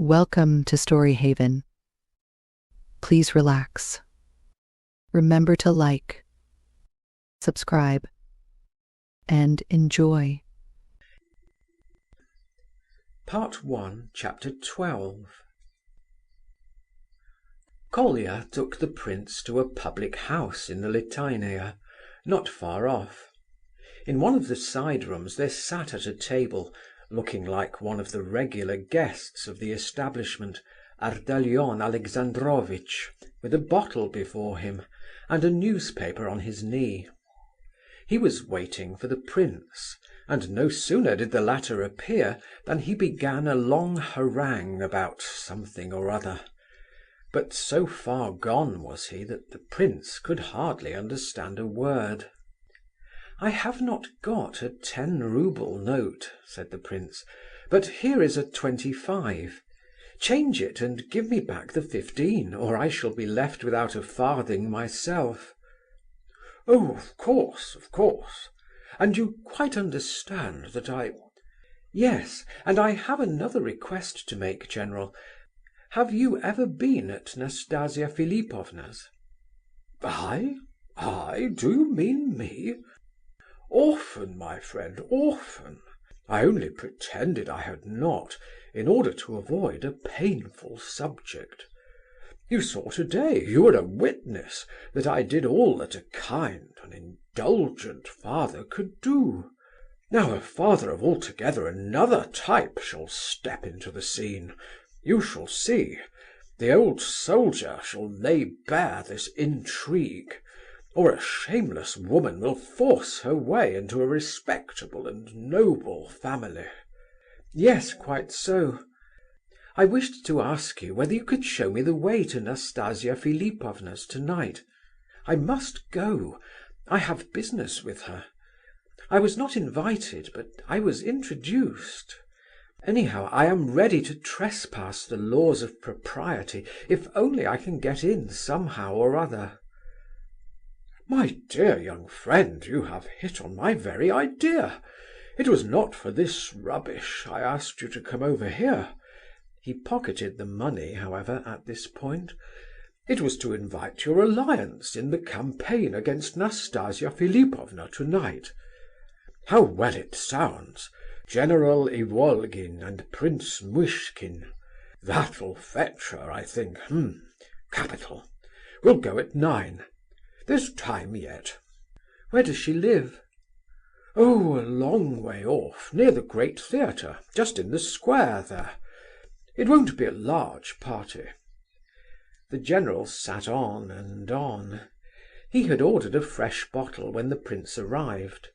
Welcome to Story Haven. Please relax. Remember to like, subscribe, and enjoy. Part 1, Chapter 12. Colia took the prince to a public house in the Litaynaya, not far off. In one of the side rooms there sat at a table, looking like one of the regular guests of the establishment, Ardalion Alexandrovitch, with a bottle before him, and a newspaper on his knee. He was waiting for the prince, and no sooner did the latter appear than he began a long harangue about something or other. But so far gone was he that the prince could hardly understand a word. "I have not got a 10-rouble note," said the prince, "but here is a 25. Change it and give me back the 15, or I shall be left without a farthing myself." "Oh, of course, of course. And you quite understand that I—" "Yes, and I have another request to make, General. Have you ever been at Nastasia Philipovna's?" "I? I? Do you mean me?" "Often, my friend, often. I only pretended I had not, in order to avoid a painful subject. You saw today, you were a witness, that I did all that a kind, an indulgent father could do. Now a father of altogether another type shall step into the scene. You shall see. The old soldier shall lay bare this intrigue, or a shameless woman will force her way into a respectable and noble family." "Yes, quite so. I wished to ask you whether you could show me the way to Nastasia Philipovna's tonight. I must go. I have business with her. I was not invited, but I was introduced. Anyhow, I am ready to trespass the laws of propriety, if only I can get in somehow or other." "My dear young friend, you have hit on my very idea. It was not for this rubbish I asked you to come over here." He pocketed the money, however, at this point. "It was to invite your alliance in the campaign against Nastasia Philipovna tonight. How well it sounds! General Ivolgin and Prince Muishkin. That will fetch her, I think. Capital. We'll go at 9. There's time yet." Where does she live?" "Oh, a long way off, near the great theatre, just in the square there. It won't be a large party." The general sat on and on. He had ordered a fresh bottle when the prince arrived.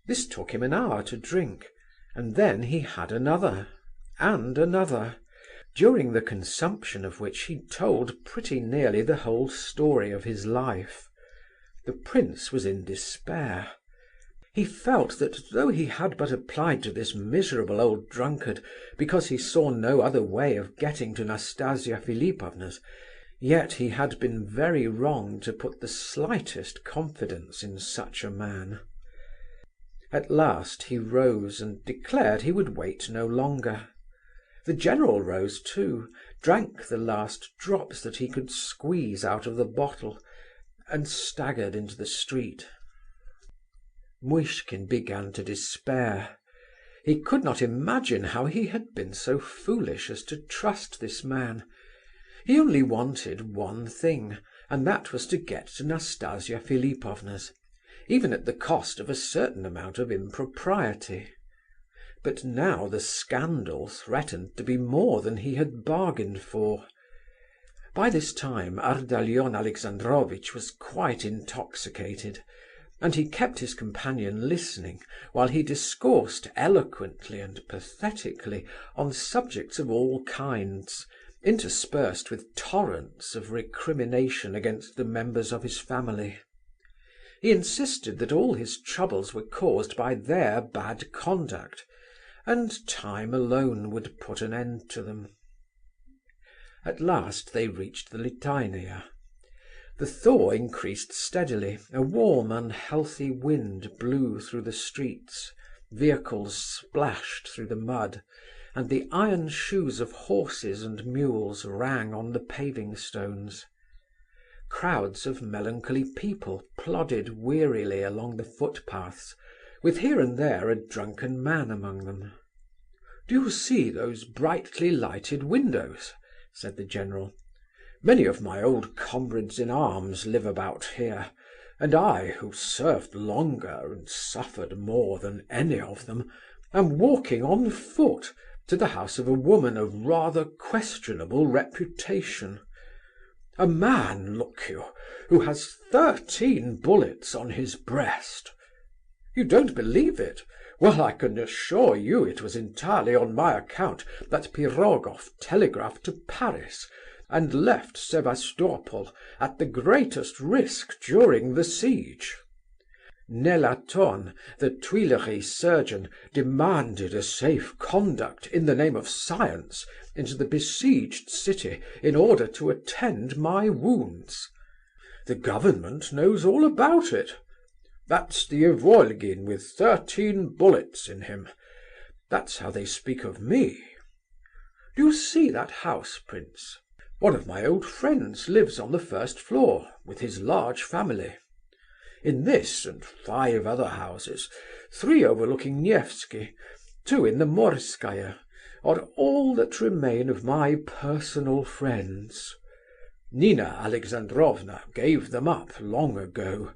This took him an hour to drink, and then he had another, and another, during the consumption of which he told pretty nearly the whole story of his life. The prince was in despair. He felt that though he had but applied to this miserable old drunkard because he saw no other way of getting to Nastasia Philipovna's, yet he had been very wrong to put the slightest confidence in such a man. At last he rose and declared he would wait no longer. The general rose too, drank the last drops that he could squeeze out of the bottle, and staggered into the street. Muishkin began to despair. He could not imagine how he had been so foolish as to trust this man. He only wanted one thing, and that was to get to Nastasia Philipovna's, even at the cost of a certain amount of impropriety. But now the scandal threatened to be more than he had bargained for. By this time Ardalion Alexandrovitch was quite intoxicated, and he kept his companion listening while he discoursed eloquently and pathetically on subjects of all kinds, interspersed with torrents of recrimination against the members of his family. He insisted that all his troubles were caused by their bad conduct, and time alone would put an end to them. At last they reached the Litaynaya. The thaw increased steadily, a warm, unhealthy wind blew through the streets, vehicles splashed through the mud, and the iron shoes of horses and mules rang on the paving stones. Crowds of melancholy people plodded wearily along the footpaths, with here and there a drunken man among them. "Do you see those brightly lighted windows?" said the general. "Many of my old comrades in arms live about here, and I, who served longer and suffered more than any of them, am walking on foot to the house of a woman of rather questionable reputation. A man, look you, who has 13 bullets on his breast. You don't believe it? Well, I can assure you it was entirely on my account that Pirogov telegraphed to Paris and left Sevastopol at the greatest risk during the siege. Nelaton, the Tuileries surgeon, demanded a safe conduct in the name of science into the besieged city in order to attend my wounds. The government knows all about it. That's the Ivolgin with 13 bullets in him. That's how they speak of me. Do you see that house, prince? One of my old friends lives on the first floor, with his large family. In this and 5 other houses, 3 overlooking Nevsky, 2 in the Morskaya, are all that remain of my personal friends. Nina Alexandrovna gave them up long ago,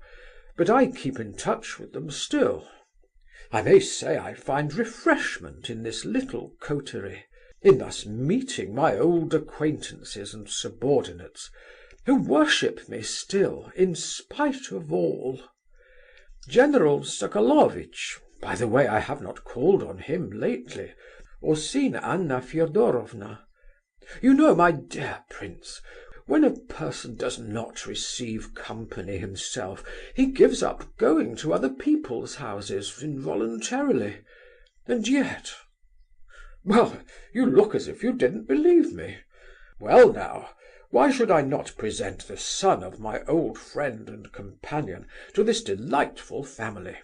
but I keep in touch with them still. I may say I find refreshment in this little coterie, in thus meeting my old acquaintances and subordinates, who worship me still, in spite of all. General Sokolovitch, by the way, I have not called on him lately, or seen Anna Fyodorovna. You know, my dear prince, when a person does not receive company himself, he gives up going to other people's houses involuntarily. And yet... Well, you look as if you didn't believe me. Well now, why should I not present the son of my old friend and companion to this delightful family?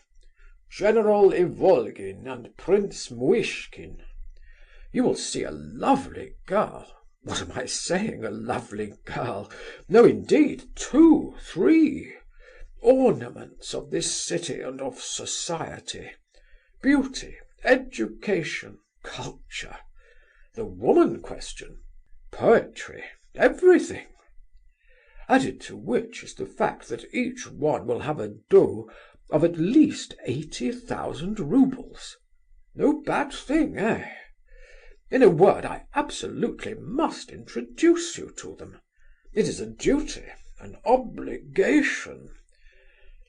General Ivolgin and Prince Muishkin. You will see a lovely girl. What am I saying, a lovely girl? No, indeed, 2, 3. Ornaments of this city and of society. Beauty, education, culture, the woman question, poetry, everything. Added to which is the fact that each one will have a dot of at least 80,000 roubles. No bad thing, eh? In a word, I absolutely must introduce you to them. It is a duty, an obligation.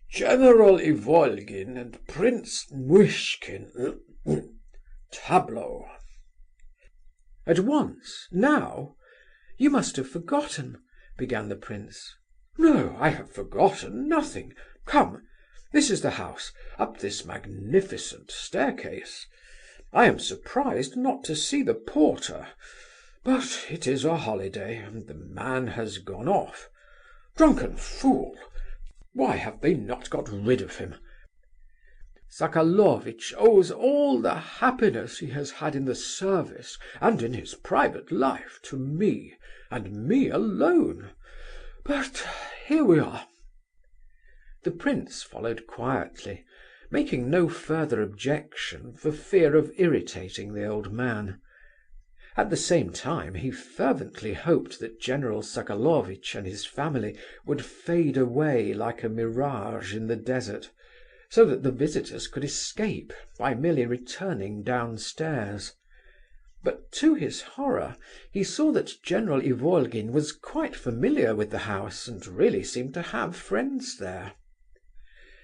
General Ivolgin and Prince Muishkin. Tableau. At once? Now? You must have forgotten, began the prince. No, I have forgotten nothing. Come, this is the house, up this magnificent staircase. I am surprised not to see the porter, but it is a holiday, and the man has gone off. Drunken fool! Why have they not got rid of him? Sokolovitch owes all the happiness he has had in the service and in his private life to me, and me alone. But here we are. The prince followed quietly, making no further objection for fear of irritating the old man. At the same time, he fervently hoped that General Sokolovitch and his family would fade away like a mirage in the desert, so that the visitors could escape by merely returning downstairs. But to his horror, he saw that General Ivolgin was quite familiar with the house and really seemed to have friends there.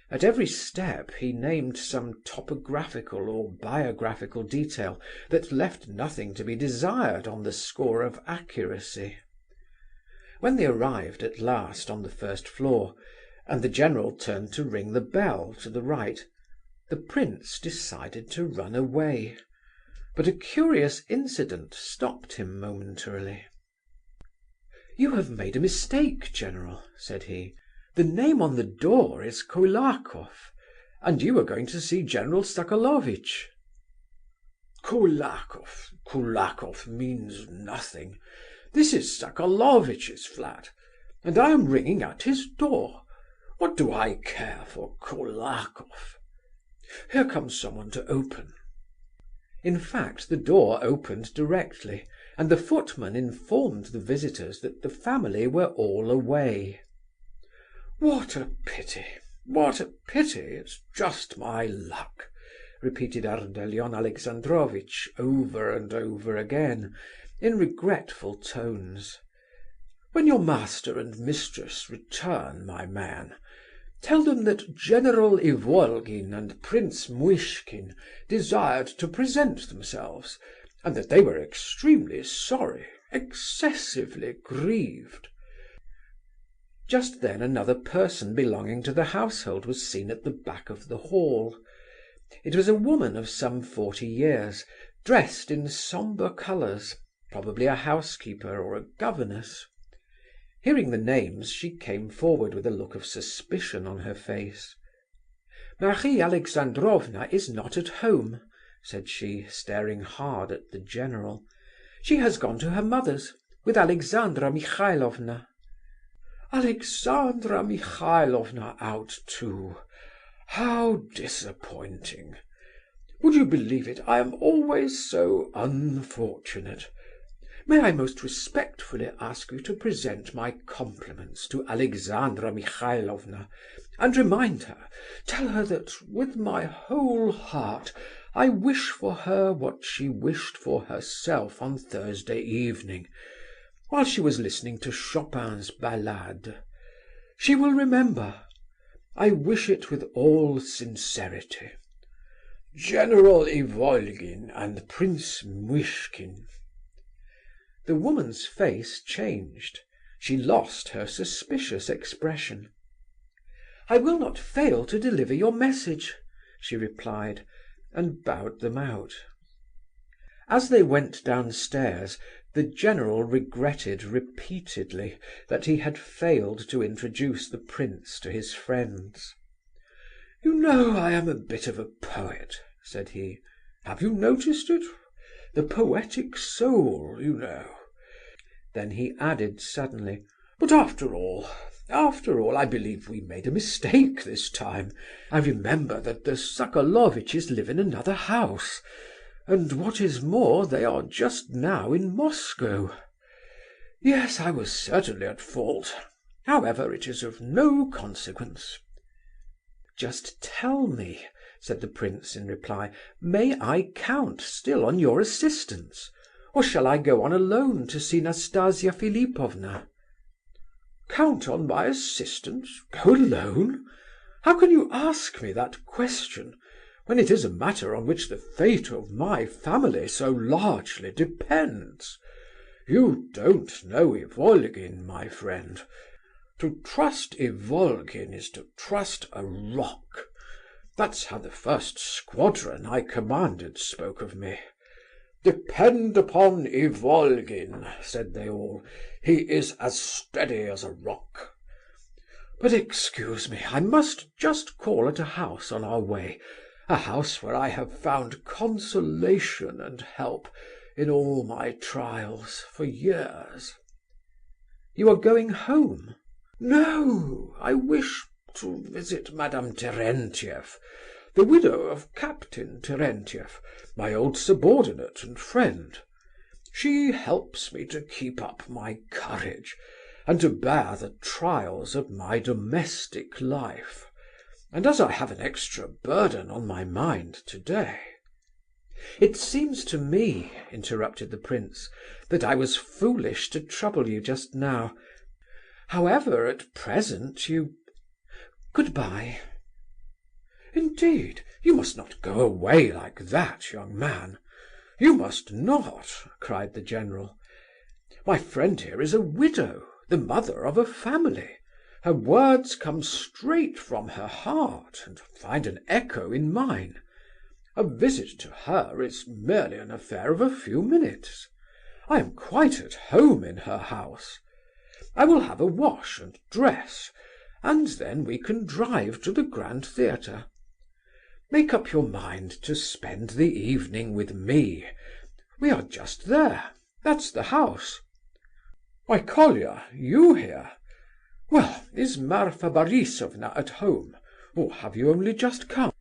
At every step he named some topographical or biographical detail that left nothing to be desired on the score of accuracy. When they arrived at last on the first floor, and the general turned to ring the bell to the right, the prince decided to run away. But a curious incident stopped him momentarily. "You have made a mistake, General," said he. "The name on the door is Koulakov, and you are going to see General Sokolovitch." Kulakov. Kulakov means nothing. This is Sokolovich's flat, and I am ringing at his door. What do I care for Kulakov? Here comes someone to open." In fact, the door opened directly, and the footman informed the visitors that the family were all away. "What a pity! What a pity! It's just my luck," repeated Ardalion Alexandrovitch over and over again, in regretful tones. "When your master and mistress return, my man, tell them that General Ivolgin and Prince Muishkin desired to present themselves, and that they were extremely sorry, excessively grieved." Just then another person belonging to the household was seen at the back of the hall. It was a woman of some 40 years, dressed in sombre colours, probably a housekeeper or a governess. Hearing the names, she came forward with a look of suspicion on her face. "Marie Alexandrovna is not at home," said she, staring hard at the general. "She has gone to her mother's, with Alexandra Mikhailovna." "Alexandra Mikhailovna out too? How disappointing! Would you believe it, I am always so unfortunate. May I most respectfully ask you to present my compliments to Alexandra Mikhailovna, and remind her, tell her that with my whole heart I wish for her what she wished for herself on Thursday evening, while she was listening to Chopin's ballade. She will remember. I wish it with all sincerity. General Ivolgin and Prince Muishkin." The woman's face changed. She lost her suspicious expression. "I will not fail to deliver your message," she replied, and bowed them out. As they went downstairs, the general regretted repeatedly that he had failed to introduce the prince to his friends. "You know, I am a bit of a poet," said he. "Have you noticed it? The poetic soul, you know." Then he added suddenly, "But after all, I believe we made a mistake this time. I remember that the Sokoloviches live in another house, and what is more, they are just now in Moscow. Yes, I was certainly at fault. However, it is of no consequence." "Just tell me," said the prince in reply, "may I count still on your assistance? Or shall I go on alone to see Nastasia Philipovna?" "Count on my assistance? Go alone? How can you ask me that question, when it is a matter on which the fate of my family so largely depends? You don't know Ivolgin, my friend. To trust Ivolgin is to trust a rock. That's how the first squadron I commanded spoke of me. 'Depend upon Ivolgin,' said they all. 'He is as steady as a rock.' But excuse me, I must just call at a house on our way, a house where I have found consolation and help in all my trials for years." "You are going home?" "No, I wish to visit Madame Terentieff, the widow of Captain Terentieff, my old subordinate and friend. She helps me to keep up my courage, and to bear the trials of my domestic life. And as I have an extra burden on my mind today—" "It seems to me," interrupted the prince, "that I was foolish to trouble you just now. However, at present you... Goodbye." "Indeed, you must not go away like that, young man. You must not," cried the general. "My friend here is a widow, the mother of a family. Her words come straight from her heart, and find an echo in mine. A visit to her is merely an affair of a few minutes. I am quite at home in her house. I will have a wash and dress, and then we can drive to the Grand Theatre. Make up your mind to spend the evening with me. We are just there. That's the house." "Why, Colia, you here? Well, is Marfa Borisovna at home, or have you only just come?"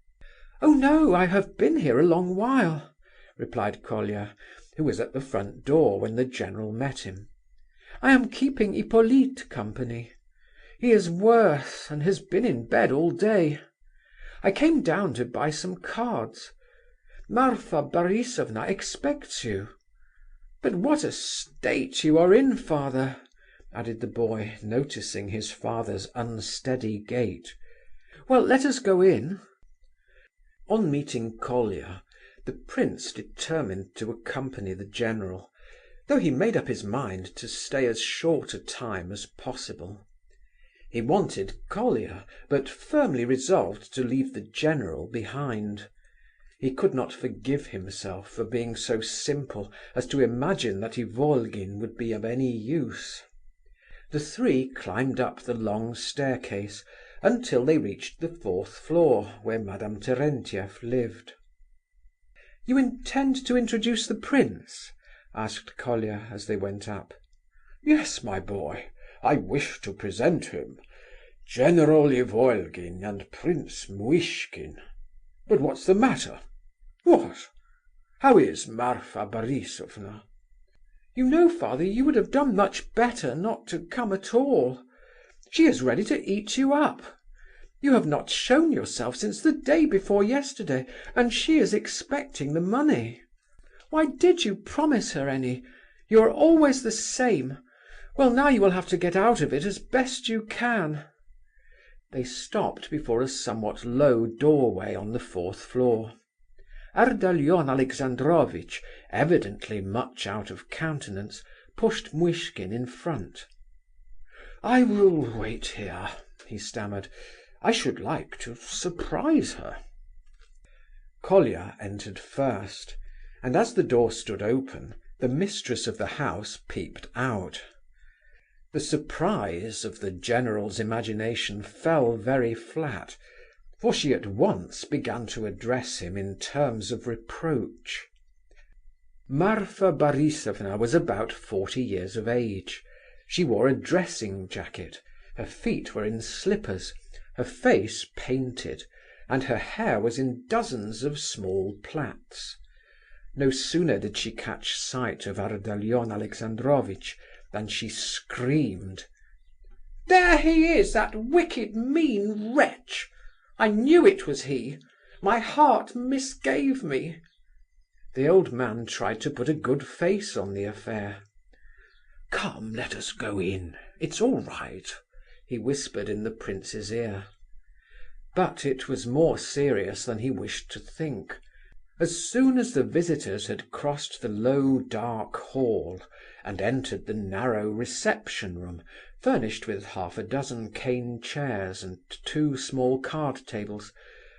"Oh no, I have been here a long while," replied Colia, who was at the front door when the general met him. "I am keeping Hippolyte company. He is worse, and has been in bed all day. I came down to buy some cards. Marfa Borisovna expects you. But what a state you are in, father," added the boy, noticing his father's unsteady gait. "Well, let us go in." On meeting Colia, the prince determined to accompany the general, though he made up his mind to stay as short a time as possible. He wanted Colia, but firmly resolved to leave the general behind. He could not forgive himself for being so simple as to imagine that Ivolgin would be of any use. The three climbed up the long staircase until they reached the 4th floor, where Madame Terentieff lived. "You intend to introduce the prince?" asked Colia as they went up. "Yes, my boy, I wish to present him. General Ivolgin and Prince Muishkin. But what's the matter? What? How is Marfa Borisovna?" "You know, father, you would have done much better not to come at all. She is ready to eat you up. You have not shown yourself since the day before yesterday, and she is expecting the money. Why did you promise her any? You are always the same. Well, now you will have to get out of it as best you can." They stopped before a somewhat low doorway on the 4th floor. Ardalion Alexandrovitch, evidently much out of countenance, pushed Muishkin in front. "I will wait here," he stammered. "I should like to surprise her." Colia entered first, and as the door stood open, the mistress of the house peeped out. The surprise of the general's imagination fell very flat, for she at once began to address him in terms of reproach. Marfa Borisovna was about 40 years of age. She wore a dressing jacket, her feet were in slippers, her face painted, and her hair was in dozens of small plaits. No sooner did she catch sight of Ardalion Alexandrovitch than she screamed: "There he is, that wicked, mean wretch! I knew it was he. My heart misgave me." The old man tried to put a good face on the affair. "Come, let us go in. It's all right," he whispered in the prince's ear. But it was more serious than he wished to think. As soon as the visitors had crossed the low, dark hall and entered the narrow reception room, furnished with half a dozen cane chairs and 2 small card tables,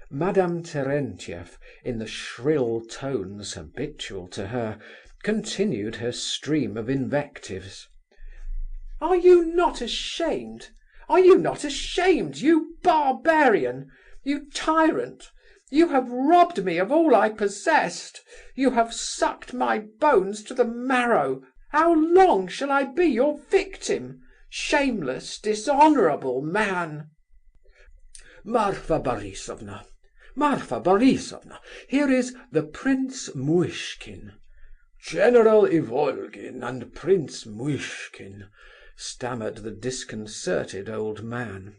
Madame Terentieff, in the shrill tones habitual to her, continued her stream of invectives. "Are you not ashamed? Are you not ashamed, you barbarian, you tyrant? You have robbed me of all I possessed. You have sucked my bones to the marrow. How long shall I be your victim? Shameless, dishonourable man!" Marfa Borisovna, Marfa Borisovna, here is the Prince Muishkin." "General Ivolgin and Prince Muishkin," stammered the disconcerted old man.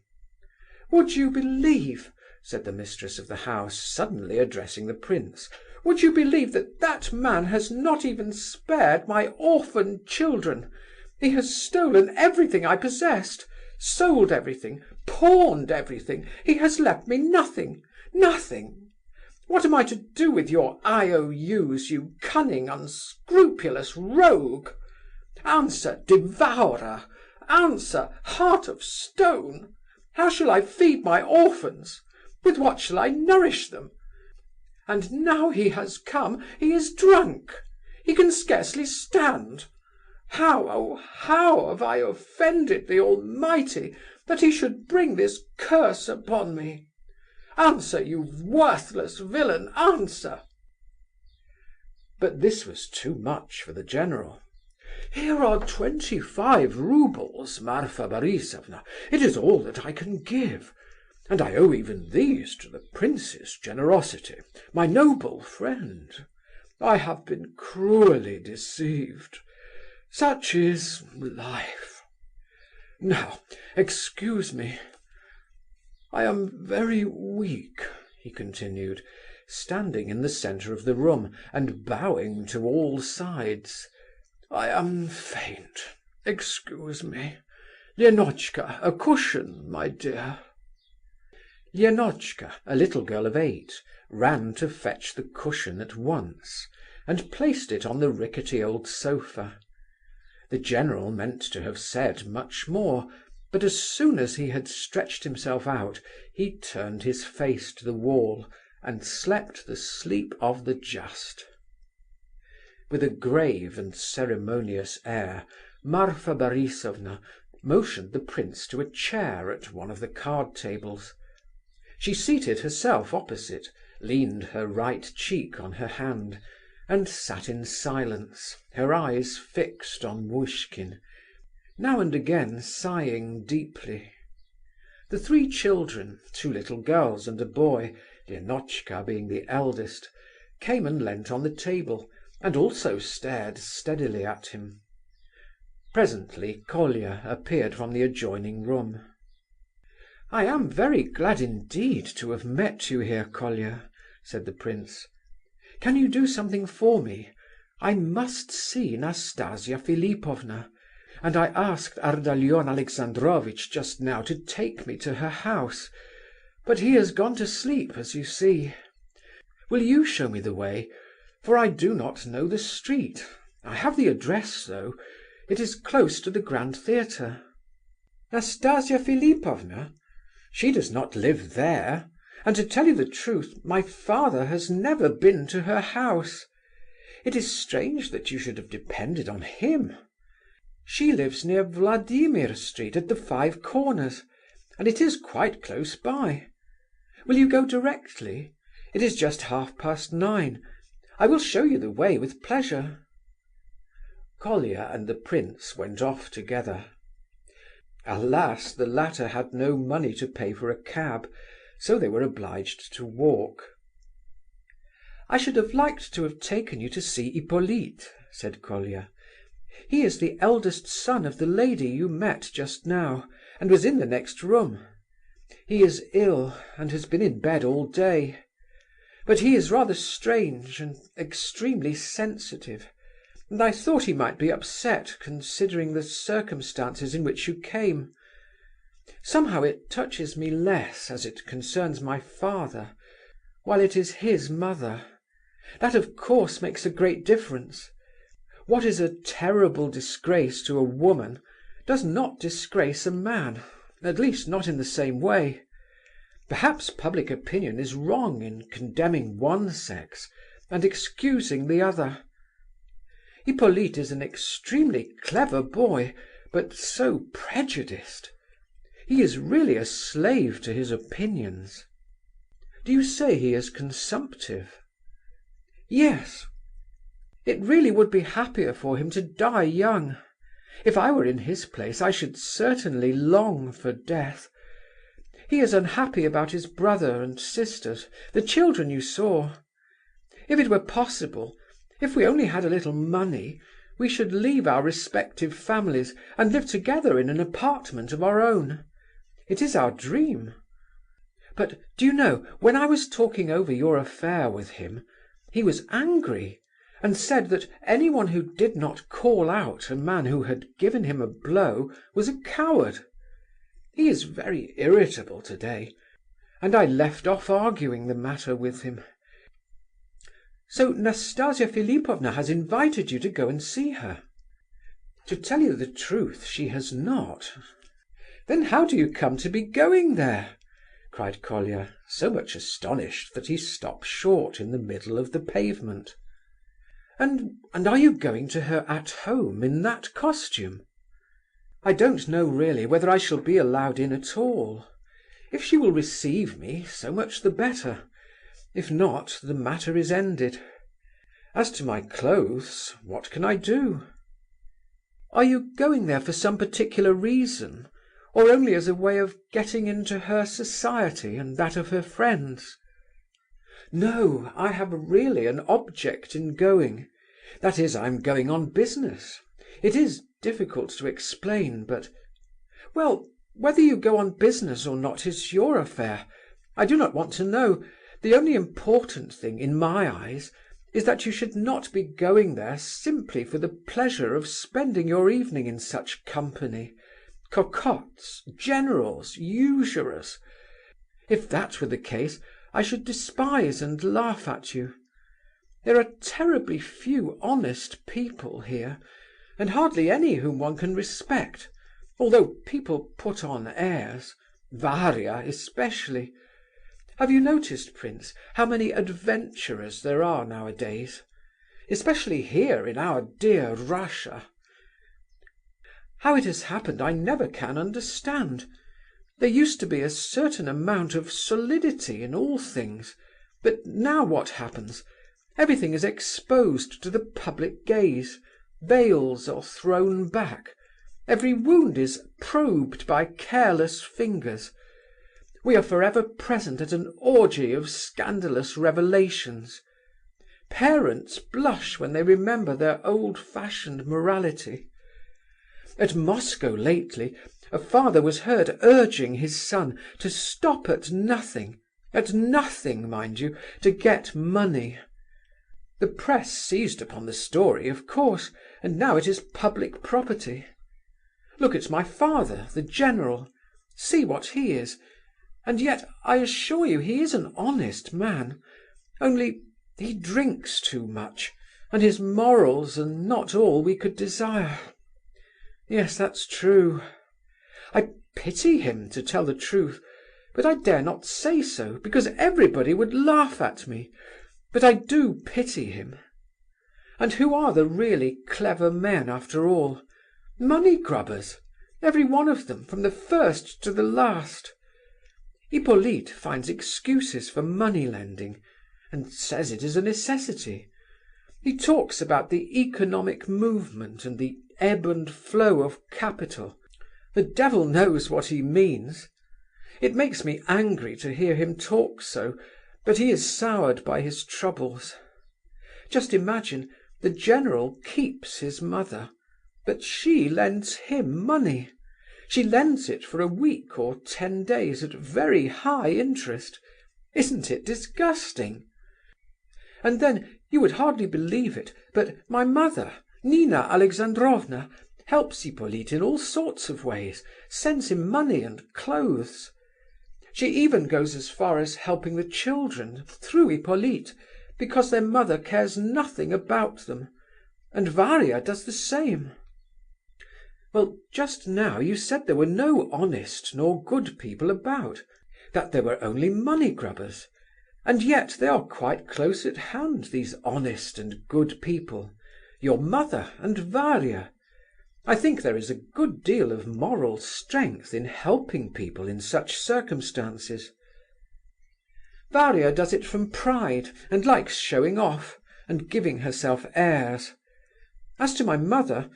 "Would you believe," said the mistress of the house, suddenly addressing the prince, "would you believe that that man has not even spared my orphan children? He has stolen everything I possessed, sold everything, pawned everything. He has left me nothing, nothing. What am I to do with your IOUs, you cunning, unscrupulous rogue? Answer, devourer! Answer, heart of stone! How shall I feed my orphans? With what shall I nourish them? And now he has come, he is drunk. He can scarcely stand. How, oh, how have I offended the Almighty that he should bring this curse upon me? Answer, you worthless villain, answer!" But this was too much for the general. "Here are 25 roubles, Marfa Borisovna. It is all that I can give. And I owe even these to the prince's generosity, my noble friend. I have been cruelly deceived. Such is life. Now, excuse me. I am very weak," he continued, standing in the centre of the room and bowing to all sides. "I am faint. Excuse me. Lenotchka, a cushion, my dear." Lenotchka, a little girl of 8, ran to fetch the cushion at once, and placed it on the rickety old sofa. The general meant to have said much more, but as soon as he had stretched himself out, he turned his face to the wall, and slept the sleep of the just. With a grave and ceremonious air, Marfa Borisovna motioned the prince to a chair at one of the card tables. She seated herself opposite, leaned her right cheek on her hand, and sat in silence, her eyes fixed on Muishkin, now and again sighing deeply. The 3 children, 2 little girls and a boy, Lenotchka being the eldest, came and leant on the table, and also stared steadily at him. Presently Colia appeared from the adjoining room. "I am very glad indeed to have met you here, Colia," said the prince. "Can you do something for me? I must see Nastasia Philipovna, and I asked Ardalion Alexandrovitch just now to take me to her house, but he has gone to sleep, as you see. Will you show me the way, for I do not know the street. I have the address, though. It is close to the Grand Theatre." "Nastasia Philipovna? She does not live there, and to tell you the truth, my father has never been to her house. It is strange that you should have depended on him. She lives near Vladimir Street at the 5 Corners, and it is quite close by. Will you go directly? It is just 9:30. I will show you the way with pleasure." Colia and the prince went off together. Alas, the latter had no money to pay for a cab, so they were obliged to walk. "I should have liked to have taken you to see Hippolyte," said Colia. "He is the eldest son of the lady you met just now, and was in the next room. He is ill, and has been in bed all day. But he is rather strange and extremely sensitive, and I thought he might be upset, considering the circumstances in which you came. Somehow it touches me less, as it concerns my father, while it is his mother. That of course makes a great difference. What is a terrible disgrace to a woman does not disgrace a man, at least not in the same way. Perhaps public opinion is wrong in condemning one sex and excusing the other. Hippolyte is an extremely clever boy, but so prejudiced. He is really a slave to his opinions. Do you say he is consumptive?" "Yes. It really would be happier for him to die young. If I were in his place, I should certainly long for death. He is unhappy about his brother and sisters, the children you saw. If it were possible, if we only had a little money, we should leave our respective families and live together in an apartment of our own. It is our dream. But, do you know, when I was talking over your affair with him, he was angry, and said that anyone who did not call out a man who had given him a blow was a coward. He is very irritable today, and I left off arguing the matter with him. So Nastasia Philipovna has invited you to go and see her?" "To tell you the truth, she has not." "Then how do you come to be going there?" cried Colia, so much astonished that he stopped short in the middle of the pavement. And are you going to her at home in that costume?" "I don't know really whether I shall be allowed in at all. If she will receive me, so much the better. If not, the matter is ended. As to my clothes, what can I do?" "Are you going there for some particular reason, or only as a way of getting into her society and that of her friends?" "No, I have really an object in going. That is, I am going on business. It is difficult to explain, but—" "Well, whether you go on business or not is your affair. I do not want to know. The only important thing, in my eyes, is that you should not be going there simply for the pleasure of spending your evening in such company. Cocottes, generals, usurers. If that were the case, I should despise and laugh at you. There are terribly few honest people here, and hardly any whom one can respect, although people put on airs, Varia especially. Have you noticed, prince, how many adventurers there are nowadays? Especially here in our dear Russia. How it has happened I never can understand. There used to be a certain amount of solidity in all things, but now what happens? Everything is exposed to the public gaze, veils are thrown back, every wound is probed by careless fingers. We are forever present at an orgy of scandalous revelations. Parents blush when they remember their old-fashioned morality. At Moscow lately, a father was heard urging his son to stop at nothing, mind you, to get money. The press seized upon the story, of course, and now it is public property. Look at my father, the general. See what he is. And yet, I assure you, he is an honest man. Only, he drinks too much, and his morals are not all we could desire. Yes, that's true. I pity him, to tell the truth, but I dare not say so, because everybody would laugh at me. But I do pity him. And who are the really clever men, after all? Money grubbers, every one of them, from the first to the last. Hippolyte finds excuses for money lending, and says it is a necessity. He talks about the economic movement and the ebb and flow of capital. The devil knows what he means. It makes me angry to hear him talk so, but he is soured by his troubles. Just imagine, the general keeps his mother, but she lends him money. She lends it for a week or 10 days at very high interest. Isn't it disgusting? And then, you would hardly believe it, but my mother, Nina Alexandrovna, helps Hippolyte in all sorts of ways, sends him money and clothes. She even goes as far as helping the children, through Hippolyte, because their mother cares nothing about them, and Varia does the same. Well, just now you said there were no honest nor good people about, that there were only money grubbers, and yet they are quite close at hand, these honest and good people, your mother and Varia. I think there is a good deal of moral strength in helping people in such circumstances. Varia does it from pride, and likes showing off, and giving herself airs. As to my mother,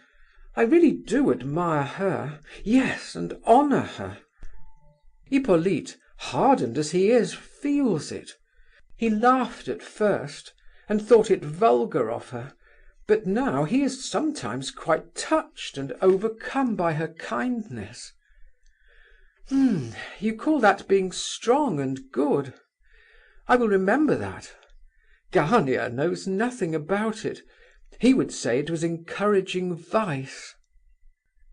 I really do admire her, yes, and honour her. Hippolyte, hardened as he is, feels it. He laughed at first, and thought it vulgar of her, but now he is sometimes quite touched and overcome by her kindness. You call that being strong and good? I will remember that. Gania knows nothing about it. He would say it was encouraging vice.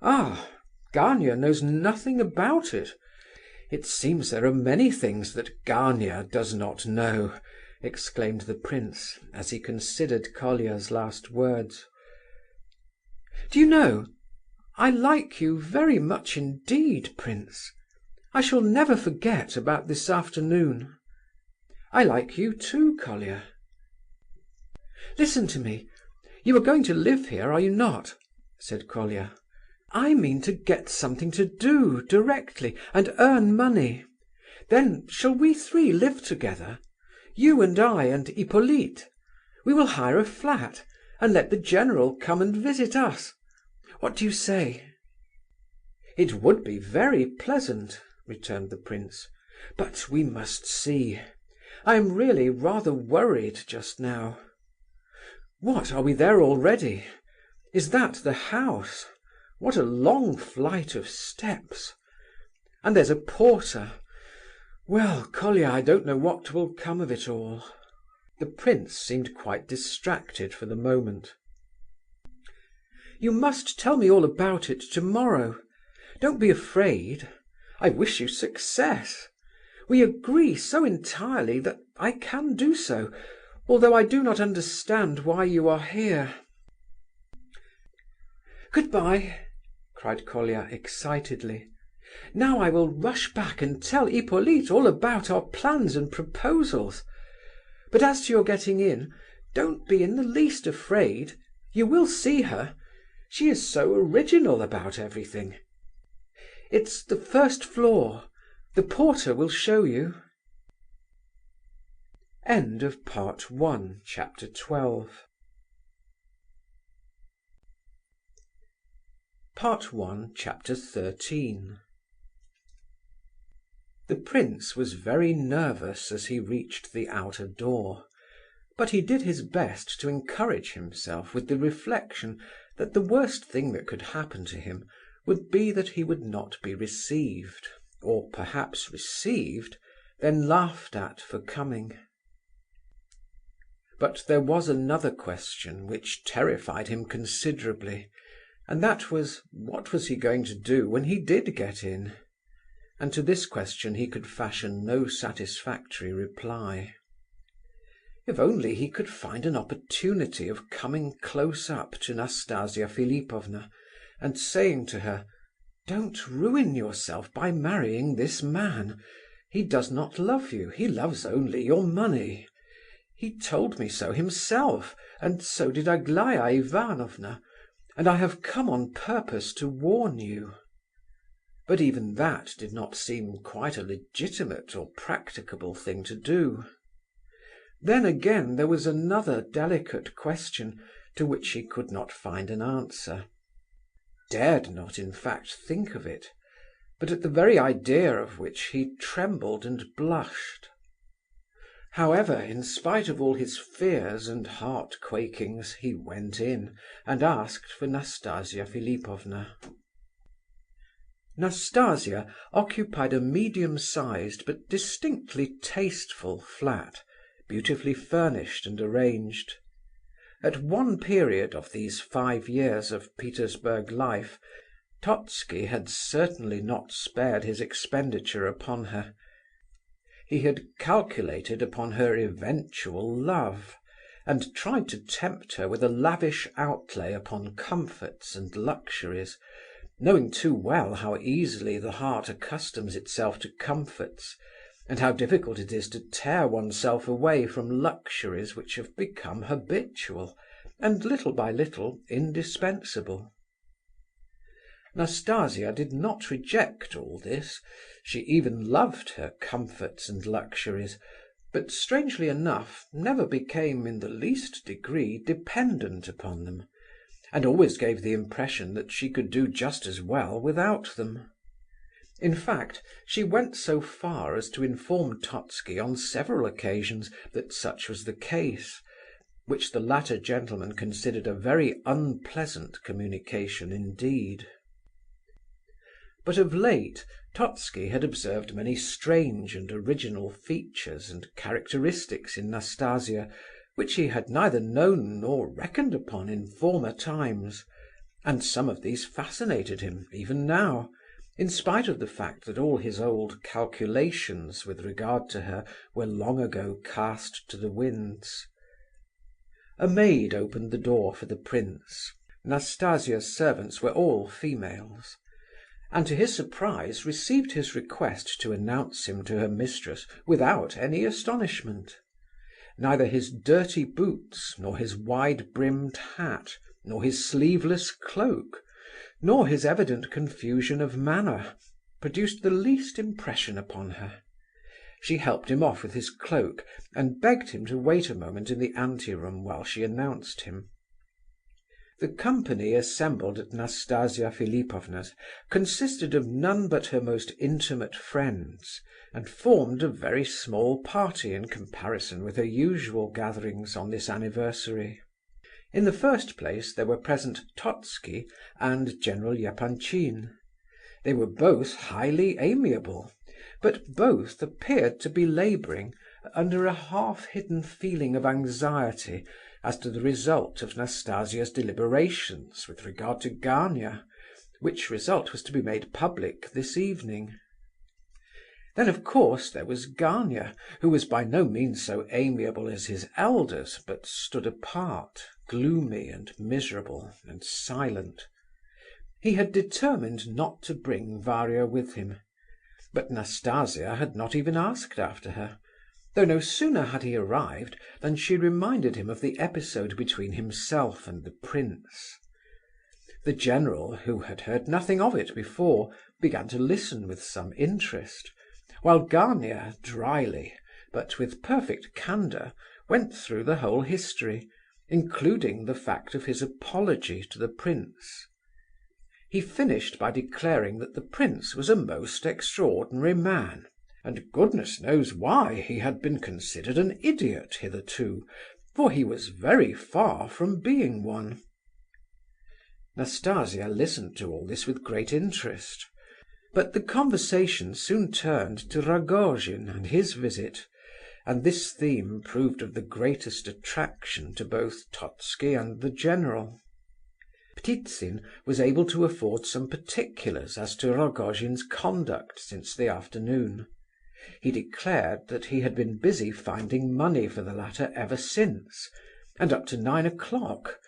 Ah, Gania knows nothing about it. It seems there are many things that Gania does not know, exclaimed the prince, as he considered Kolya's last words. Do you know, I like you very much indeed, prince. I shall never forget about this afternoon. I like you too, Colia. Listen to me. You are going to live here, are you not? Said Colia. I mean to get something to do directly and earn money. Then shall we three live together? You and I and Hippolyte? We will hire a flat, and let the general come and visit us. What do you say?" "It would be very pleasant," returned the prince. "But we must see. I am really rather worried just now. What, are we there already? Is that the house? What a long flight of steps! And there's a porter. Well, Colia, I don't know what will come of it all." The prince seemed quite distracted for the moment. "You must tell me all about it tomorrow. Don't be afraid. I wish you success. We agree so entirely that I can do so, although I do not understand why you are here." "Goodbye," cried Colia excitedly. "Now I will rush back and tell Hippolyte all about our plans and proposals. But as to your getting in, don't be in the least afraid. You will see her. She is so original about everything. It's the first floor. The porter will show you." End of Part 1, Chapter 12. Part 1, Chapter 13. The prince was very nervous as he reached the outer door, but he did his best to encourage himself with the reflection that the worst thing that could happen to him would be that he would not be received, or perhaps received, then laughed at for coming. But there was another question which terrified him considerably, and that was, what was he going to do when he did get in? And to this question he could fashion no satisfactory reply. If only he could find an opportunity of coming close up to Nastasia Philipovna and saying to her, "Don't ruin yourself by marrying this man. He does not love you, he loves only your money. He told me so himself, and so did Aglaya Ivanovna, and I have come on purpose to warn you." But even that did not seem quite a legitimate or practicable thing to do. Then again there was another delicate question to which he could not find an answer. Dared not, in fact, think of it, but at the very idea of which he trembled and blushed. However, in spite of all his fears and heart-quakings, he went in and asked for Nastasia Philipovna. Nastasia occupied a medium-sized but distinctly tasteful flat, beautifully furnished and arranged. At one period of these 5 years of Petersburg life, Totski had certainly not spared his expenditure upon her. He had calculated upon her eventual love, and tried to tempt her with a lavish outlay upon comforts and luxuries, knowing too well how easily the heart accustoms itself to comforts, and how difficult it is to tear oneself away from luxuries which have become habitual, and little by little indispensable. Nastasia did not reject all this. She even loved her comforts and luxuries, but strangely enough never became in the least degree dependent upon them, and always gave the impression that she could do just as well without them. In fact, she went so far as to inform Totski on several occasions that such was the case, which the latter gentleman considered a very unpleasant communication indeed. But of late Totski had observed many strange and original features and characteristics in Nastasia, which he had neither known nor reckoned upon in former times, and some of these fascinated him even now, in spite of the fact that all his old calculations with regard to her were long ago cast to the winds. A maid opened the door for the prince. Nastasia's servants were all females, and to his surprise received his request to announce him to her mistress without any astonishment. Neither his dirty boots, nor his wide-brimmed hat, nor his sleeveless cloak, nor his evident confusion of manner produced the least impression upon her. She helped him off with his cloak, and begged him to wait a moment in the ante-room while she announced him. The company assembled at Nastasia Philipovna's consisted of none but her most intimate friends, and formed a very small party in comparison with her usual gatherings on this anniversary. In the first place there were present Totski and General Epanchin. They were both highly amiable, but both appeared to be labouring under a half-hidden feeling of anxiety as to the result of Nastasia's deliberations with regard to Gania, which result was to be made public this evening. Then, of course, there was Gania, who was by no means so amiable as his elders, but stood apart, gloomy and miserable and silent. He had determined not to bring Varia with him, but Nastasia had not even asked after her, though no sooner had he arrived than she reminded him of the episode between himself and the prince. The general, who had heard nothing of it before, began to listen with some interest, while Gania dryly, but with perfect candour, went through the whole history, including the fact of his apology to the prince. He finished by declaring that the prince was a most extraordinary man, and goodness knows why he had been considered an idiot hitherto, for he was very far from being one. Nastasia listened to all this with great interest, but the conversation soon turned to Rogojin and his visit, and this theme proved of the greatest attraction to both Totski and the general. Ptitsin was able to afford some particulars as to Rogojin's conduct since the afternoon. He declared that he had been busy finding money for the latter ever since, and up to 9 o'clock,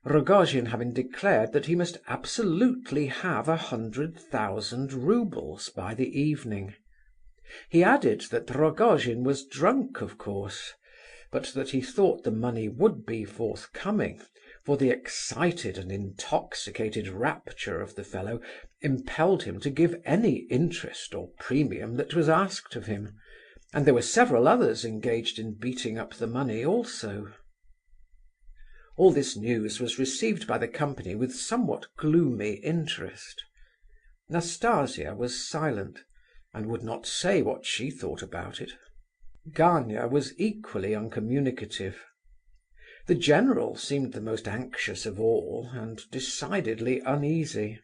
Rogojin having declared that he must absolutely have 100,000 roubles by the evening. He added that Rogojin was drunk, of course, but that he thought the money would be forthcoming, for the excited and intoxicated rapture of the fellow impelled him to give any interest or premium that was asked of him, and there were several others engaged in beating up the money also. All this news was received by the company with somewhat gloomy interest. Nastasia was silent, and would not say what she thought about it. Gania was equally uncommunicative. The general seemed the most anxious of all, and decidedly uneasy.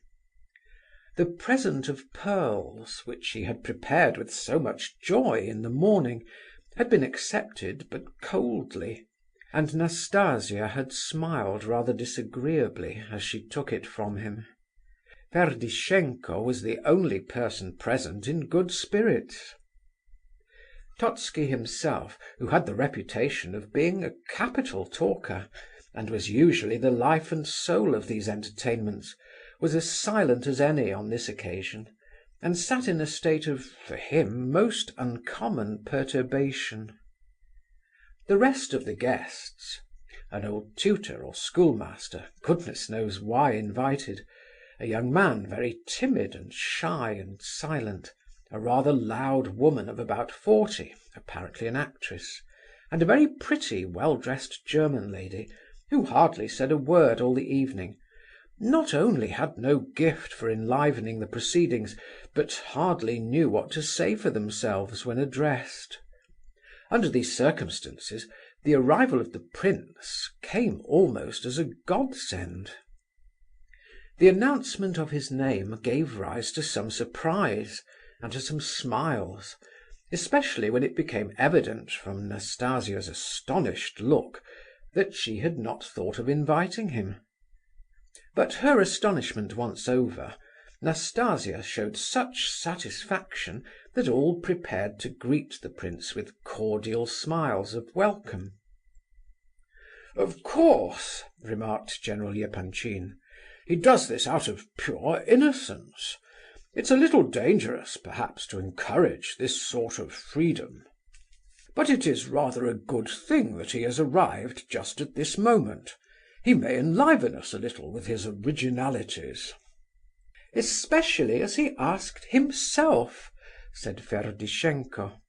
The present of pearls, which he had prepared with so much joy in the morning, had been accepted but coldly, and Nastasia had smiled rather disagreeably as she took it from him. Ferdishenko was the only person present in good spirits. Totski himself, who had the reputation of being a capital talker, and was usually the life and soul of these entertainments, was as silent as any on this occasion, and sat in a state of, for him, most uncommon perturbation. The rest of the guests, an old tutor or schoolmaster, goodness knows why invited, a young man very timid and shy and silent, a rather loud woman of about 40, apparently an actress, and a very pretty, well-dressed German lady, who hardly said a word all the evening, not only had no gift for enlivening the proceedings, but hardly knew what to say for themselves when addressed. Under these circumstances, the arrival of the prince came almost as a godsend. The announcement of his name gave rise to some surprise, and to some smiles, especially when it became evident from Nastasia's astonished look that she had not thought of inviting him. But her astonishment once over, Nastasia showed such satisfaction that all prepared to greet the prince with cordial smiles of welcome. "Of course," remarked General Epanchin, "he does this out of pure innocence. It's a little dangerous, perhaps, to encourage this sort of freedom. But it is rather a good thing that he has arrived just at this moment. He may enliven us a little with his originalities." "Especially as he asked himself," said Ferdishenko.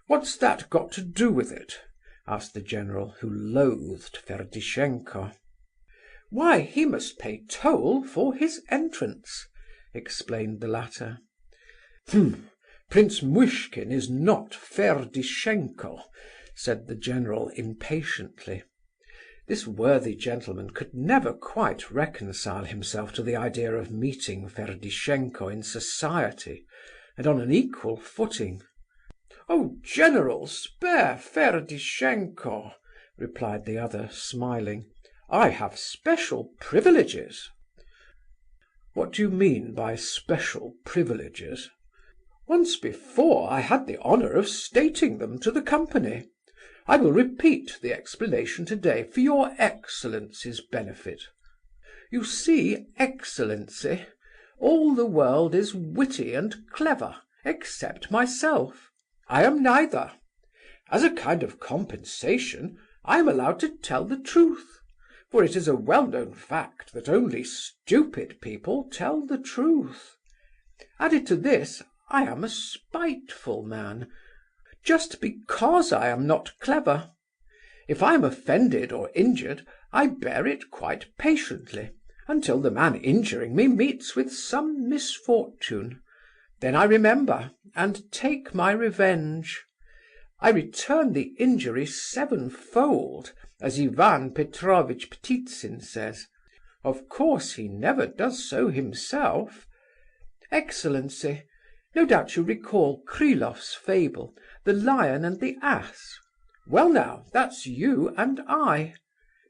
"What's that got to do with it?" asked the general, who loathed Ferdishenko. "Why, he must pay toll for his entrance," explained the latter. Prince Muishkin is not Ferdishenko," said the general impatiently. This worthy gentleman could never quite reconcile himself to the idea of meeting Ferdishenko in society, and on an equal footing. "Oh, General, spare Ferdishenko," replied the other, smiling. "I have special privileges." "What do you mean by special privileges?" "Once before I had the honour of stating them to the company. I will repeat the explanation today for your Excellency's benefit. You see, Excellency, all the world is witty and clever, except myself. I am neither. As a kind of compensation, I am allowed to tell the truth, for it is a well-known fact that only stupid people tell the truth. Added to this, I am a spiteful man, just because I am not clever. If I am offended or injured, I bear it quite patiently, until the man injuring me meets with some misfortune. Then I remember, and take my revenge. I return the injury sevenfold, as Ivan Petrovitch Ptitsin says. Of course, he never does so himself. Excellency, no doubt you recall Kryloff's fable, The Lion and the Ass. Well now, that's you and I.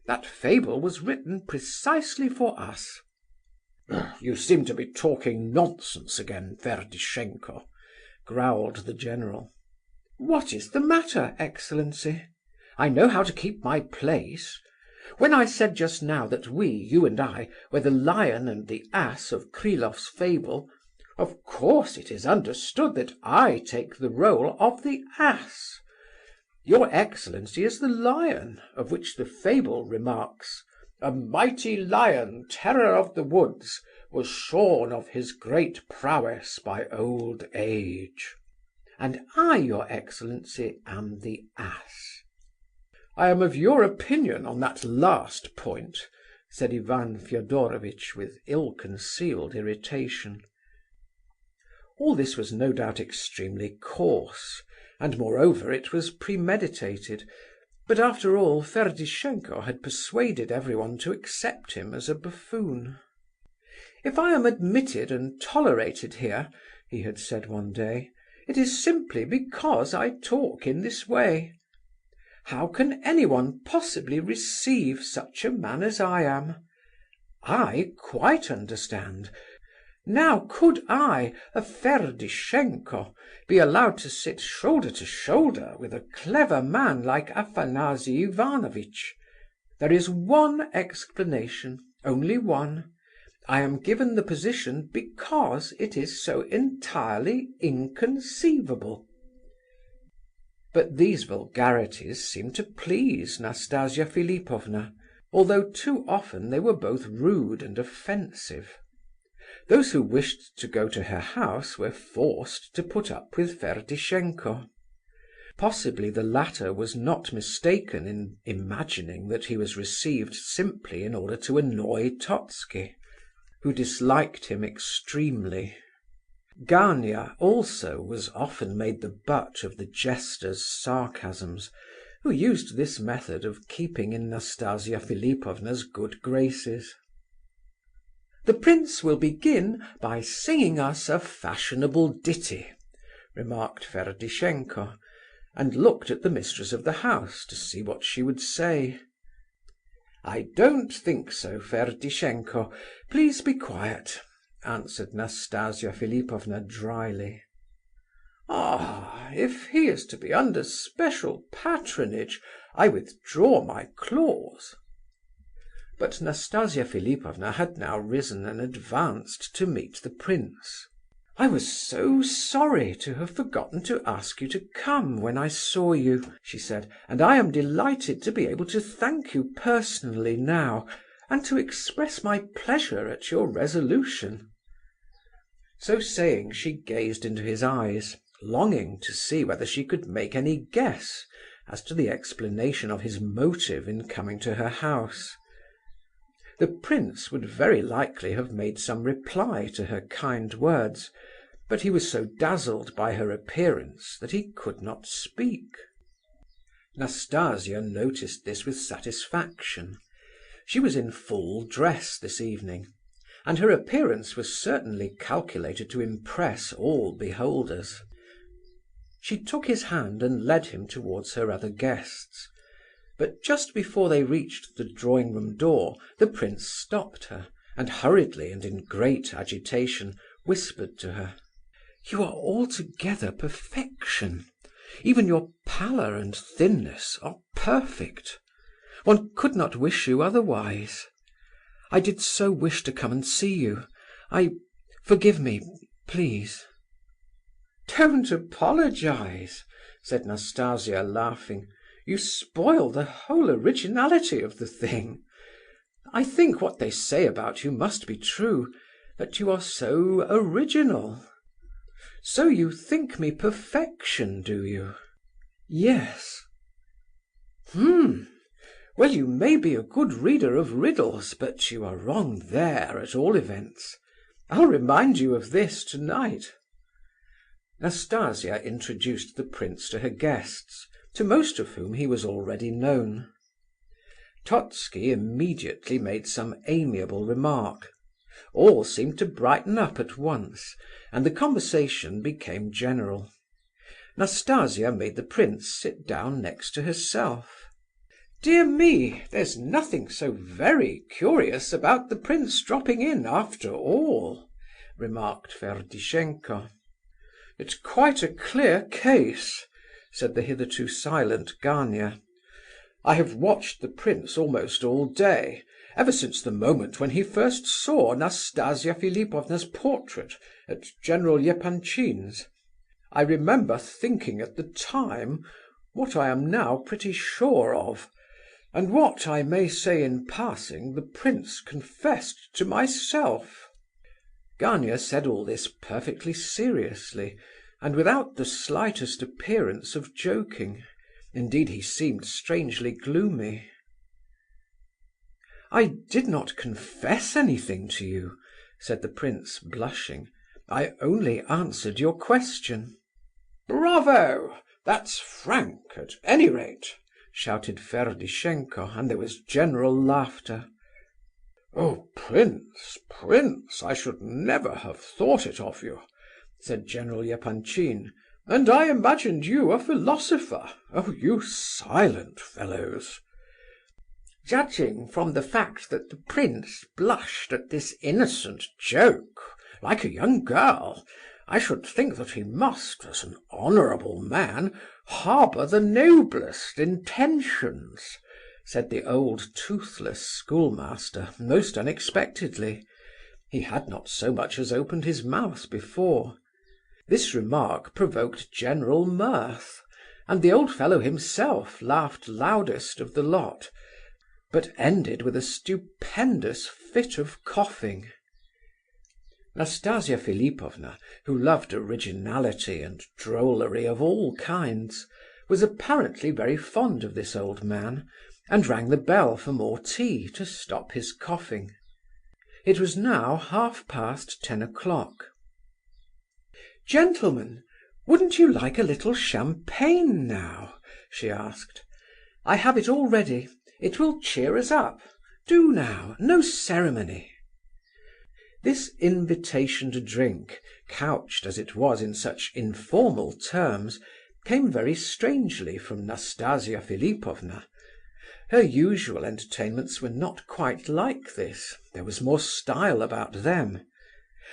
That fable was written precisely for us." "You seem to be talking nonsense again, Ferdishenko," growled the general. "What is the matter, Excellency? I know how to keep my place. When I said just now that we, you and I, were the lion and the ass of Kryloff's fable, of course it is understood that I take the role of the ass. Your Excellency is the lion, of which the fable remarks, 'A mighty lion, terror of the woods, was shorn of his great prowess by old age.' And I, your Excellency, am the ass." "I am of your opinion on that last point," said Ivan Fedorovitch with ill-concealed irritation. All this was no doubt extremely coarse, and moreover it was premeditated, but after all Ferdishenko had persuaded everyone to accept him as a buffoon. "If I am admitted and tolerated here," he had said one day, "it is simply because I talk in this way. How can anyone possibly receive such a man as I am? I quite understand. Now could I, a Ferdishenko, be allowed to sit shoulder to shoulder with a clever man like Afanasy Ivanovitch? There is one explanation, only one. I am given the position because it is so entirely inconceivable." But these vulgarities seemed to please Nastasia Philipovna, although too often they were both rude and offensive. Those who wished to go to her house were forced to put up with Ferdishenko. Possibly the latter was not mistaken in imagining that he was received simply in order to annoy Totski, who disliked him extremely. Gania also was often made the butt of the jester's sarcasms, who used this method of keeping in Nastasia Philipovna's good graces. "The prince will begin by singing us a fashionable ditty," remarked Ferdishenko, and looked at the mistress of the house to see what she would say. "I don't think so, Ferdishenko. Please be quiet," answered Nastasia Philipovna dryly. "Ah, if he is to be under special patronage, I withdraw my clause." But Nastasia Philipovna had now risen and advanced to meet the prince. "I was so sorry to have forgotten to ask you to come when I saw you," she said, "and I am delighted to be able to thank you personally now, and to express my pleasure at your resolution." So saying, she gazed into his eyes, longing to see whether she could make any guess as to the explanation of his motive in coming to her house. The prince would very likely have made some reply to her kind words, but he was so dazzled by her appearance that he could not speak. Nastasia noticed this with satisfaction. She was in full dress this evening, and her appearance was certainly calculated to impress all beholders. She took his hand and led him towards her other guests. But just before they reached the drawing-room door, the prince stopped her, and hurriedly and in great agitation whispered to her: "You are altogether perfection. Even your pallor and thinness are perfect. One could not wish you otherwise. I did so wish to come and see you. Forgive me, please." "Don't apologize," said Nastasia, laughing. "You spoil the whole originality of the thing. I think what they say about you must be true, that you are so original. So you think me perfection, do you?" "Yes." Well, you may be a good reader of riddles, but you are wrong there, at all events. I'll remind you of this tonight." Nastasia introduced the prince to her guests, to most of whom he was already known. Totski immediately made some amiable remark. All seemed to brighten up at once, and the conversation became general. Nastasia made the prince sit down next to herself. "Dear me, there's nothing so very curious about the prince dropping in, after all," remarked Ferdishenko. "It's quite a clear case," said the hitherto silent Gania. "I have watched the prince almost all day, ever since the moment when he first saw Nastasia Philipovna's portrait at General Epanchin's. I remember thinking at the time what I am now pretty sure of, and what, I may say in passing, the prince confessed to myself." Gania said all this perfectly seriously, and without the slightest appearance of joking. Indeed, he seemed strangely gloomy. "I did not confess anything to you," said the prince, blushing. "I only answered your question." "Bravo! That's frank, at any rate," shouted Ferdishenko, and there was general laughter. "Oh, prince, I should never have thought it of you," said General Epanchin. "And I imagined you a philosopher. Oh, you silent fellows!" "Judging from the fact that the prince blushed at this innocent joke, like a young girl, I should think that he must, as an honourable man, harbour the noblest intentions," said the old toothless schoolmaster, most unexpectedly. He had not so much as opened his mouth before. This remark provoked general mirth, and the old fellow himself laughed loudest of the lot, but ended with a stupendous fit of coughing. Nastasia Philipovna, who loved originality and drollery of all kinds, was apparently very fond of this old man, and rang the bell for more tea to stop his coughing. It was now 10:30. "Gentlemen, wouldn't you like a little champagne now?" she asked. "I have it all ready. It will cheer us up. Do now, no ceremony." This invitation to drink, couched as it was in such informal terms, came very strangely from Nastasia Philipovna. Her usual entertainments were not quite like this; there was more style about them.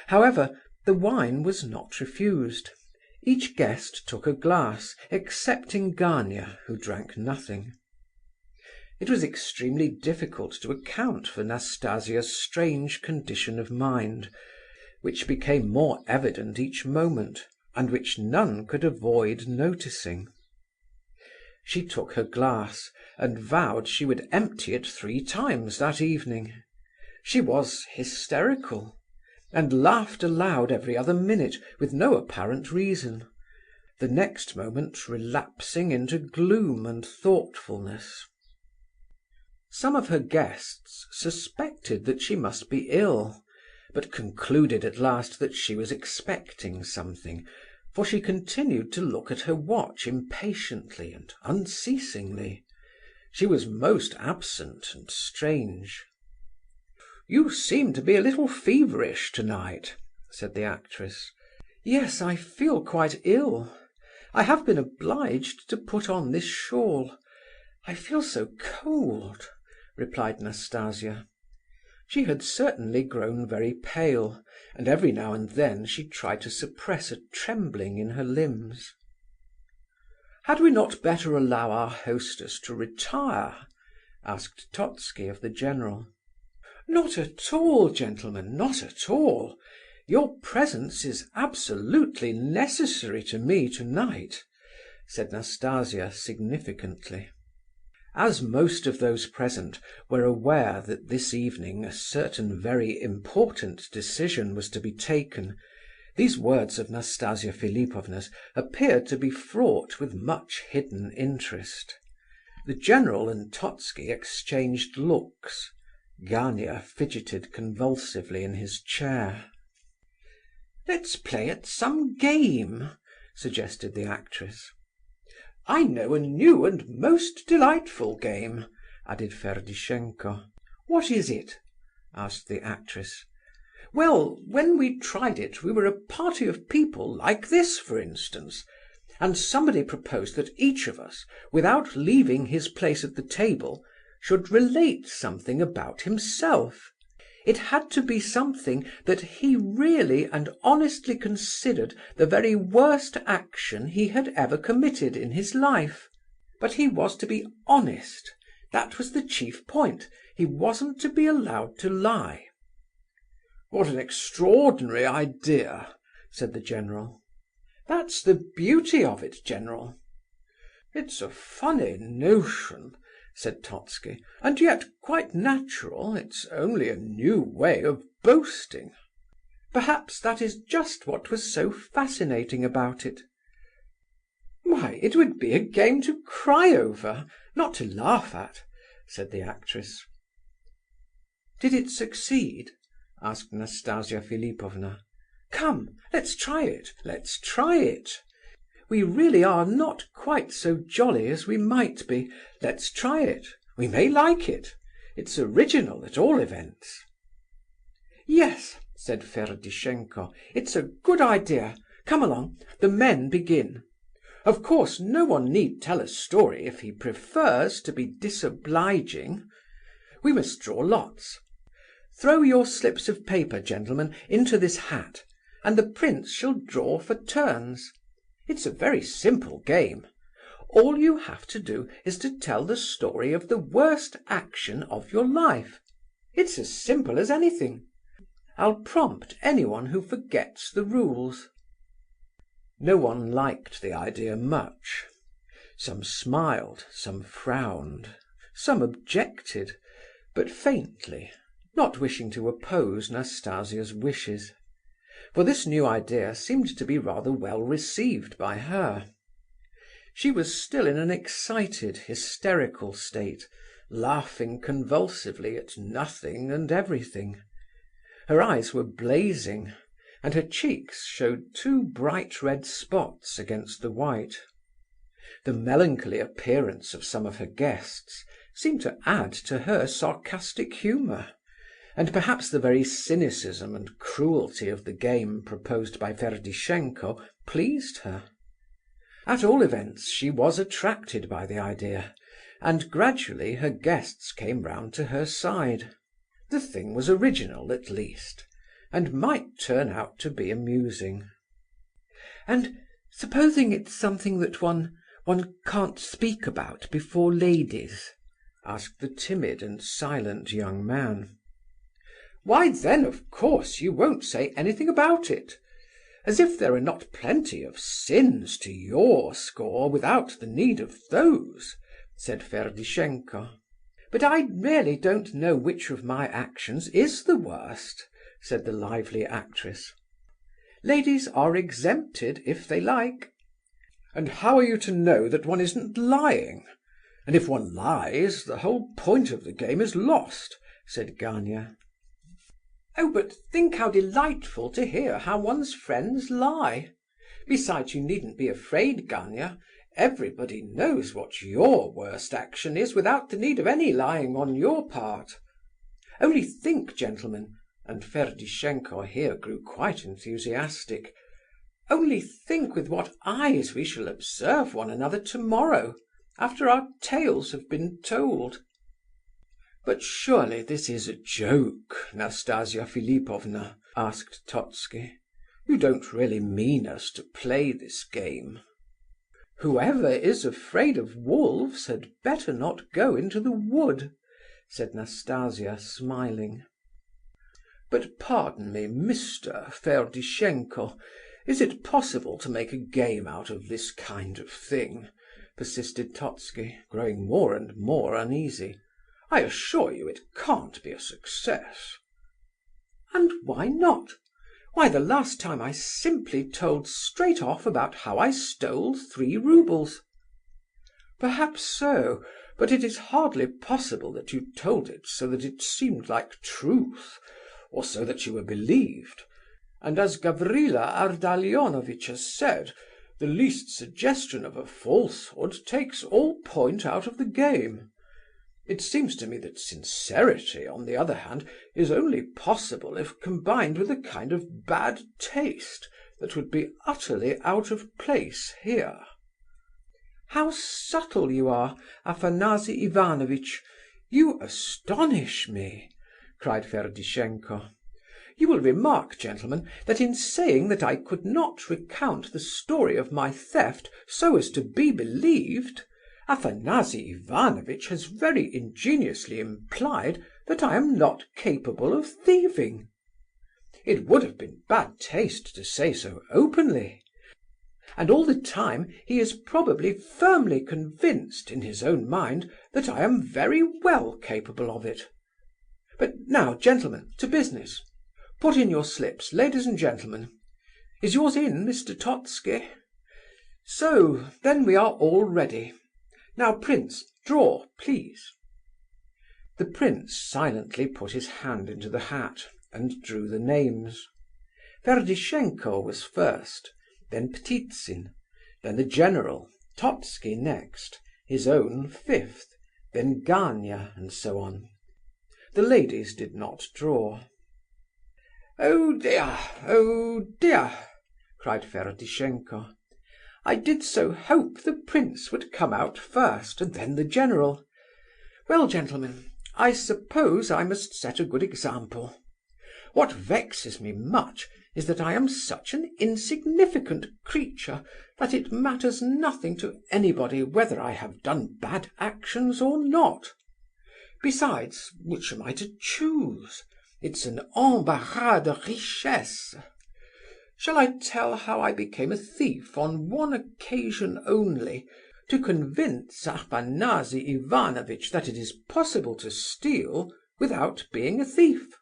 However, the wine was not refused. Each guest took a glass, excepting Gania, who drank nothing. It was extremely difficult to account for Nastasia's strange condition of mind, which became more evident each moment, and which none could avoid noticing. She took her glass, and vowed she would empty it 3 times that evening. She was hysterical, and laughed aloud every other minute, with no apparent reason. the next moment relapsing into gloom and thoughtfulness. Some of her guests suspected that she must be ill, but concluded at last that she was expecting something, for she continued to look at her watch impatiently and unceasingly. She was most absent and strange. "You seem to be a little feverish tonight," said the actress. "Yes, I feel quite ill. I have been obliged to put on this shawl. I feel so cold," replied Nastasia. She had certainly grown very pale, and every now and then she tried to suppress a trembling in her limbs. "Had we not better allow our hostess to retire?" asked Totski of the general. "Not at all, gentlemen, not at all. Your presence is absolutely necessary to me tonight," said Nastasia significantly. As most of those present were aware that this evening a certain very important decision was to be taken, these words of Nastasia Philipovna's appeared to be fraught with much hidden interest. The general and Totski exchanged looks. Gania fidgeted convulsively in his chair. "Let's play at some game," suggested the actress. "I know a new and most delightful game," added Ferdishenko. "What is it?" asked the actress. "Well, when we tried it we were a party of people, like this, for instance, and somebody proposed that each of us, without leaving his place at the table, should relate something about himself. It had to be something that he really and honestly considered the very worst action he had ever committed in his life. But he was to be honest. That was the chief point. He wasn't to be allowed to lie." "What an extraordinary idea," said the general. "That's the beauty of it, General." "It's a funny notion," said Totski, "and yet quite natural. It's only a new way of boasting." "Perhaps that is just what was so fascinating about it." "Why, it would be a game to cry over, not to laugh at," said the actress. "Did it succeed?" asked Nastasia Philipovna. "Come, let's try it, let's try it. We really are not quite so jolly as we might be. Let's try it. We may like it. It's original, at all events." "Yes," said Ferdishenko, "it's a good idea. Come along, the men begin. Of course, no one need tell a story if he prefers to be disobliging. We must draw lots. Throw your slips of paper, gentlemen, into this hat, and the prince shall draw for turns. It's a very simple game. All you have to do is to tell the story of the worst action of your life. It's as simple as anything. I'll prompt anyone who forgets the rules." No one liked the idea much. Some smiled, some frowned, some objected, but faintly, not wishing to oppose Nastasia's wishes. For this new idea seemed to be rather well received by her. She was still in an excited, hysterical state, laughing convulsively at nothing and everything. Her eyes were blazing, and her cheeks showed two bright red spots against the white. The melancholy appearance of some of her guests seemed to add to her sarcastic humour, and perhaps the very cynicism and cruelty of the game proposed by Ferdishenko pleased her. At all events, she was attracted by the idea, and gradually her guests came round to her side. The thing was original, at least, and might turn out to be amusing. "And supposing it's something that one can't speak about before ladies?" asked the timid and silent young man. "Why, then, of course, you won't say anything about it. As if there are not plenty of sins to your score without the need of those," said Ferdishenko. "But I really don't know which of my actions is the worst," said the lively actress. "Ladies are exempted if they like." And how are you to know that one isn't lying? And if one lies, the whole point of the game is lost," said Gania. "Oh, but think how delightful to hear how one's friends lie. Besides, you needn't be afraid, Gania. Everybody knows what your worst action is without the need of any lying on your part. Only think, gentlemen," and Ferdishenko here grew quite enthusiastic, "only think with what eyes we shall observe one another tomorrow, after our tales have been told." "But surely this is a joke, Nastasia Philipovna?" asked Totski. "You don't really mean us to play this game?" "Whoever is afraid of wolves had better not go into the wood," said Nastasia, smiling. "But pardon me, Mr. Ferdishenko, is it possible to make a game out of this kind of thing?" persisted Totski, growing more and more uneasy. "I assure you it can't be a success." "And why not? Why, the last time I simply told straight off about how I stole 3 roubles." "Perhaps so, but it is hardly possible that you told it so that it seemed like truth, or so that you were believed. And as Gavrila Ardalionovitch has said, the least suggestion of a falsehood takes all point out of the game. It seems to me that sincerity, on the other hand, is only possible if combined with a kind of bad taste that would be utterly out of place here." "How subtle you are, Afanasy Ivanovitch! You astonish me!" cried Ferdishenko. "You will remark, gentlemen, that in saying that I could not recount the story of my theft so as to be believed, Afanasy Ivanovitch has very ingeniously implied that I am not capable of thieving. It would have been bad taste to say so openly. And all the time he is probably firmly convinced in his own mind that I am very well capable of it. But now, gentlemen, to business. Put in your slips, ladies and gentlemen. Is yours in, Mr. Totski? So, then we are all ready. Now, prince, draw, please." The prince silently put his hand into the hat, and drew the names. Ferdishenko was first, then Ptitsin, then the general, Totski next, his own fifth, then Gania, and so on. The ladies did not draw. "Oh dear!" cried Ferdishenko. "I did so hope the prince would come out first, and then the general. Well, gentlemen, I suppose I must set a good example. What vexes me much is that I am such an insignificant creature that it matters nothing to anybody whether I have done bad actions or not. Besides, which am I to choose? It's an embarras de richesse. Shall I tell how I became a thief on one occasion only, to convince Afanasy Ivanovitch that it is possible to steal without being a thief?"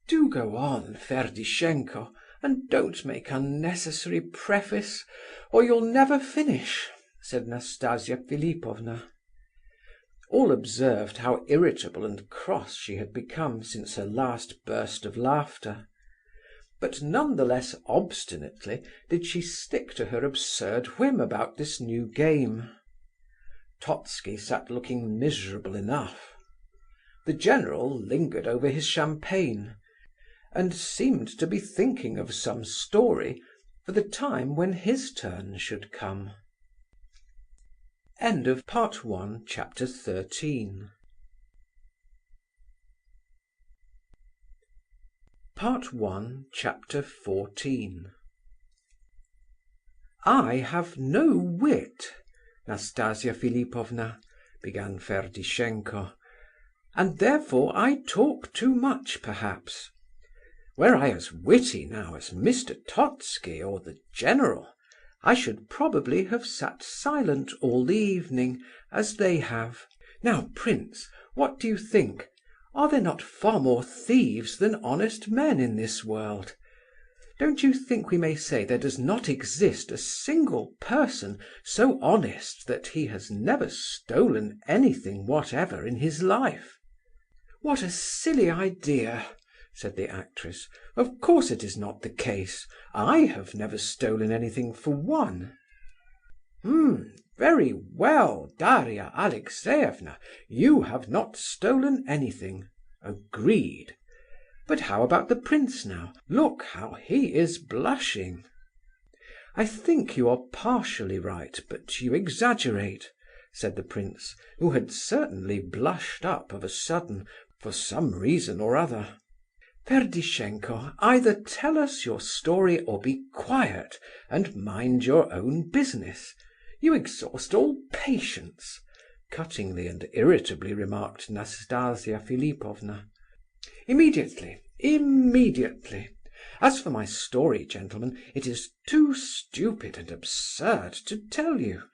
"Do go on, Ferdishenko, and don't make unnecessary preface, or you'll never finish," said Nastasia Philipovna. All observed how irritable and cross she had become since her last burst of laughter. But none the less obstinately did she stick to her absurd whim about this new game. Totski sat looking miserable enough. The general lingered over his champagne, and seemed to be thinking of some story for the time when his turn should come. Part 1, Chapter 13. Part 1, Chapter 14. "I have no wit, Nastasia Philipovna," began Ferdishenko, "and therefore I talk too much, perhaps. Were I as witty now as Mr. Totski or the general, I should probably have sat silent all the evening, as they have. Now, prince, what do you think? Are there not far more thieves than honest men in this world? Don't you think we may say there does not exist a single person so honest that he has never stolen anything whatever in his life?" "What a silly idea," said the actress. "Of course it is not the case. I have never stolen anything for one." Very well, Daria Alexeyevna, you have not stolen anything. Agreed. But how about the prince now? Look how he is blushing." "I think you are partially right, but you exaggerate," said the prince, who had certainly blushed up of a sudden, for some reason or other. "Ferdishenko, either tell us your story or be quiet and mind your own business. You exhaust all patience," cuttingly and irritably remarked Nastasia Philipovna. "Immediately, immediately. As for my story, gentlemen, it is too stupid and absurd to tell you.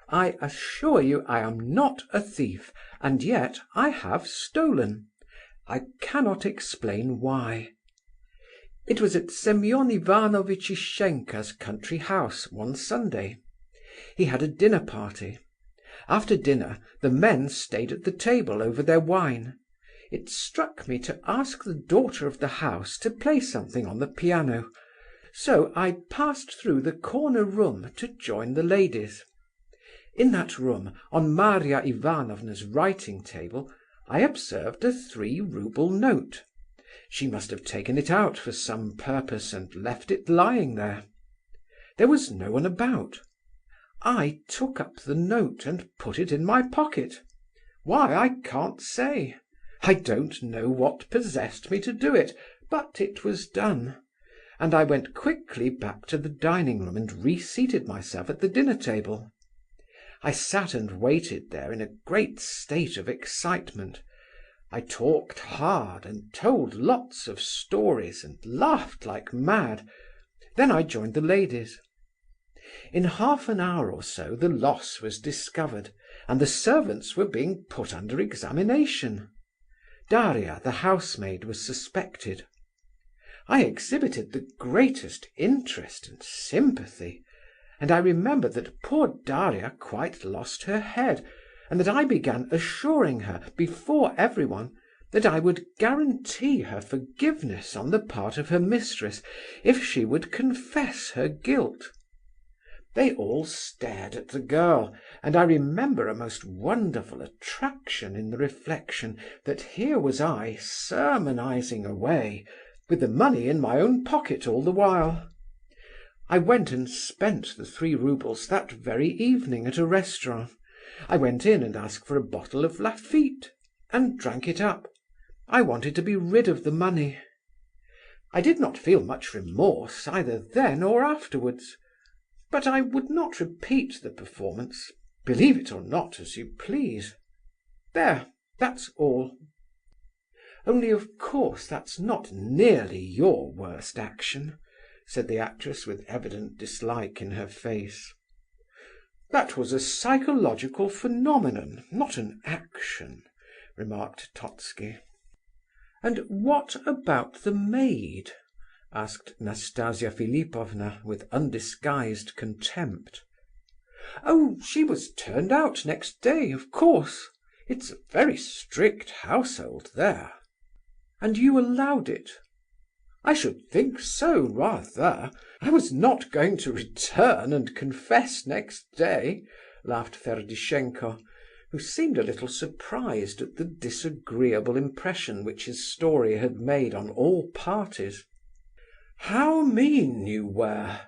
I assure you I am not a thief, and yet I have stolen. I cannot explain why. It was at Semyon Ivanovitch Ishenka's country house one Sunday. He had a dinner party. After dinner, the men stayed at the table over their wine. It struck me to ask the daughter of the house to play something on the piano, so I passed through the corner room to join the ladies. In that room, on Maria Ivanovna's writing table, I observed a 3-rouble note. She must have taken it out for some purpose and left it lying there. There was no one about. I took up the note and put it in my pocket. Why, I can't say. I don't know what possessed me to do it, but it was done, and I went quickly back to the dining room and reseated myself at the dinner table. I sat and waited there in a great state of excitement. I talked hard and told lots of stories and laughed like mad. Then I joined the ladies. In half an hour or so the loss was discovered, and the servants were being put under examination. Daria, the housemaid, was suspected. I exhibited the greatest interest and sympathy, and I remember that poor Daria quite lost her head, and that I began assuring her, before everyone, that I would guarantee her forgiveness on the part of her mistress if she would confess her guilt. They all stared at the girl, and I remember a most wonderful attraction in the reflection that here was I sermonizing away, with the money in my own pocket all the while. I went and spent the 3 roubles that very evening at a restaurant. I went in and asked for a bottle of Lafitte, and drank it up. I wanted to be rid of the money. I did not feel much remorse either then or afterwards. But I would not repeat the performance. Believe it or not, as you please. There, that's all. Only, of course, that's not nearly your worst action," said the actress with evident dislike in her face. "That was a psychological phenomenon, not an action," remarked Totski. "And what about the maid?" asked Nastasia Philipovna with undisguised contempt. "Oh, she was turned out next day, of course. It's a very strict household there." "And you allowed it?" "I should think so, rather. I was not going to return and confess next day," laughed Ferdishenko, who seemed a little surprised at the disagreeable impression which his story had made on all parties. "How mean you were!"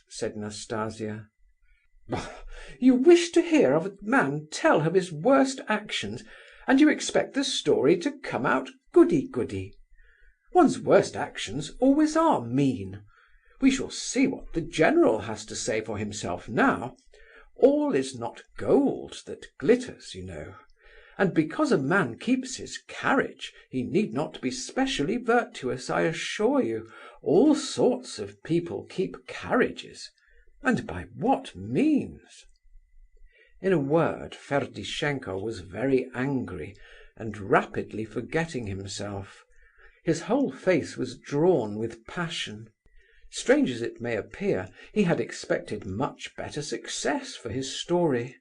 said Nastasia. "You wish to hear of a man tell of his worst actions, and you expect the story to come out goody-goody. One's worst actions always are mean. We shall see what the general has to say for himself now. All is not gold that glitters, you know. And because a man keeps his carriage, he need not be specially virtuous, I assure you. All sorts of people keep carriages. And by what means?" In a word, Ferdishenko was very angry, and rapidly forgetting himself. His whole face was drawn with passion. Strange as it may appear, he had expected much better success for his story.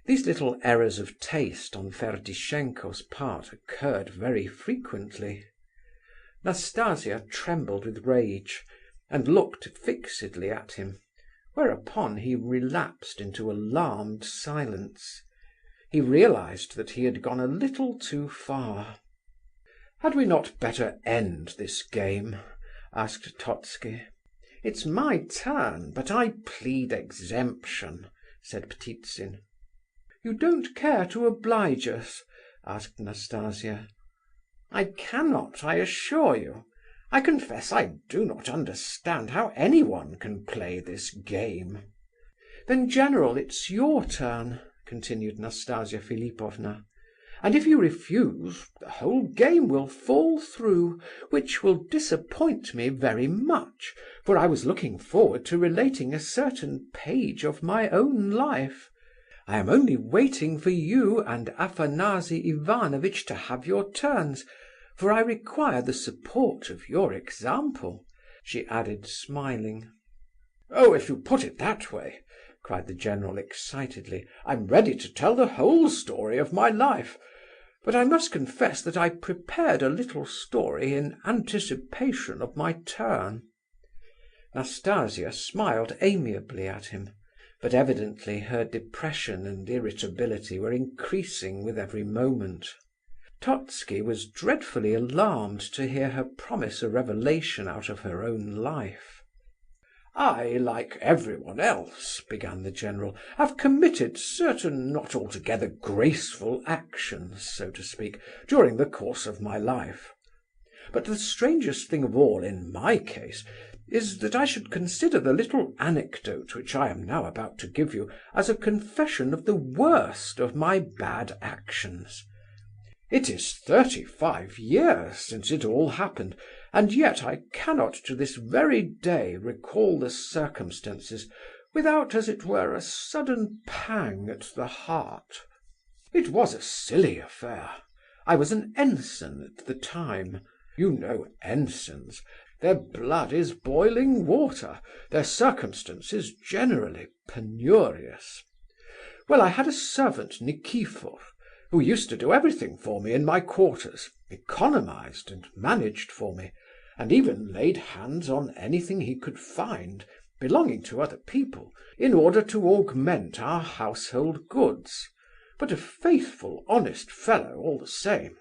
These little errors of taste on Ferdishenko's part occurred very frequently. Nastasia trembled with rage, and looked fixedly at him, whereupon he relapsed into alarmed silence. He realized that he had gone a little too far. "Had we not better end this game?" asked Totski. "It's my turn, but I plead exemption," said Ptitsin. "You don't care to oblige us?" asked Nastasia. "I cannot, I assure you. I confess I do not understand how anyone can play this game." "Then, General, it's your turn," continued Nastasia Philipovna. "And if you refuse, the whole game will fall through, which will disappoint me very much, for I was looking forward to relating a certain page of my own life. I am only waiting for you and Afanasy Ivanovitch to have your turns, for I require the support of your example," she added, smiling. "Oh, if you put it that way," cried the general excitedly, "I'm ready to tell the whole story of my life. But I must confess that I prepared a little story in anticipation of my turn." Nastasia smiled amiably at him, but evidently her depression and irritability were increasing with every moment. Totski was dreadfully alarmed to hear her promise a revelation out of her own life. "I, like everyone else," began the general, "have committed certain not altogether graceful actions, so to speak, during the course of my life. But the strangest thing of all in my case is that I should consider the little anecdote which I am now about to give you as a confession of the worst of my bad actions. It is 35 years since it all happened, and yet I cannot to this very day recall the circumstances without, as it were, a sudden pang at the heart. It was a silly affair. I was an ensign at the time. You know ensigns. Their blood is boiling water, their circumstances generally penurious. Well, I had a servant, Nikifor, who used to do everything for me in my quarters, economized and managed for me, and even laid hands on anything he could find, belonging to other people, in order to augment our household goods, but a faithful, honest fellow all the same.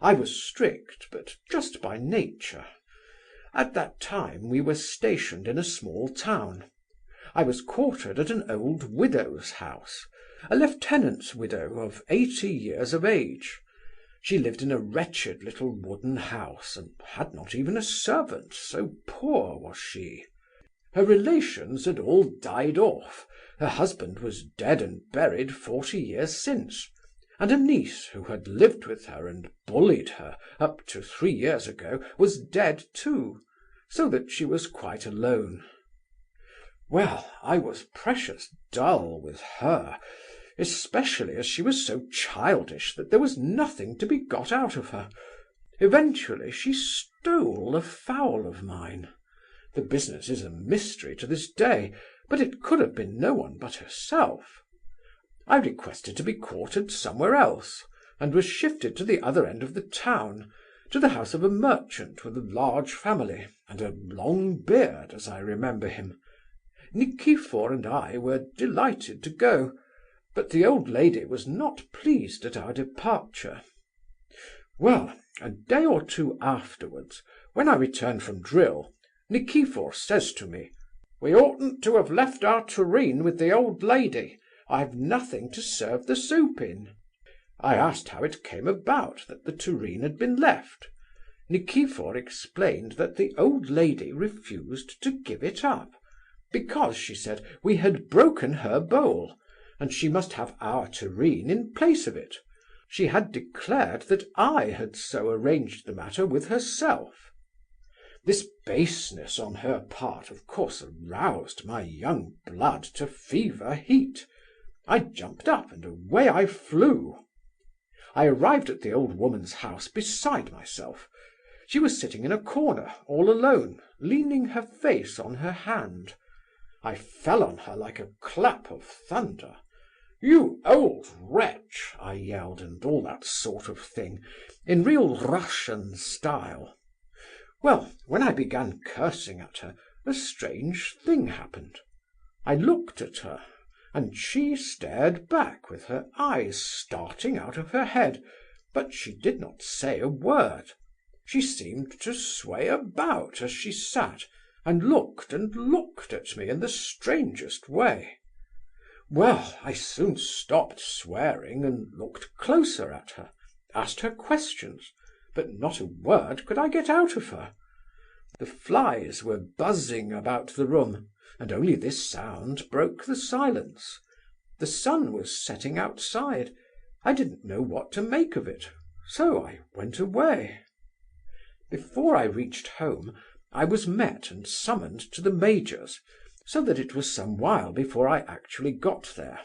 I was strict, but just by nature. At that time we were stationed in a small town. I was quartered at an old widow's house, a lieutenant's widow of 80 years of age. She lived in a wretched little wooden house, and had not even a servant, so poor was she. Her relations had all died off, her husband was dead and buried 40 years since, and a niece who had lived with her and bullied her up to 3 years ago was dead too, so that she was quite alone. Well, I was precious dull with her, especially as she was so childish that there was nothing to be got out of her. Eventually she stole a fowl of mine. The business is a mystery to this day, but it could have been no one but herself. I requested to be quartered somewhere else, and was shifted to the other end of the town, to the house of a merchant with a large family, and a long beard, as I remember him. Nikifor and I were delighted to go, but the old lady was not pleased at our departure. Well, a day or two afterwards, when I returned from drill, Nikifor says to me, "We oughtn't to have left our tureen with the old lady. I've nothing to serve the soup in." I asked how it came about that the tureen had been left. Nikifor explained that the old lady refused to give it up, because, she said, we had broken her bowl, and she must have our tureen in place of it. She had declared that I had so arranged the matter with herself. This baseness on her part, of course, aroused my young blood to fever heat. I jumped up and away I flew. I arrived at the old woman's house beside myself. She was sitting in a corner, all alone, leaning her face on her hand. I fell on her like a clap of thunder. 'You old wretch!' I yelled, and all that sort of thing, in real Russian style. Well, when I began cursing at her, a strange thing happened. I looked at her, and she stared back with her eyes starting out of her head, but she did not say a word. She seemed to sway about as she sat, and looked at me in the strangest way. Well, I soon stopped swearing and looked closer at her, asked her questions, but not a word could I get out of her. The flies were buzzing about the room, and only this sound broke the silence. The sun was setting outside. I didn't know what to make of it, so I went away. Before I reached home, I was met and summoned to the major's, so that it was some while before I actually got there.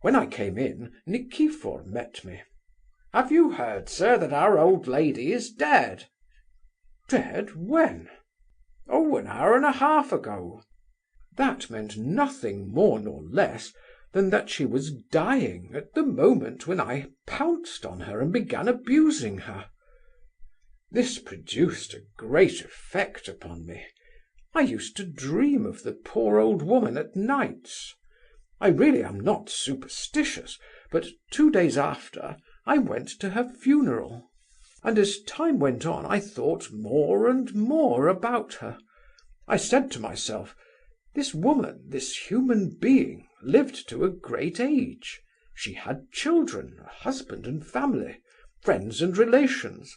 When I came in, Nikifor met me. 'Have you heard, sir, that our old lady is dead?' 'Dead? When?' 'Oh, an hour and a half ago.' That meant nothing more nor less than that she was dying at the moment when I pounced on her and began abusing her. This produced a great effect upon me. I used to dream of the poor old woman at nights. I really am not superstitious, but 2 days after I went to her funeral, and as time went on I thought more and more about her. I said to myself, this woman, this human being, lived to a great age. She had children, a husband and family, friends and relations.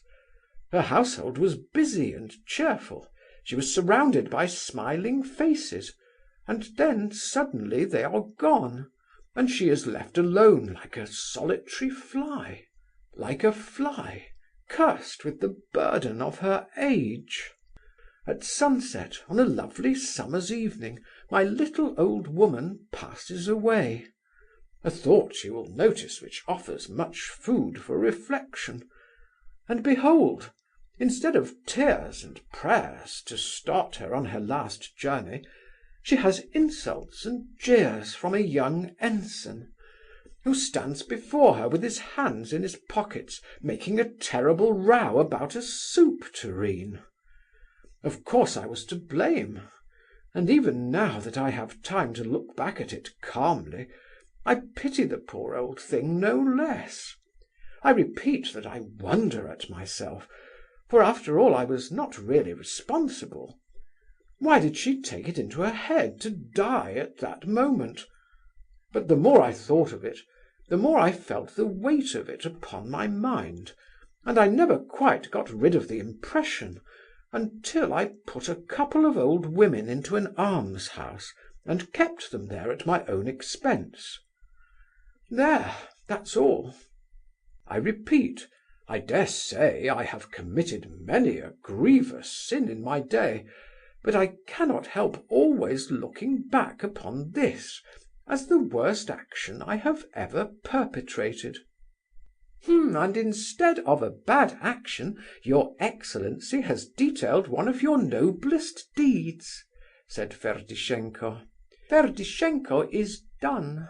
Her household was busy and cheerful. She was surrounded by smiling faces, and then suddenly they are gone, and she is left alone like a solitary fly, like a fly, cursed with the burden of her age. At sunset, on a lovely summer's evening, my little old woman passes away. A thought, you will notice, which offers much food for reflection. And behold, instead of tears and prayers to start her on her last journey, she has insults and jeers from a young ensign, who stands before her with his hands in his pockets, making a terrible row about a soup tureen. Of course I was to blame, and even now that I have time to look back at it calmly, I pity the poor old thing no less. I repeat that I wonder at myself, for after all I was not really responsible. Why did she take it into her head to die at that moment? But the more I thought of it, the more I felt the weight of it upon my mind, and I never quite got rid of the impression until I put a couple of old women into an almshouse and kept them there at my own expense. There, that's all. I repeat, I dare say I have committed many a grievous sin in my day, but I cannot help always looking back upon this as the worst action I have ever perpetrated." "And instead of a bad action, your excellency has detailed one of your noblest deeds," said Ferdishenko. "Ferdishenko is done."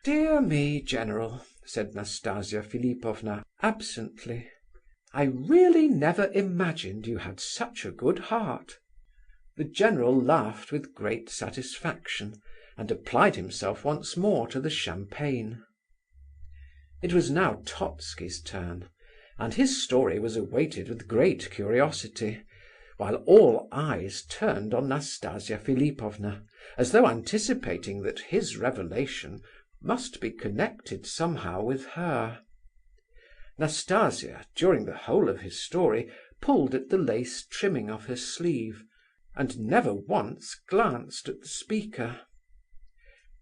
"Dear me, General," said Nastasia Philipovna absently. "I really never imagined you had such a good heart." The general laughed with great satisfaction, and applied himself once more to the champagne. It was now Totski's turn, and his story was awaited with great curiosity, while all eyes turned on Nastasia Philipovna, as though anticipating that his revelation must be connected somehow with her. Nastasia, during the whole of his story, pulled at the lace trimming of her sleeve, and never once glanced at the speaker.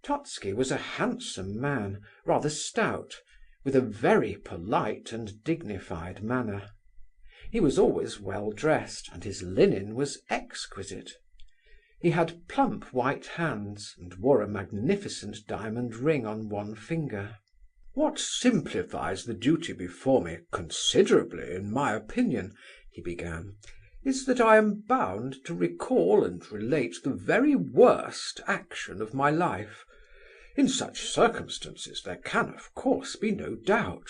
Totski was a handsome man, rather stout, with a very polite and dignified manner. He was always well dressed, and his linen was exquisite. He had plump white hands, and wore a magnificent diamond ring on one finger. "What simplifies the duty before me considerably, in my opinion," he began, is that I am bound to recall and relate the very worst action of my life. In such circumstances there can, of course, be no doubt.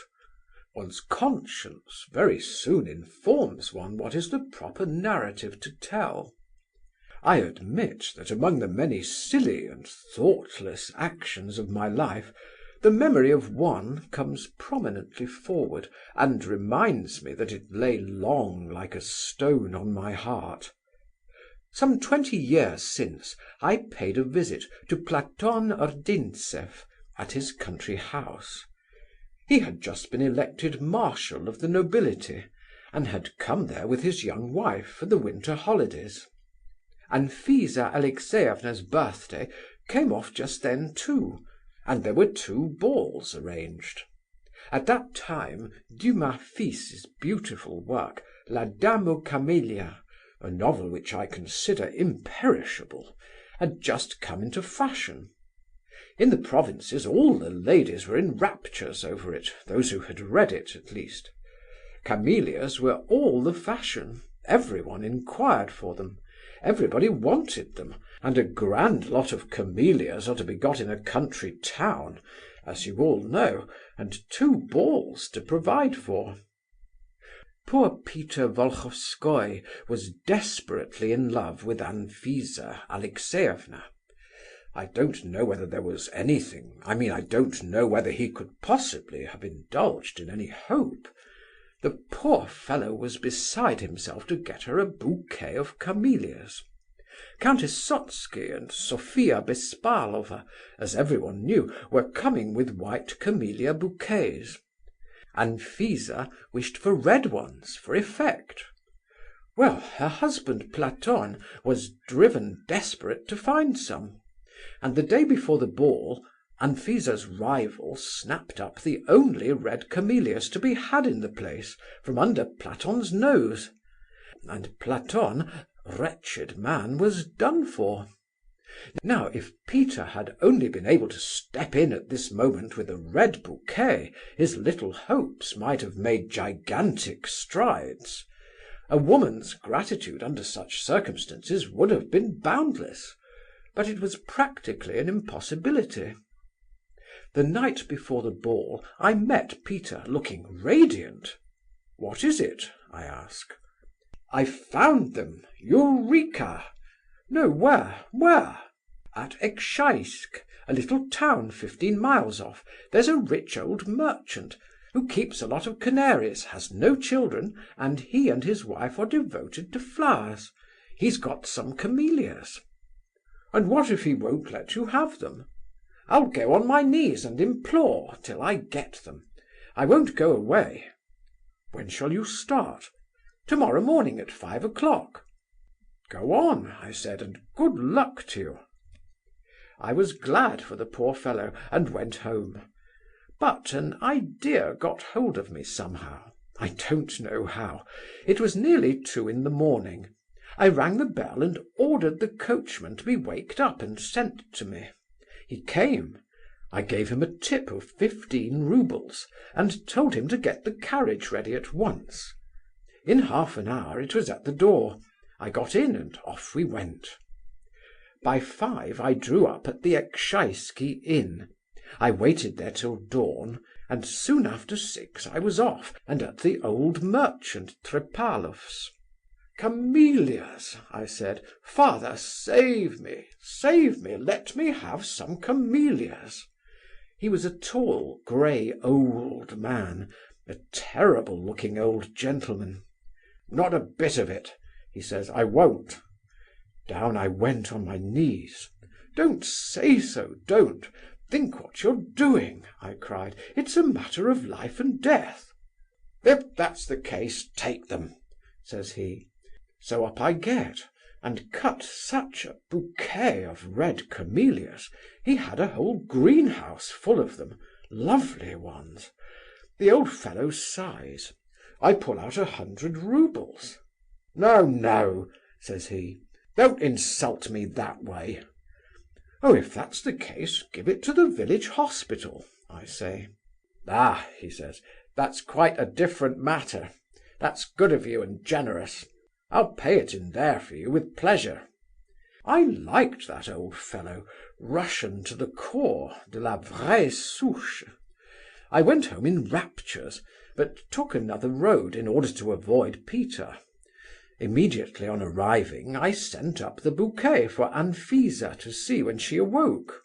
One's conscience very soon informs one what is the proper narrative to tell. I admit that among the many silly and thoughtless actions of my life, the memory of one comes prominently forward, and reminds me that it lay long like a stone on my heart. Some 20 years since I paid a visit to Platon Ordintzev at his country house. He had just been elected marshal of the nobility, and had come there with his young wife for the winter holidays. Anfisa Alexeyevna's birthday came off just then too, and there were 2 balls arranged. At that time, Dumas fils' beautiful work, La Dame aux Camélias, a novel which I consider imperishable, had just come into fashion. In the provinces all the ladies were in raptures over it, those who had read it at least. Camellias were all the fashion, everyone inquired for them, everybody wanted them, and a grand lot of camellias are to be got in a country town, as you all know, and 2 balls to provide for. Poor Peter Volchowskoi was desperately in love with Anfisa Alexeyevna. I don't know whether there was anything, I don't know whether he could possibly have indulged in any hope. The poor fellow was beside himself to get her a bouquet of camellias. Countess Sotsky and Sophia Bespalova, as everyone knew, were coming with white camellia bouquets. Anfisa wished for red ones, for effect. Well, her husband Platon was driven desperate to find some, and the day before the ball, Anfisa's rival snapped up the only red camellias to be had in the place, from under Platon's nose. And Platon, wretched man, was done for. Now, if Peter had only been able to step in at this moment with a red bouquet, his little hopes might have made gigantic strides. A woman's gratitude under such circumstances would have been boundless, but it was practically an impossibility. The night before the ball I met Peter looking radiant. "What is it?" I asked. "I found them! Eureka!" "No, where? Where?" "At Ekshaisk, a little town 15 miles off. There's a rich old merchant who keeps a lot of canaries, has no children, and he and his wife are devoted to flowers. He's got some camellias." "And what if he won't let you have them?" "I'll go on my knees and implore till I get them. I won't go away." "When shall you start?" "Tomorrow morning at 5 o'clock." "Go on," I said, "and good luck to you." I was glad for the poor fellow, and went home. But an idea got hold of me somehow. I don't know how. It was nearly 2 in the morning. I rang the bell and ordered the coachman to be waked up and sent to me. He came. I gave him a tip of 15 roubles, and told him to get the carriage ready at once. In half an hour it was at the door. I got in, and off we went. By 5 I drew up at the Ekshaisky inn. I waited there till dawn, and soon after 6 I was off, and at the old merchant Trepalov's. "Camellias!" I said. "Father, save me, let me have some camellias." He was a tall, grey old man, a terrible-looking old gentleman. "Not a bit of it," he says, "I won't." Down I went on my knees. "Don't say so, don't! Think what you're doing," I cried. "It's a matter of life and death." "If that's the case, take them," says he. So up I get, and cut such a bouquet of red camellias. He had a whole greenhouse full of them, lovely ones. The old fellow sighs. I pull out 100 roubles. "No, no," says he. "Don't insult me that way." "Oh, if that's the case, give it to the village hospital," I say. "Ah," he says, "that's quite a different matter. That's good of you and generous. I'll pay it in there for you with pleasure. I liked that old fellow, Russian to the core, de la vraie souche. I went home in raptures, but took another road in order to avoid Peter. Immediately on arriving, I sent up the bouquet for Anfisa to see when she awoke.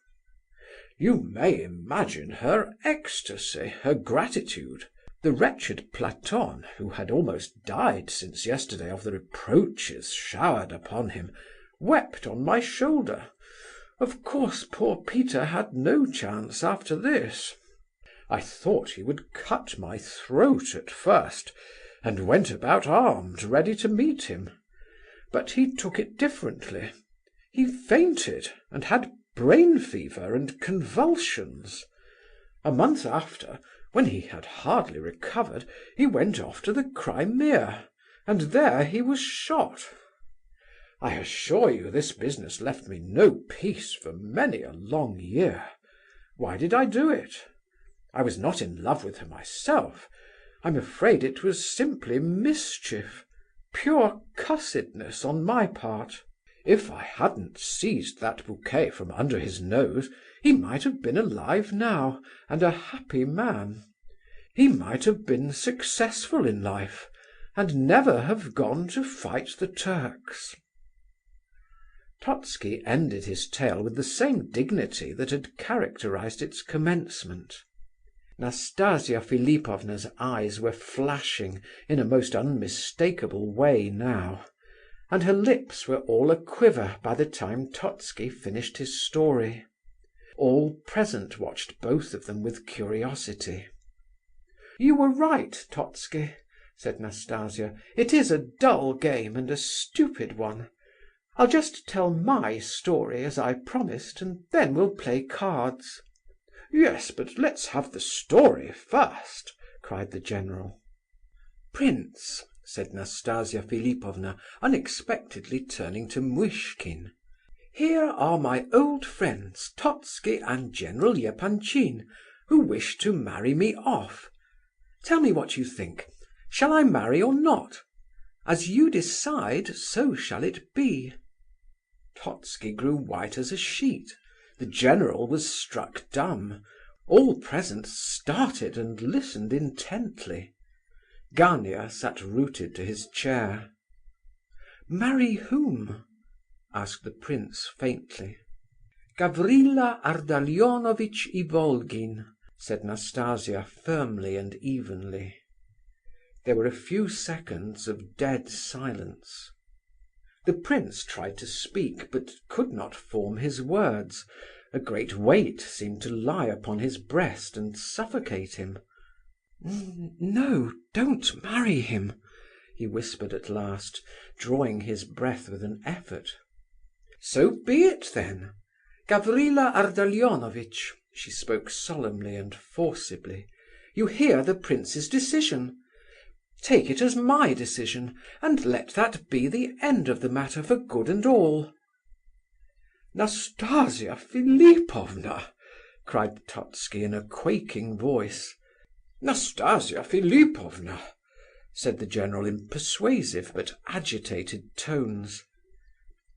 You may imagine her ecstasy, her gratitude. The wretched Platon, who had almost died since yesterday of the reproaches showered upon him, wept on my shoulder. Of course poor Peter had no chance after this. I thought he would cut my throat at first, and went about armed, ready to meet him. But he took it differently. He fainted, and had brain fever and convulsions. A month after, when he had hardly recovered, he went off to the Crimea, and there he was shot. I assure you this business left me no peace for many a long year. Why did I do it? I was not in love with her myself. I'm afraid it was simply mischief, pure cussedness on my part. If I hadn't seized that bouquet from under his nose, he might have been alive now, and a happy man. He might have been successful in life, and never have gone to fight the Turks." Totski ended his tale with the same dignity that had characterized its commencement. Nastasia Philipovna's eyes were flashing in a most unmistakable way now, and her lips were all a-quiver by the time Totski finished his story. All present watched both of them with curiosity. "You were right, Totski," said Nastasia. "It is a dull game and a stupid one. I'll just tell my story as I promised, and then we'll play cards." "Yes, but let's have the story first," cried the general. "Prince," said Nastasia Philipovna, unexpectedly turning to Muishkin, "here are my old friends, Totski and General Epanchin, who wish to marry me off. Tell me what you think. Shall I marry or not? As you decide, so shall it be." Totski grew white as a sheet. The general was struck dumb. All present started and listened intently. Gania sat rooted to his chair. "Marry whom?" asked the prince faintly. "Gavrila Ardalionovitch Ivolgin," said Nastasia firmly and evenly. There were a few seconds of dead silence. The prince tried to speak, but could not form his words. A great weight seemed to lie upon his breast and suffocate him. "No, don't marry him," he whispered at last, drawing his breath with an effort. "So be it then. Gavrila Ardalionovitch," she spoke solemnly and forcibly, "you hear the prince's decision. Take it as my decision, and let that be the end of the matter for good and all." "Nastasia Philipovna!" cried Totski in a quaking voice. "Nastasia Philipovna!" said the general in persuasive but agitated tones.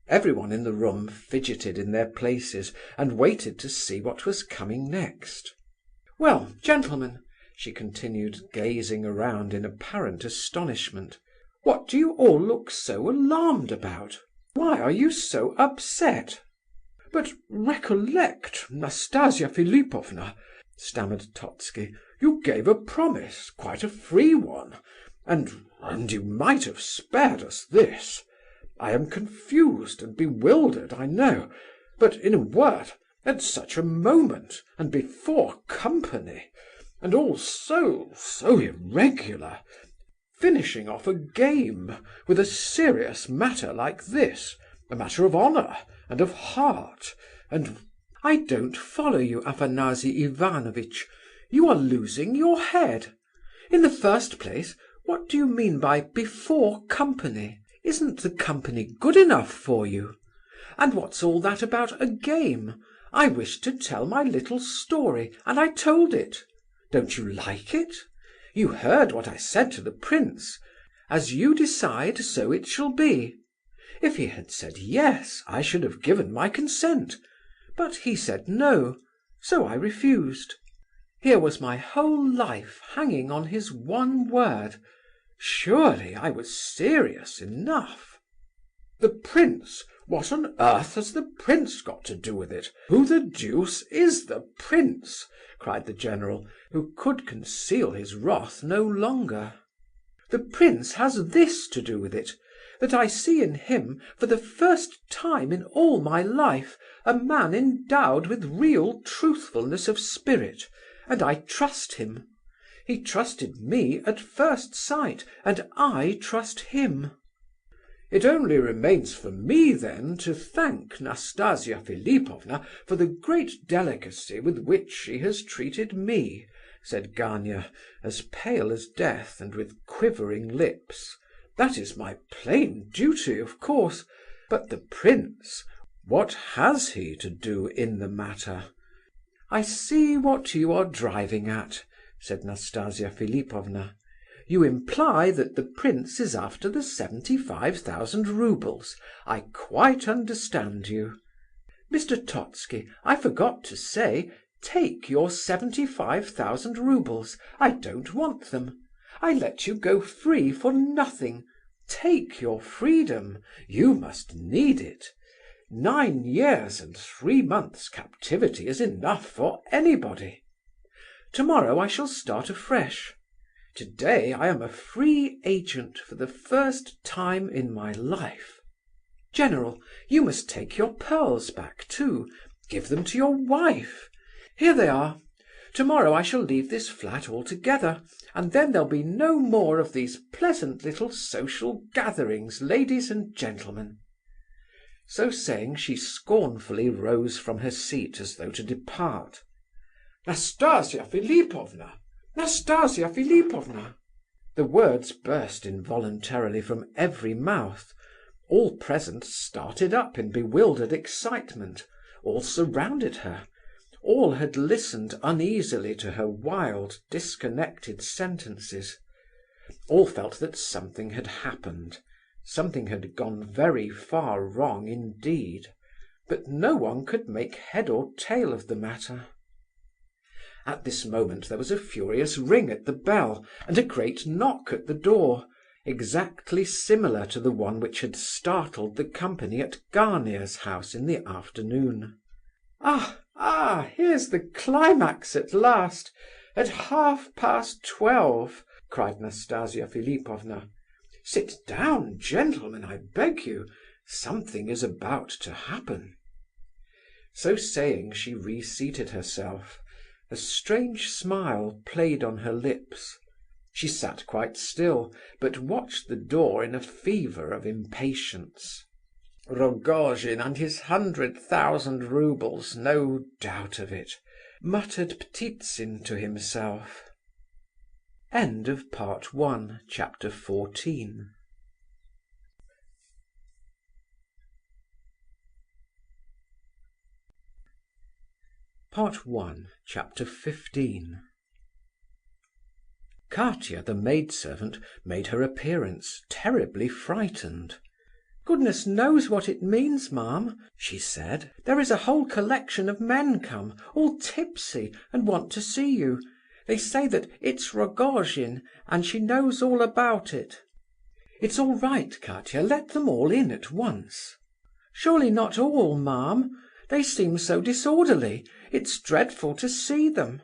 Everyone in the room fidgeted in their places and waited to see what was coming next. "Well, gentlemen," she continued, gazing around in apparent astonishment, "what do you all look so alarmed about? Why are you so upset?" "But recollect, Nastasia Philipovna," stammered Totski, "you gave a promise, quite a free one, and you might have spared us this. I am confused and bewildered, I know, but in a word, at such a moment, and before company, and all so irregular, finishing off a game with a serious matter like this, a matter of honour and of heart, and—" "I don't follow you, Afanasy Ivanovitch. You are losing your head. In the first place, what do you mean by 'before company'? Isn't the company good enough for you? And what's all that about a game? I wished to tell my little story, and I told it. Don't you like it? You heard what I said to the prince. As you decide, so it shall be. If he had said yes, I should have given my consent, but he said no, so I refused. Here was my whole life hanging on his one word. Surely I was serious enough. The prince? What on earth has the prince got to do with it? Who the deuce is the prince?" cried the general, who could conceal his wrath no longer. "The prince has this to do with it, that I see in him, for the first time in all my life, a man endowed with real truthfulness of spirit, and I trust him. He trusted me at first sight, and I trust him." "It only remains for me, then, to thank Nastasia Philipovna for the great delicacy with which she has treated me," said Gania, as pale as death and with quivering lips. "That is my plain duty, of course. But the prince, what has he to do in the matter?" "I see what you are driving at," said Nastasia Philipovna. "You imply that the prince is after the 75,000 roubles. I quite understand you. Mr. Totski, I forgot to say, take your 75,000 roubles. I don't want them. I let you go free for nothing. Take your freedom. You must need it. 9 years and 3 months' captivity is enough for anybody. Tomorrow I shall start afresh. Today I am a free agent for the first time in my life. General, you must take your pearls back too. Give them to your wife. Here they are. Tomorrow I shall leave this flat altogether, and then there'll be no more of these pleasant little social gatherings, ladies and gentlemen." So saying, she scornfully rose from her seat as though to depart. "Nastasia Philipovna! Nastasia Philipovna!" The words burst involuntarily from every mouth. All present started up in bewildered excitement. All surrounded her. All had listened uneasily to her wild, disconnected sentences. All felt that something had happened. Something had gone very far wrong indeed. But no one could make head or tail of the matter. At this moment there was a furious ring at the bell, and a great knock at the door, exactly similar to the one which had startled the company at Gania's house in the afternoon. Here's the climax at last, at 12:30, cried Nastasia Philipovna. "Sit down, gentlemen, I beg you. Something is about to happen." So saying, she reseated herself. A strange smile played on her lips. She sat quite still, but watched the door in a fever of impatience. "Rogojin and his 100,000 roubles, no doubt of it," muttered Ptitsin to himself. End of Part 1, Chapter 14. Part 1, Chapter 15. Katia, the maidservant, made her appearance, terribly frightened. "Goodness knows what it means, ma'am," she said. "There is a whole collection of men come, all tipsy, and want to see you. They say that it's Rogojin, and she knows all about it." "It's all right, Katia, let them all in at once." "Surely not all, ma'am. They seem so disorderly. It's dreadful to see them."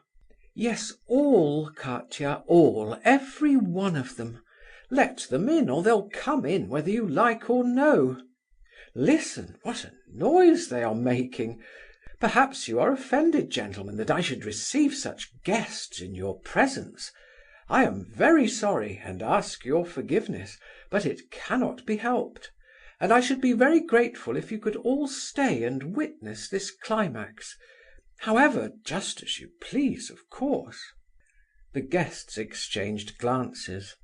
"Yes, all, Katia, all, every one of them. Let them in, or they'll come in whether you like or no. Listen, what a noise they are making! Perhaps you are offended, gentlemen, that I should receive such guests in your presence. I am very sorry, and ask your forgiveness, but it cannot be helped, and I should be very grateful if you could all stay and witness this climax. However, just as you please, of course." The guests exchanged glances.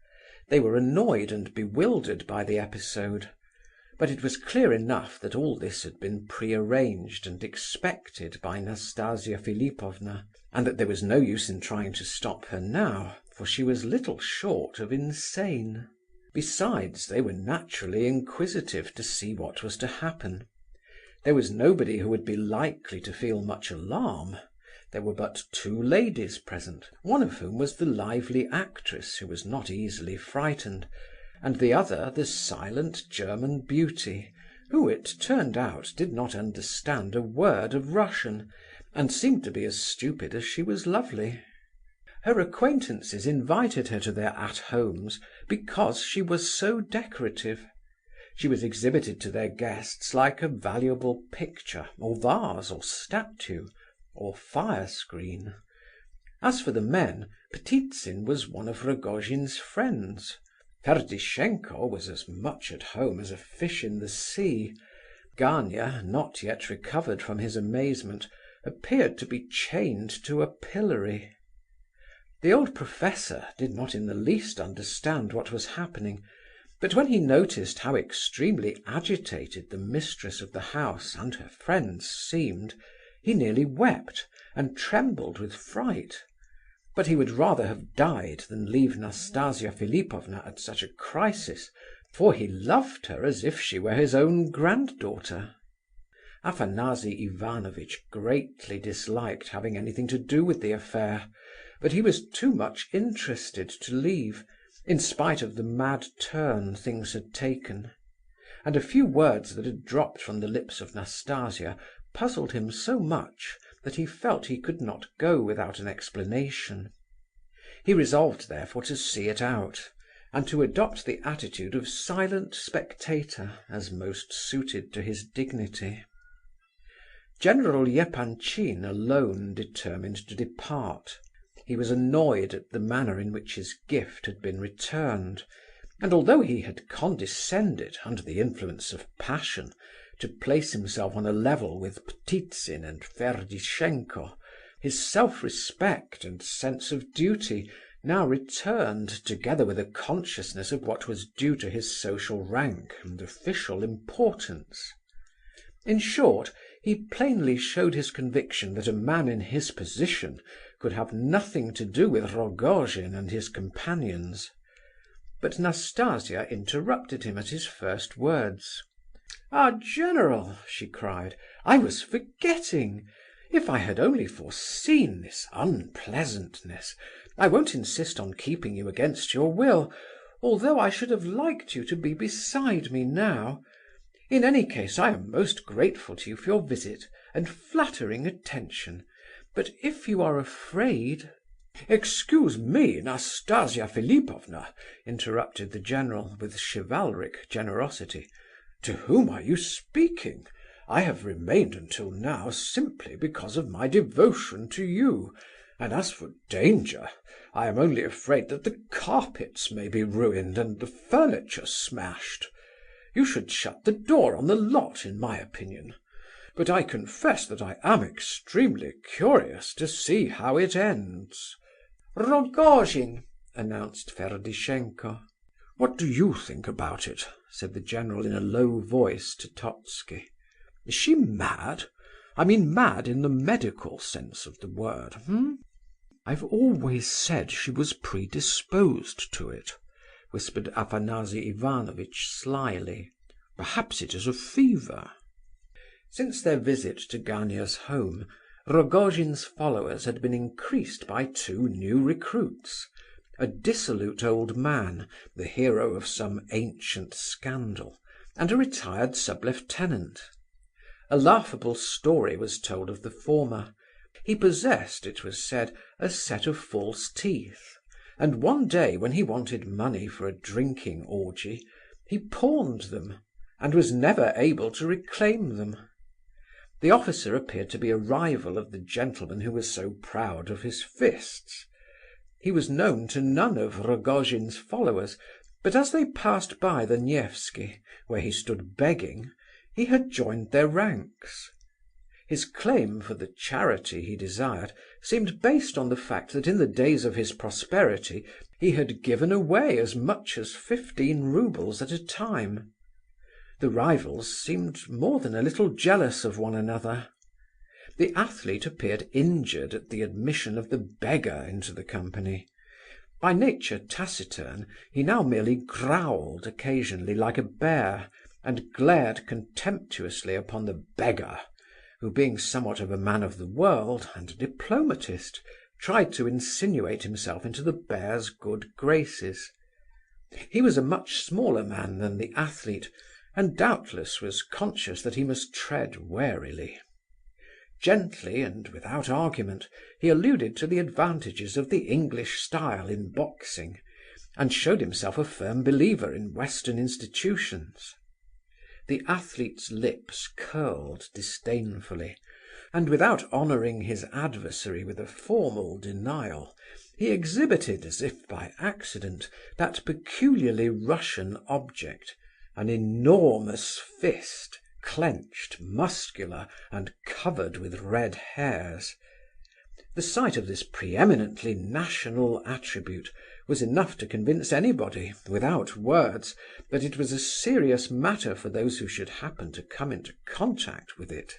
They were annoyed and bewildered by the episode. But it was clear enough that all this had been prearranged and expected by Nastasia Philipovna, and that there was no use in trying to stop her now, for she was little short of insane. Besides, they were naturally inquisitive to see what was to happen. There was nobody who would be likely to feel much alarm. There were but two ladies present, one of whom was the lively actress who was not easily frightened, and the other the silent German beauty, who, it turned out, did not understand a word of Russian, and seemed to be as stupid as she was lovely. Her acquaintances invited her to their at-homes because she was so decorative. She was exhibited to their guests like a valuable picture, or vase, or statue, or fire-screen. As for the men, Ptitsin was one of Rogojin's friends. Ferdishenko was as much at home as a fish in the sea. Gania, not yet recovered from his amazement, appeared to be chained to a pillory. The old professor did not in the least understand what was happening, but when he noticed how extremely agitated the mistress of the house and her friends seemed, he nearly wept and trembled with fright. But he would rather have died than leave Nastasia Philipovna at such a crisis, for he loved her as if she were his own granddaughter. Afanasy Ivanovitch greatly disliked having anything to do with the affair, but he was too much interested to leave, in spite of the mad turn things had taken; and a few words that had dropped from the lips of Nastasia puzzled him so much that he felt he could not go without an explanation. He resolved, therefore, to see it out, and to adopt the attitude of silent spectator as most suited to his dignity. General Epanchin alone determined to depart. He was annoyed at the manner in which his gift had been returned, and although he had condescended, under the influence of passion, to place himself on a level with Ptitsin and Ferdishenko, his self-respect and sense of duty now returned, together with a consciousness of what was due to his social rank and official importance. In short, he plainly showed his conviction that a man in his position could have nothing to do with Rogojin and his companions. But Nastasia interrupted him at his first words. "Ah, General!" she cried, "I was forgetting. If I had only foreseen this unpleasantness, I won't insist on keeping you against your will, although I should have liked you to be beside me now. In any case, I am most grateful to you for your visit and flattering attention, but if you are afraid—" "Excuse me, Nastasia Philipovna," interrupted the general, with chivalric generosity. "To whom are you speaking? I have remained until now simply because of my devotion to you, and as for danger, I am only afraid that the carpets may be ruined and the furniture smashed. You should shut the door on the lot, in my opinion. But I confess that I am extremely curious to see how it ends." "Rogojin!" announced Ferdishenko. "What do you think about it?" said the general in a low voice to Totski. "Is she mad? I mean mad in the medical sense of the word, "I've always said she was predisposed to it," whispered Afanasy Ivanovitch slyly. "Perhaps it is a fever." Since their visit to Gania's home, Rogojin's followers had been increased by two new recruits: a dissolute old man, the hero of some ancient scandal, and a retired sub-lieutenant. A laughable story was told of the former. He possessed, it was said, a set of false teeth, and one day when he wanted money for a drinking orgy, he pawned them, and was never able to reclaim them. The officer appeared to be a rival of the gentleman who was so proud of his fists. He was known to none of Rogojin's followers, but as they passed by the Nevsky, where he stood begging, he had joined their ranks. His claim for the charity he desired seemed based on the fact that in the days of his prosperity he had given away as much as 15 roubles at a time. The rivals seemed more than a little jealous of one another. The athlete appeared injured at the admission of the beggar into the company. By nature taciturn, he now merely growled occasionally like a bear, and glared contemptuously upon the beggar, who, being somewhat of a man of the world and a diplomatist, tried to insinuate himself into the bear's good graces. He was a much smaller man than the athlete, and doubtless was conscious that he must tread warily. Gently and without argument, he alluded to the advantages of the English style in boxing, and showed himself a firm believer in Western institutions. The athlete's lips curled disdainfully, and without honouring his adversary with a formal denial, he exhibited, as if by accident, that peculiarly Russian object, an enormous fist, clenched, muscular, and covered with red hairs. The sight of this preeminently national attribute was enough to convince anybody, without words, that it was a serious matter for those who should happen to come into contact with it.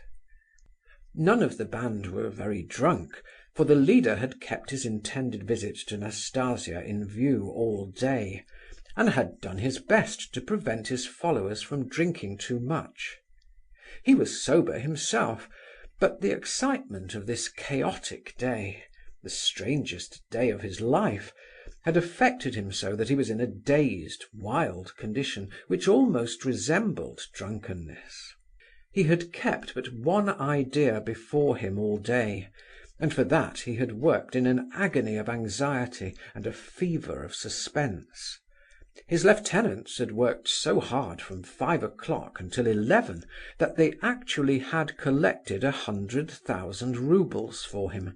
None of the band were very drunk, for the leader had kept his intended visit to Nastasia in view all day, and had done his best to prevent his followers from drinking too much. He was sober himself, but the excitement of this chaotic day, the strangest day of his life, had affected him so that he was in a dazed, wild condition which almost resembled drunkenness. He had kept but one idea before him all day, and for that he had worked in an agony of anxiety and a fever of suspense. His lieutenants had worked so hard from 5 o'clock until 11 that they actually had collected 100,000 roubles for him,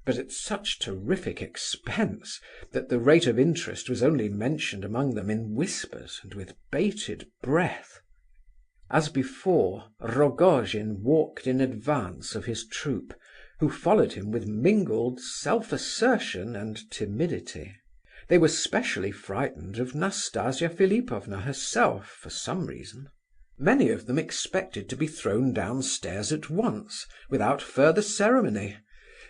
but at such terrific expense that the rate of interest was only mentioned among them in whispers and with bated breath. As before, Rogojin walked in advance of his troop, who followed him with mingled self-assertion and timidity. They were specially frightened of Nastasia Philipovna herself, for some reason. Many of them expected to be thrown downstairs at once, without further ceremony,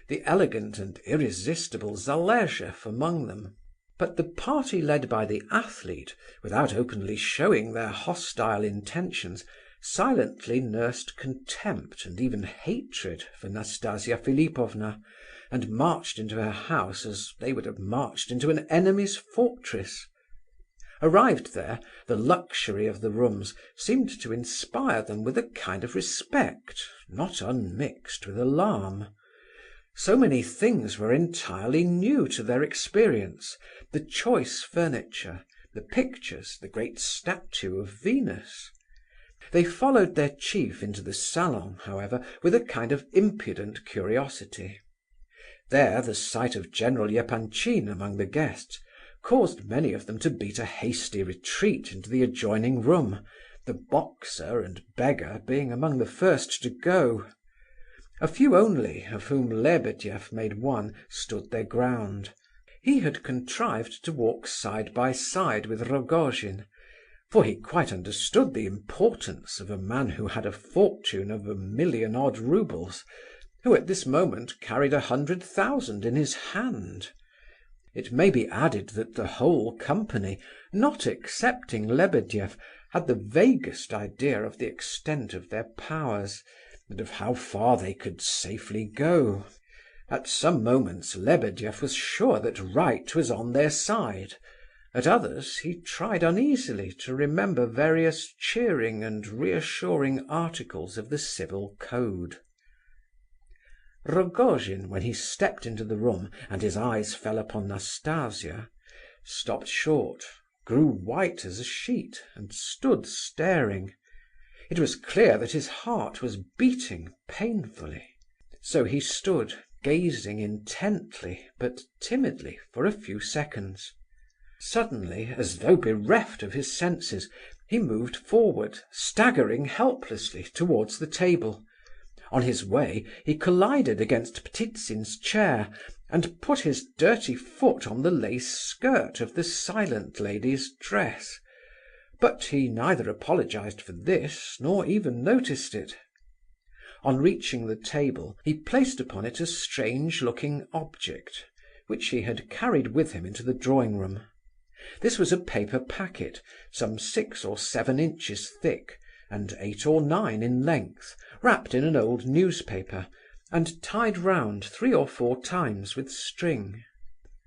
the elegant and irresistible Zalesheff among them. But the party led by the athlete, without openly showing their hostile intentions, silently nursed contempt and even hatred for Nastasia Philipovna, and marched into her house as they would have marched into an enemy's fortress. Arrived there, the luxury of the rooms seemed to inspire them with a kind of respect, not unmixed with alarm. So many things were entirely new to their experience: the choice furniture, the pictures, the great statue of Venus. They followed their chief into the salon, however, with a kind of impudent curiosity. There the sight of General Epanchin among the guests caused many of them to beat a hasty retreat into the adjoining room, the boxer and beggar being among the first to go. A few only, of whom Lebedeff made one, stood their ground. He had contrived to walk side by side with Rogojin, for he quite understood the importance of a man who had a fortune of 1,000,000 roubles, who at this moment carried 100,000 in his hand. It may be added that the whole company, not excepting Lebedeff, had the vaguest idea of the extent of their powers, and of how far they could safely go. At some moments Lebedeff was sure that right was on their side; at others he tried uneasily to remember various cheering and reassuring articles of the civil code. Rogojin, when he stepped into the room and his eyes fell upon Nastasia, stopped short, grew white as a sheet, and stood staring. It was clear that his heart was beating painfully. So he stood, gazing intently but timidly for a few seconds. Suddenly, as though bereft of his senses, he moved forward, staggering helplessly towards the table. On his way, he collided against Ptitsin's chair, and put his dirty foot on the lace skirt of the silent lady's dress. But he neither apologized for this, nor even noticed it. On reaching the table, he placed upon it a strange-looking object, which he had carried with him into the drawing-room. This was a paper packet, some 6 or 7 inches thick, and 8 or 9 in length, wrapped in an old newspaper, and tied round 3 or 4 times with string.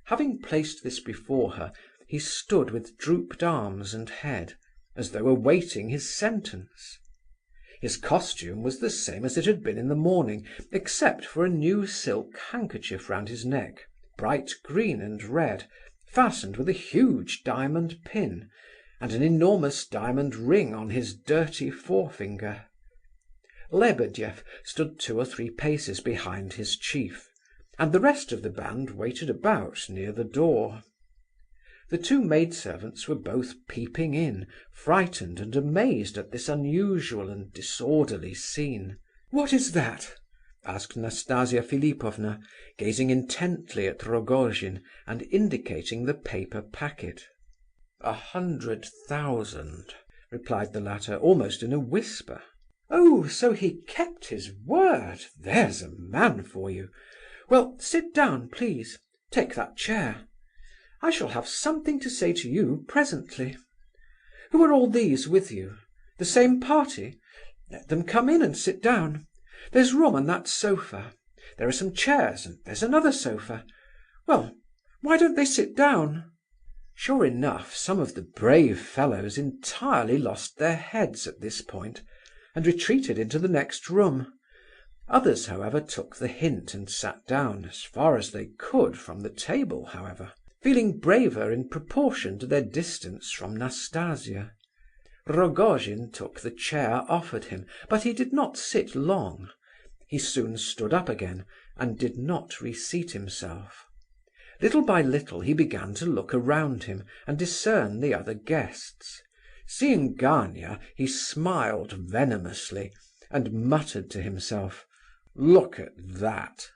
Having placed this before her, he stood with drooped arms and head, as though awaiting his sentence. His costume was the same as it had been in the morning, except for a new silk handkerchief round his neck, bright green and red, fastened with a huge diamond pin, and an enormous diamond ring on his dirty forefinger. Lebedeff stood 2 or 3 paces behind his chief, and the rest of the band waited about near the door. The 2 maidservants were both peeping in, frightened and amazed at this unusual and disorderly scene. "What is that?" asked Nastasia Philipovna, gazing intently at Rogojin and indicating the paper packet. 100,000, replied the latter, almost in a whisper. "Oh, so he kept his word! There's a man for you! Well, sit down, please. Take that chair. I shall have something to say to you presently. Who are all these with you? The same party? Let them come in and sit down. There's room on that sofa. There are some chairs, and there's another sofa. Well, why don't they sit down?" Sure enough, some of the brave fellows entirely lost their heads at this point, and retreated into the next room. Others, however, took the hint and sat down, as far as they could from the table, however, feeling braver in proportion to their distance from Nastasia. Rogojin took the chair offered him, but he did not sit long. He soon stood up again, and did not reseat himself. Little by little he began to look around him and discern the other guests. Seeing Gania, he smiled venomously, and muttered to himself, "Look at that!"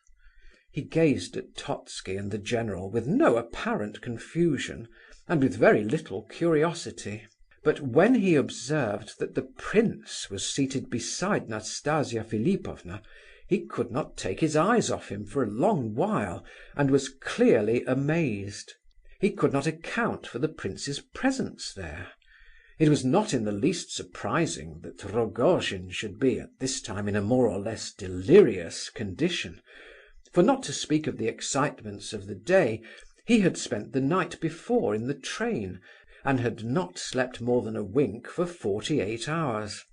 He gazed at Totski and the general with no apparent confusion, and with very little curiosity. But when he observed that the prince was seated beside Nastasia Philipovna, he could not take his eyes off him for a long while, and was clearly amazed. He could not account for the prince's presence there. It was not in the least surprising that Rogojin should be at this time in a more or less delirious condition, for not to speak of the excitements of the day, he had spent the night before in the train, and had not slept more than a wink for 48 hours.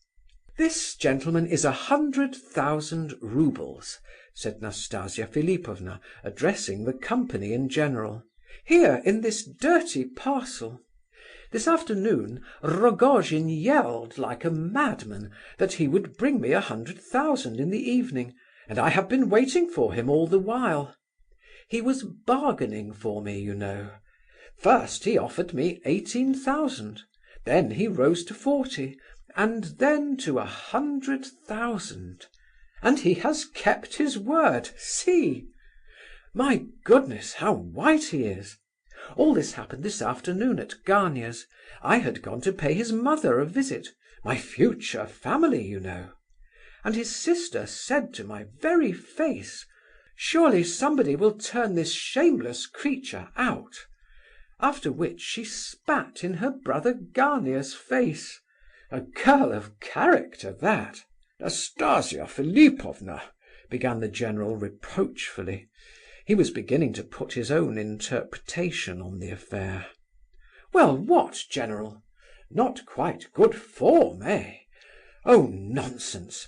"This, gentleman, is 100,000 roubles," said Nastasia Philipovna, addressing the company in general. "Here, in this dirty parcel. This afternoon Rogojin yelled like a madman that he would bring me 100,000 in the evening, and I have been waiting for him all the while. He was bargaining for me, you know. First he offered me 18,000, then he rose to 40, and then to 100,000. And he has kept his word, see! My goodness, how white he is! All this happened this afternoon at Gania's. I had gone to pay his mother a visit, my future family, you know. And his sister said to my very face, 'Surely somebody will turn this shameless creature out.' After which she spat in her brother Gania's face. A girl of character, that." "Nastasia Philipovna," began the general reproachfully. He was beginning to put his own interpretation on the affair. "Well, what, general? Not quite good form, eh? Oh, nonsense!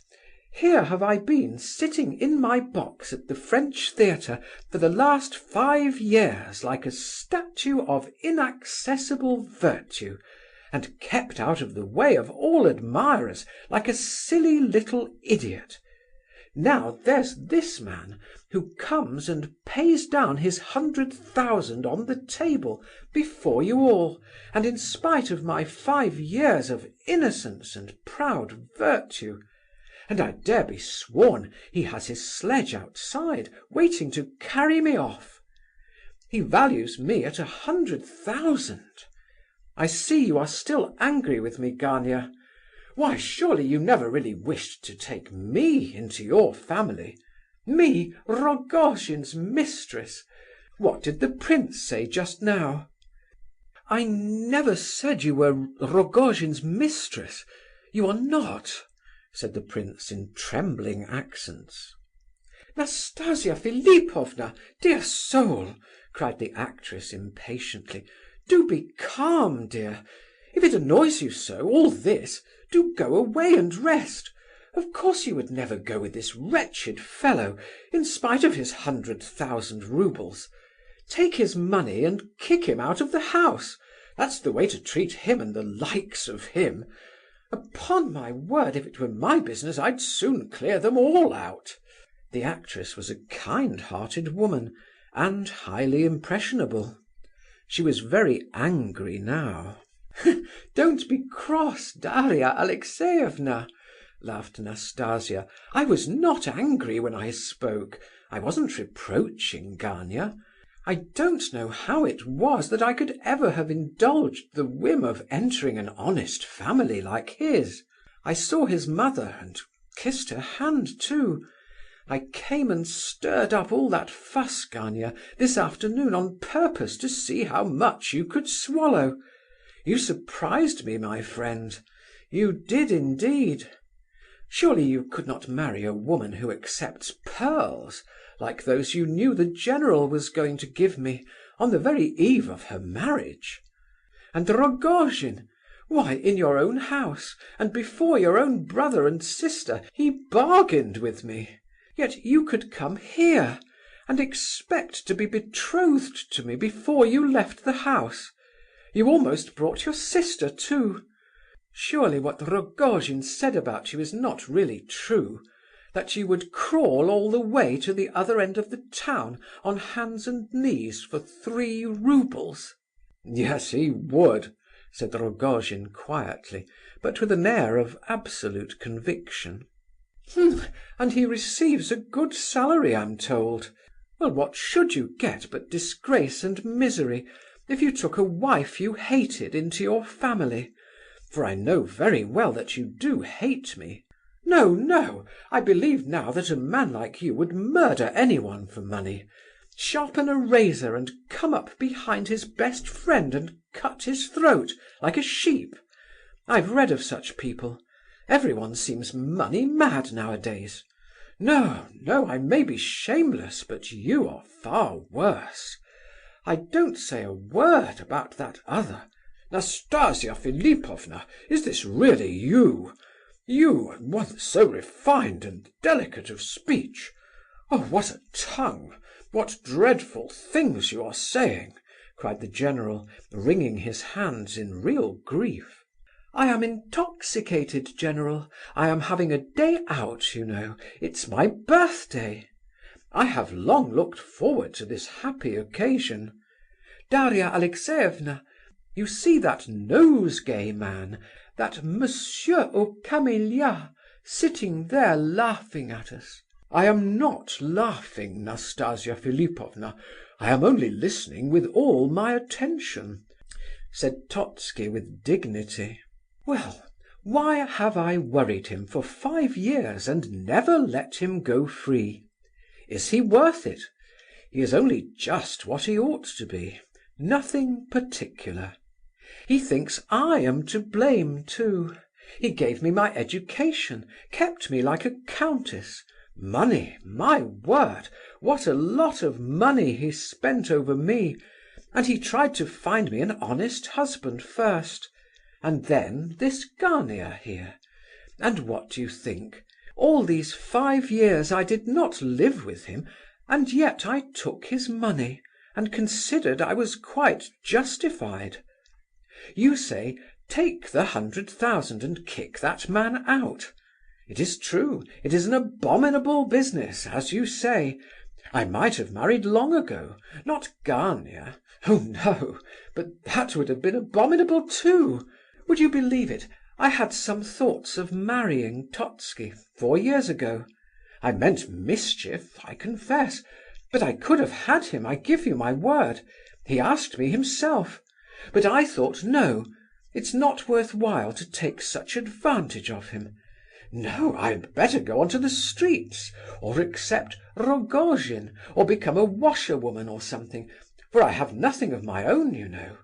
Here have I been sitting in my box at the French theatre for the last 5 years like a statue of inaccessible virtue, and kept out of the way of all admirers like a silly little idiot. Now there's this man, who comes and pays down his 100,000 on the table before you all, and in spite of my 5 years of innocence and proud virtue. And I dare be sworn he has his sledge outside, waiting to carry me off. He values me at 100,000. I see you are still angry with me, Gania. Why, surely you never really wished to take me into your family? Me, Rogojin's mistress? What did the prince say just now?" "I never said you were Rogojin's mistress. You are not," said the prince in trembling accents. "Nastasia Philipovna, dear soul!" cried the actress impatiently. "Do be calm, dear. If it annoys you so, all this, do go away and rest. Of course you would never go with this wretched fellow, in spite of his 100,000 roubles. Take his money and kick him out of the house. That's the way to treat him and the likes of him. Upon my word, if it were my business, I'd soon clear them all out." The actress was a kind-hearted woman, and highly impressionable. She was very angry now. "Don't be cross, Daria Alexeyevna," laughed Nastasia. "I was not angry when I spoke. I wasn't reproaching Gania. I don't know how it was that I could ever have indulged the whim of entering an honest family like his. I saw his mother and kissed her hand too. I came and stirred up all that fuss, Gania, this afternoon on purpose to see how much you could swallow. You surprised me, my friend. You did indeed. Surely you could not marry a woman who accepts pearls, like those you knew the general was going to give me, on the very eve of her marriage. And Rogojin, why, in your own house, and before your own brother and sister, he bargained with me. Yet you could come here, and expect to be betrothed to me before you left the house. You almost brought your sister too. Surely what Rogojin said about you is not really true, that you would crawl all the way to the other end of the town on hands and knees for 3 roubles? "Yes, he would," said Rogojin quietly, but with an air of absolute conviction. "And he receives a good salary, I'm told. Well, what should you get but disgrace and misery if you took a wife you hated into your family? For I know very well that you do hate me. No, no, I believe now that a man like you would murder anyone for money, sharpen a razor and come up behind his best friend and cut his throat, like a sheep. I've read of such people. Everyone seems money mad nowadays. No, no, I may be shameless, but you are far worse. I don't say a word about that other. Nastasia Philipovna, is this really you? You, once so refined and delicate of speech. Oh, what a tongue! What dreadful things you are saying!" cried the general, wringing his hands in real grief. "I am intoxicated, General. I am having a day out, you know. It's my birthday. I have long looked forward to this happy occasion. Daria Alexeyevna, you see that nosegay man, that Monsieur au Camellia, sitting there laughing at us?" "I am not laughing, Nastasia Philipovna. I am only listening with all my attention," said Totski with dignity. "Well, why have I worried him for 5 years and never let him go free? Is he worth it? He is only just what he ought to be, nothing particular. He thinks I am to blame too. He gave me my education, kept me like a countess. Money, my word, what a lot of money he spent over me! And he tried to find me an honest husband first. And then this Gania here. And what do you think? All these 5 years I did not live with him, and yet I took his money, and considered I was quite justified. You say, take the 100,000 and kick that man out. It is true, it is an abominable business, as you say. I might have married long ago, not Gania. Oh no, but that would have been abominable too. Would you believe it? I had some thoughts of marrying Totski 4 years ago. I meant mischief, I confess, but I could have had him, I give you my word. He asked me himself. But I thought, no, it's not worth while to take such advantage of him. No, I had better go on to the streets, or accept Rogojin, or become a washerwoman or something, for I have nothing of my own, you know.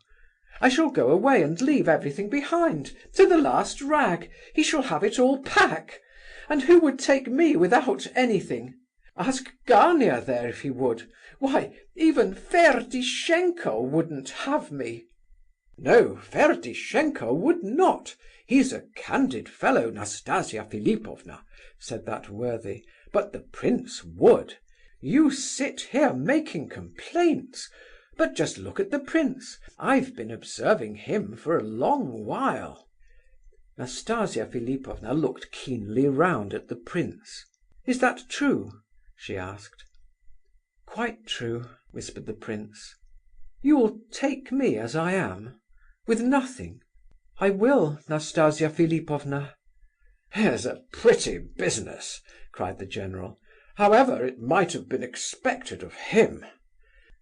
I shall go away and leave everything behind, to the last rag. He shall have it all back. And who would take me without anything? Ask Gania there if he would. Why, even Ferdishenko wouldn't have me." "No, Ferdishenko would not. He's a candid fellow, Nastasia Philipovna," said that worthy. "But the prince would. You sit here making complaints. But just look at the prince. I've been observing him for a long while." Nastasia Philipovna looked keenly round at the prince. "Is that true?" she asked. "Quite true," whispered the prince. "You'll take me as I am? With nothing?" "I will, Nastasia Philipovna." "Here's a pretty business!" cried the general. "However, it might have been expected of him."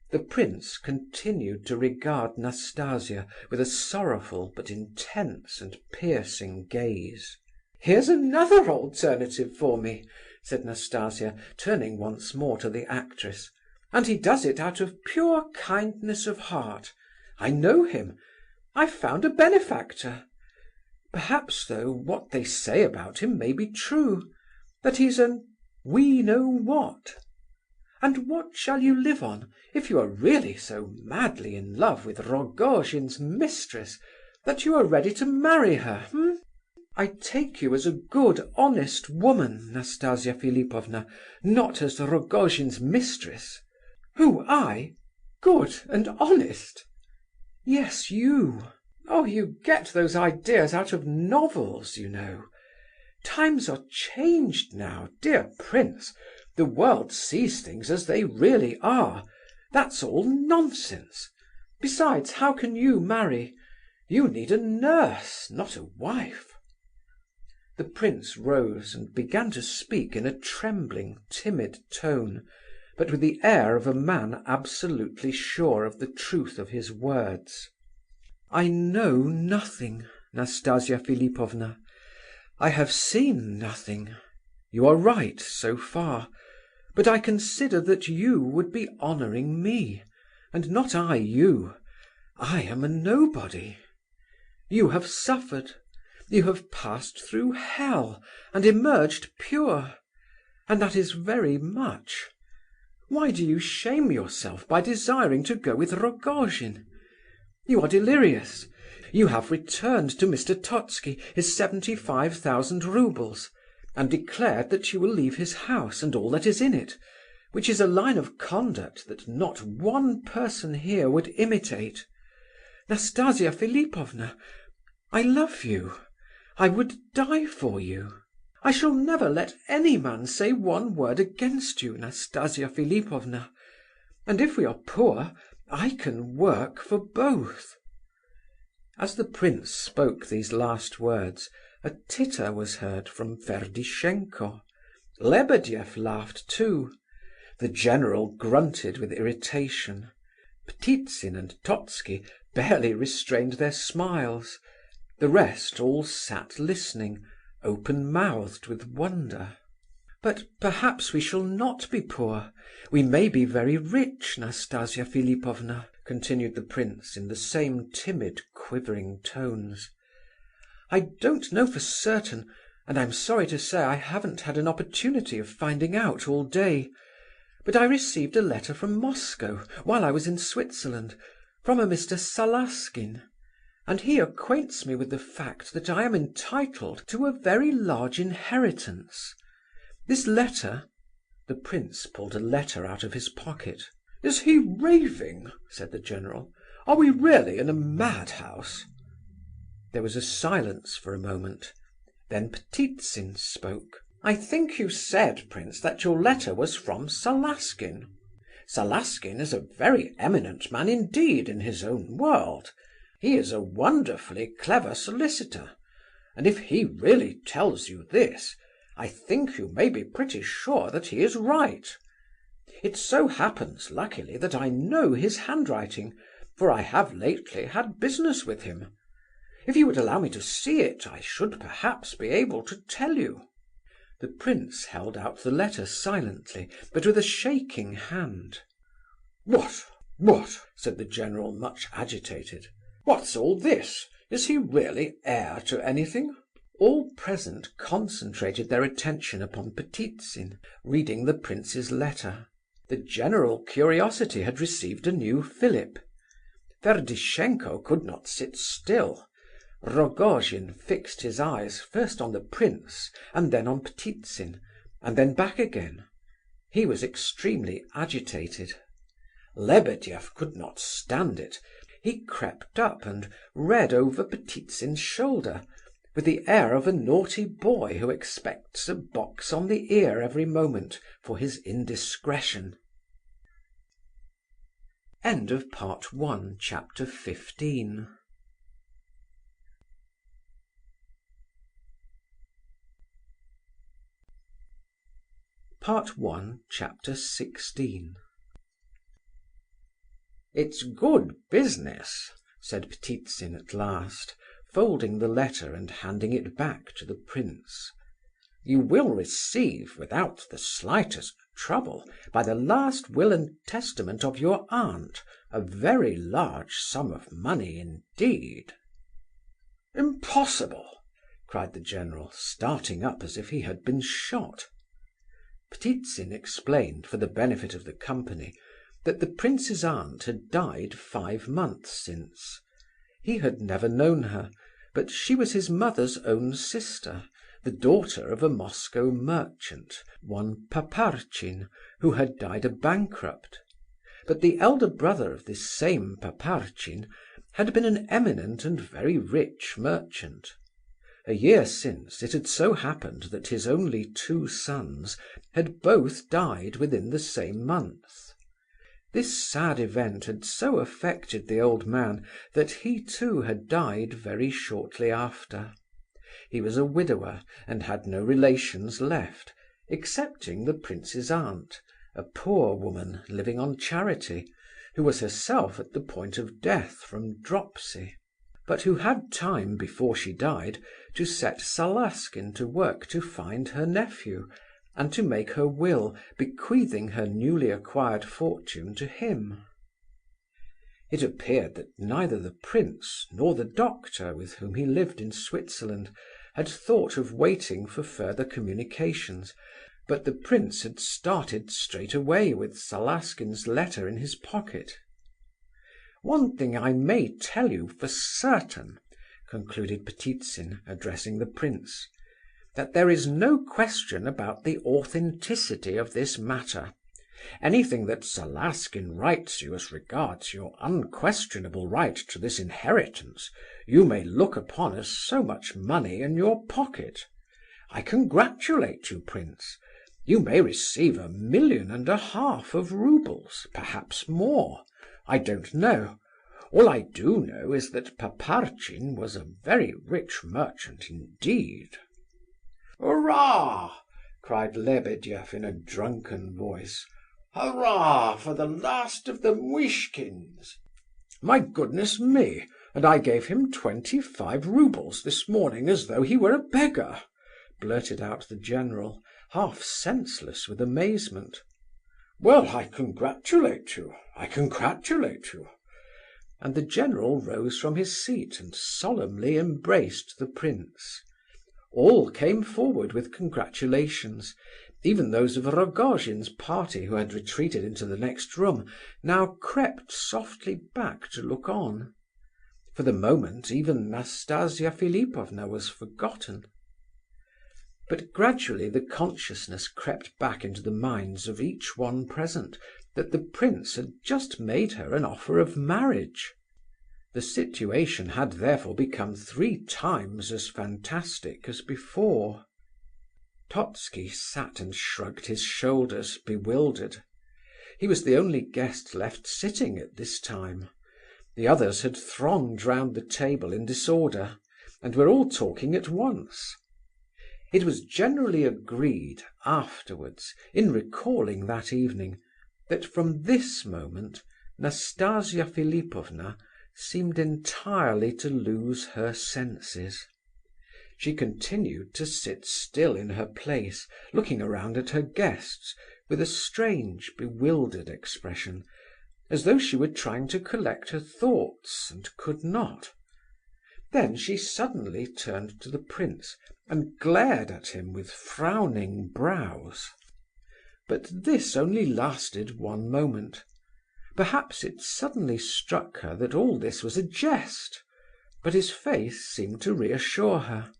The prince continued to regard Nastasia with a sorrowful but intense and piercing gaze. "Here's another alternative for me," said Nastasia, turning once more to the actress. "And he does it out of pure kindness of heart. I know him. I've found a benefactor. Perhaps, though, what they say about him may be true, that he's an we know what. And what shall you live on, if you are really so madly in love with Rogojin's mistress that you are ready to marry her, I take you as a good, honest woman, Nastasia Philipovna, not as Rogojin's mistress." "Who, I? Good and honest?" "Yes, you. Oh, you get those ideas out of novels, you know. Times are changed now, dear prince. The world sees things as they really are. That's all nonsense. Besides, how can you marry? You need a nurse, not a wife." The prince rose and began to speak in a trembling, timid tone, but with the air of a man absolutely sure of the truth of his words. "I know nothing, Nastasia Philipovna. I have seen nothing. You are right, so far. But I consider that you would be honouring me, and not I you. I am a nobody. You have suffered. You have passed through hell and emerged pure, and that is very much. Why do you shame yourself by desiring to go with Rogojin? You are delirious. You have returned to Mr. Totski his 75,000 roubles, and declared that you will leave his house and all that is in it, which is a line of conduct that not one person here would imitate. Nastasia Philipovna, I love you. I would die for you. I shall never let any man say one word against you, Nastasia Philipovna. And if we are poor, I can work for both." As the prince spoke these last words, a titter was heard from Ferdishenko. Lebedeff laughed too. The general grunted with irritation. Ptitsin and Totski barely restrained their smiles. The rest all sat listening, open-mouthed with wonder. "But perhaps we shall not be poor. We may be very rich, Nastasia Philipovna," continued the prince in the same timid, quivering tones. "I don't know for certain, and I'm sorry to say I haven't had an opportunity of finding out all day. But I received a letter from Moscow while I was in Switzerland, from a Mr. Salaskin, and he acquaints me with the fact that I am entitled to a very large inheritance. This letter—" The prince pulled a letter out of his pocket. "Is he raving?" said the general. "Are we really in a madhouse?" There was a silence for a moment. Then Ptitsin spoke. "I think you said, prince, that your letter was from Salaskin. Salaskin is a very eminent man indeed in his own world. He is a wonderfully clever solicitor, and if he really tells you this, I think you may be pretty sure that he is right. It so happens, luckily, that I know his handwriting, for I have lately had business with him. If you would allow me to see it, I should perhaps be able to tell you." The prince held out the letter silently, but with a shaking hand. What? Said the general, much agitated. What's all this? Is he really heir to anything? All present concentrated their attention upon Ptitsin, reading the prince's letter. The general curiosity had received a new fillip. Ferdishenko could not sit still. Rogojin fixed his eyes first on the prince, and then on Ptitsin, and then back again. He was extremely agitated. Lebedeff could not stand it. He crept up and read over Ptitsin's shoulder, with the air of a naughty boy who expects a box on the ear every moment for his indiscretion. End of Part 1, Chapter 15. Part 1, Chapter 16. "It's good business," said Ptitsin at last, folding the letter and handing it back to the prince. "You will receive, without the slightest trouble, by the last will and testament of your aunt, a very large sum of money indeed." "Impossible!" cried the general, starting up as if he had been shot. Ptitsin explained, for the benefit of the company, that the prince's aunt had died 5 months since. He had never known her, but she was his mother's own sister, the daughter of a Moscow merchant, one Paparchin, who had died a bankrupt. But the elder brother of this same Paparchin had been an eminent and very rich merchant. A year since it had so happened that his only 2 sons had both died within the same month. This sad event had so affected the old man that he too had died very shortly after. He was a widower and had no relations left, excepting the prince's aunt, a poor woman living on charity, who was herself at the point of death from dropsy, but who had time before she died to set Salaskin to work to find her nephew, and to make her will, bequeathing her newly acquired fortune to him. It appeared that neither the prince nor the doctor with whom he lived in Switzerland had thought of waiting for further communications, but the prince had started straight away with Salaskin's letter in his pocket. "One thing I may tell you for certain," concluded Ptitsin, addressing the prince, "that there is no question about the authenticity of this matter. Anything that Salaskin writes you as regards your unquestionable right to this inheritance, you may look upon as so much money in your pocket. I congratulate you, prince. You may receive 1.5 million of roubles, perhaps more. I don't know. All I do know is that Paparchin was a very rich merchant indeed." "Hurrah!" cried Lebedeff in a drunken voice. "Hurrah for the last of the Muishkins! My goodness me, and I gave him 25 roubles this morning as though he were a beggar," blurted out the general, half senseless with amazement. "Well, I congratulate you, I congratulate you." And the general rose from his seat and solemnly embraced the prince. All came forward with congratulations. Even those of Rogojin's party who had retreated into the next room now crept softly back to look on. For the moment even Nastasia Philipovna was forgotten. But gradually the consciousness crept back into the minds of each one present that the prince had just made her an offer of marriage. The situation had therefore become 3 times as fantastic as before. Totski sat and shrugged his shoulders, bewildered. He was the only guest left sitting at this time. The others had thronged round the table in disorder, and were all talking at once. It was generally agreed afterwards, in recalling that evening, that from this moment Nastasia Philipovna seemed entirely to lose her senses. She continued to sit still in her place, looking around at her guests with a strange, bewildered expression, as though she were trying to collect her thoughts and could not. Then she suddenly turned to the prince and glared at him with frowning brows. But this only lasted one moment. Perhaps it suddenly struck her that all this was a jest, but his face seemed to reassure her.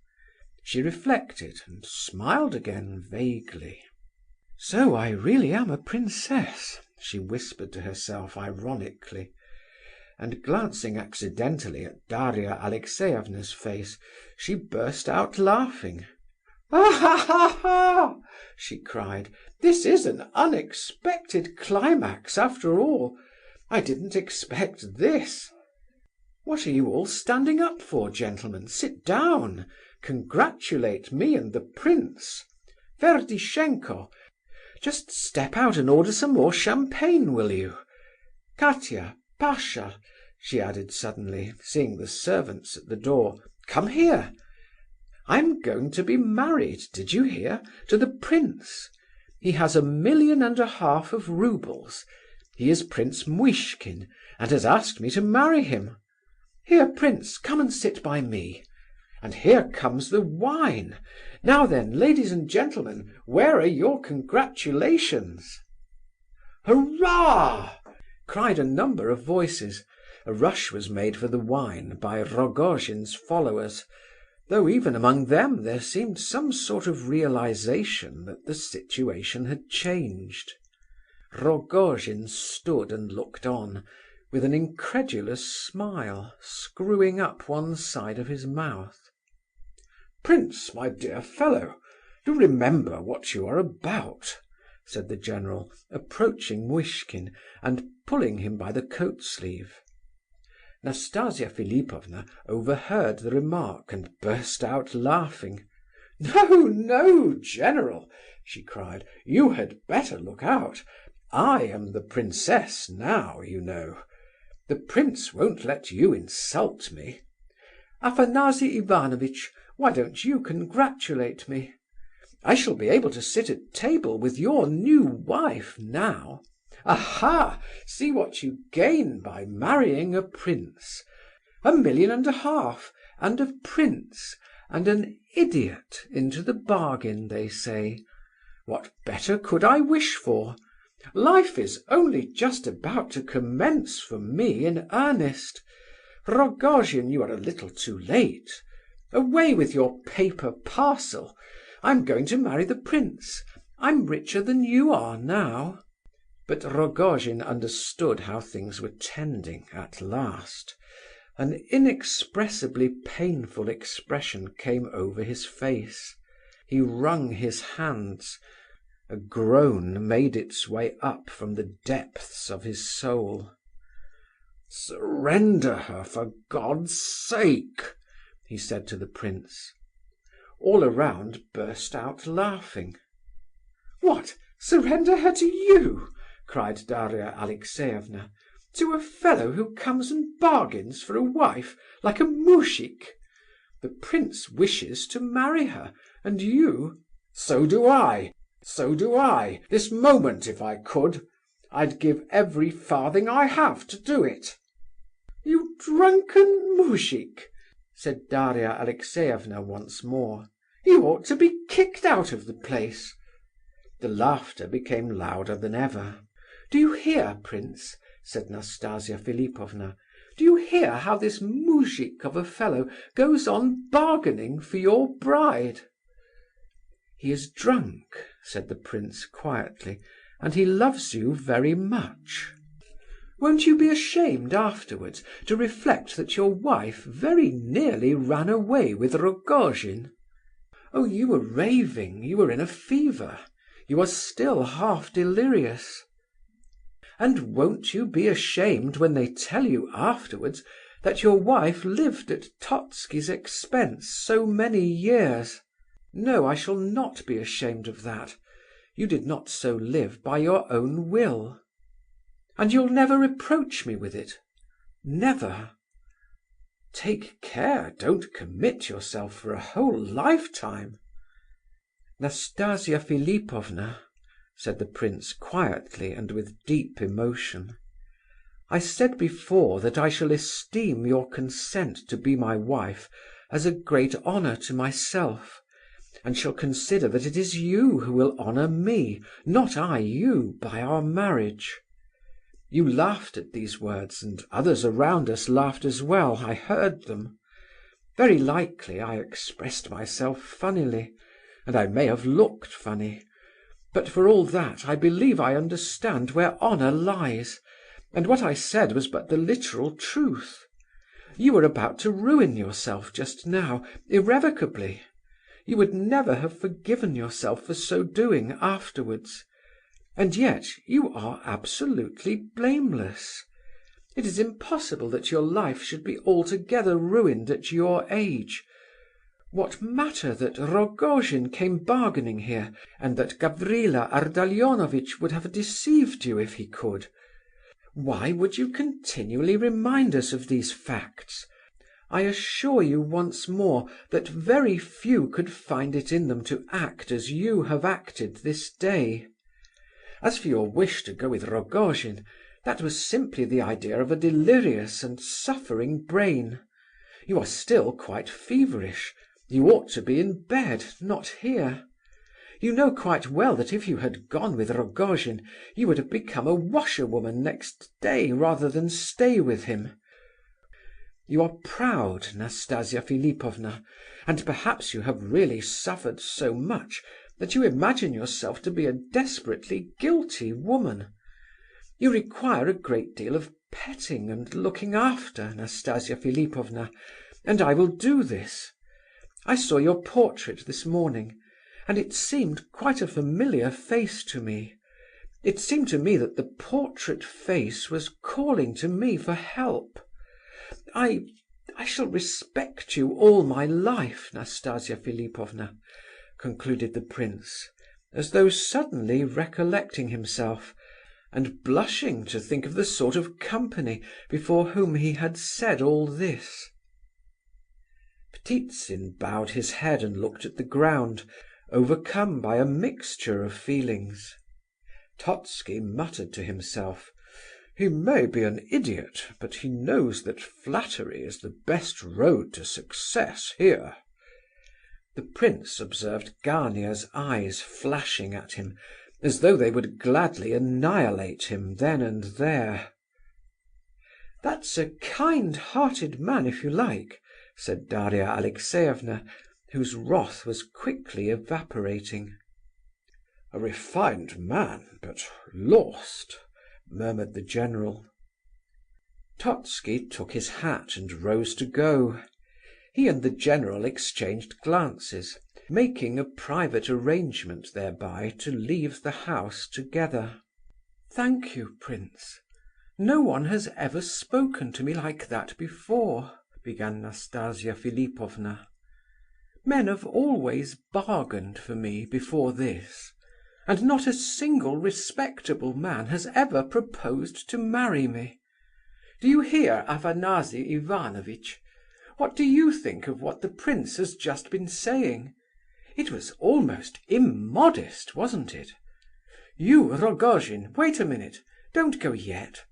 She reflected and smiled again vaguely. "So I really am a princess," she whispered to herself ironically, and glancing accidentally at Daria Alexeyevna's face, she burst out laughing. "Ah, ha, ha, ha!" she cried. "This is an unexpected climax after all. I didn't expect this. What are you all standing up for, gentlemen? Sit down. Congratulate me and the prince. Ferdishenko, just step out and order some more champagne, will you? Katya, Pasha," she added suddenly, seeing the servants at the door, "come here. I'm going to be married, did you hear, to the prince. He has 1.5 million of roubles. He is Prince Muishkin, and has asked me to marry him. Here, prince, come and sit by me. And here comes the wine. Now then, ladies and gentlemen, where are your congratulations?" "Hurrah!" cried a number of voices. A rush was made for the wine by Rogojin's followers, though even among them there seemed some sort of realization that the situation had changed. Rogojin stood and looked on, with an incredulous smile, screwing up one side of his mouth. "Prince, my dear fellow, do remember what you are about," said the general, approaching Muishkin and pulling him by the coat sleeve. Nastasia Philipovna overheard the remark and burst out laughing. "No, no, general," she cried, "you had better look out. I am the princess now, you know. The prince won't let you insult me. Afanasy Ivanovitch, why don't you congratulate me? I shall be able to sit at table with your new wife now. Aha! See what you gain by marrying a prince. 1.5 million, and a prince, and an idiot into the bargain, they say. What better could I wish for? Life is only just about to commence for me in earnest. Rogojin, you are a little too late. Away with your paper parcel. I'm going to marry the prince. I'm richer than you are now." But Rogojin understood how things were tending at last. An inexpressibly painful expression came over his face. He wrung his hands. A groan made its way up from the depths of his soul. "Surrender her, for God's sake," he said to the prince. All around burst out laughing. "What, surrender her to you?" cried Daria Alexeyevna. "To a fellow who comes and bargains for a wife, like a moujik? The prince wishes to marry her, and you—" "So do I! So do I! This moment, if I could. I'd give every farthing I have to do it." "You drunken moujik!" said Daria Alexeyevna once more. "You ought to be kicked out of the place." The laughter became louder than ever. "Do you hear, prince?" said Nastasia Philipovna. "Do you hear how this moujik of a fellow goes on bargaining for your bride?" "He is drunk," said the prince quietly, "and he loves you very much. Won't you be ashamed afterwards to reflect that your wife very nearly ran away with Rogojin? Oh, you were raving, you were in a fever, you are still half delirious. And won't you be ashamed when they tell you afterwards that your wife lived at Totski's expense so many years? No, I shall not be ashamed of that. You did not so live by your own will. And you'll never reproach me with it? Never?" Take care, don't commit yourself for a whole lifetime." "Nastasia Philipovna," said the prince quietly and with deep emotion, "I said before that I shall esteem your consent to be my wife as a great honour to myself, and shall consider that it is you who will honour me, not I you, by our marriage. You laughed at these words, and others around us laughed as well, I heard them. Very likely I expressed myself funnily, and I may have looked funny, but for all that I believe I understand where honour lies, and what I said was but the literal truth. You were about to ruin yourself just now, irrevocably. You would never have forgiven yourself for so doing afterwards. And yet you are absolutely blameless. It is impossible that your life should be altogether ruined at your age. What matter that Rogojin came bargaining here, and that Gavrila Ardalionovitch would have deceived you if he could? Why would you continually remind us of these facts? I assure you once more that very few could find it in them to act as you have acted this day. As for your wish to go with Rogojin, that was simply the idea of a delirious and suffering brain. You are still quite feverish. You ought to be in bed, not here. You know quite well that if you had gone with Rogojin, you would have become a washerwoman next day rather than stay with him. You are proud, Nastasia Philipovna, and perhaps you have really suffered so much that you imagine yourself to be a desperately guilty woman. You require a great deal of petting and looking after, Nastasia Philipovna, and I will do this. I saw your portrait this morning, and it seemed quite a familiar face to me. It seemed to me that the portrait face was calling to me for help. I shall respect you all my life, Nastasia Philipovna," concluded the prince, as though suddenly recollecting himself, and blushing to think of the sort of company before whom he had said all this. Ptitsin bowed his head and looked at the ground, overcome by a mixture of feelings. Totski muttered to himself, "He may be an idiot, but he knows that flattery is the best road to success here." The prince observed Gania's eyes flashing at him, as though they would gladly annihilate him then and there. "That's a kind-hearted man, if you like," said Daria Alexeyevna, whose wrath was quickly evaporating. "A refined man, but lost," murmured the general. Totski took his hat and rose to go. He and the general exchanged glances, making a private arrangement thereby to leave the house together. "Thank you, prince. No one has ever spoken to me like that before," began Nastasia Philipovna. "Men have always bargained for me before this, and not a single respectable man has ever proposed to marry me. Do you hear, Afanasy Ivanovitch? What do you think of what the prince has just been saying? It was almost immodest, wasn't it? You, Rogojin, wait a minute, don't go yet.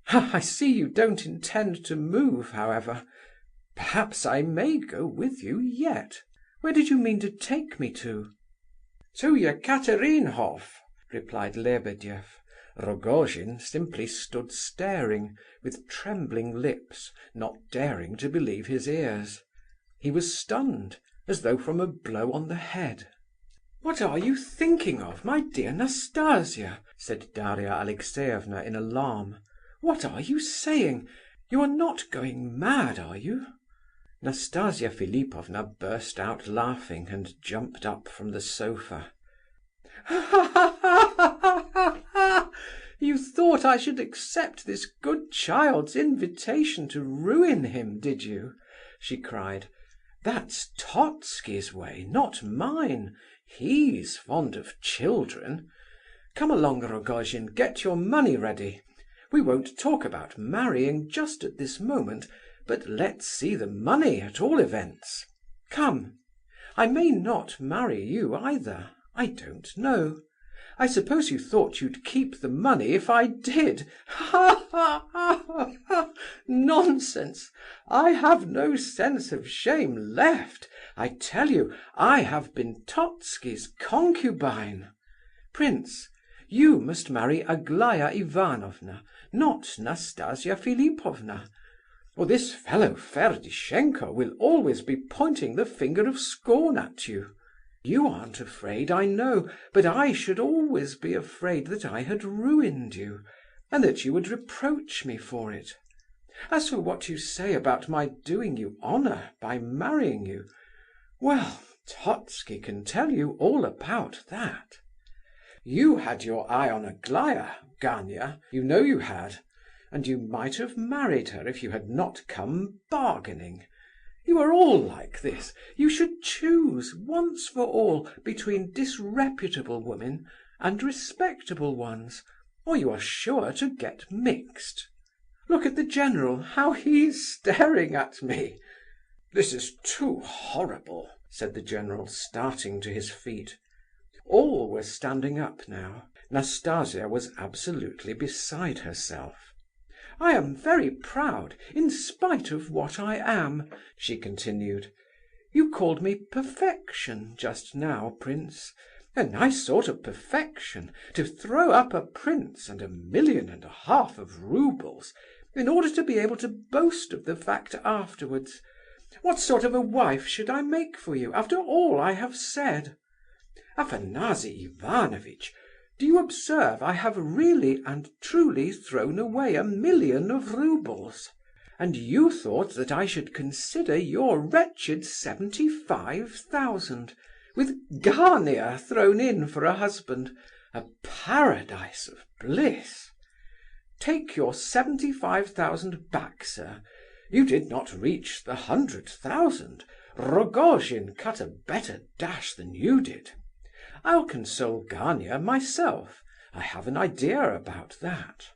I see you don't intend to move, however. Perhaps I may go with you yet. Where did you mean to take me to?" "To Ekaterinhof," replied Lebedeff. Rogojin simply stood staring, with trembling lips, not daring to believe his ears. He was stunned, as though from a blow on the head. "What are you thinking of, my dear Nastasia?" said Daria Alexeyevna in alarm. "What are you saying? You are not going mad, are you?" Nastasia Philipovna burst out laughing and jumped up from the sofa. "You thought I should accept this good child's invitation to ruin him, did you?" she cried. "That's Totski's way, not mine. He's fond of children. Come along, Rogojin, get your money ready. We won't talk about marrying just at this moment, but let's see the money at all events. Come. I may not marry you either. I don't know. I suppose you thought you'd keep the money if I did. Ha, ha, ha, ha, ha! Nonsense! I have no sense of shame left. I tell you, I have been Totski's concubine. Prince, you must marry Aglaya Ivanovna, not Nastasia Philipovna, or this fellow Ferdishenko will always be pointing the finger of scorn at you. You aren't afraid, I know, but I should always be afraid that I had ruined you, and that you would reproach me for it. As for what you say about my doing you honour by marrying you, well, Totski can tell you all about that. You had your eye on Aglaya, Gania, you know you had, and you might have married her if you had not come bargaining. You are all like this. You should choose, once for all, between disreputable women and respectable ones, or you are sure to get mixed. Look at the general, how he's staring at me." "This is too horrible," said the general, starting to his feet. All were standing up now. Nastasia was absolutely beside herself. "I am very proud, in spite of what I am," she continued. "You called me perfection just now, prince. A nice sort of perfection, to throw up a prince and 1.5 million of roubles, in order to be able to boast of the fact afterwards. What sort of a wife should I make for you, after all I have said? Afanasy Ivanovitch, do you observe I have really and truly thrown away 1 million of roubles? And you thought that I should consider your wretched 75,000, with Gania thrown in for a husband, a paradise of bliss. Take your 75,000 back, sir. You did not reach the 100,000. Rogojin cut a better dash than you did. I'll console Gania myself. I have an idea about that.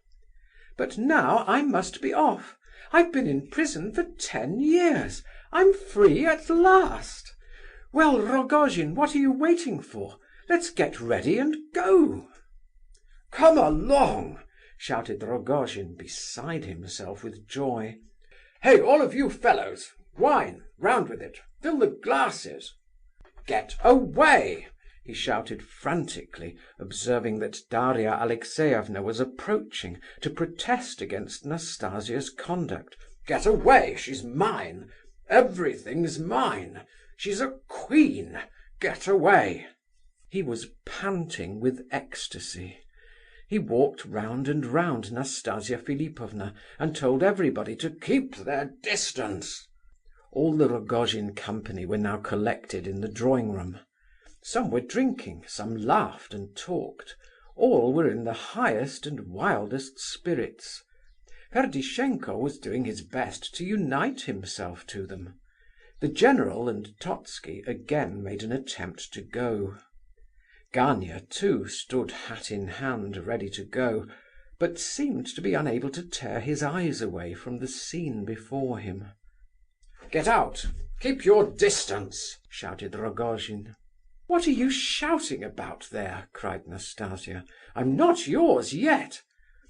But now I must be off. I've been in prison for 10 years. I'm free at last. Well, Rogojin, what are you waiting for? Let's get ready and go." "Come along!" shouted Rogojin, beside himself with joy. "Hey, all of you fellows! Wine, round with it! Fill the glasses! Get away!" he shouted frantically, observing that Daria Alexeyevna was approaching to protest against Nastasia's conduct. "Get away! She's mine! Everything's mine! She's a queen! Get away!" He was panting with ecstasy. He walked round and round Nastasia Philipovna and told everybody to keep their distance. All the Rogojin company were now collected in the drawing-room. Some were drinking, some laughed and talked. All were in the highest and wildest spirits. Ferdishenko was doing his best to unite himself to them. The general and Totski again made an attempt to go. Gania, too, stood hat in hand, ready to go, but seemed to be unable to tear his eyes away from the scene before him. "Get out! Keep your distance!" shouted Rogojin. "What are you shouting about there?" cried Nastasia. "I'm not yours yet.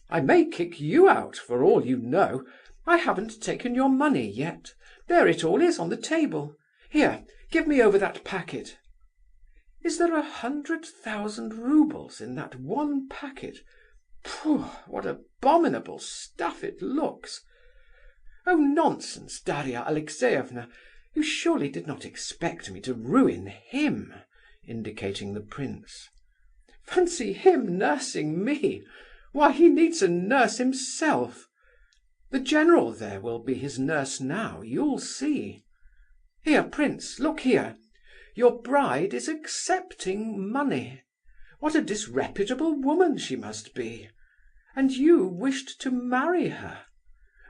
I may kick you out, for all you know. I haven't taken your money yet. There it all is on the table. Here, give me over that packet. Is there 100,000 roubles in that one packet? Phew, what abominable stuff it looks! Oh, nonsense, Daria Alexeyevna! You surely did not expect me to ruin him," indicating the prince. "Fancy him nursing me! Why, he needs a nurse himself. The general there will be his nurse now, you'll see. Here, prince, look here. Your bride is accepting money. What a disreputable woman she must be! And you wished to marry her.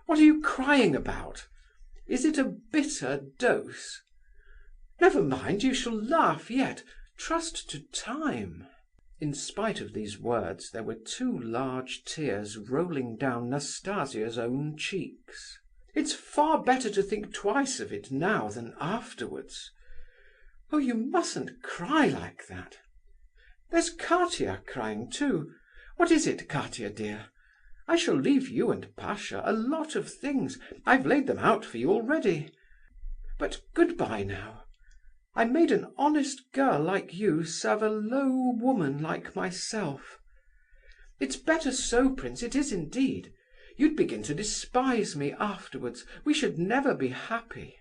What are you crying about? Is it a bitter dose? Never mind, you shall laugh yet. Trust to time." In spite of these words, there were 2 large tears rolling down Nastasia's own cheeks. It's far better to think twice of it now than afterwards. Oh, you mustn't cry like that. There's Katia crying too. What is it, Katia, dear? I shall leave you and Pasha a lot of things. I've laid them out for you already. But goodbye now. I made an honest girl like you serve a low woman like myself. It's better so, prince, it is indeed. You'd begin to despise me afterwards. We should never be happy.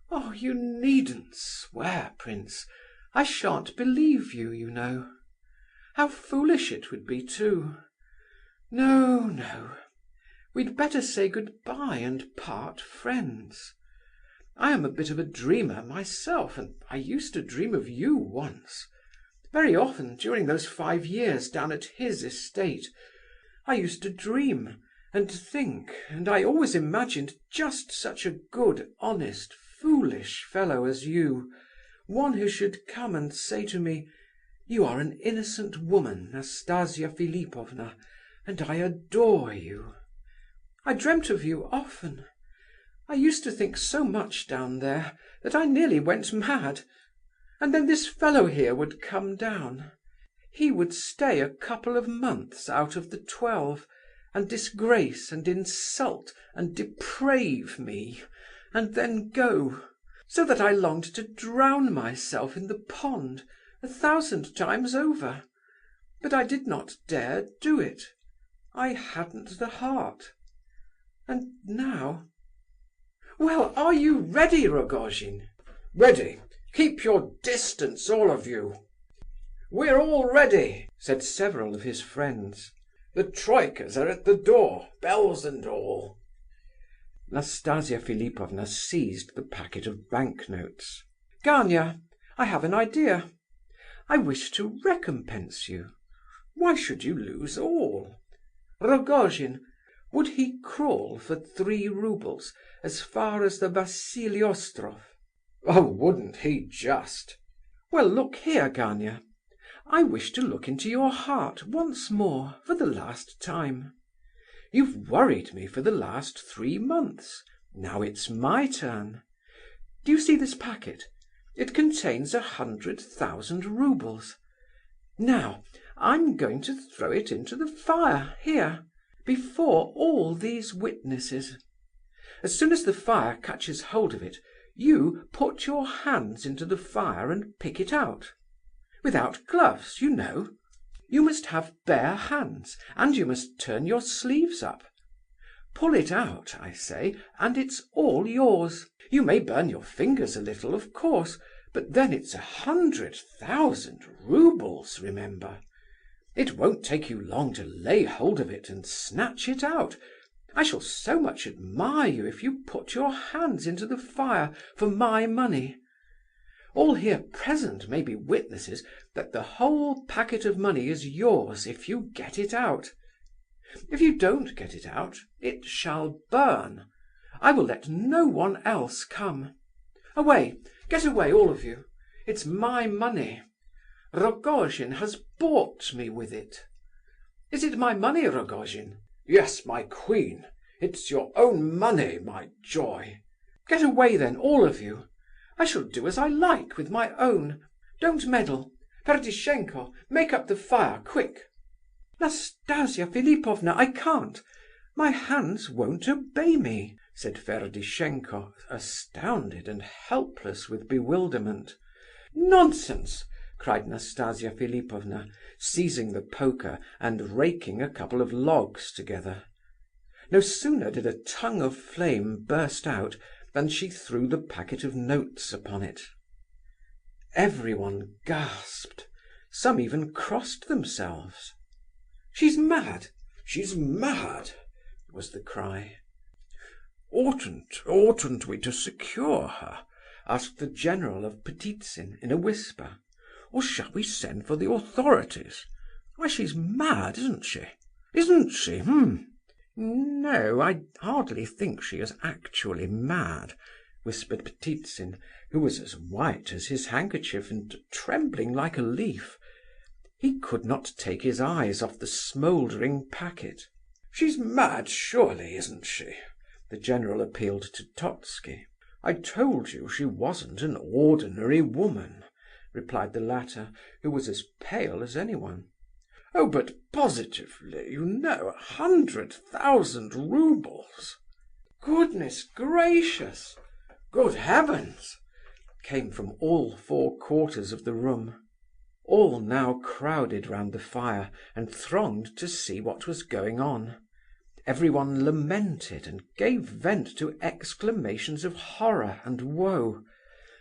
Oh, you needn't swear, prince. I shan't believe you, you know. How foolish it would be, too. No, no. We'd better say goodbye and part friends. I am a bit of a dreamer myself, and I used to dream of you once. Very often during those 5 years down at his estate, I used to dream and think, and I always imagined just such a good, honest, foolish fellow as you, one who should come and say to me, 'You are an innocent woman, Nastasia Philipovna, and I adore you.' I dreamt of you often. I used to think so much down there that I nearly went mad. And then this fellow here would come down. He would stay a couple of months out of the 12, and disgrace and insult and deprave me, and then go, so that I longed to drown myself in the pond 1,000 times over. But I did not dare do it. I hadn't the heart. And now... Well, are you ready, Rogojin?" "Ready. Keep your distance, all of you." "We're all ready," said several of his friends. "The troikas are at the door, bells and all." Nastasia Philipovna seized the packet of banknotes. "Gania, I have an idea. I wish to recompense you. Why should you lose all? Rogojin, would he crawl for 3 roubles as far as the Vassili Ostrov?" "Oh, wouldn't he just!" "Well, look here, Gania. I wish to look into your heart once more, for the last time. You've worried me for the last 3 months. Now it's my turn. Do you see this packet? It contains 100,000 roubles. Now, I'm going to throw it into the fire, here, before all these witnesses. As soon as the fire catches hold of it, you put your hands into the fire and pick it out. Without gloves, you know. You must have bare hands, and you must turn your sleeves up. Pull it out, I say, and it's all yours. You may burn your fingers a little, of course, but then it's 100,000 roubles, remember. It won't take you long to lay hold of it and snatch it out. I shall so much admire you if you put your hands into the fire for my money. All here present may be witnesses that the whole packet of money is yours if you get it out. If you don't get it out, it shall burn. I will let no one else come. Away, get away, all of you. It's my money. Rogojin has bought me with it. Is it my money, Rogojin?" "Yes, my queen. It's your own money, my joy." "Get away then, all of you. I shall do as I like with my own. Don't meddle. Ferdishenko, make up the fire, quick." "Nastasia Philipovna, I can't. My hands won't obey me," said Ferdishenko, astounded and helpless with bewilderment. "Nonsense!" cried Nastasia Philipovna, seizing the poker and raking a couple of logs together. No sooner did a tongue of flame burst out than she threw the packet of notes upon it. Everyone gasped. Some even crossed themselves. "She's mad! She's mad!" was the cry. Oughtn't we to secure her?" asked the general of Ptitsin in a whisper. "Or shall we send for the authorities? Why, she's mad, isn't she? Isn't she, "No, I hardly think she is actually mad," whispered Ptitsin, who was as white as his handkerchief and trembling like a leaf. He could not take his eyes off the smouldering packet. "She's mad, surely, isn't she? The general appealed to Totski. "I told you she wasn't an ordinary woman," replied the latter, who was as pale as anyone. "Oh, but positively, you know, 100,000 roubles." "Goodness gracious! Good heavens!" came from all four quarters of the room. All now crowded round the fire and thronged to see what was going on. Everyone lamented and gave vent to exclamations of horror and woe.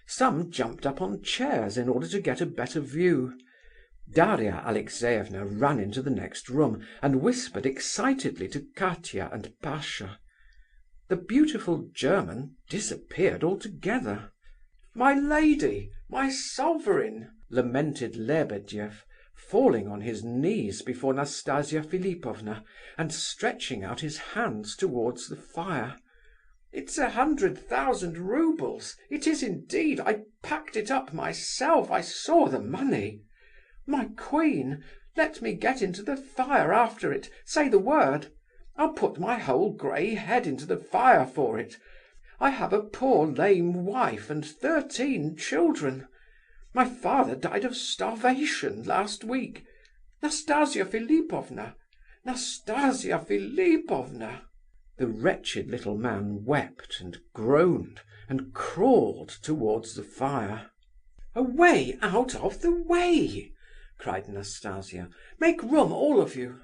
Some jumped up on chairs in order to get a better view. Daria Alexeyevna ran into the next room and whispered excitedly to Katia and Pasha. The beautiful German disappeared altogether. "My lady, my sovereign!" lamented Lebedeff, falling on his knees before Nastasia Philipovna and stretching out his hands towards the fire. "It's 100,000 roubles, it is indeed. I packed it up myself, I saw the money. My queen, let me get into the fire after it, say the word. I'll put my whole grey head into the fire for it. I have a poor lame wife and 13 children. My father died of starvation last week. Nastasia Philipovna! Nastasia Philipovna!" The wretched little man wept and groaned and crawled towards the fire. "Away, out of the way!" cried Nastasia. "Make room, all of you!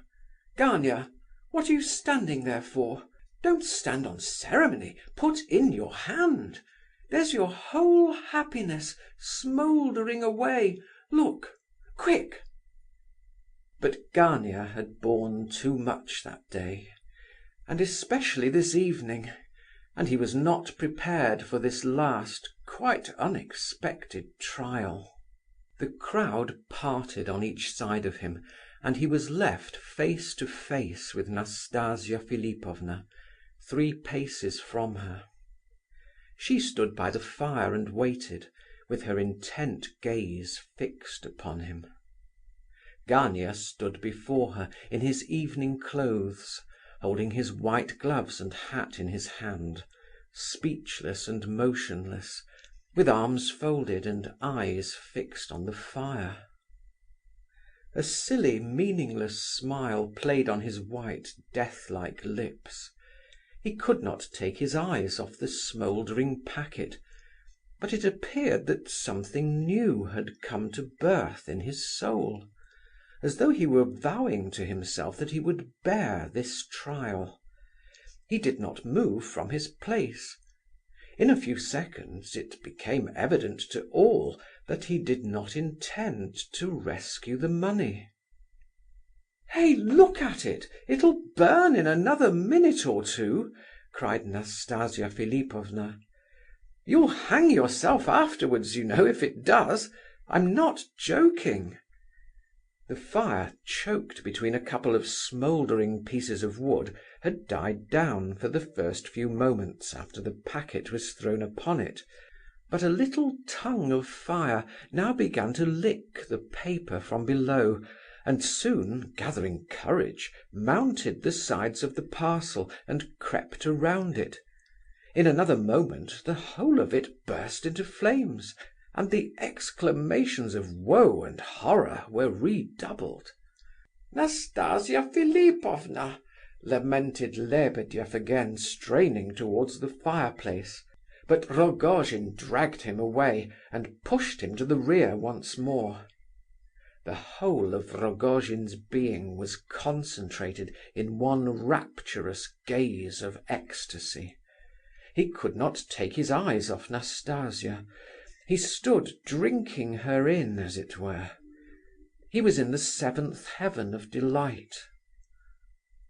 Gania, what are you standing there for? Don't stand on ceremony, put in your hand. There's your whole happiness smouldering away. Look, quick!" But Gania had borne too much that day, and especially this evening, and he was not prepared for this last, quite unexpected trial. The crowd parted on each side of him, and he was left face to face with Nastasia Philipovna, 3 paces from her. She stood by the fire and waited, with her intent gaze fixed upon him. Gania stood before her in his evening clothes, holding his white gloves and hat in his hand, speechless and motionless, with arms folded and eyes fixed on the fire. A silly, meaningless smile played on his white, death-like lips. He could not take his eyes off the smouldering packet, but it appeared that something new had come to birth in his soul, as though he were vowing to himself that he would bear this trial. He did not move from his place. In a few seconds it became evident to all that he did not intend to rescue the money. "Hey, look at it! It'll burn in another minute or two!" cried Nastasia Philipovna. "You'll hang yourself afterwards, you know, if it does. I'm not joking." The fire, choked between a couple of smouldering pieces of wood, had died down for the first few moments after the packet was thrown upon it, but a little tongue of fire now began to lick the paper from below, and soon, gathering courage, mounted the sides of the parcel and crept around it. In another moment the whole of it burst into flames, and the exclamations of woe and horror were redoubled. "Nastasia Philipovna!" lamented Lebedeff again, straining towards the fireplace. But Rogojin dragged him away and pushed him to the rear once more. The whole of Rogojin's being was concentrated in one rapturous gaze of ecstasy. He could not take his eyes off Nastasia. He stood drinking her in, as it were. He was in the 7th heaven of delight.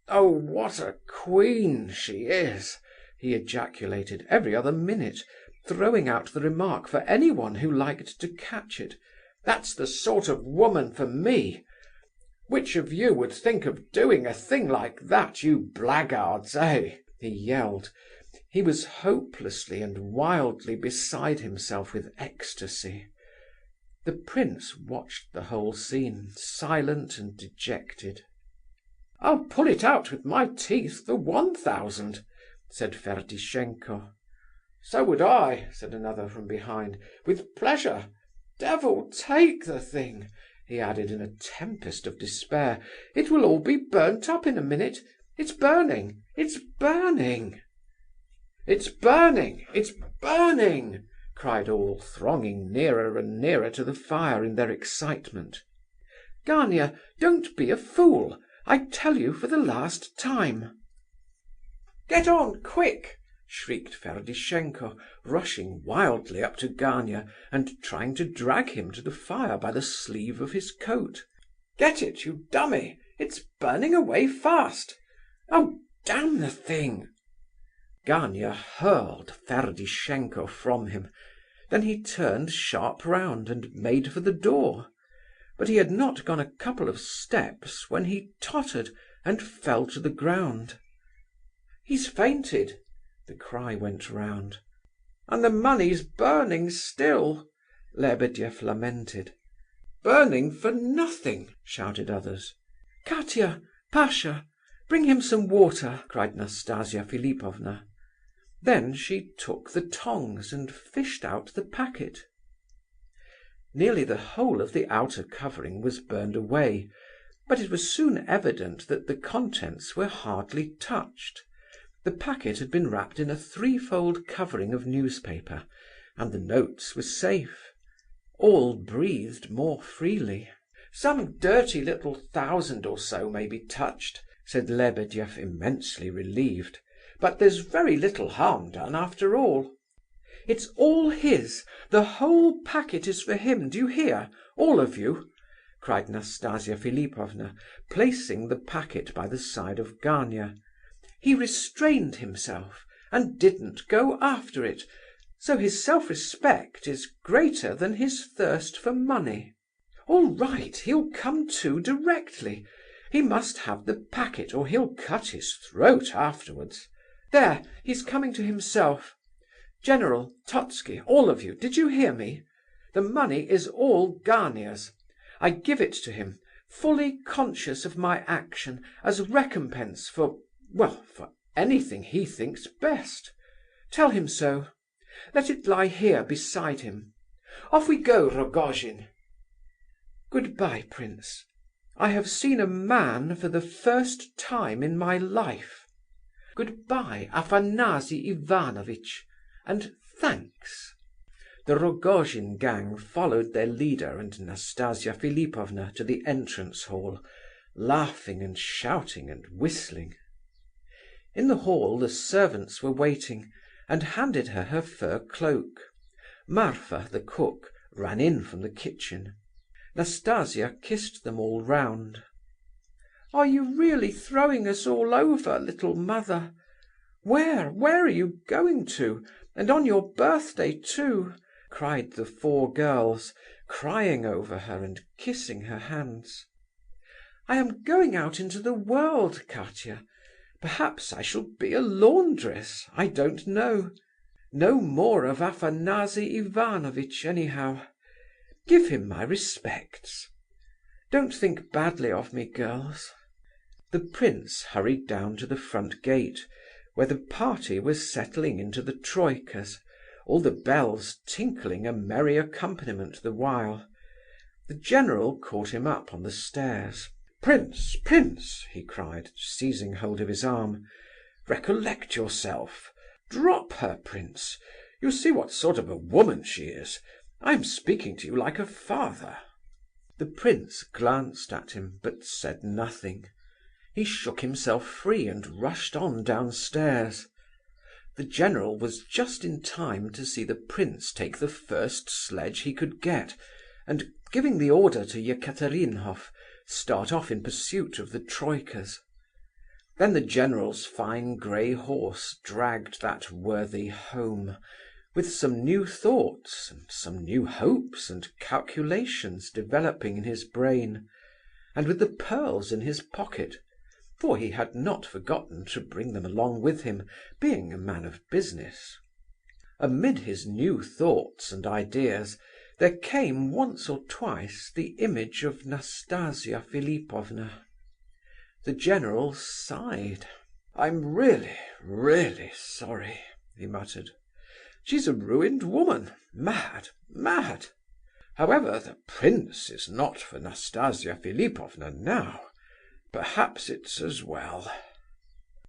"Oh, what a queen she is!" he ejaculated every other minute, throwing out the remark for anyone who liked to catch it. "That's the sort of woman for me! Which of you would think of doing a thing like that, you blackguards, eh?" he yelled. He was hopelessly and wildly beside himself with ecstasy. The prince watched the whole scene, silent and dejected. "I'll pull it out with my teeth for 1,000. said Ferdishenko. "So would I," said another from behind. "With pleasure. Devil take the thing," he added in a tempest of despair. "It will all be burnt up in a minute. It's burning! It's burning!" "It's burning! It's burning!" cried all, thronging nearer and nearer to the fire in their excitement. "Gania, don't be a fool! I tell you for the last time." "Get on, quick!" shrieked Ferdishenko, rushing wildly up to Gania and trying to drag him to the fire by the sleeve of his coat. "Get it, you dummy! It's burning away fast! Oh, damn the thing!" Gania hurled Ferdishenko from him. Then he turned sharp round and made for the door. But he had not gone a couple of steps when he tottered and fell to the ground. "He's fainted!" the cry went round. "And the money's burning still!" Lebedeff lamented. "Burning for nothing!" shouted others. "Katia! Pasha! Bring him some water!" cried Nastasia Philipovna. Then she took the tongs and fished out the packet. Nearly the whole of the outer covering was burned away, but it was soon evident that the contents were hardly touched. The packet had been wrapped in a threefold covering of newspaper, and the notes were safe. All breathed more freely. "Some dirty little 1,000 or so may be touched," said Lebedeff, immensely relieved. "But there's very little harm done after all." "It's all his! The whole packet is for him, do you hear? All of you!" cried Nastasia Philipovna, placing the packet by the side of Gania. "He restrained himself, and didn't go after it, so his self-respect is greater than his thirst for money. All right, he'll come to directly. He must have the packet, or he'll cut his throat afterwards. There, he's coming to himself. General, Totski, all of you, did you hear me? The money is all Gania's. I give it to him, fully conscious of my action, as recompense for, well, for anything he thinks best. Tell him so. Let it lie here beside him. Off we go, Rogojin. Goodbye, prince. I have seen a man for the first time in my life. Goodbye, Afanasy Ivanovitch, and thanks." The Rogojin gang followed their leader and Nastasia Philipovna to the entrance hall, laughing and shouting and whistling. In the hall the servants were waiting, and handed her fur cloak. Marfa, the cook, ran in from the kitchen. Nastasia kissed them all round. "Are you really throwing us all over, little mother? Where are you going to? And on your birthday too?" cried the four girls, crying over her and kissing her hands. "I am going out into the world, Katia. Perhaps I shall be a laundress, I don't know. No more of Afanasy Ivanovitch, anyhow. Give him my respects. Don't think badly of me, girls." The prince hurried down to the front gate, where the party was settling into the troikas, all the bells tinkling a merry accompaniment the while. The general caught him up on the stairs. "Prince, prince!" he cried, seizing hold of his arm. "Recollect yourself. Drop her, prince. You see what sort of a woman she is. I am speaking to you like a father." The prince glanced at him, but said nothing. He shook himself free and rushed on downstairs. The general was just in time to see the prince take the first sledge he could get, and, giving the order to Ekaterinhof, start off in pursuit of the troikas. Then the general's fine grey horse dragged that worthy home, with some new thoughts and some new hopes and calculations developing in his brain, and with the pearls in his pocket, for he had not forgotten to bring them along with him, being a man of business. Amid his new thoughts and ideas there came once or twice the image of Nastasia Philipovna. The general sighed. I'm really sorry," he muttered. "She's a ruined woman, mad, mad. However, the prince is not for Nastasia Philipovna now. Perhaps it's as well."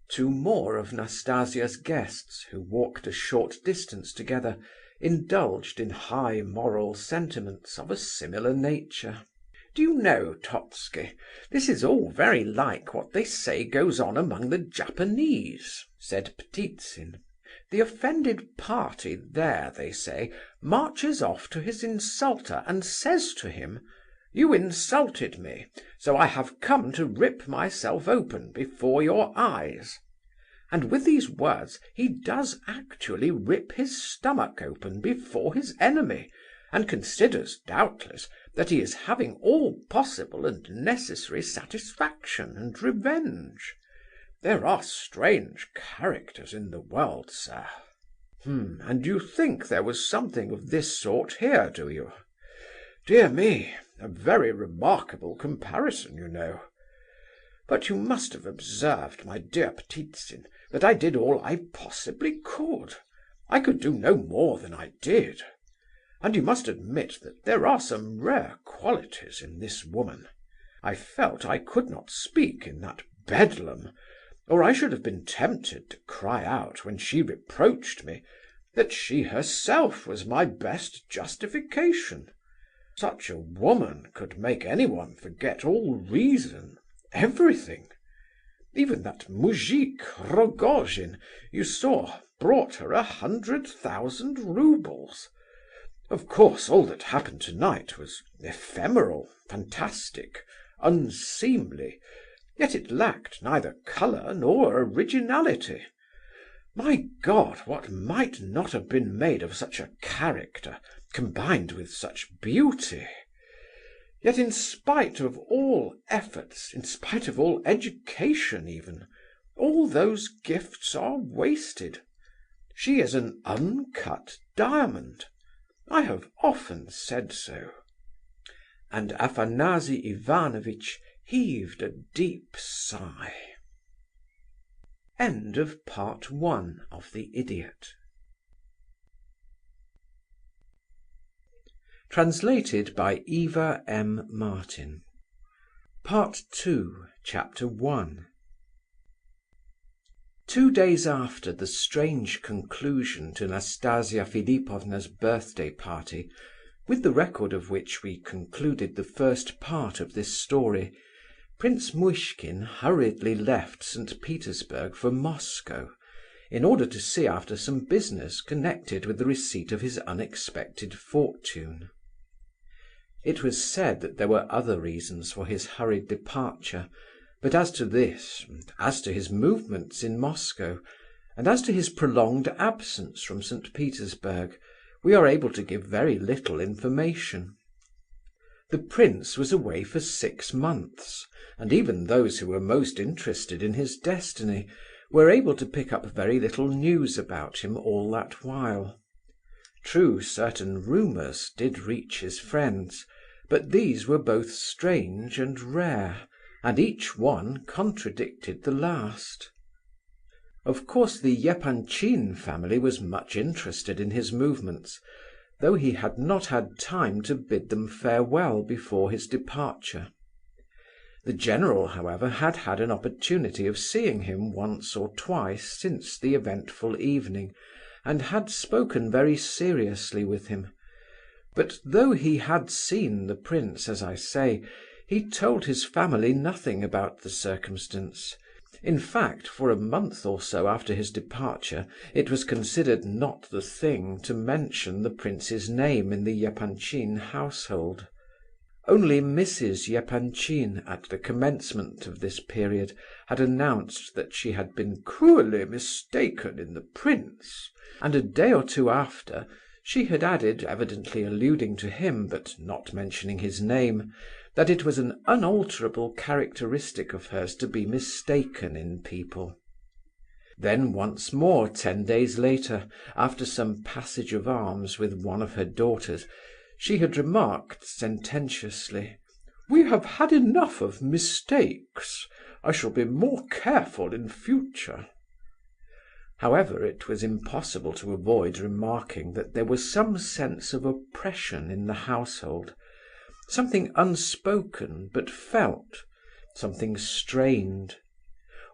Two more of Nastasia's guests, who walked a short distance together, indulged in high moral sentiments of a similar nature. "Do you know, Totski, this is all very like what they say goes on among the Japanese," said Ptitsin. "The offended party there, they say, marches off to his insulter and says to him, 'You insulted me, so I have come to rip myself open before your eyes.' And with these words he does actually rip his stomach open before his enemy, and considers, doubtless, that he is having all possible and necessary satisfaction and revenge. There are strange characters in the world, sir." "And you think there was something of this sort here, do you? Dear me, a very remarkable comparison, you know. But you must have observed, my dear Ptitsin, that I did all I possibly could. I could do no more than I did. And you must admit that there are some rare qualities in this woman. I felt I could not speak in that bedlam, or I should have been tempted to cry out when she reproached me that she herself was my best justification. Such a woman could make anyone forget all reason, everything. Even that moujik Rogojin, you saw, brought her 100,000 roubles. Of course, all that happened tonight was ephemeral, fantastic, unseemly, yet it lacked neither colour nor originality. My God, what might not have been made of such a character, combined with such beauty? Yet in spite of all efforts, in spite of all education even, all those gifts are wasted. She is an uncut diamond. I have often said so." And Afanasy Ivanovitch heaved a deep sigh. End of Part 1 of The Idiot. Translated by Eva M. Martin. Part 2, Chapter 1. 2 days after the strange conclusion to Nastasia Philipovna's birthday party, with the record of which we concluded the first part of this story, Prince Muishkin hurriedly left St. Petersburg for Moscow, in order to see after some business connected with the receipt of his unexpected fortune. It was said that there were other reasons for his hurried departure, but as to this, and as to his movements in Moscow, and as to his prolonged absence from St. Petersburg, we are able to give very little information. The prince was away for 6 months, and even those who were most interested in his destiny were able to pick up very little news about him all that while. True, certain rumours did reach his friends, but these were both strange and rare, and each one contradicted the last. Of course the Epanchin family was much interested in his movements, though he had not had time to bid them farewell before his departure. The general, however, had had an opportunity of seeing him once or twice since the eventful evening, and had spoken very seriously with him. But though he had seen the prince, as I say, he told his family nothing about the circumstance. In fact, for a month or so after his departure, it was considered not the thing to mention the prince's name in the Epanchin household. Only Mrs. Epanchin, at the commencement of this period, had announced that she had been cruelly mistaken in the prince, and a day or two after, she had added, evidently alluding to him, but not mentioning his name, that it was an unalterable characteristic of hers to be mistaken in people. Then once more, 10 days later, after some passage of arms with one of her daughters, she had remarked sententiously, "We have had enough of mistakes. I shall be more careful in future." However, it was impossible to avoid remarking that there was some sense of oppression in the household, something unspoken but felt, something strained.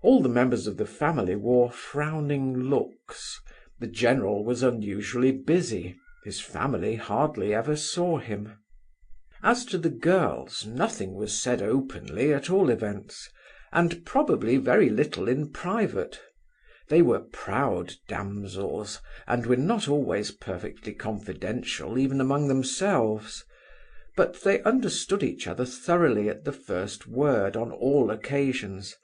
All the members of the family wore frowning looks. The general was unusually busy. His family hardly ever saw him. As to the girls, nothing was said openly at all events, and probably very little in private. They were proud damsels, and were not always perfectly confidential even among themselves. But they understood each other thoroughly at the first word on all occasions,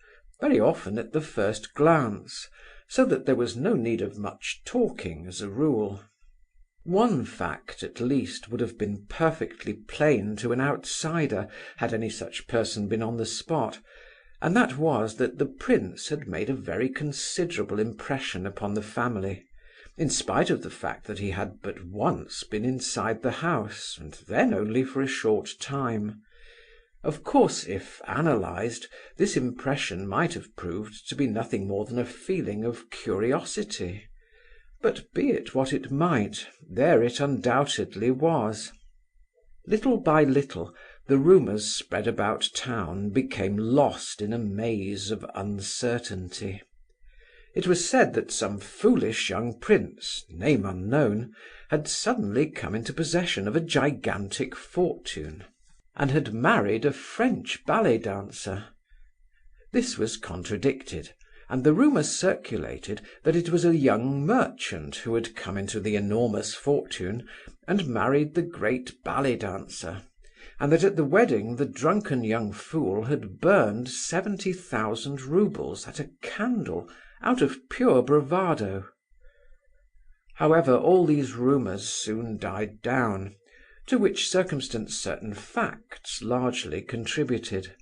very often at the first glance, so that there was no need of much talking as a rule. One fact, at least, would have been perfectly plain to an outsider, had any such person been on the spot, and that was that the prince had made a very considerable impression upon the family, in spite of the fact that he had but once been inside the house, and then only for a short time. Of course, if analysed, this impression might have proved to be nothing more than a feeling of curiosity. But be it what it might, there it undoubtedly was. Little by little, the rumours spread about town became lost in a maze of uncertainty. It was said that some foolish young prince, name unknown, had suddenly come into possession of a gigantic fortune, and had married a French ballet dancer. This was contradicted, and the rumour circulated that it was a young merchant who had come into the enormous fortune and married the great ballet dancer, and that at the wedding the drunken young fool had burned 70,000 roubles at a candle out of pure bravado. However, all these rumours soon died down, to which circumstance certain facts largely contributed.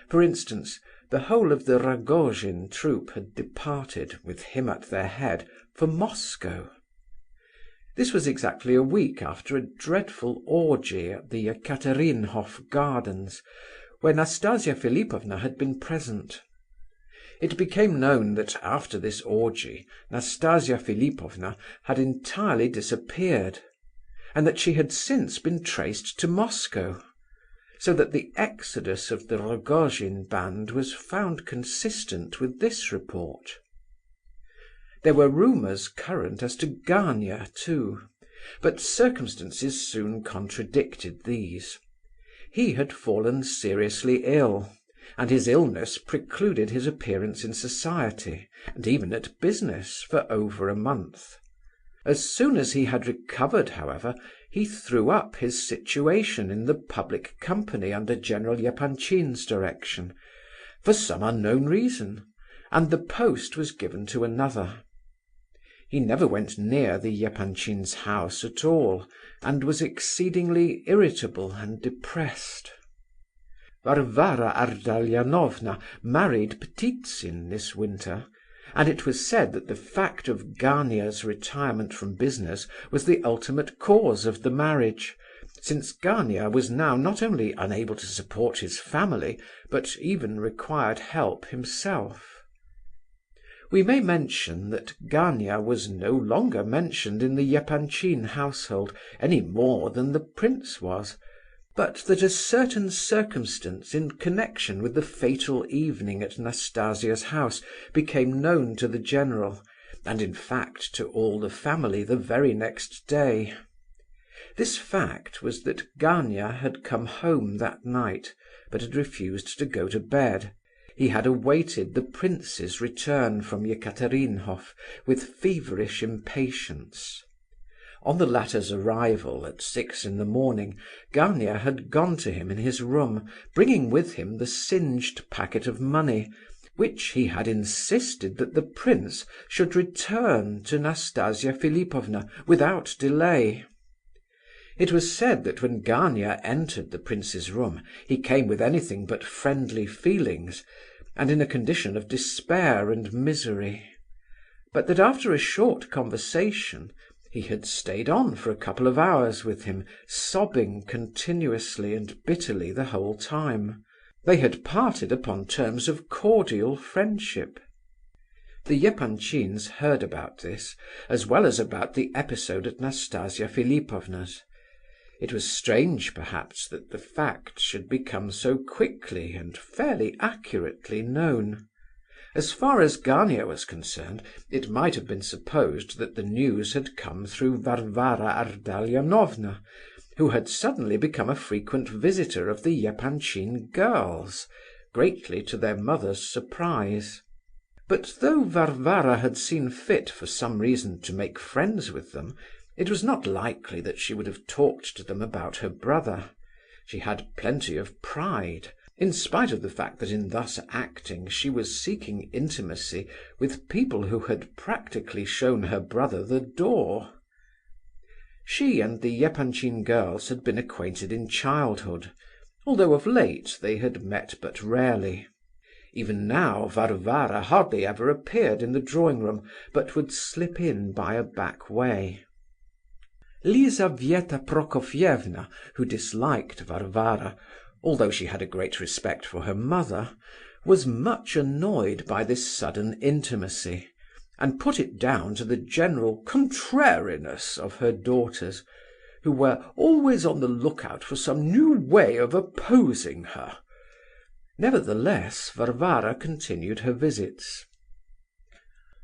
For instance, the whole of the Rogojin troupe had departed, with him at their head, for Moscow. This was exactly a week after a dreadful orgy at the Ekaterinhof gardens, where Nastasia Philipovna had been present. It became known that after this orgy Nastasia Philipovna had entirely disappeared, and that she had since been traced to Moscow, so that the exodus of the Rogojin band was found consistent with this report. There were rumours current as to Gania too, but circumstances soon contradicted these. He had fallen seriously ill, and his illness precluded his appearance in society, and even at business, for over a month. As soon as he had recovered, however, he threw up his situation in the public company under General Epanchin's direction, for some unknown reason, and the post was given to another. He never went near the Epanchins' house at all, and was exceedingly irritable and depressed. Varvara Ardalyanovna married Ptitsin this winter, and it was said that the fact of Gania's retirement from business was the ultimate cause of the marriage, since Gania was now not only unable to support his family, but even required help himself. We may mention that Gania was no longer mentioned in the Epanchin household any more than the prince was, but that a certain circumstance in connection with the fatal evening at Nastasia's house became known to the general, and in fact to all the family the very next day. This fact was that Gania had come home that night, but had refused to go to bed. He had awaited the prince's return from Ekaterinhof with feverish impatience. On the latter's arrival at 6 in the morning, Gania had gone to him in his room, bringing with him the singed packet of money, which he had insisted that the prince should return to Nastasia Philipovna without delay. It was said that when Gania entered the prince's room, he came with anything but friendly feelings, and in a condition of despair and misery; but that after a short conversation, he had stayed on for a couple of hours with him, sobbing continuously and bitterly the whole time. They had parted upon terms of cordial friendship. The Epanchins heard about this, as well as about the episode at Nastasia Philipovna's. It was strange, perhaps, that the fact should become so quickly and fairly accurately known. As far as Gania was concerned, it might have been supposed that the news had come through Varvara Ardalionovna, who had suddenly become a frequent visitor of the Epanchin girls, greatly to their mother's surprise. But though Varvara had seen fit for some reason to make friends with them, it was not likely that she would have talked to them about her brother. She had plenty of pride, in spite of the fact that in thus acting she was seeking intimacy with people who had practically shown her brother the door. She and the Epanchin girls had been acquainted in childhood, although of late they had met but rarely. Even now Varvara hardly ever appeared in the drawing-room, but would slip in by a back way. Lizaveta Prokofievna, who disliked Varvara, although she had a great respect for her mother, was much annoyed by this sudden intimacy, and put it down to the general contrariness of her daughters, who were always on the lookout for some new way of opposing her. Nevertheless, Varvara continued her visits.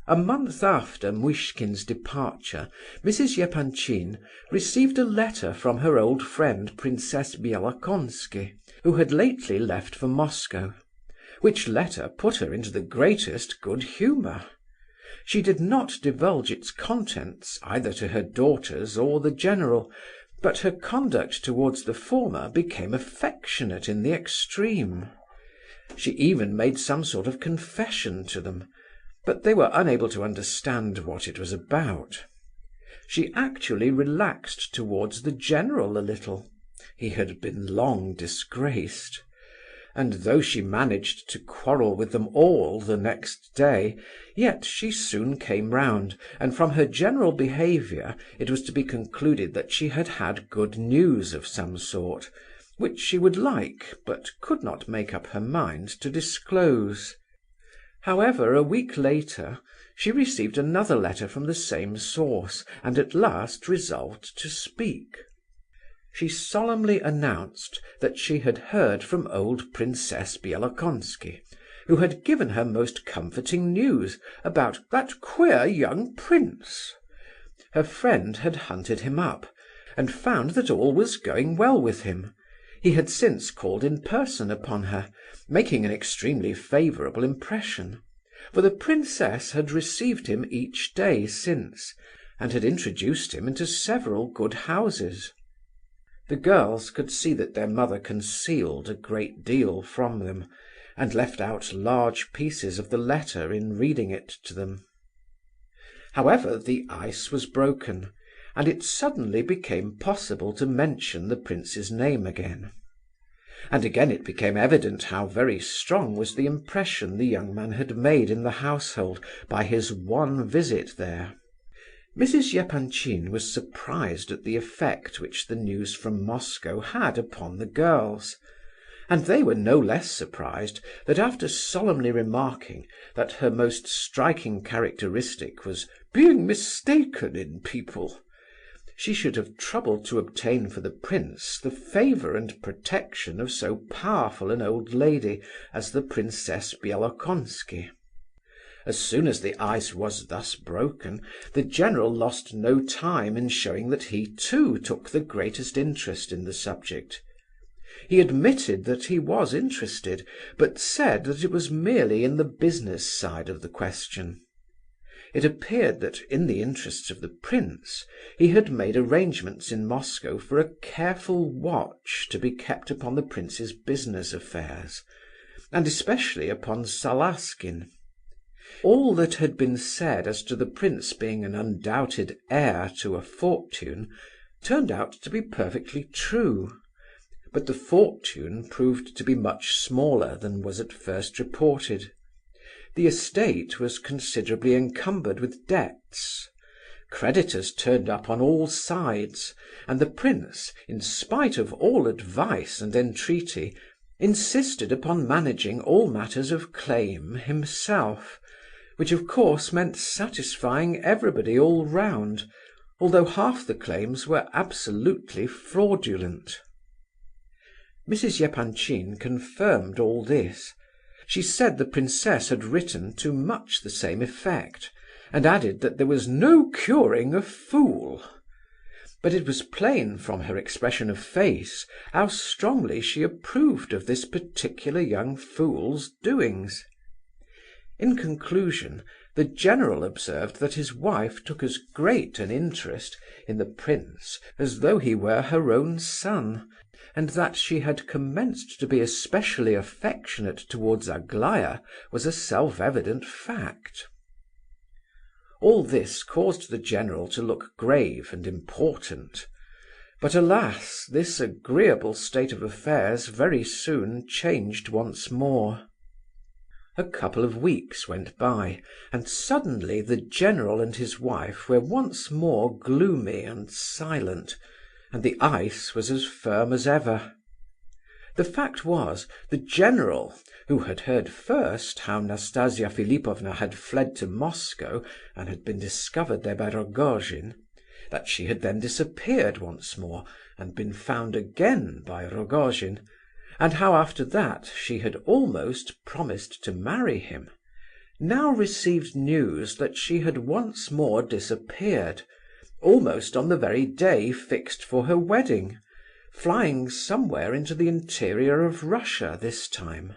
A month after Muishkin's departure, Mrs. Epanchin received a letter from her old friend Princess Bielokonski, who had lately left for Moscow, which letter put her into the greatest good humour. She did not divulge its contents either to her daughters or the general, but her conduct towards the former became affectionate in the extreme. She even made some sort of confession to them, but they were unable to understand what it was about. She actually relaxed towards the general a little. He had been long disgraced. And though she managed to quarrel with them all the next day, yet she soon came round, and from her general behaviour it was to be concluded that she had had good news of some sort, which she would like, but could not make up her mind to disclose. However, a week later, she received another letter from the same source, and at last resolved to speak. She solemnly announced that she had heard from old Princess Bielokonski, who had given her most comforting news about that queer young prince. Her friend had hunted him up, and found that all was going well with him. He had since called in person upon her, making an extremely favourable impression, for the princess had received him each day since, and had introduced him into several good houses. The girls could see that their mother concealed a great deal from them, and left out large pieces of the letter in reading it to them. However, the ice was broken, and it suddenly became possible to mention the prince's name again. And again it became evident how very strong was the impression the young man had made in the household by his one visit there. Mrs. Epanchin was surprised at the effect which the news from Moscow had upon the girls, and they were no less surprised that after solemnly remarking that her most striking characteristic was being mistaken in people, she should have troubled to obtain for the prince the favour and protection of so powerful an old lady as the Princess Bielokonski. As soon as the ice was thus broken, the general lost no time in showing that he too took the greatest interest in the subject. He admitted that he was interested, but said that it was merely in the business side of the question. It appeared that, in the interests of the prince, he had made arrangements in Moscow for a careful watch to be kept upon the prince's business affairs, and especially upon Salaskin. All that had been said as to the prince being an undoubted heir to a fortune turned out to be perfectly true, but the fortune proved to be much smaller than was at first reported. The estate was considerably encumbered with debts. Creditors turned up on all sides, and the prince, in spite of all advice and entreaty, insisted upon managing all matters of claim himself, which of course meant satisfying everybody all round, although half the claims were absolutely fraudulent. Mrs. Epanchin confirmed all this. She said the princess had written to much the same effect, and added that there was no curing a fool. But it was plain from her expression of face how strongly she approved of this particular young fool's doings. In conclusion, the general observed that his wife took as great an interest in the prince as though he were her own son, and that she had commenced to be especially affectionate towards Aglaya was a self-evident fact. All this caused the general to look grave and important. But alas, this agreeable state of affairs very soon changed once more. A couple of weeks went by, and suddenly the general and his wife were once more gloomy and silent, and the ice was as firm as ever. The fact was, the general, who had heard first how Nastasia Philipovna had fled to Moscow and had been discovered there by Rogojin, that she had then disappeared once more and been found again by Rogojin, and how after that she had almost promised to marry him, now received news that she had once more disappeared, almost on the very day fixed for her wedding, flying somewhere into the interior of Russia this time,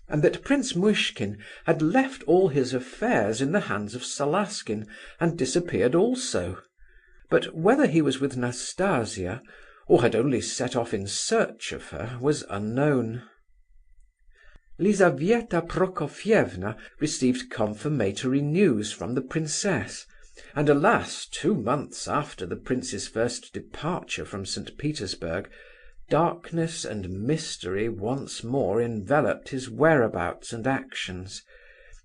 and that Prince Muishkin had left all his affairs in the hands of Salaskin and disappeared also, but whether he was with Nastasia or had only set off in search of her was unknown. Lizabetha Prokofievna received confirmatory news from the princess, and alas, 2 months after the prince's first departure from St. Petersburg, darkness and mystery once more enveloped his whereabouts and actions,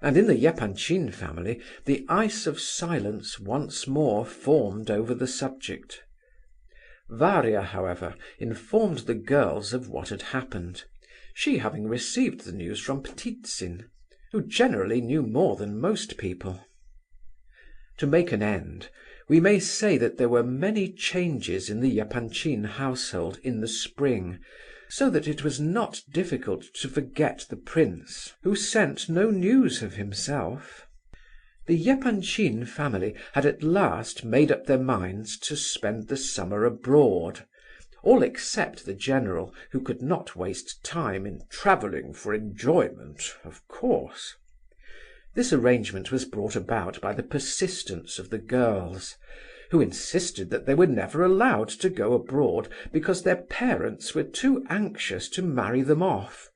and in the Epanchin family the ice of silence once more formed over the subject. Varia, however, informed the girls of what had happened, she having received the news from Ptitsin, who generally knew more than most people. To make an end, we may say that there were many changes in the Epanchin household in the spring, so that it was not difficult to forget the prince, who sent no news of himself. The Epanchin family had at last made up their minds to spend the summer abroad, all except the general, who could not waste time in travelling for enjoyment, of course. This arrangement was brought about by the persistence of the girls, who insisted that they were never allowed to go abroad because their parents were too anxious to marry them off.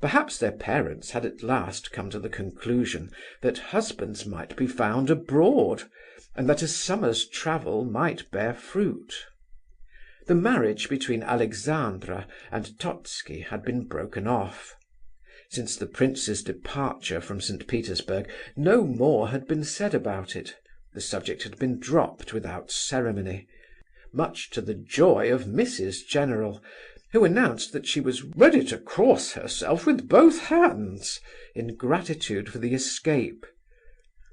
Perhaps their parents had at last come to the conclusion that husbands might be found abroad, and that a summer's travel might bear fruit. The marriage between Alexandra and Totski had been broken off. Since the prince's departure from St. Petersburg, no more had been said about it. The subject had been dropped without ceremony, much to the joy of Mrs. General, who announced that she was ready to cross herself with both hands in gratitude for the escape.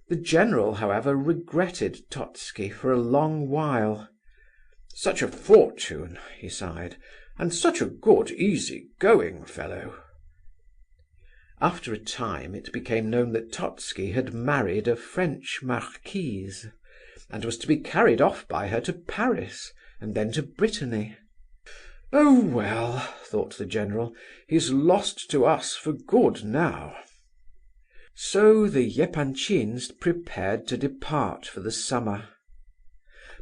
The general, however, regretted Totski for a long while. "Such a fortune," he sighed, "and such a good, easy-going fellow." After a time it became known that Totski had married a French marquise, and was to be carried off by her to Paris, and then to Brittany. "Oh well," thought the general, "he's lost to us for good now." So the Epanchins prepared to depart for the summer.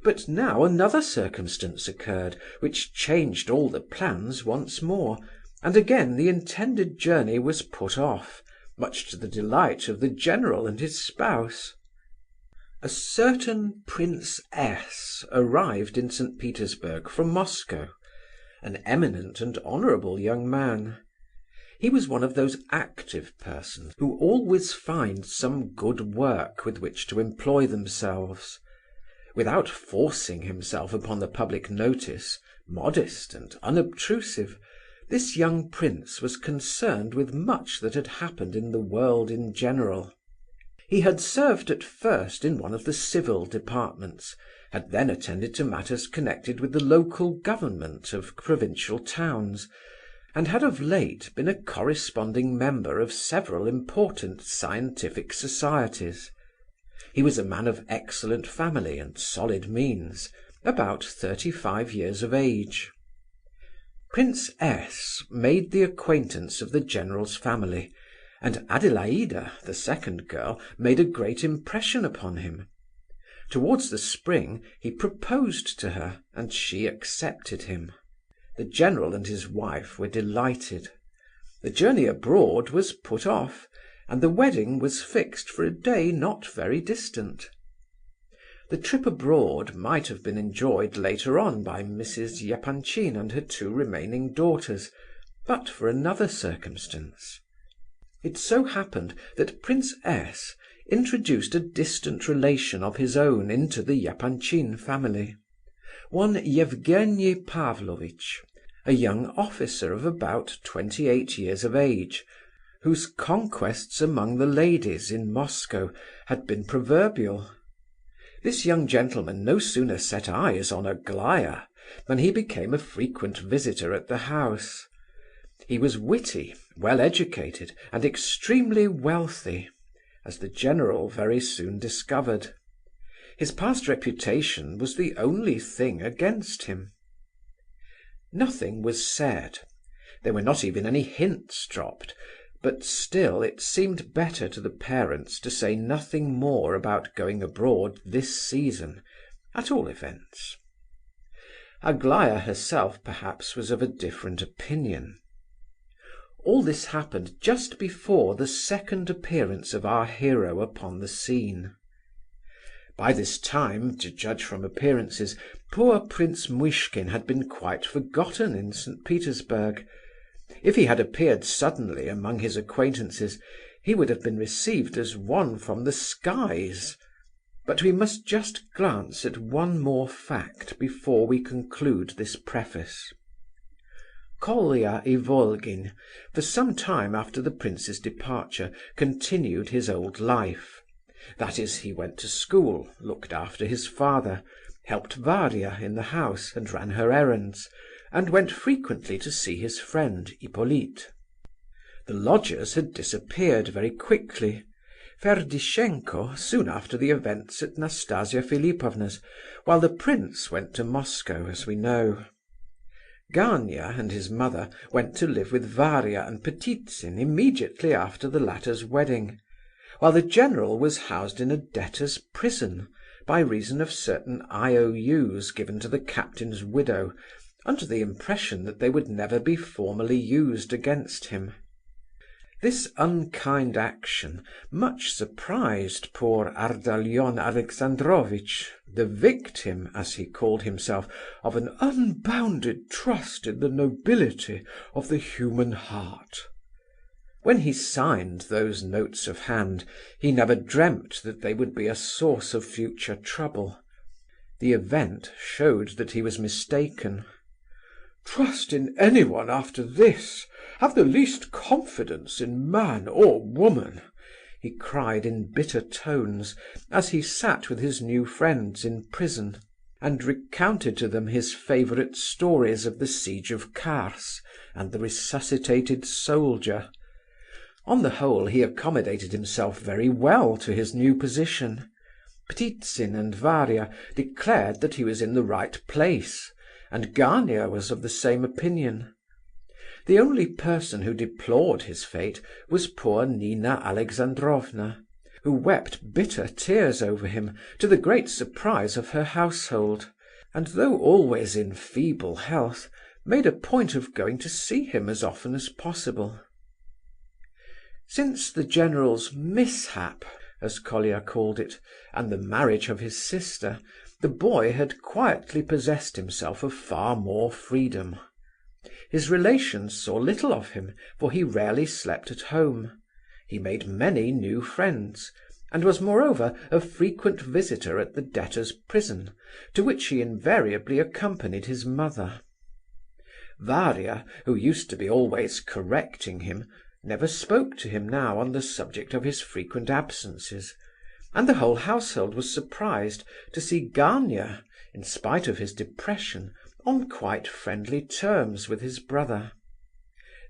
But now another circumstance occurred, which changed all the plans once more, and again the intended journey was put off, much to the delight of the general and his spouse. A certain Prince S. arrived in St. Petersburg from Moscow, an eminent and honourable young man. He was one of those active persons who always find some good work with which to employ themselves. Without forcing himself upon the public notice, modest and unobtrusive, This young prince was concerned with much that had happened in the world in general. He had served at first in one of the civil departments, had then attended to matters connected with the local government of provincial towns, and had of late been a corresponding member of several important scientific societies. He was a man of excellent family and solid means, about 35 years of age. Prince S. made the acquaintance of the general's family, and Adelaida, the second girl, made a great impression upon him. Towards the spring he proposed to her, and she accepted him. The general and his wife were delighted. The journey abroad was put off, and the wedding was fixed for a day not very distant. The trip abroad might have been enjoyed later on by Mrs. Epanchin and her two remaining daughters, but for another circumstance. It so happened that Prince S. introduced a distant relation of his own into the Epanchin family, one Evgenie Pavlovitch, a young officer of about 28 years of age, whose conquests among the ladies in Moscow had been proverbial. This young gentleman no sooner set eyes on Aglaya than he became a frequent visitor at the house. He was witty, well educated, and extremely wealthy, as the general very soon discovered. His past reputation was the only thing against him. Nothing was said. There were not even any hints dropped, but still it seemed better to the parents to say nothing more about going abroad this season, at all events. Aglaya herself perhaps was of a different opinion. All this happened just before the second appearance of our hero upon the scene. By this time, to judge from appearances, poor Prince Muishkin had been quite forgotten in St. Petersburg. If he had appeared suddenly among his acquaintances, he would have been received as one from the skies. But we must just glance at one more fact before we conclude this preface. Colia Ivolgin, for some time after the prince's departure, continued his old life. That is, he went to school, looked after his father, helped Varia in the house and ran her errands, and went frequently to see his friend Hippolyte. The lodgers had disappeared very quickly. Ferdishenko soon after the events at Nastasia Philipovna's, while the prince went to Moscow, as we know. Gania and his mother went to live with Varia and Petitsin immediately after the latter's wedding, while the general was housed in a debtor's prison by reason of certain IOUs given to the captain's widow, under the impression that they would never be formally used against him. This unkind action much surprised poor Ardalion Alexandrovitch, the victim, as he called himself, of an unbounded trust in the nobility of the human heart. When he signed those notes of hand, he never dreamt that they would be a source of future trouble. The event showed that he was mistaken. "Trust in anyone after this! Have the least confidence in man or woman!" he cried in bitter tones, as he sat with his new friends in prison, and recounted to them his favourite stories of the siege of Kars and the resuscitated soldier. On the whole, he accommodated himself very well to his new position. Ptitsin and Varia declared that he was in the right place, and Gania was of the same opinion. The only person who deplored his fate was poor Nina Alexandrovna, who wept bitter tears over him, to the great surprise of her household, and though always in feeble health, made a point of going to see him as often as possible. Since the general's mishap, as Colia called it, and the marriage of his sister, the boy had quietly possessed himself of far more freedom. His relations saw little of him, for he rarely slept at home. He made many new friends, and was moreover a frequent visitor at the debtor's prison, to which he invariably accompanied his mother. Varia, who used to be always correcting him, never spoke to him now on the subject of his frequent absences, and the whole household was surprised to see Gania, in spite of his depression, on quite friendly terms with his brother.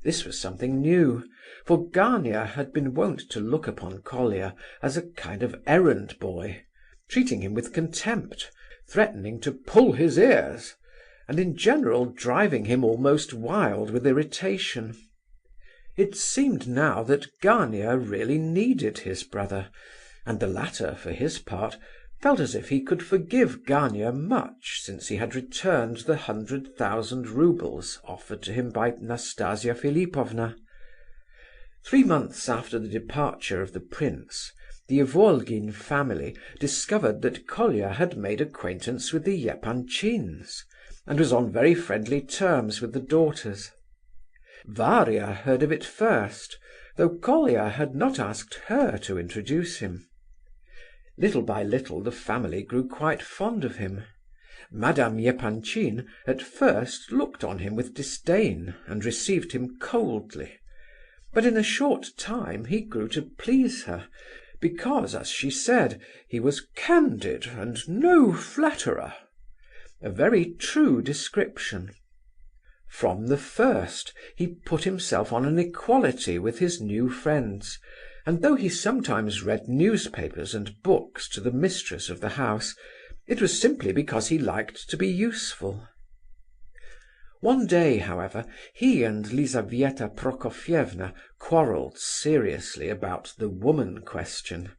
This was something new, for Gania had been wont to look upon Colia as a kind of errand boy, treating him with contempt, threatening to pull his ears, and in general driving him almost wild with irritation. It seemed now that Gania really needed his brother, and the latter, for his part, felt as if he could forgive Gania much since he had returned the 100,000 roubles offered to him by Nastasia Philipovna. 3 months after the departure of the prince, the Ivolgin family discovered that Colia had made acquaintance with the Epanchins, and was on very friendly terms with the daughters. Varia heard of it first, though Colia had not asked her to introduce him. Little by little the family grew quite fond of him. Madame Epanchin at first looked on him with disdain and received him coldly, but in a short time he grew to please her, because, as she said, he was candid and no flatterer. A very true description. From the first he put himself on an equality with his new friends, and though he sometimes read newspapers and books to the mistress of the house, it was simply because he liked to be useful. One day, however, he and Lizabetha Prokofievna quarrelled seriously about the woman question,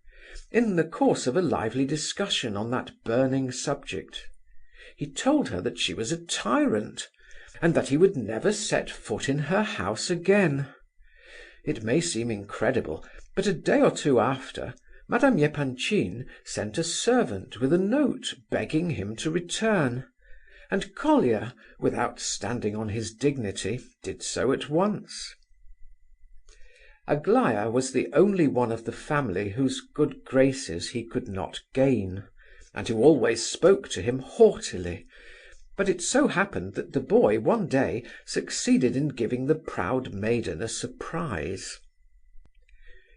in the course of a lively discussion on that burning subject. He told her that she was a tyrant, and that he would never set foot in her house again. It may seem incredible, but a day or two after, Madame Epanchin sent a servant with a note begging him to return, and Colia, without standing on his dignity, did so at once. Aglaya was the only one of the family whose good graces he could not gain, and who always spoke to him haughtily, but it so happened that the boy one day succeeded in giving the proud maiden a surprise.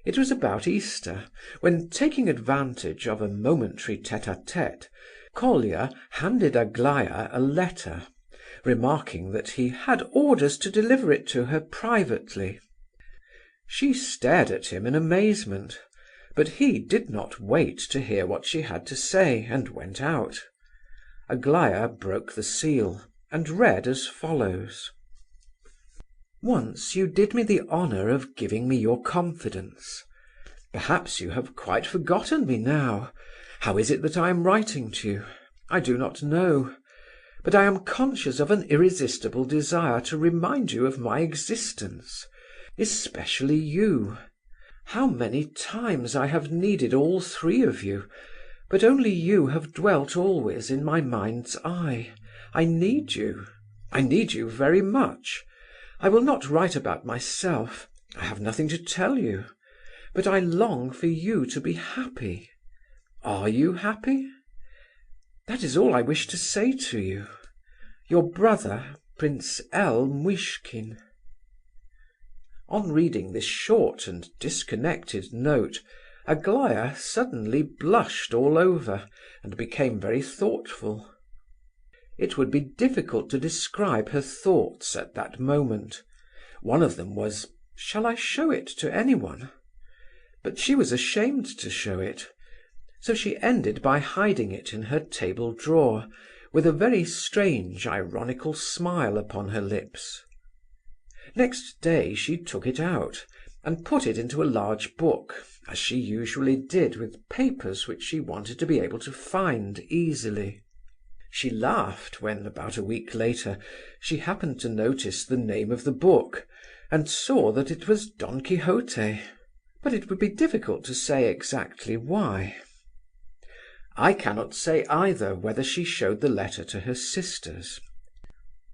It was about Easter, when, taking advantage of a momentary tete-a-tete, Colia handed Aglaya a letter, remarking that he had orders to deliver it to her privately. She stared at him in amazement, but he did not wait to hear what she had to say, and went out. Aglaya broke the seal, and read as follows: Once you did me the honour of giving me your confidence. Perhaps you have quite forgotten me now. How is it that I am writing to you? I do not know. But I am conscious of an irresistible desire to remind you of my existence, especially you. How many times I have needed all three of you, but only you have dwelt always in my mind's eye. I need you. I need you very much. I will not write about myself. I have nothing to tell you. But I long for you to be happy. Are you happy? That is all I wish to say to you. Your brother, Prince L. Muishkin. On reading this short and disconnected note, Aglaya suddenly blushed all over, and became very thoughtful. It would be difficult to describe her thoughts at that moment. One of them was, shall I show it to anyone? But she was ashamed to show it, so she ended by hiding it in her table drawer, with a very strange, ironical smile upon her lips. Next day she took it out, and put it into a large book, as she usually did with papers which she wanted to be able to find easily. She laughed when, about a week later, she happened to notice the name of the book, and saw that it was Don Quixote, but it would be difficult to say exactly why. I cannot say either whether she showed the letter to her sisters.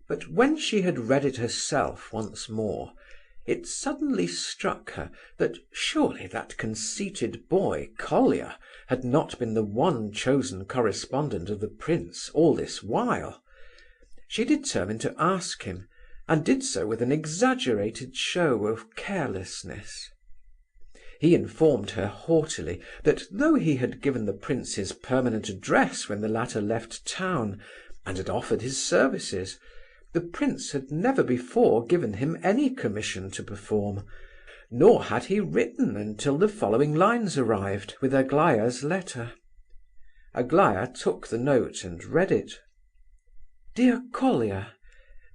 But when she had read it herself once more, it suddenly struck her that surely that conceited boy, Colia, had not been the one chosen correspondent of the prince all this while. She determined to ask him, and did so with an exaggerated show of carelessness. He informed her haughtily that though he had given the prince his permanent address when the latter left town, and had offered his services, the prince had never before given him any commission to perform, nor had he written until the following lines arrived, with Aglaya's letter. Aglaya took the note and read it. "Dear Colia,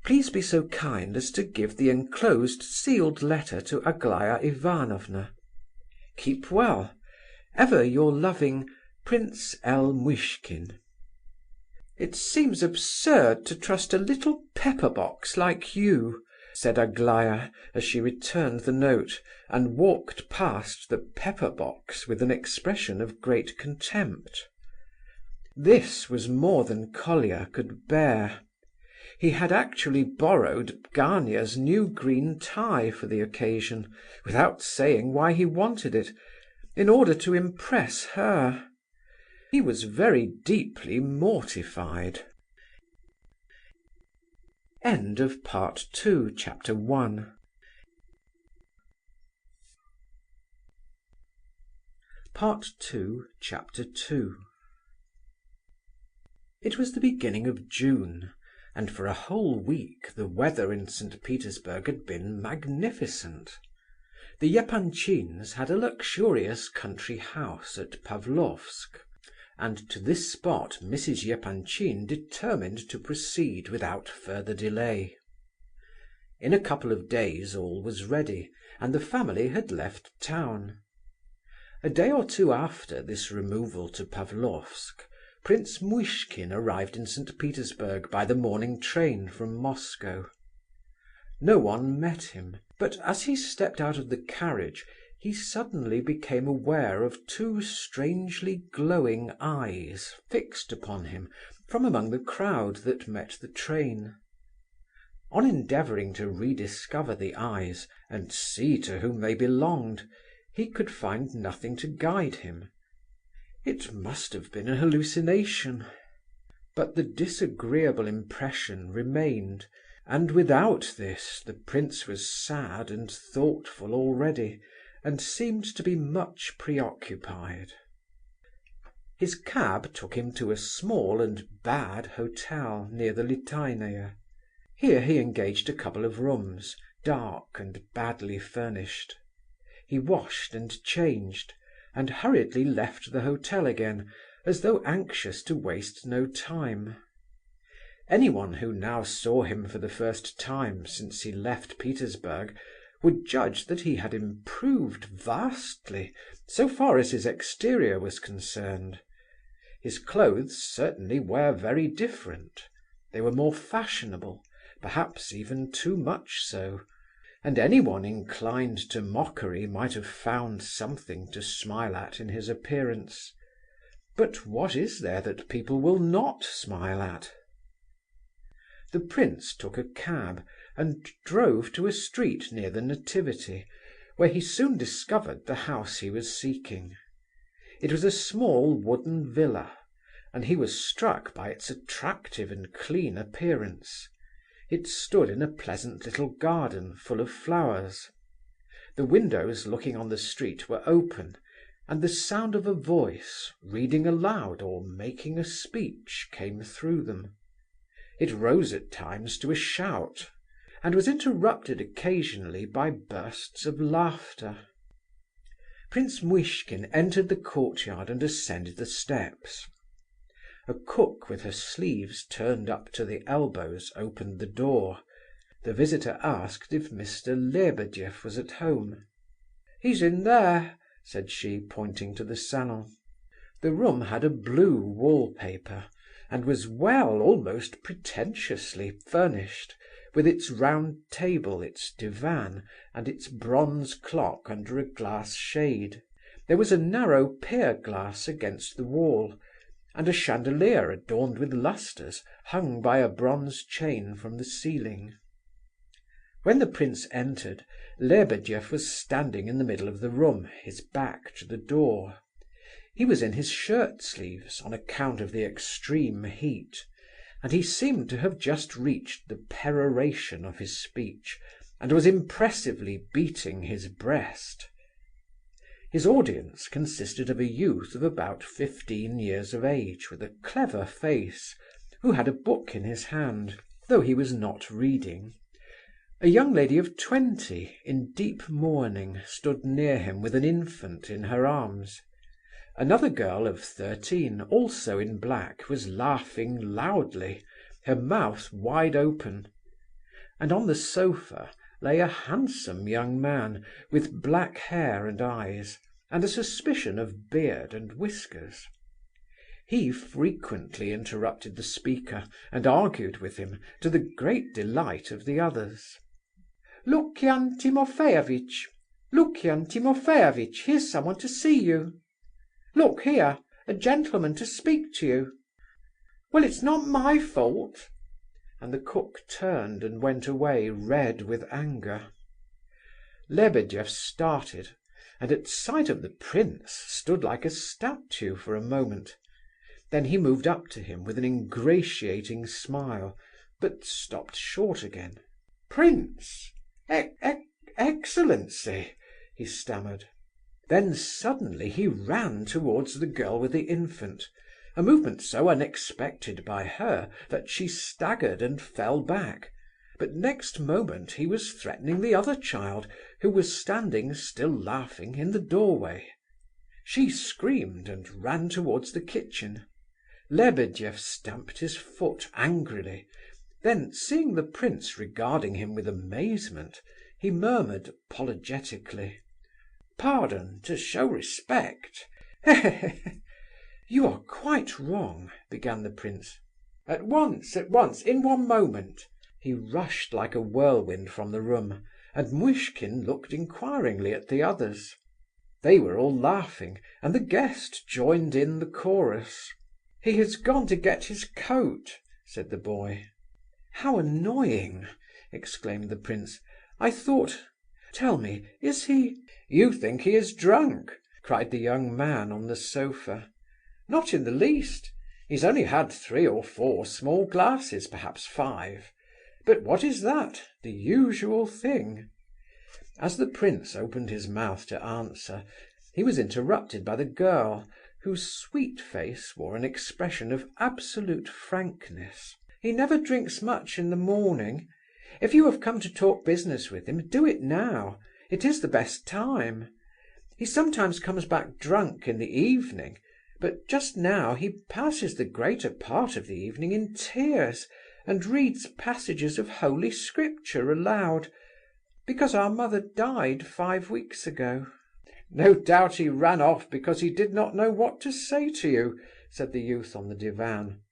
please be so kind as to give the enclosed sealed letter to Aglaya Ivanovna. Keep well. Ever your loving Prince L. Muishkin." "It seems absurd to trust a little pepper-box like you," said Aglaya, as she returned the note, and walked past the pepper-box with an expression of great contempt. This was more than Colia could bear. He had actually borrowed Gania's new green tie for the occasion, without saying why he wanted it, in order to impress her. He was very deeply mortified. End of Part 2, Chapter 1. Part 2, Chapter 2. It was the beginning of June, and for a whole week the weather in St. Petersburg had been magnificent. The Epanchins had a luxurious country house at Pavlovsk, and to this spot Mrs. Epanchin determined to proceed without further delay. In a couple of days all was ready, and the family had left town. A day or two after this removal to Pavlovsk, Prince Muishkin arrived in St. Petersburg by the morning train from Moscow. No one met him, but as he stepped out of the carriage, he suddenly became aware of two strangely glowing eyes fixed upon him from among the crowd that met the train. On endeavouring to rediscover the eyes and see to whom they belonged, he could find nothing to guide him. It must have been a hallucination. But the disagreeable impression remained, and without this the prince was sad and thoughtful already, and seemed to be much preoccupied. His cab took him to a small and bad hotel near the Litaynaya. Here he engaged a couple of rooms, dark and badly furnished. He washed and changed, and hurriedly left the hotel again, as though anxious to waste no time. Anyone who now saw him for the first time since he left Petersburg would judge that he had improved vastly, so far as his exterior was concerned. His clothes certainly were very different. They were more fashionable, perhaps even too much so, and anyone inclined to mockery might have found something to smile at in his appearance. But what is there that people will not smile at? The prince took a cab and drove to a street near the Nativity, where he soon discovered the house he was seeking. It was a small wooden villa, and he was struck by its attractive and clean appearance. It stood in a pleasant little garden full of flowers. The windows looking on the street were open, and the sound of a voice, reading aloud or making a speech, came through them. It rose at times to a shout, and was interrupted occasionally by bursts of laughter. Prince Muishkin entered the courtyard and ascended the steps. A cook with her sleeves turned up to the elbows opened the door. The visitor asked if Mr. Lebedeff was at home. "He's in there," said she, pointing to the salon. The room had a blue wallpaper, and was well, almost pretentiously furnished, with its round table, its divan, and its bronze clock under a glass shade. There was a narrow pier glass against the wall, and a chandelier adorned with lustres hung by a bronze chain from the ceiling. When the prince entered, Lebedeff was standing in the middle of the room, his back to the door. He was in his shirt sleeves, on account of the extreme heat, and he seemed to have just reached the peroration of his speech, and was impressively beating his breast. His audience consisted of a youth of about 15 years of age, with a clever face, who had a book in his hand, though he was not reading. A young lady of 20, in deep mourning, stood near him with an infant in her arms. Another girl of 13, also in black, was laughing loudly, her mouth wide open. And on the sofa lay a handsome young man, with black hair and eyes, and a suspicion of beard and whiskers. He frequently interrupted the speaker, and argued with him, to the great delight of the others. "Lukian Timofeyovitch! Lukian Timofeyovitch, here's someone to see you. Look here, a gentleman to speak to you. Well, it's not my fault." And the cook turned and went away, red with anger. Lebedeff started, and at sight of the prince stood like a statue for a moment. Then he moved up to him with an ingratiating smile, but stopped short again. "Prince! Excellency!" he stammered. Then suddenly he ran towards the girl with the infant, a movement so unexpected by her that she staggered and fell back, but next moment he was threatening the other child, who was standing, still laughing, in the doorway. She screamed and ran towards the kitchen. Lebedeff stamped his foot angrily. Then, seeing the prince regarding him with amazement, he murmured apologetically, "Pardon, to show respect." "You are quite wrong," began the prince. At once, in one moment." He rushed like a whirlwind from the room, and Muishkin looked inquiringly at the others. They were all laughing, and the guest joined in the chorus. "He has gone to get his coat," said the boy. "How annoying!" exclaimed the prince. "I thought... Tell me, is he..." "You think he is drunk?" cried the young man on the sofa. "Not in the least. He's only had 3 or 4 small glasses, perhaps 5. But what is that? The usual thing." As the prince opened his mouth to answer, he was interrupted by the girl, whose sweet face wore an expression of absolute frankness. "He never drinks much in the morning. If you have come to talk business with him, do it now. It is the best time. He sometimes comes back drunk in the evening, but just now he passes the greater part of the evening in tears, and reads passages of Holy Scripture aloud, because our mother died 5 weeks ago." "No doubt he ran off because he did not know what to say to you," said the youth on the divan.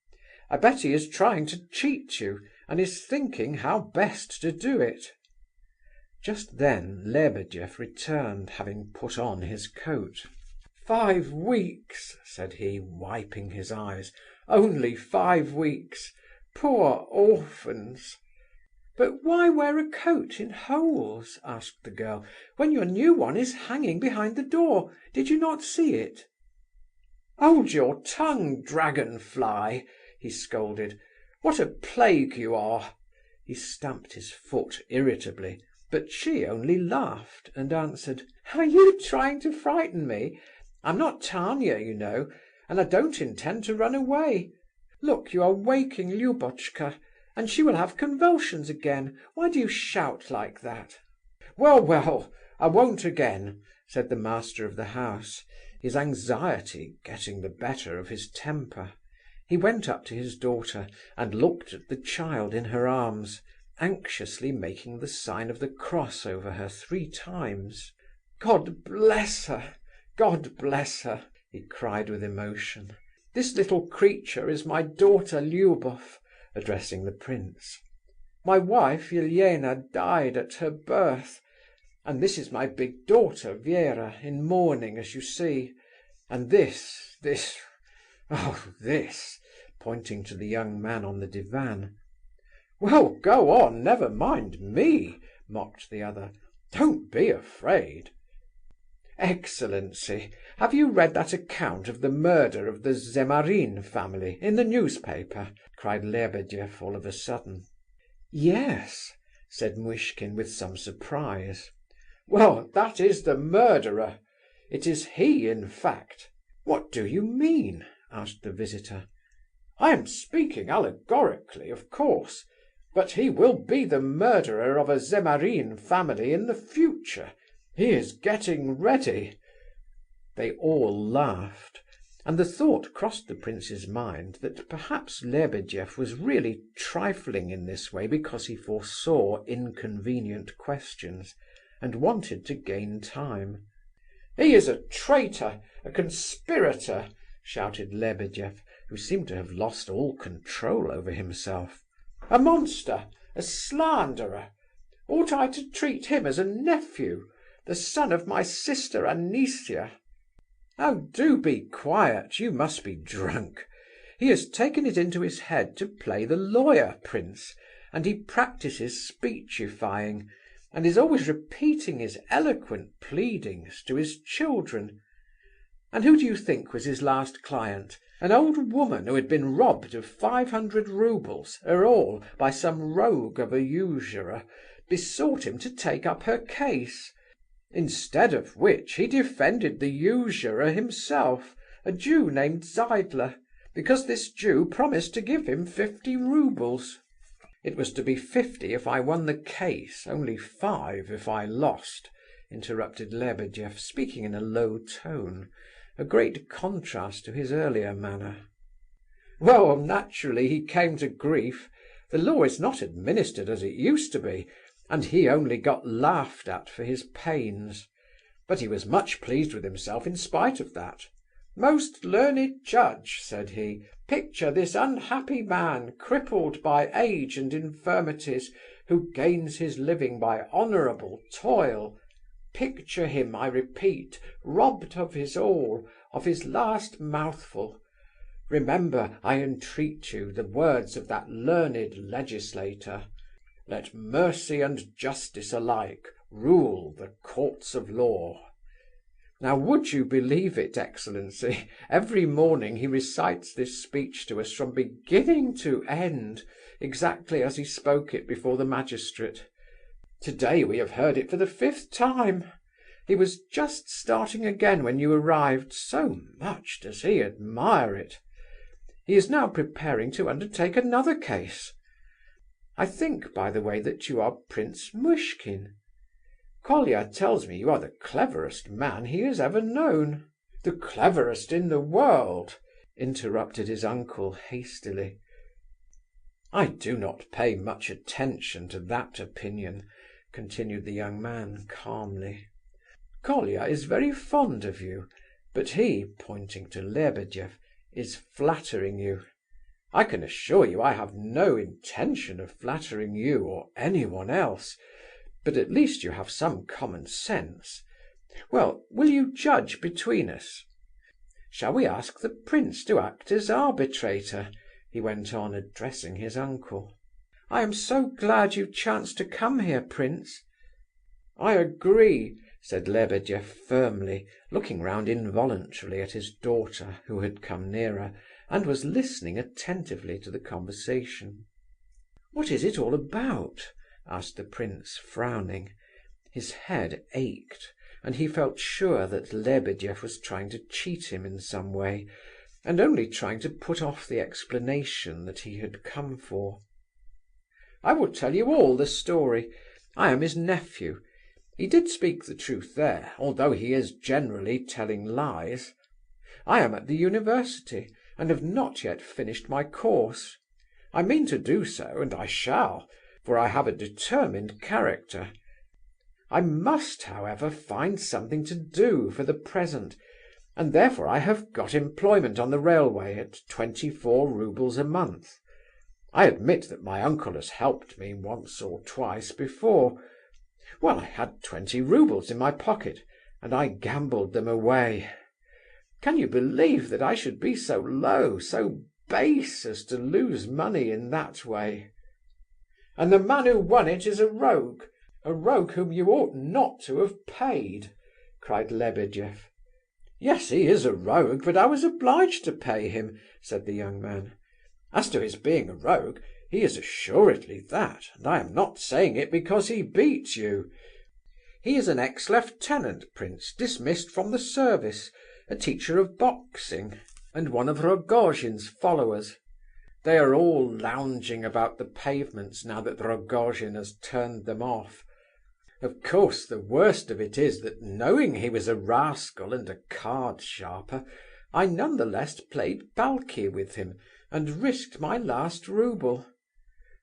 "I bet he is trying to cheat you, and is thinking how best to do it." Just then Lebedeff returned, having put on his coat. "5 weeks," said he, wiping his eyes. "Only 5 weeks. Poor orphans!" "But why wear a coat in holes," asked the girl, "when your new one is hanging behind the door? Did you not see it?" "Hold your tongue, dragonfly!" he scolded. "What a plague you are!" He stamped his foot irritably, but she only laughed and answered, "Are you trying to frighten me? I'm not Tanya, you know, and I don't intend to run away. Look, you are waking Lubotchka, and she will have convulsions again. Why do you shout like that?" "Well, well, I won't again," said the master of the house, his anxiety getting the better of his temper. He went up to his daughter and looked at the child in her arms, anxiously making the sign of the cross over her 3 times. "God bless her! God bless her!" he cried with emotion. "This little creature is my daughter Lyubov," addressing the prince. "My wife Elena died at her birth, and this is my big daughter Vera, in mourning, as you see. And this, pointing to the young man on the divan. "Well, go on, never mind me," mocked the other. "Don't be afraid." Excellency, have you read that account of the murder of the Zemarin family in the newspaper?" cried Lebedeff all of a sudden. "Yes," said Muishkin with some surprise. "Well, that is the murderer. It is he, in fact." "What do you mean?" asked the visitor. "I am speaking allegorically, of course, but he will be the murderer of a Zemarin family in the future. He is getting ready." They all laughed, and the thought crossed the prince's mind that perhaps Lebedeff was really trifling in this way because he foresaw inconvenient questions, and wanted to gain time. "He is a traitor, a conspirator!" shouted Lebedeff, who seemed to have lost all control over himself. "A monster, a slanderer! Ought I to treat him as a nephew, the son of my sister Anisia?" "Oh, do be quiet, you must be drunk. He has taken it into his head to play the lawyer, prince, and he practices speechifying, and is always repeating his eloquent pleadings to his children. And who do you think was his last client? An old woman who had been robbed of 500 roubles, her all, by some rogue of a usurer, besought him to take up her case. Instead of which he defended the usurer himself, a Jew named Zeidler, because this Jew promised to give him 50 roubles. It was to be 50 if I won the case, only 5 if I lost," interrupted Lebedeff, speaking in a low tone, a great contrast to his earlier manner. "Well, naturally he came to grief. The law is not administered as it used to be, and he only got laughed at for his pains. But he was much pleased with himself in spite of that. 'Most learned judge,' said he, 'picture this unhappy man, crippled by age and infirmities, who gains his living by honourable toil. Picture him, I repeat, robbed of his all, of his last mouthful. Remember, I entreat you, the words of that learned legislator: "Let mercy and justice alike rule the courts of law." Now, would you believe it, Excellency, every morning he recites this speech to us from beginning to end, exactly as he spoke it before the magistrate. Today we have heard it for the 5th time. He was just starting again when you arrived, so much does he admire it. He is now preparing to undertake another case. I think, by the way, that you are Prince Muishkin. Colia tells me you are the cleverest man he has ever known." "The cleverest in the world," interrupted his uncle hastily. "I do not pay much attention to that opinion," continued the young man calmly. "Colia is very fond of you, but he," pointing to Lebedeff, "is flattering you. I can assure you I have no intention of flattering you or anyone else, but at least you have some common sense. Well, will you judge between us? Shall we ask the prince to act as arbitrator?" he went on, addressing his uncle. "I am so glad you chanced to come here, prince." "I agree," said Lebedeff firmly, looking round involuntarily at his daughter, who had come nearer, and was listening attentively to the conversation. "What is it all about?" asked the prince, frowning. His head ached, and he felt sure that Lebedeff was trying to cheat him in some way, and only trying to put off the explanation that he had come for. "I will tell you all the story. I am his nephew. He did speak the truth there, although he is generally telling lies. I am at the university, and have not yet finished my course. I mean to do so, and I shall, for I have a determined character. I must, however, find something to do for the present, and therefore I have got employment on the railway at 24 roubles a month. I admit that my uncle has helped me once or twice before. Well, I had 20 roubles in my pocket, and I gambled them away. Can you believe that I should be so low, so base as to lose money in that way? And the man who won it is a rogue whom you ought not to have paid," cried Lebedeff. "Yes, he is a rogue, but I was obliged to pay him," said the young man. "As to his being a rogue, he is assuredly that, and I am not saying it because he beat you. He is an ex-lieutenant, prince, dismissed from the service, a teacher of boxing, and one of Rogojin's followers. They are all lounging about the pavements now that Rogojin has turned them off. Of course, the worst of it is that, knowing he was a rascal and a card sharper, I none the less played palki with him and risked my last rouble.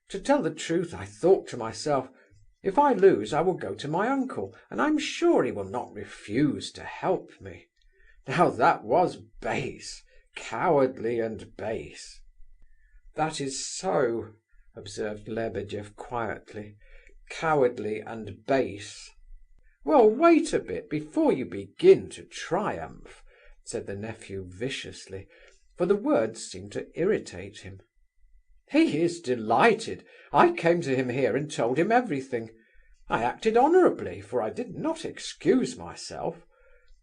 To tell the truth, I thought to myself, if I lose I will go to my uncle, and I'm sure he will not refuse to help me. Now that was base, cowardly and base." "That is so," observed Lebedeff quietly. "Cowardly and base." "Well, wait a bit before you begin to triumph," said the nephew viciously, for the words seemed to irritate him. "He is delighted. I came to him here and told him everything. I acted honourably, for I did not excuse myself.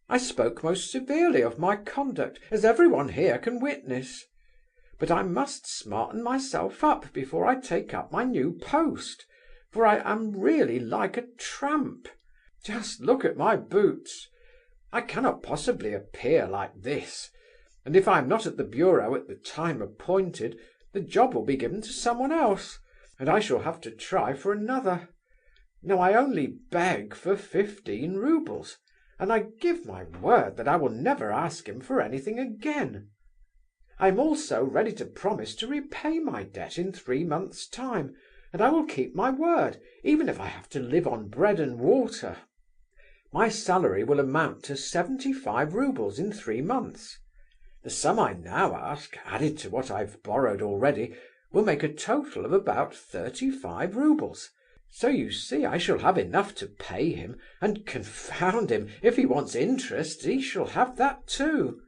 I spoke most severely of my conduct, as everyone here can witness. But I must smarten myself up before I take up my new post, for I am really like a tramp. Just look at my boots. I cannot possibly appear like this, and if I am not at the bureau at the time appointed, the job will be given to someone else, and I shall have to try for another. No, I only beg for 15 roubles, and I give my word that I will never ask him for anything again. I am also ready to promise to repay my debt in 3 months' time, and I will keep my word, even if I have to live on bread and water. My salary will amount to 75 roubles in 3 months. The sum I now ask, added to what I've borrowed already, will make a total of about 35 roubles. So you see I shall have enough to pay him, and confound him, if he wants interest, he shall have that too.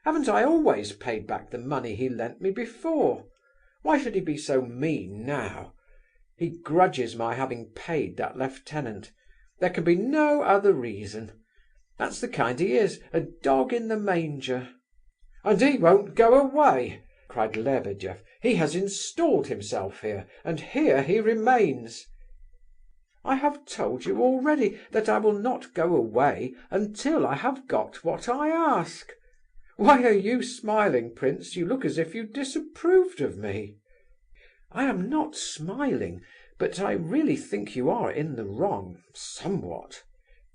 Haven't I always paid back the money he lent me before? Why should he be so mean now? He grudges my having paid that lieutenant. There can be no other reason. That's the kind he is, a dog in the manger." "And he won't go away!" cried Lebedeff. "He has installed himself here, and here he remains." "I have told you already that I will not go away until I have got what I ask. Why are you smiling, prince? You look as if you disapproved of me." "I am not smiling, but I really think you are in the wrong, somewhat,"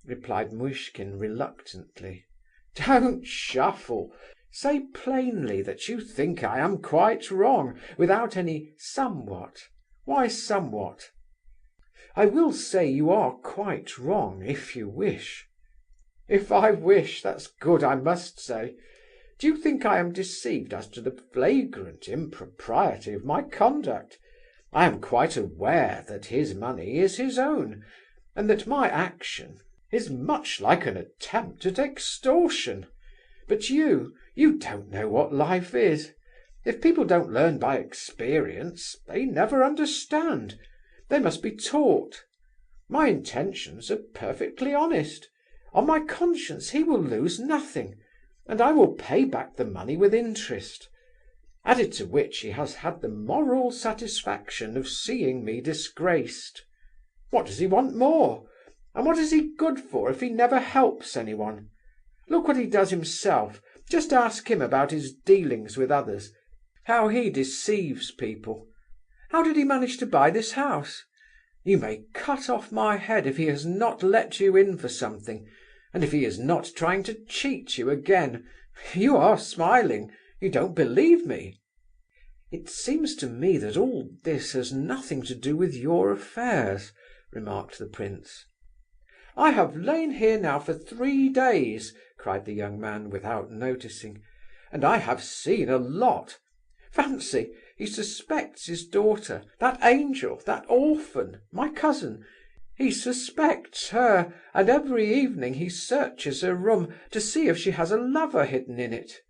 replied Muishkin reluctantly. "Don't shuffle. Say plainly that you think I am quite wrong, without any 'somewhat.' Why somewhat?" "I will say you are quite wrong, if you wish." "If I wish, that's good, I must say. Do you think I am deceived as to the flagrant impropriety of my conduct? I am quite aware that his money is his own, and that my action is much like an attempt at extortion. But you don't know what life is. If people don't learn by experience, they never understand. They must be taught. My intentions are perfectly honest. On my conscience, he will lose nothing, and I will pay back the money with interest. Added to which he has had the moral satisfaction of seeing me disgraced. What does he want more? And what is he good for if he never helps anyone? Look what he does himself. Just ask him about his dealings with others, how he deceives people. How did he manage to buy this house? You may cut off my head if he has not let you in for something, and if he is not trying to cheat you again. You are smiling. You don't believe me." "It seems to me that all this has nothing to do with your affairs," remarked the prince. "I have lain here now for 3 days," cried the young man without noticing, "and I have seen a lot. Fancy, he suspects his daughter, that angel, that orphan, my cousin. He suspects her, and every evening he searches her room to see if she has a lover hidden in it.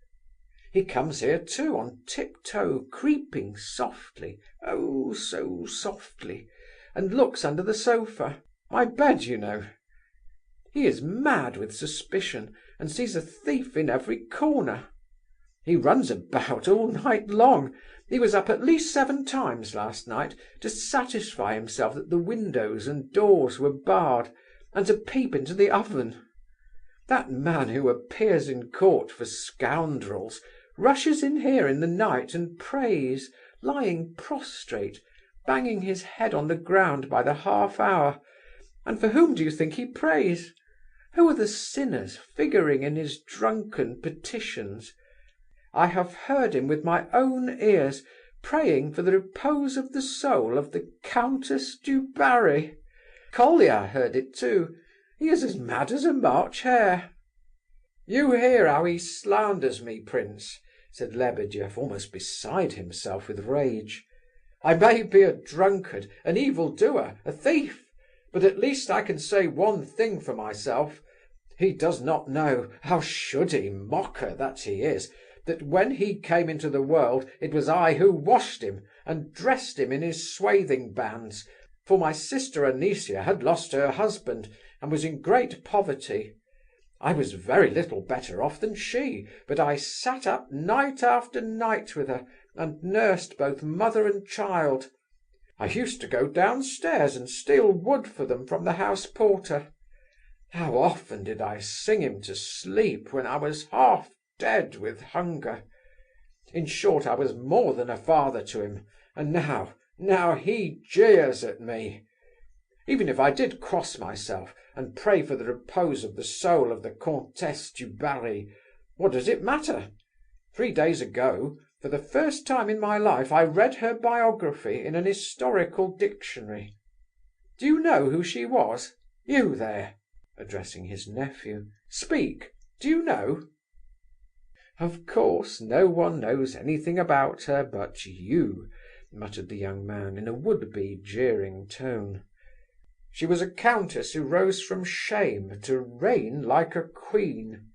He comes here too, on tiptoe, creeping softly, oh, so softly, and looks under the sofa, my bed, you know. He is mad with suspicion, and sees a thief in every corner. He runs about all night long. He was up at least 7 times last night to satisfy himself that the windows and doors were barred, and to peep into the oven. That man who appears in court for scoundrels rushes in here in the night and prays, lying prostrate, banging his head on the ground by the half hour. And for whom do you think he prays? Who are the sinners figuring in his drunken petitions? I have heard him with my own ears praying for the repose of the soul of the Countess du Barry. Colia heard it too. He is as mad as a March hare." "You hear how he slanders me, prince," said Lebedeff, almost beside himself with rage. "I may be a drunkard, an evil-doer, a thief, but at least I can say one thing for myself. He does not know, how should he, mocker that he is, that when he came into the world it was I who washed him and dressed him in his swathing bands, for my sister Anicia had lost her husband and was in great poverty. I was very little better off than she, but I sat up night after night with her and nursed both mother and child. I used to go downstairs and steal wood for them from the house porter. How often did I sing him to sleep when I was half dead with hunger? In short, I was more than a father to him, and now he jeers at me. Even if I did cross myself and pray for the repose of the soul of the Comtesse du Barry, what does it matter? 3 days ago, for the first time in my life, I read her biography in an historical dictionary. Do you know who she was? You there," addressing his nephew. "Speak, do you know?" "Of course, no one knows anything about her but you," muttered the young man in a would-be jeering tone. "She was a countess who rose from shame to reign like a queen.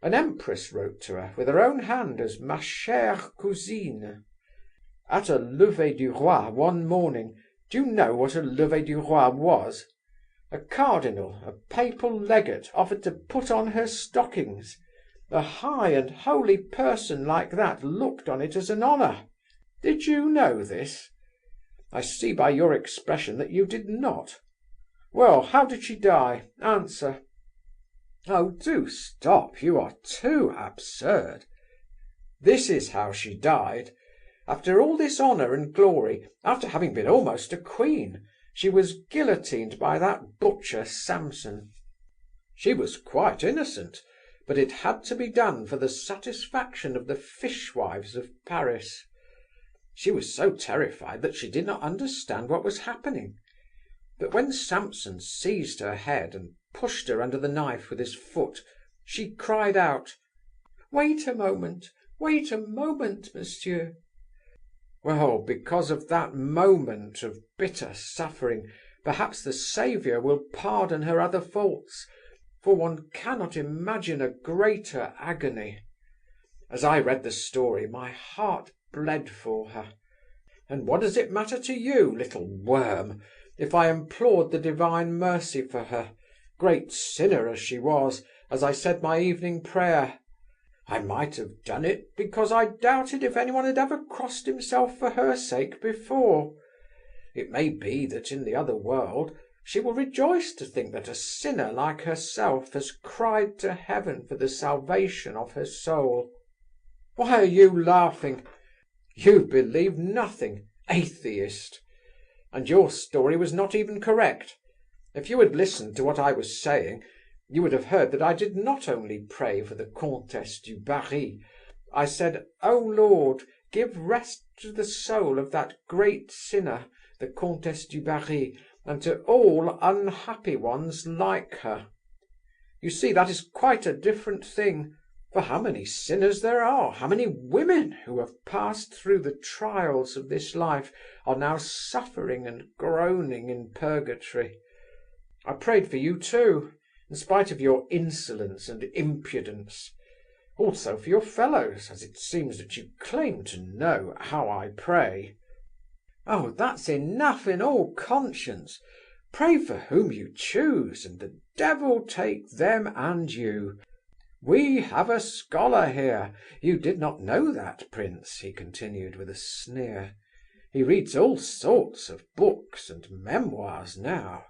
An empress wrote to her with her own hand as ma chère cousine. At a lever du roi one morning, do you know what a lever du roi was? A cardinal, a papal legate, offered to put on her stockings. A high and holy person like that looked on it as an honour. Did you know this? I see by your expression that you did not. Well, how did she die? Answer." "Oh, do stop, you are too absurd." "This is how she died. After all this honour and glory, after having been almost a queen, she was guillotined by that butcher Samson. She was quite innocent, but it had to be done for the satisfaction of the fishwives of Paris. She was so terrified that she did not understand what was happening. But when Samson seized her head and pushed her under the knife with his foot, she cried out, 'Wait a moment, monsieur.' Well, because of that moment of bitter suffering, perhaps the Saviour will pardon her other faults, for one cannot imagine a greater agony. As I read the story, my heart bled for her. And what does it matter to you, little worm, if I implored the divine mercy for her, great sinner as she was, as I said my evening prayer? I might have done it because I doubted if anyone had ever crossed himself for her sake before. It may be that in the other world she will rejoice to think that a sinner like herself has cried to heaven for the salvation of her soul. Why are you laughing? You believe nothing, atheist! And your story was not even correct. If you had listened to what I was saying, you would have heard that I did not only pray for the Comtesse du Barry. I said, 'O Lord, give rest to the soul of that great sinner, the Comtesse du Barry, and to all unhappy ones like her.' You see, that is quite a different thing. For how many sinners there are, how many women who have passed through the trials of this life are now suffering and groaning in purgatory. I prayed for you too, in spite of your insolence and impudence. Also for your fellows, as it seems that you claim to know how I pray." "Oh, that's enough in all conscience. Pray for whom you choose, and the devil take them and you. We have a scholar here. You did not know that, prince," he continued with a sneer. "He reads all sorts of books and memoirs now."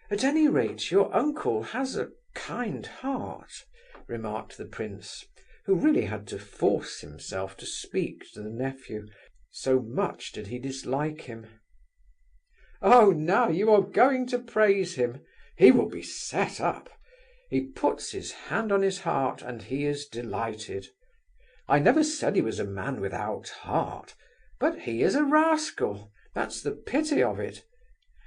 "At any rate, your uncle has a kind heart," remarked the prince, who really had to force himself to speak to the nephew, so much did he dislike him. "Oh, now you are going to praise him. He will be set up. He puts his hand on his heart, and he is delighted. I never said he was a man without heart, but he is a rascal, that's the pity of it.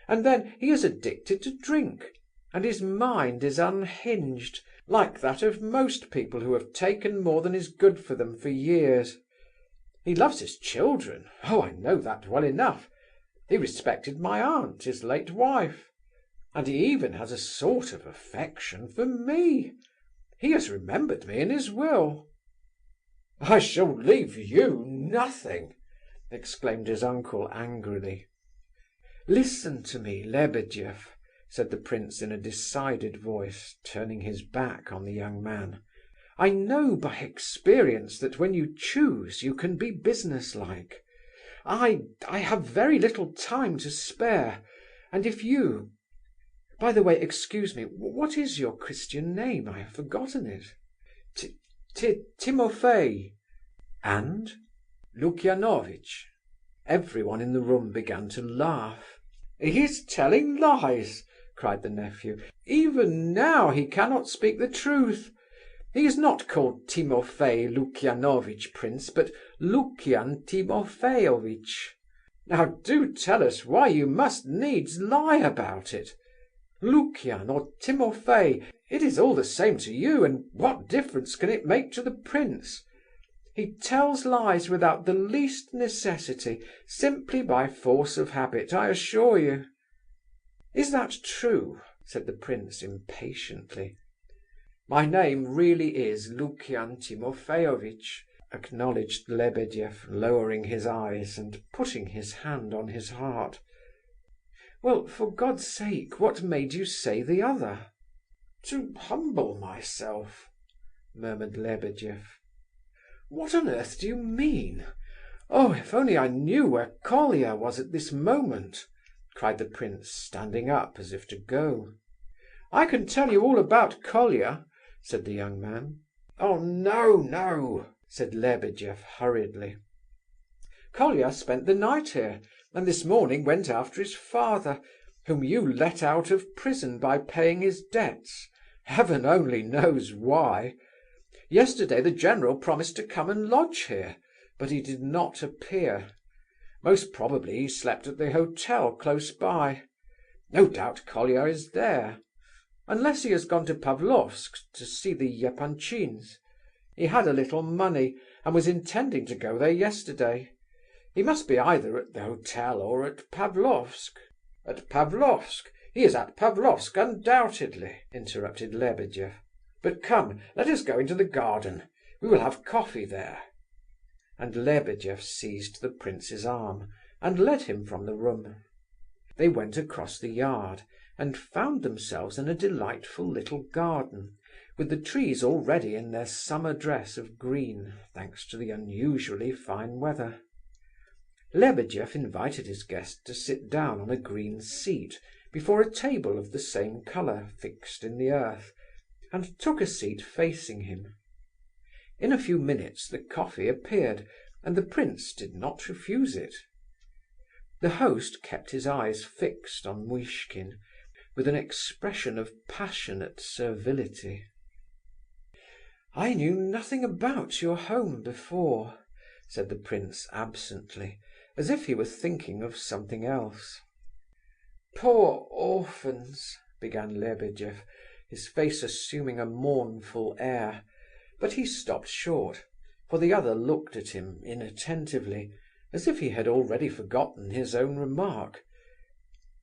And then he is addicted to drink, and his mind is unhinged, like that of most people who have taken more than is good for them for years. He loves his children, oh, I know that well enough. He respected my aunt, his late wife, and he even has a sort of affection for me. He has remembered me in his will." "I shall leave you nothing!" exclaimed his uncle angrily. "Listen to me, Lebedeff," said the prince in a decided voice, turning his back on the young man. "I know by experience that when you choose you can be businesslike. I have very little time to spare, and if you... By the way, excuse me, what is your Christian name? I have forgotten it." "Timofey." "And?" "Lukianovitch." Everyone in the room began to laugh. "He is telling lies!" cried the nephew. "Even now he cannot speak the truth. He is not called Timofey Lukianovitch, prince, but Lukian Timofeyovitch. Now do tell us why you must needs lie about it. Lukian or Timofey, it is all the same to you, and what difference can it make to the prince? He tells lies without the least necessity, simply by force of habit, I assure you." "Is that true?" said the prince impatiently. "My name really is Lukian Timofeyovitch," acknowledged Lebedeff, lowering his eyes and putting his hand on his heart. "Well, for God's sake, what made you say the other?" "To humble myself," murmured Lebedeff. "What on earth do you mean? Oh, if only I knew where Colia was at this moment!" cried the prince, standing up as if to go. "I can tell you all about Colia," said the young man. "Oh, no, no," said Lebedeff hurriedly. "Colia spent the night here, and this morning went after his father, whom you let out of prison by paying his debts. Heaven only knows why. Yesterday the general promised to come and lodge here, but he did not appear. Most probably he slept at the hotel close by. No doubt Colia is there. Unless he has gone to Pavlovsk to see the Epanchins. He had a little money, and was intending to go there yesterday. He must be either at the hotel or at Pavlovsk." "At Pavlovsk? He is at Pavlovsk, undoubtedly," interrupted Lebedeff. "But come, let us go into the garden. We will have coffee there." And Lebedeff seized the prince's arm and led him from the room. They went across the yard, and found themselves in a delightful little garden, with the trees already in their summer dress of green, thanks to the unusually fine weather. Lebedeff invited his guest to sit down on a green seat before a table of the same colour fixed in the earth, and took a seat facing him. In a few minutes the coffee appeared, and the prince did not refuse it. The host kept his eyes fixed on Muishkin, with an expression of passionate servility. "I knew nothing about your home before," said the prince absently, as if he were thinking of something else. "Poor orphans," began Lebedeff, his face assuming a mournful air, but he stopped short, for the other looked at him inattentively, as if he had already forgotten his own remark.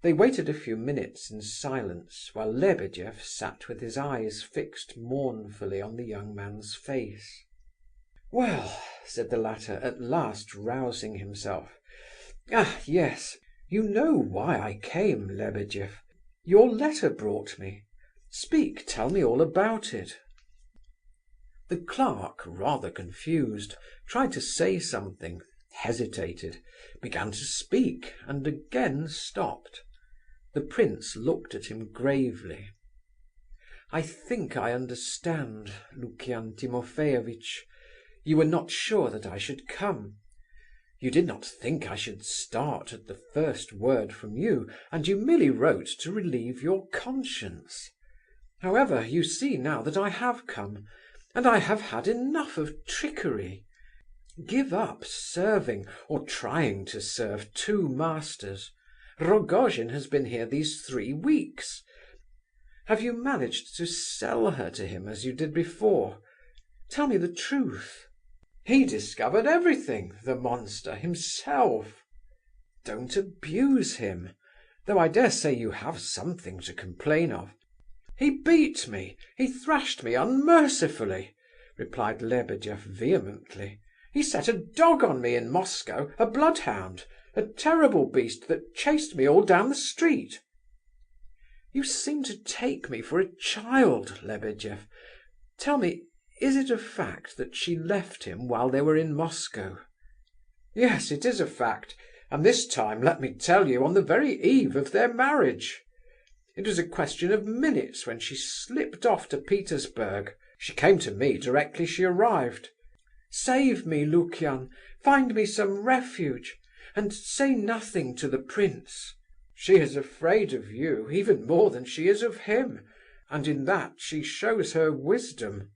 They waited a few minutes in silence, while Lebedeff sat with his eyes fixed mournfully on the young man's face. "Well," said the latter, at last rousing himself. "Ah, yes. You know why I came, Lebedeff. Your letter brought me. Speak, tell me all about it." The clerk, rather confused, tried to say something, hesitated, began to speak, and again stopped. The prince looked at him gravely. "I think I understand, Lukian Timofeyovitch. You were not sure that I should come. You did not think I should start at the first word from you, and you merely wrote to relieve your conscience. However, you see now that I have come, and I have had enough of trickery. Give up serving, or trying to serve, two masters. Rogojin has been here these 3 weeks. Have you managed to sell her to him as you did before? Tell me the truth." "He discovered everything, the monster, himself." "Don't abuse him, though I dare say you have something to complain of." "He beat me, he thrashed me unmercifully," replied Lebedeff vehemently. "He set a dog on me in Moscow, a bloodhound, a terrible beast that chased me all down the street." "You seem to take me for a child, Lebedeff. Tell me, is it a fact that she left him while they were in Moscow?" "Yes, it is a fact, and this time, let me tell you, on the very eve of their marriage. It was a question of minutes when she slipped off to Petersburg. She came to me directly she arrived. 'Save me, Lukian, find me some refuge, and say nothing to the prince. She is afraid of you, even more than she is of him, and in that she shows her wisdom.'"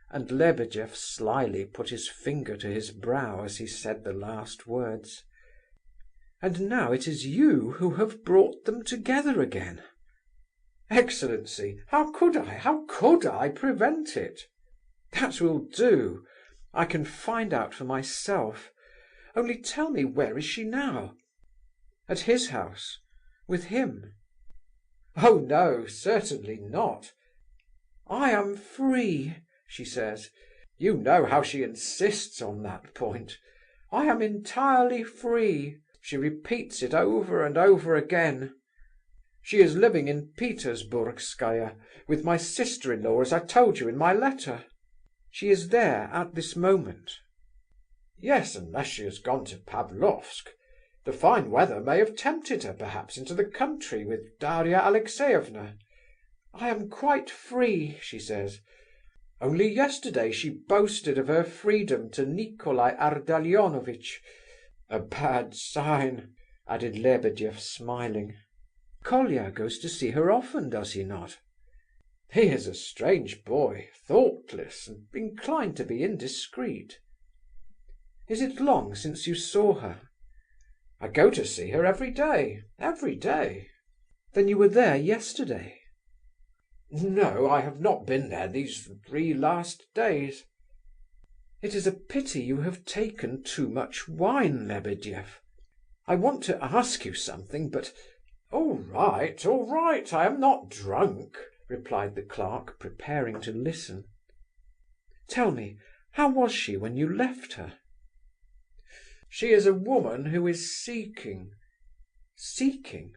And Lebedeff slyly put his finger to his brow as he said the last words. "And now it is you who have brought them together again." "Excellency, how could I prevent it?" "That will do. I can find out for myself. Only tell me, where is she now?" "At his house, with him." "Oh no, certainly not." "'I am free,' she says. You know how she insists on that point. 'I am entirely free.' She repeats it over and over again. She is living in Petersburgskaya, with my sister-in-law, as I told you in my letter." "She is there at this moment?" "Yes, unless she has gone to Pavlovsk. The fine weather may have tempted her, perhaps, into the country with Daria Alexeyevna." "I am quite free," she says. "Only yesterday she boasted of her freedom to Nikolai Ardalionovitch. A bad sign," added Lebedeff, smiling. "Colia goes to see her often, does he not?" "He is a strange boy, thoughtless, and inclined to be indiscreet." "Is it long since you saw her?" "I go to see her every day, every day." "Then you were there yesterday?" "No, I have not been there these 3 last days." "It is a pity you have taken too much wine, Lebedeff. I want to ask you something, but—" All right, I am not drunk," replied the clerk, preparing to listen. "Tell me, how was she when you left her?" "She is a woman who is seeking." "Seeking?"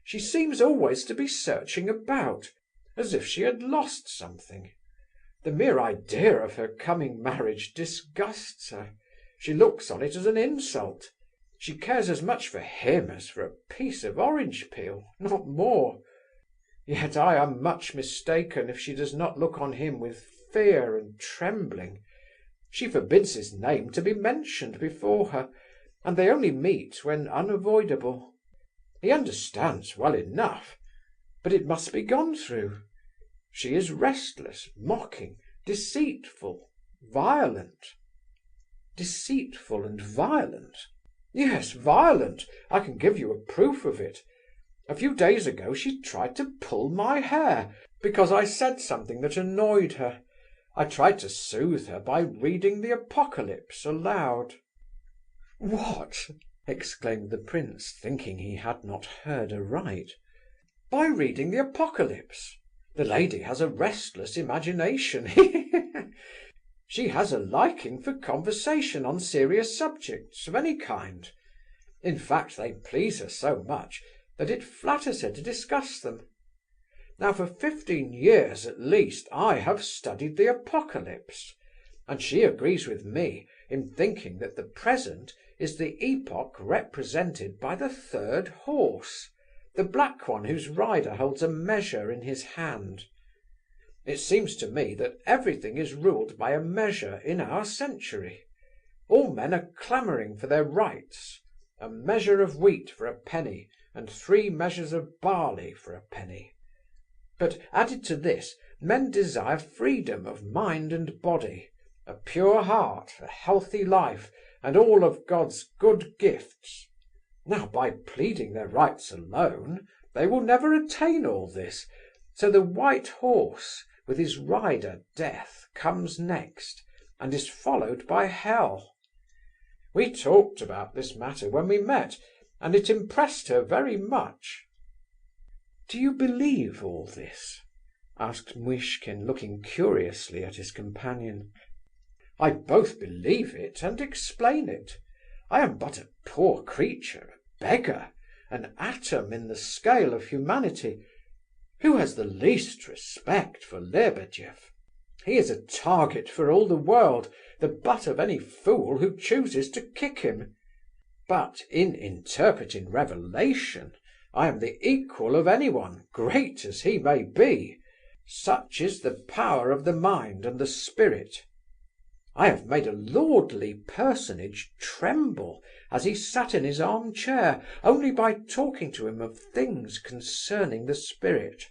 "She seems always to be searching about, as if she had lost something. The mere idea of her coming marriage disgusts her. She looks on it as an insult. She cares as much for him as for a piece of orange peel, not more. Yet I am much mistaken if she does not look on him with fear and trembling. She forbids his name to be mentioned before her, and they only meet when unavoidable. He understands well enough, but it must be gone through. She is restless, mocking, deceitful, violent." "Deceitful and violent?" "Yes, violent. I can give you a proof of it. A few days ago she tried to pull my hair, because I said something that annoyed her. I tried to soothe her by reading the Apocalypse aloud." "What?" exclaimed the prince, thinking he had not heard aright. "By reading the Apocalypse. The lady has a restless imagination. She has a liking for conversation on serious subjects of any kind. In fact, they please her so much that it flatters her to discuss them. Now, for 15 years at least I have studied the Apocalypse, and she agrees with me in thinking that the present is the epoch represented by the third horse, the black one whose rider holds a measure in his hand. It seems to me that everything is ruled by a measure in our century. All men are clamouring for their rights. A measure of wheat for a penny, and 3 measures of barley for a penny. But added to this, men desire freedom of mind and body, a pure heart, a healthy life, and all of God's good gifts. Now, by pleading their rights alone, they will never attain all this, so the white horse, with his rider Death, comes next, and is followed by Hell. We talked about this matter when we met, and it impressed her very much." "Do you believe all this?" asked Muishkin, looking curiously at his companion. "I both believe it and explain it. I am but a poor creature, a beggar, an atom in the scale of humanity. Who has the least respect for Lebedeff? He is a target for all the world, the butt of any fool who chooses to kick him. But in interpreting revelation, I am the equal of anyone, great as he may be. Such is the power of the mind and the spirit. I have made a lordly personage tremble as he sat in his armchair, only by talking to him of things concerning the spirit.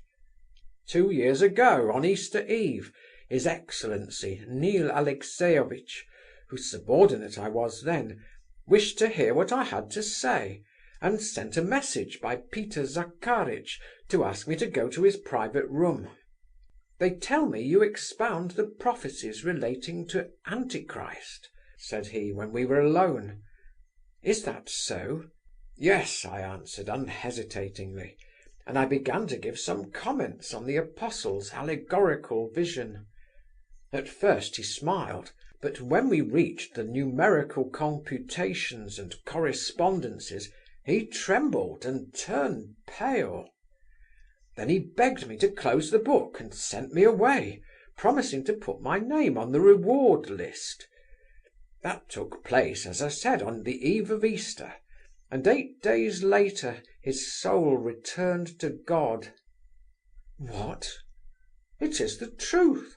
2 years ago, on Easter Eve, His Excellency Nil Alexeyovitch, whose subordinate I was then, wished to hear what I had to say, and sent a message by Peter Zakkaritch to ask me to go to his private room. 'They tell me you expound the prophecies relating to Antichrist,' said he, when we were alone. 'Is that so?' 'Yes,' I answered unhesitatingly, and I began to give some comments on the Apostle's allegorical vision. At first he smiled, but when we reached the numerical computations and correspondences, he trembled and turned pale. Then he begged me to close the book and sent me away, promising to put my name on the reward list. That took place, as I said, on the eve of Easter, and 8 days later his soul returned to God." "What?" "It is the truth.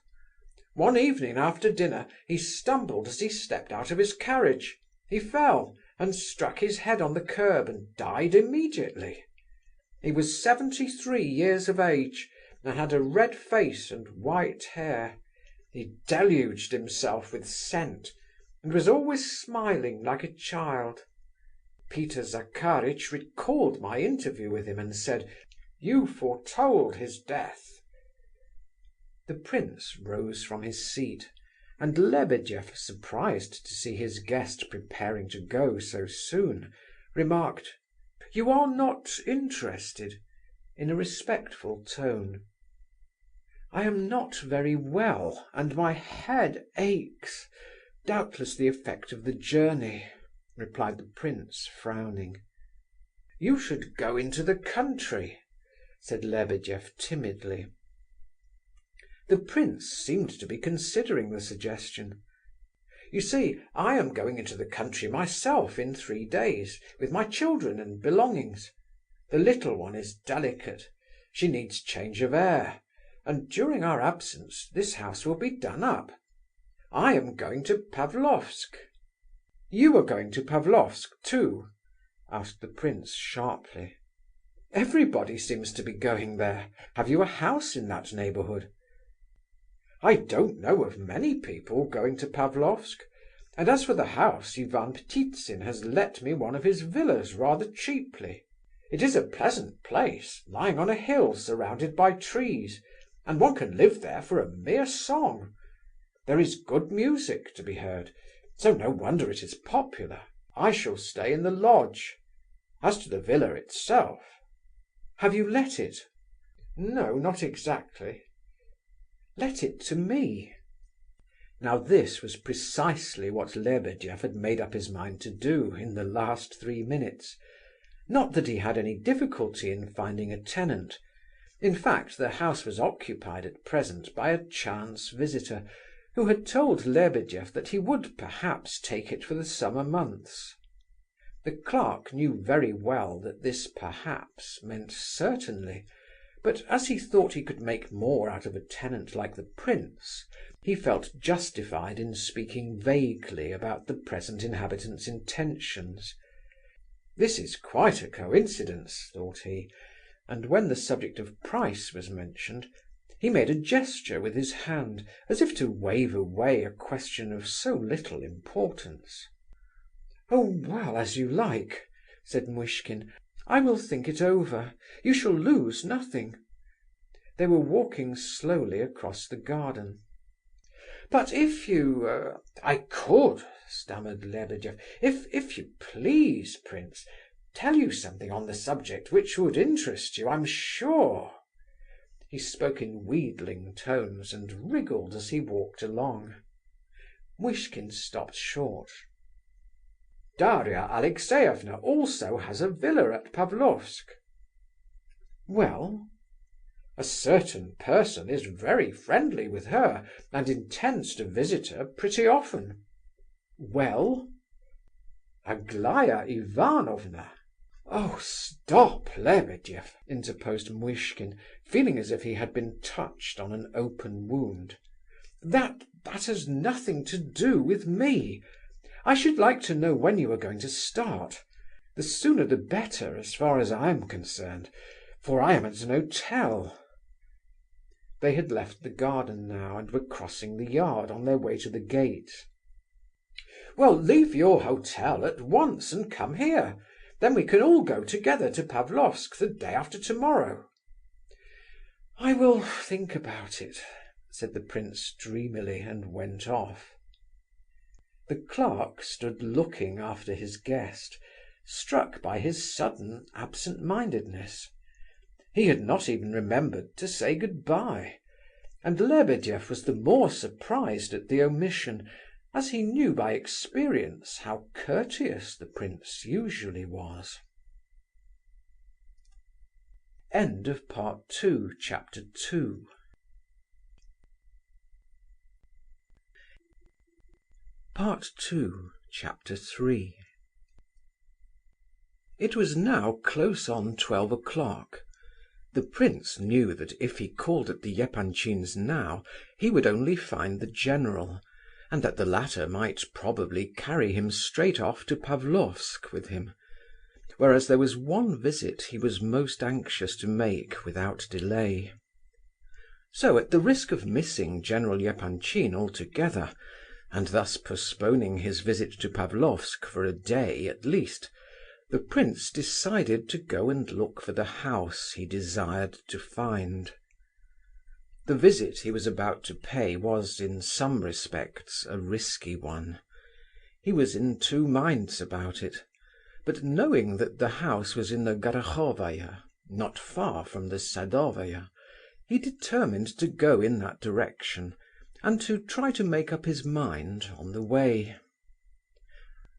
One evening after dinner he stumbled as he stepped out of his carriage. He fell and struck his head on the curb and died immediately. He was 73 years of age, and had a red face and white hair. He deluged himself with scent, and was always smiling like a child. Peter Zakkaritch recalled my interview with him and said, 'You foretold his death.'" The prince rose from his seat, and Lebedeff, surprised to see his guest preparing to go so soon, remarked, "You are not interested," in a respectful tone. "I am not very well, and my head aches, doubtless the effect of the journey," replied the prince, frowning. "You should go into the country," said Lebedeff timidly. The prince seemed to be considering the suggestion. "You see, I am going into the country myself in 3 days, with my children and belongings. The little one is delicate; she needs change of air, and during our absence this house will be done up. I am going to Pavlovsk." "You are going to Pavlovsk, too?" asked the prince sharply. "Everybody seems to be going there. Have you a house in that neighbourhood?" "I don't know of many people going to Pavlovsk, and as for the house, Ivan Ptitsin has let me one of his villas rather cheaply. It is a pleasant place, lying on a hill surrounded by trees, and one can live there for a mere song. There is good music to be heard, so no wonder it is popular. I shall stay in the lodge. As to the villa itself—" "Have you let it?" "No, not exactly." "Let it to me." Now this was precisely what Lebedeff had made up his mind to do in the last 3 minutes. Not that he had any difficulty in finding a tenant. In fact, the house was occupied at present by a chance visitor, who had told Lebedeff that he would perhaps take it for the summer months. The clerk knew very well that this perhaps meant certainly, but as he thought he could make more out of a tenant like the prince, he felt justified in speaking vaguely about the present inhabitant's intentions. This is quite a coincidence, thought he, and when the subject of price was mentioned, he made a gesture with his hand, as if to wave away a question of so little importance. "Oh, well, as you like," said Muishkin. "I will think it over. You shall lose nothing." They were walking slowly across the garden. "But if you... I could," stammered Lebedeff. If you please, prince, tell you something on the subject which would interest you, I'm sure." He spoke in wheedling tones and wriggled as he walked along. Muishkin stopped short. "Daria Alexeyevna also has a villa at Pavlovsk." "Well?" "A certain person is very friendly with her, and intends to visit her pretty often." "Well?" "Aglaya Ivanovna." "Oh, stop, Lebedeff," interposed Muishkin, feeling as if he had been touched on an open wound. That has nothing to do with me. I should like to know when you are going to start. The sooner the better, as far as I am concerned, for I am at an hotel." They had left the garden now, and were crossing the yard on their way to the gate. "Well, leave your hotel at once and come here. Then we can all go together to Pavlovsk the day after tomorrow." "I will think about it," said the prince dreamily, and went off. The clerk stood looking after his guest, struck by his sudden absent-mindedness. He had not even remembered to say good-bye, and Lebedeff was the more surprised at the omission, as he knew by experience how courteous the prince usually was. Part 2, Chapter 2. Part 2, Chapter 3. It was now close on 12 o'clock. The prince knew that if he called at the Epanchins' now, he would only find the general, and that the latter might probably carry him straight off to Pavlovsk with him, whereas there was one visit he was most anxious to make without delay. So, at the risk of missing General Epanchin altogether, and thus postponing his visit to Pavlovsk for a day at least, the prince decided to go and look for the house he desired to find. The visit he was about to pay was, in some respects, a risky one. He was in two minds about it, but knowing that the house was in the Gorokhovaya, not far from the Sadovaya, he determined to go in that direction, and to try to make up his mind on the way.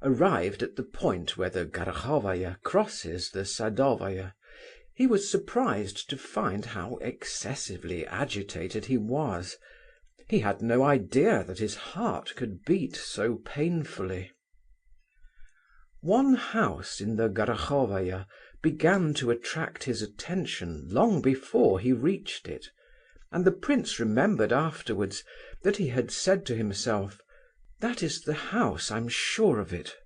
Arrived at the point where the Gorokhovaya crosses the Sadovaya, he was surprised to find how excessively agitated he was. He had no idea that his heart could beat so painfully. One house in the Gorokhovaya began to attract his attention long before he reached it, and the prince remembered afterwards that he had said to himself, "That is the house, I'm sure of it."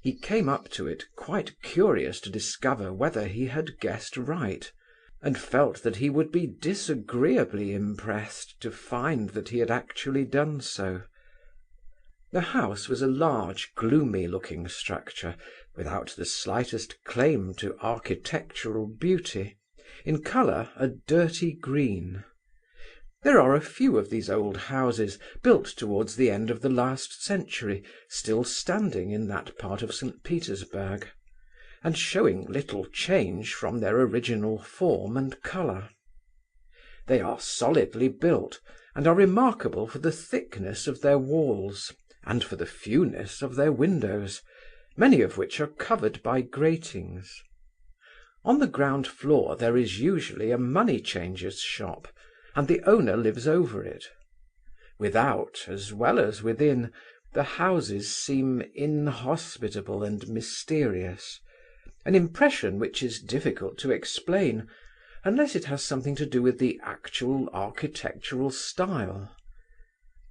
He came up to it, quite curious to discover whether he had guessed right, and felt that he would be disagreeably impressed to find that he had actually done so. The house was a large, gloomy-looking structure, without the slightest claim to architectural beauty, in colour a dirty green. There are a few of these old houses, built towards the end of the last century, still standing in that part of St. Petersburg, and showing little change from their original form and colour. They are solidly built, and are remarkable for the thickness of their walls and for the fewness of their windows, many of which are covered by gratings. On the ground floor there is usually a money-changer's shop, and the owner lives over it. Without, as well as within, the houses seem inhospitable and mysterious, an impression which is difficult to explain, unless it has something to do with the actual architectural style.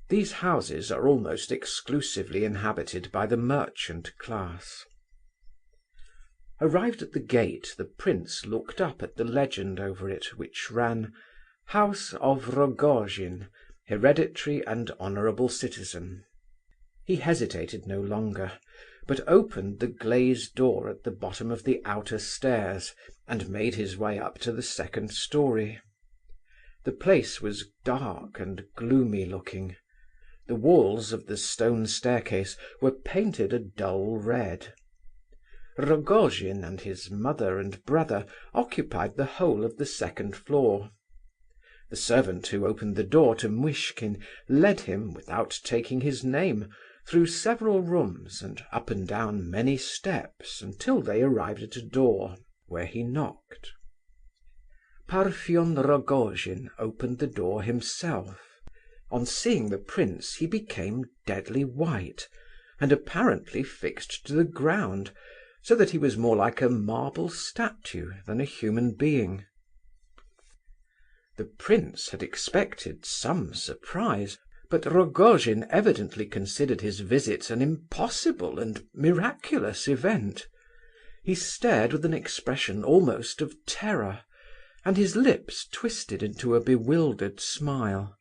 These houses are almost exclusively inhabited by the merchant class. Arrived at the gate, the prince looked up at the legend over it, which ran, "House of Rogojin, hereditary and honourable citizen." He hesitated no longer, but opened the glazed door at the bottom of the outer stairs and made his way up to the second story. The place was dark and gloomy looking. The walls of the stone staircase were painted a dull red. Rogojin and his mother and brother occupied the whole of the second floor. The servant who opened the door to Muishkin led him, without taking his name, through several rooms and up and down many steps until they arrived at a door, where he knocked. Parfen Rogojin opened the door himself. On seeing the prince he became deadly white, and apparently fixed to the ground, so that he was more like a marble statue than a human being. The prince had expected some surprise, but Rogojin evidently considered his visit an impossible and miraculous event. He stared with an expression almost of terror, and his lips twisted into a bewildered smile.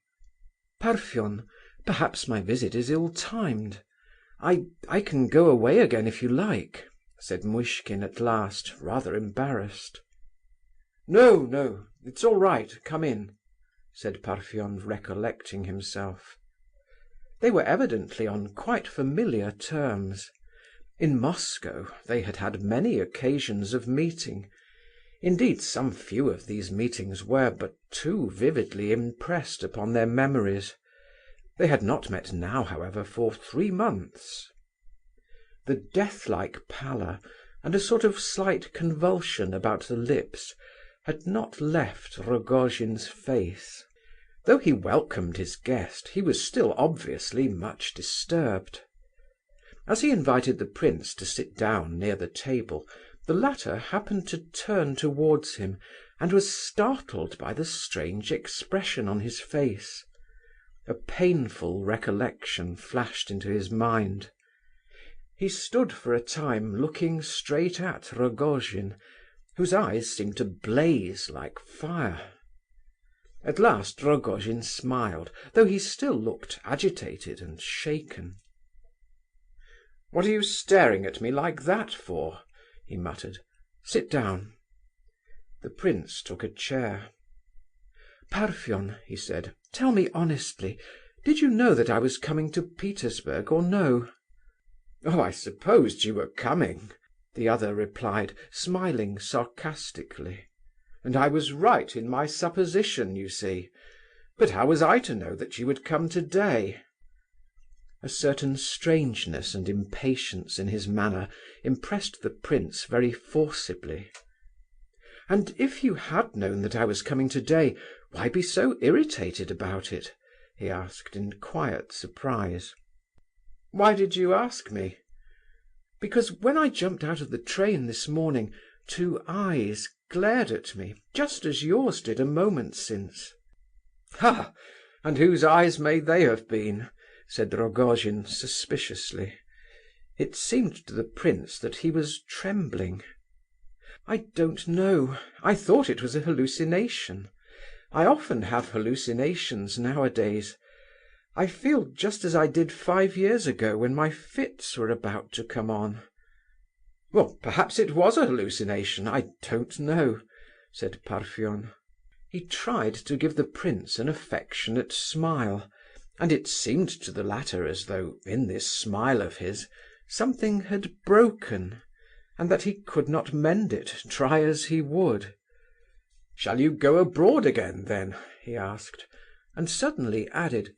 "Parfen, perhaps my visit is ill-timed. I can go away again if you like," said Muishkin at last, rather embarrassed. "No, no, it's all right, come in," said Parfen, recollecting himself. They were evidently on quite familiar terms. In Moscow they had had many occasions of meeting. Indeed, some few of these meetings were but too vividly impressed upon their memories. They had not met now, however, for 3 months. The death-like pallor and a sort of slight convulsion about the lips had not left Rogojin's face. Though he welcomed his guest, he was still obviously much disturbed. As he invited the prince to sit down near the table, the latter happened to turn towards him, and was startled by the strange expression on his face. A painful recollection flashed into his mind. He stood for a time looking straight at Rogojin, whose eyes seemed to blaze like fire. At last Rogojin smiled, though he still looked agitated and shaken. "What are you staring at me like that for?" he muttered. "Sit down." The prince took a chair. "Parfen," he said, "tell me honestly, did you know that I was coming to Petersburg or no?" "Oh, I supposed you were coming," the other replied, smiling sarcastically. "And I was right in my supposition, you see. But how was I to know that you would come today?" A certain strangeness and impatience in his manner impressed the prince very forcibly. "And if you had known that I was coming today, why be so irritated about it?" he asked in quiet surprise. "Why did you ask me?" "Because when I jumped out of the train this morning, 2 eyes glared at me, just as yours did a moment since." "Ha! And whose eyes may they have been?" said Rogojin suspiciously. It seemed to the prince that he was trembling. "I don't know. I thought it was a hallucination. I often have hallucinations nowadays. I feel just as I did 5 years ago, when my fits were about to come on." "Well, perhaps it was a hallucination, I don't know," said Parfen. He tried to give the prince an affectionate smile, and it seemed to the latter as though, in this smile of his, something had broken, and that he could not mend it, try as he would. "Shall you go abroad again, then?" he asked. and suddenly added,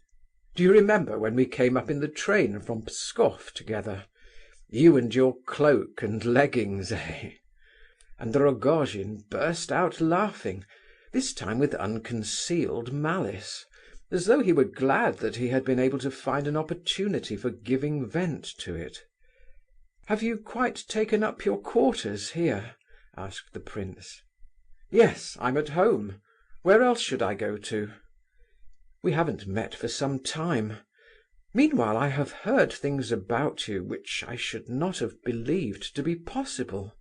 "Do you remember when we came up in the train from Pskoff together? You and your cloak and leggings, eh?" And Rogojin burst out laughing, this time with unconcealed malice, as though he were glad that he had been able to find an opportunity for giving vent to it. "Have you quite taken up your quarters here?" asked the prince. "Yes, I'm at home. Where else should I go to?" "We haven't met for some time. Meanwhile I have heard things about you which I should not have believed to be possible."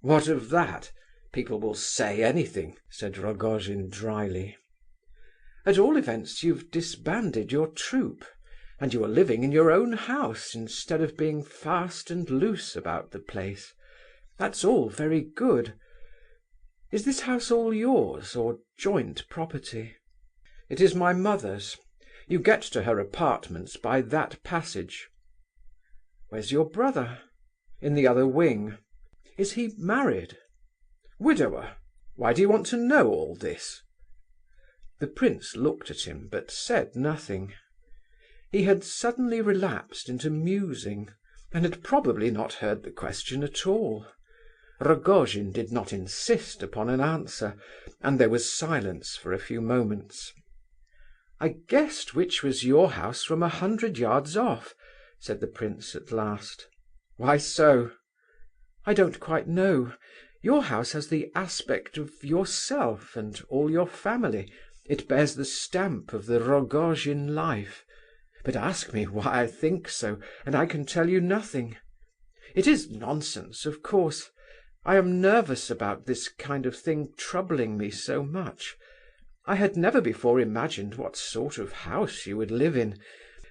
"What of that? People will say anything," said Rogojin dryly. "At all events you've disbanded your troupe, and you are living in your own house instead of being fast and loose about the place. That's all very good. Is this house all yours, or joint property?" "It is my mother's. You get to her apartments by that passage." "Where's your brother?" "In the other wing." "Is he married?" "Widower. Why do you want to know all this?" The prince looked at him, but said nothing. He had suddenly relapsed into musing, and had probably not heard the question at all. Rogojin did not insist upon an answer, and there was silence for a few moments. "I guessed which was your house from 100 yards off," said the prince at last. "Why so?" "I don't quite know. Your house has the aspect of yourself and all your family. It bears the stamp of the Rogojin life. But ask me why I think so, and I can tell you nothing. It is nonsense, of course. I am nervous about this kind of thing troubling me so much. I had never before imagined what sort of house you would live in,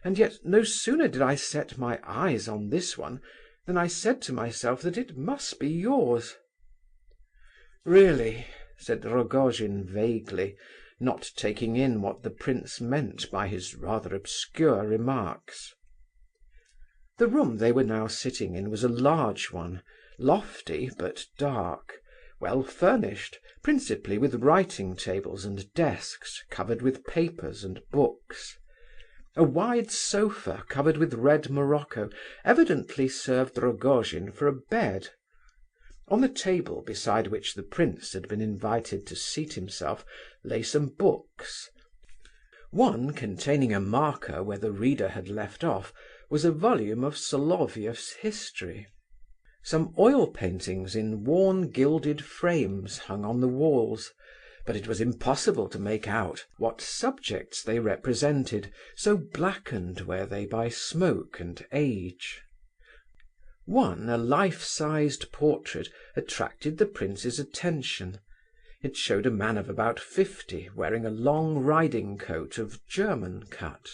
and yet no sooner did I set my eyes on this one than I said to myself that it must be yours." "Really?" said Rogojin vaguely, not taking in what the prince meant by his rather obscure remarks. The room they were now sitting in was a large one, lofty but dark, well furnished, principally with writing tables and desks covered with papers and books. A wide sofa covered with red morocco evidently served Rogojin for a bed. On the table beside which the prince had been invited to seat himself lay some books. One, containing a marker where the reader had left off, was a volume of Solovieff's history. Some oil paintings in worn gilded frames hung on the walls, but it was impossible to make out what subjects they represented, so blackened were they by smoke and age. One, a life-sized portrait, attracted the prince's attention. It showed a man of about 50, wearing a long riding coat of German cut.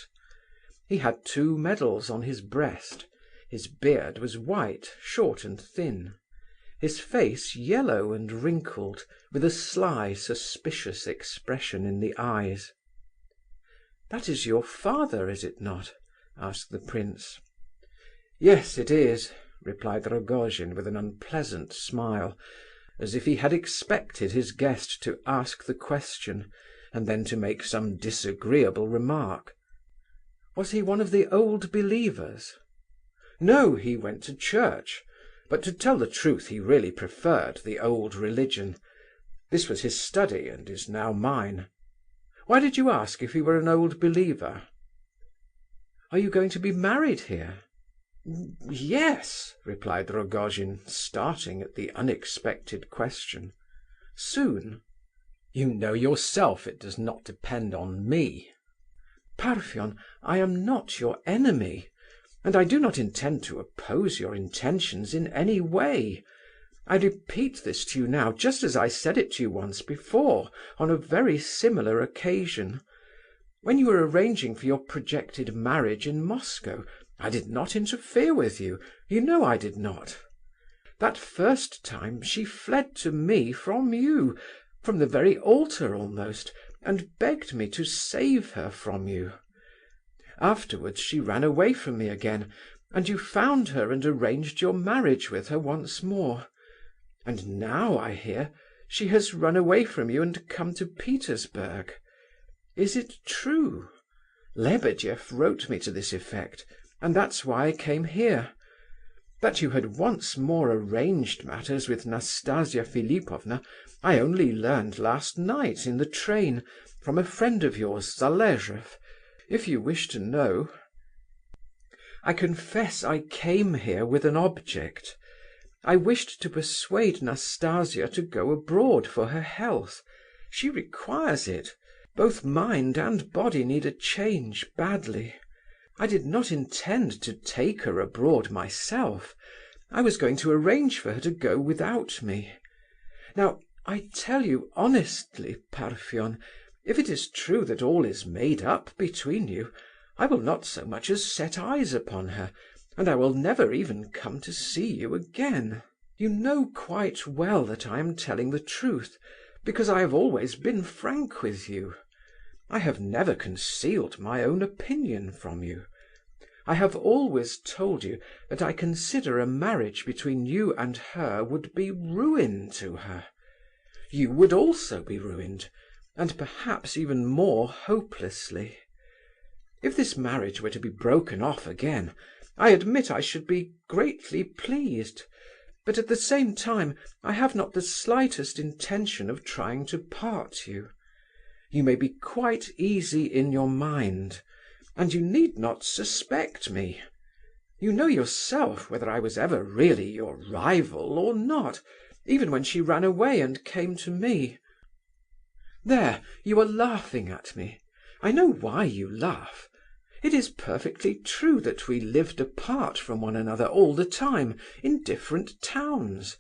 He had 2 medals on his breast. His beard was white, short and thin. His face yellow and wrinkled, with a sly, suspicious expression in the eyes. "That is your father, is it not?" asked the prince. "Yes, it is," replied Rogojin with an unpleasant smile, as if he had expected his guest to ask the question, and then to make some disagreeable remark. "Was he one of the old believers?" "No, he went to church, but to tell the truth he really preferred the old religion. This was his study and is now mine. Why did you ask if he were an old believer?" "Are you going to be married here?" "Yes," replied Rogojin, starting at the unexpected question. "Soon?" "You know yourself it does not depend on me." "Parfen, I am not your enemy, and I do not intend to oppose your intentions in any way. I repeat this to you now, just as I said it to you once before, on a very similar occasion. When you were arranging for your projected marriage in Moscow, I did not interfere with you. You know I did not. That first time she fled to me from you, from the very altar almost, and begged me to save her from you. Afterwards she ran away from me again, and you found her and arranged your marriage with her once more. And now, I hear, she has run away from you and come to Petersburg. Is it true? Lebedeff wrote me to this effect, and that's why I came here. That you had once more arranged matters with Nastasia Philipovna I only learned last night in the train, from a friend of yours, Zalesheff, if you wish to know. I confess I came here with an object. I wished to persuade Nastasia to go abroad for her health. She requires it. Both mind and body need a change badly. I did not intend to take her abroad myself. I was going to arrange for her to go without me. Now, I tell you honestly, Parfen, if it is true that all is made up between you, I will not so much as set eyes upon her, and I will never even come to see you again. You know quite well that I am telling the truth, because I have always been frank with you. I have never concealed my own opinion from you. I have always told you that I consider a marriage between you and her would be ruin to her. You would also be ruined, and perhaps even more hopelessly. If this marriage were to be broken off again, I admit I should be greatly pleased, but at the same time I have not the slightest intention of trying to part you. You may be quite easy in your mind, and you need not suspect me. You know yourself whether I was ever really your rival or not, even when she ran away and came to me. There, you are laughing at me. I know why you laugh. It is perfectly true that we lived apart from one another all the time, in different towns.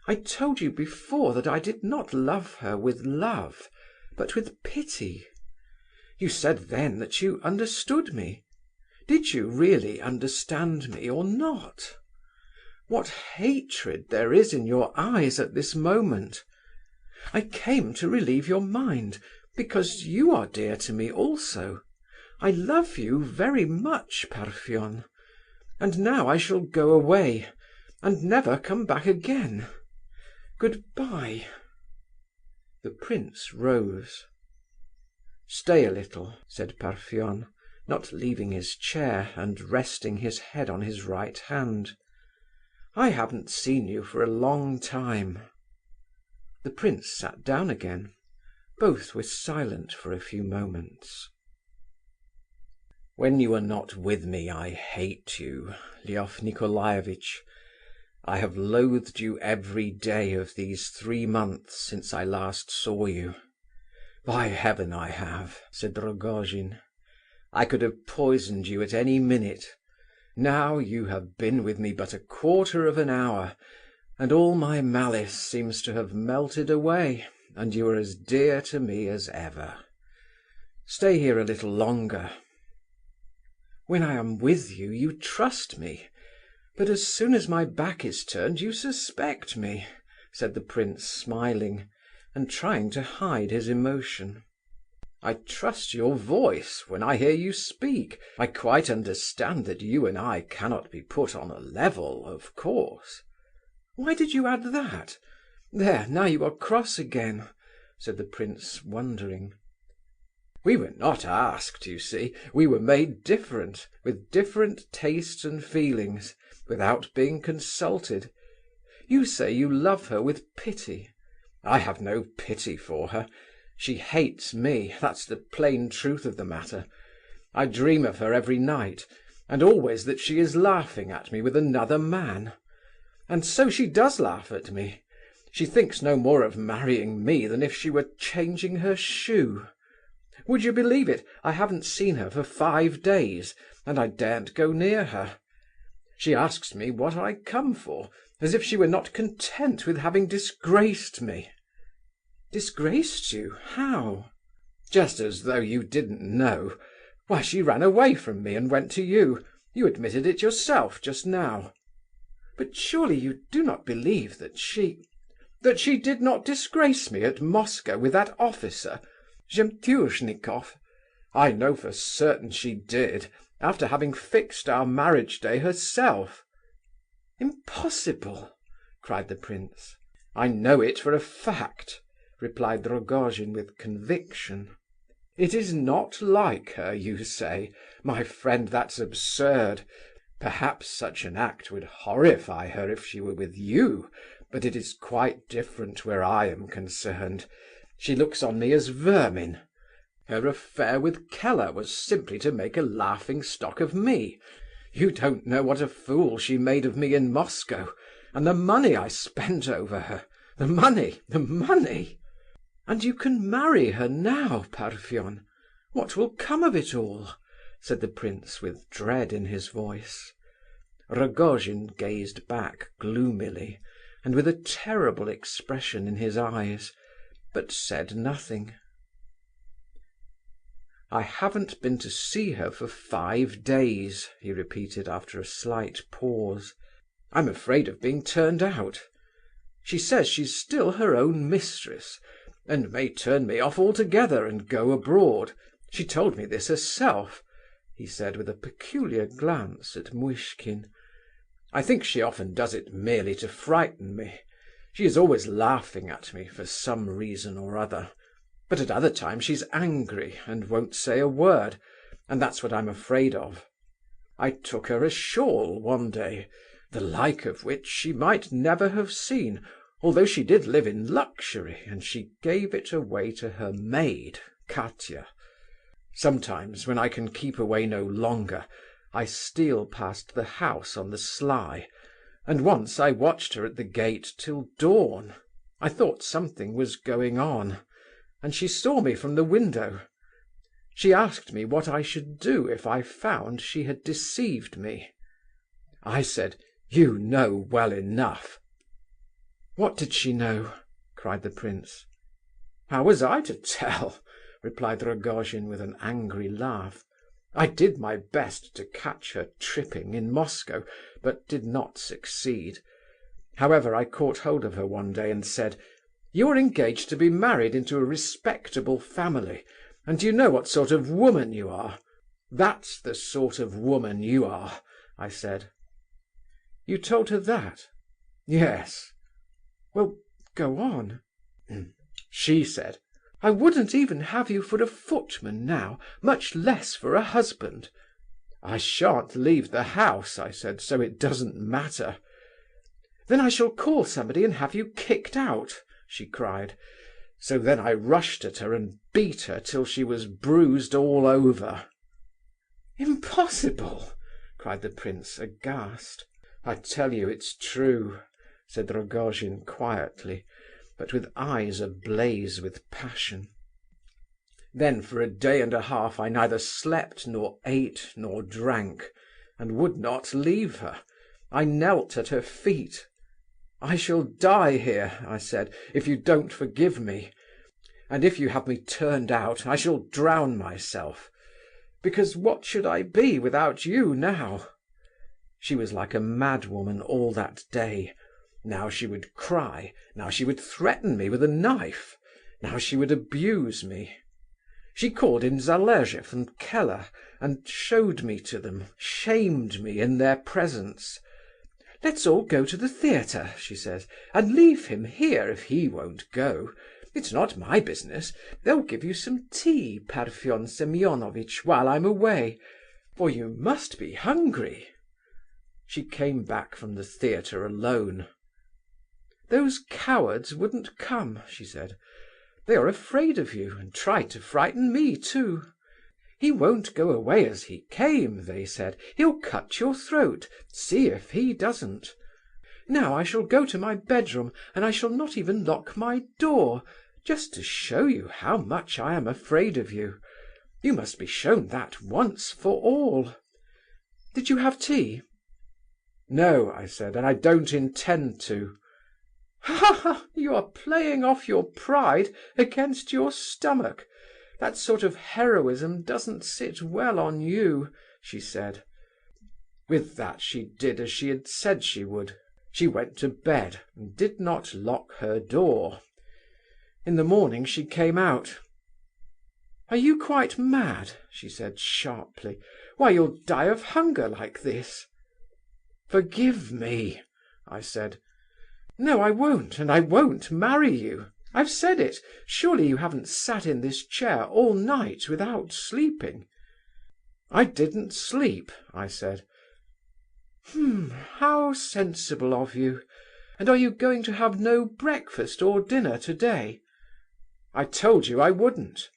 I told you before that I did not love her with love, but with pity. You said then that you understood me. Did you really understand me or not? What hatred there is in your eyes at this moment! I came to relieve your mind, because you are dear to me also. I love you very much, Parfen. And now I shall go away, and never come back again. Goodbye." The prince rose. "Stay a little," said Parfen, not leaving his chair, and resting his head on his right hand. "I haven't seen you for a long time." The prince sat down again. Both were silent for a few moments. "When you are not with me, I hate you, Lef Nicolaievitch. I have loathed you every day of these 3 months since I last saw you. By heaven I have," said Rogojin. "I could have poisoned you at any minute. Now you have been with me but a quarter of an hour, and all my malice seems to have melted away, and you are as dear to me as ever. Stay here a little longer." "When I am with you, you trust me, but as soon as my back is turned you suspect me," said the prince, smiling, and trying to hide his emotion. "I trust your voice when I hear you speak. I quite understand that you and I cannot be put on a level, of course." "Why did you add that? There, now you are cross again," said the prince, wondering. "We were not asked, you see. We were made different, with different tastes and feelings, without being consulted. You say you love her with pity. I have no pity for her. She hates me, that's the plain truth of the matter. I dream of her every night, and always that she is laughing at me with another man. And so she does laugh at me. She thinks no more of marrying me than if she were changing her shoe. Would you believe it, I haven't seen her for 5 days, and I daren't go near her. She asks me what I come for, as if she were not content with having disgraced me." "Disgraced you? How?" "Just as though you didn't know. Why, she ran away from me and went to you. You admitted it yourself just now." "But surely you do not believe that she—" "That she did not disgrace me at Moscow with that officer, Zemtuznikoff? I know for certain she did, after having fixed our marriage day herself." "Impossible!" cried the prince. "I know it for a fact," replied Rogojin with conviction. It is not like her, you say? My friend, that's absurd. Perhaps such an act would horrify her if she were with you, but it is quite different where I am concerned. She looks on me as vermin. Her affair with Keller was simply to make a laughing-stock of me. You don't know what a fool she made of me in Moscow, and the money I spent over her. The money! And you can marry her now, Parfen. What will come of it all?" said the prince with dread in his voice. Rogojin gazed back gloomily, and with a terrible expression in his eyes, but said nothing. "I haven't been to see her for 5 days," he repeated after a slight pause. "I'm afraid of being turned out. She says she's still her own mistress, and may turn me off altogether and go abroad. She told me this herself," he said with a peculiar glance at Muishkin. "I think she often does it merely to frighten me. She is always laughing at me for some reason or other. But at other times she's angry and won't say a word, and that's what I'm afraid of. I took her a shawl one day, the like of which she might never have seen, although she did live in luxury, and she gave it away to her maid, Katia. Sometimes, when I can keep away no longer, I steal past the house on the sly, and once I watched her at the gate till dawn. I thought something was going on, and she saw me from the window. She asked me what I should do if I found she had deceived me. I said, 'You know well enough.'" "What did she know?" cried the prince. "How was I to tell?" replied Rogojin with an angry laugh. "I did my best to catch her tripping in Moscow, but did not succeed. However, I caught hold of her one day and said, 'You're engaged to be married into a respectable family, and do you know what sort of woman you are? That's the sort of woman you are,' I said." "You told her that?" "Yes." "Well, go on." "She said, 'I wouldn't even have you for a footman now, much less for a husband.' 'I shan't leave the house,' I said, 'so it doesn't matter.' 'Then I shall call somebody and have you kicked out,' she cried. So then I rushed at her and beat her till she was bruised all over." "Impossible!" cried the prince, aghast. "I tell you it's true," said Rogojin quietly, but with eyes ablaze with passion. "Then for a day and a half I neither slept nor ate nor drank, and would not leave her. I knelt at her feet. 'I shall die here,' I said, 'if you don't forgive me. And if you have me turned out, I shall drown myself. Because what should I be without you now?' She was like a madwoman all that day. Now she would cry, now she would threaten me with a knife, now she would abuse me. She called in Zalesheff and Keller, and showed me to them, shamed me in their presence. 'Let's all go to the theatre,' she says, 'and leave him here if he won't go. It's not my business. They'll give you some tea, Parfen Semyonovitch, while I'm away, for you must be hungry.' She came back from the theatre alone. 'Those cowards wouldn't come,' she said. 'They are afraid of you, and tried to frighten me too. He won't go away as he came, they said. He'll cut your throat. See if he doesn't. Now I shall go to my bedroom, and I shall not even lock my door, just to show you how much I am afraid of you. You must be shown that once for all. Did you have tea?' 'No,' I said, 'and I don't intend to.' 'Ha, ha! You are playing off your pride against your stomach. That sort of heroism doesn't sit well on you,' she said. With that she did as she had said she would. She went to bed, and did not lock her door. In the morning she came out. 'Are you quite mad?' she said sharply. 'Why, you'll die of hunger like this.' 'Forgive me,' I said. 'No, I won't, and I won't marry you. I've said it. Surely you haven't sat in this chair all night without sleeping?" "I didn't sleep," I said. How sensible of you. And are you going to have no breakfast or dinner today?" "I told you I wouldn't."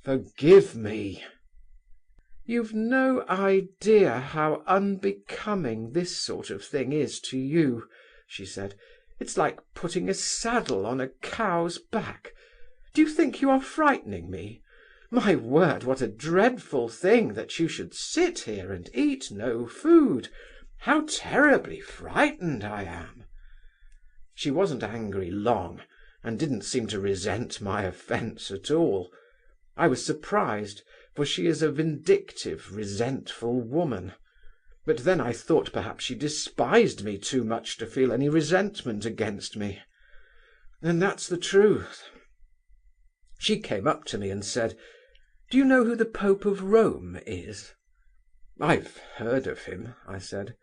"Forgive me." "You've no idea how unbecoming this sort of thing is to you," she said. "It's like putting a saddle on a cow's back. Do you think you are frightening me? My word, what a dreadful thing that you should sit here and eat no food. How terribly frightened I am." She wasn't angry long, and didn't seem to resent my offence at all. I was surprised, for she is a vindictive, resentful woman. But then I thought perhaps she despised me too much to feel any resentment against me. And that's the truth. She came up to me and said, "Do you know who the Pope of Rome is?" "I've heard of him," I said.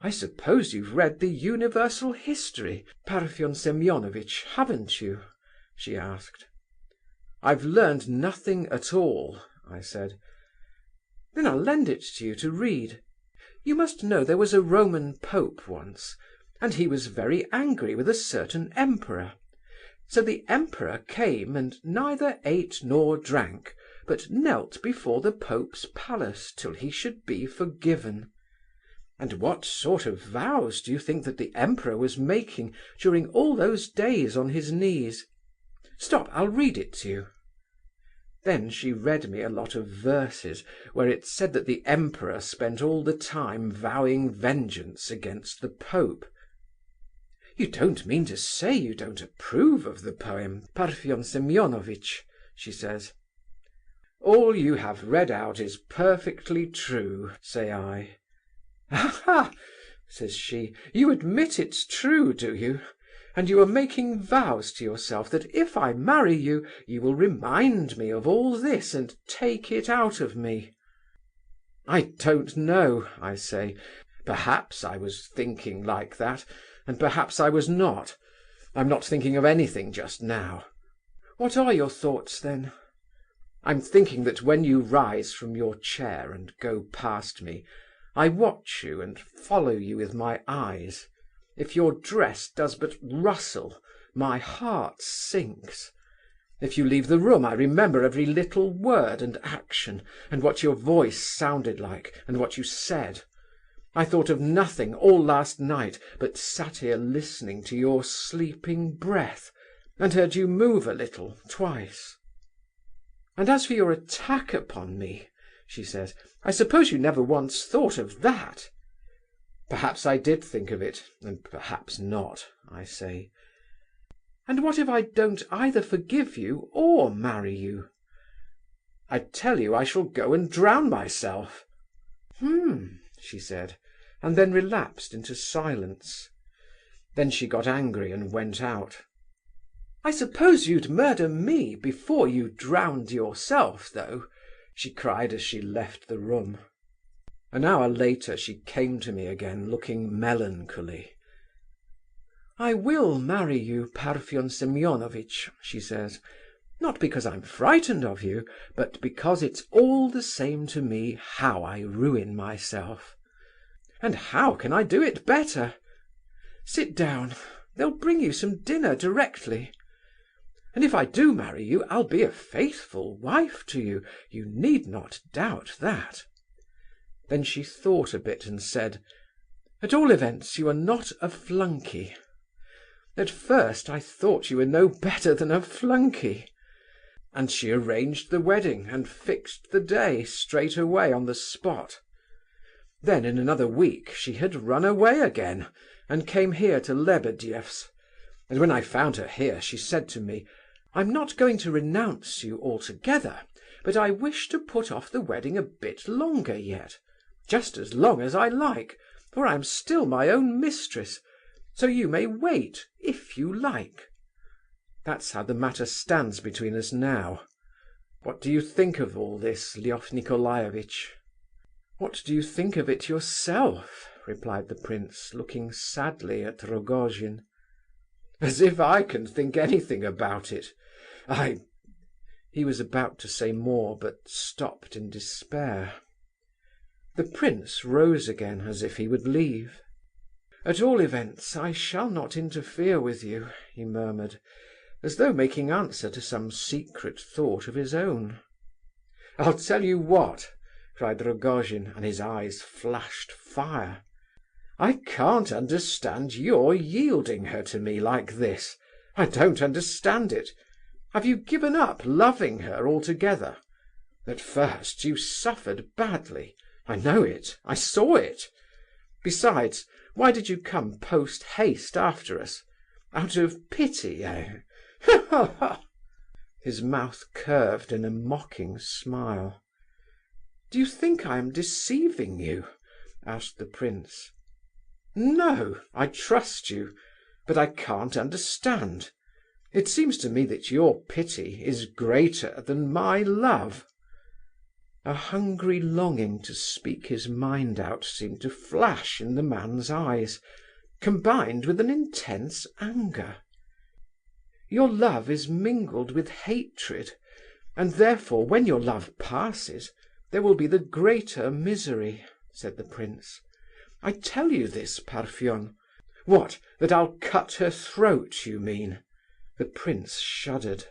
"I suppose you've read the Universal History, Parfen Semyonovitch, haven't you?" she asked. "I've learned nothing at all," I said. "Then I'll lend it to you to read. You must know there was a Roman Pope once, and he was very angry with a certain emperor. So the emperor came and neither ate nor drank, but knelt before the Pope's palace till he should be forgiven. And what sort of vows do you think that the emperor was making during all those days on his knees? Stop, I'll read it to you." Then she read me a lot of verses where it said that the emperor spent all the time vowing vengeance against the Pope. "You don't mean to say you don't approve of the poem, Parfen Semyonovitch?" she says. "All you have read out is perfectly true," say I. "Aha!" says she, "you admit it's true, do you? And you are making vows to yourself that if I marry you, you will remind me of all this and take it out of me." "I don't know," I say. "Perhaps I was thinking like that, and perhaps I was not. I'm not thinking of anything just now." "What are your thoughts, then?" "I'm thinking that when you rise from your chair and go past me, I watch you and follow you with my eyes. If your dress does but rustle, my heart sinks. If you leave the room, I remember every little word and action, and what your voice sounded like, and what you said. I thought of nothing all last night, but sat here listening to your sleeping breath, and heard you move a little, twice. And as for your attack upon me," she says, "I suppose you never once thought of that?" "Perhaps I did think of it, and perhaps not," I say. "And what if I don't either forgive you or marry you?" "I tell you I shall go and drown myself." She said, and then relapsed into silence. Then she got angry and went out. "I suppose you'd murder me before you drowned yourself, though," she cried as she left the room. An hour later she came to me again, looking melancholy. "I will marry you, Parfen Semyonovitch," she says, "not because I'm frightened of you, but because it's all the same to me how I ruin myself. And how can I do it better? Sit down, they'll bring you some dinner directly. And if I do marry you, I'll be a faithful wife to you, you need not doubt that." Then she thought a bit and said, "At all events, you are not a flunkey. At first I thought you were no better than a flunkey." And she arranged the wedding and fixed the day straight away on the spot. Then in another week she had run away again and came here to Lebedeff's. And when I found her here, she said to me, "I'm not going to renounce you altogether, but I wish to put off the wedding a bit longer yet. Just as long as I like, for I am still my own mistress, so you may wait, if you like. That's how the matter stands between us now. What do you think of all this, Lef Nicolaievitch?" "What do you think of it yourself?" replied the prince, looking sadly at Rogojin. As if I can think anything about it. I—" He was about to say more, but stopped in despair. The prince rose again, as if he would leave. "At all events, I shall not interfere with you," he murmured, as though making answer to some secret thought of his own. "I'll tell you what," cried Rogojin, and his eyes flashed fire. "I can't understand your yielding her to me like this. I don't understand it. Have you given up loving her altogether? At first you suffered badly. I know it. I saw it. Besides, why did you come post-haste after us? Out of pity, eh? Ha, ha, ha!" His mouth curved in a mocking smile. "Do you think I am deceiving you?" asked the prince. "No, I trust you, but I can't understand. It seems to me that your pity is greater than my love." A hungry longing to speak his mind out seemed to flash in the man's eyes, combined with an intense anger. "Your love is mingled with hatred, and therefore, when your love passes, there will be the greater misery," said the prince. "I tell you this, Parfen." "What, that I'll cut her throat, you mean?" The prince shuddered.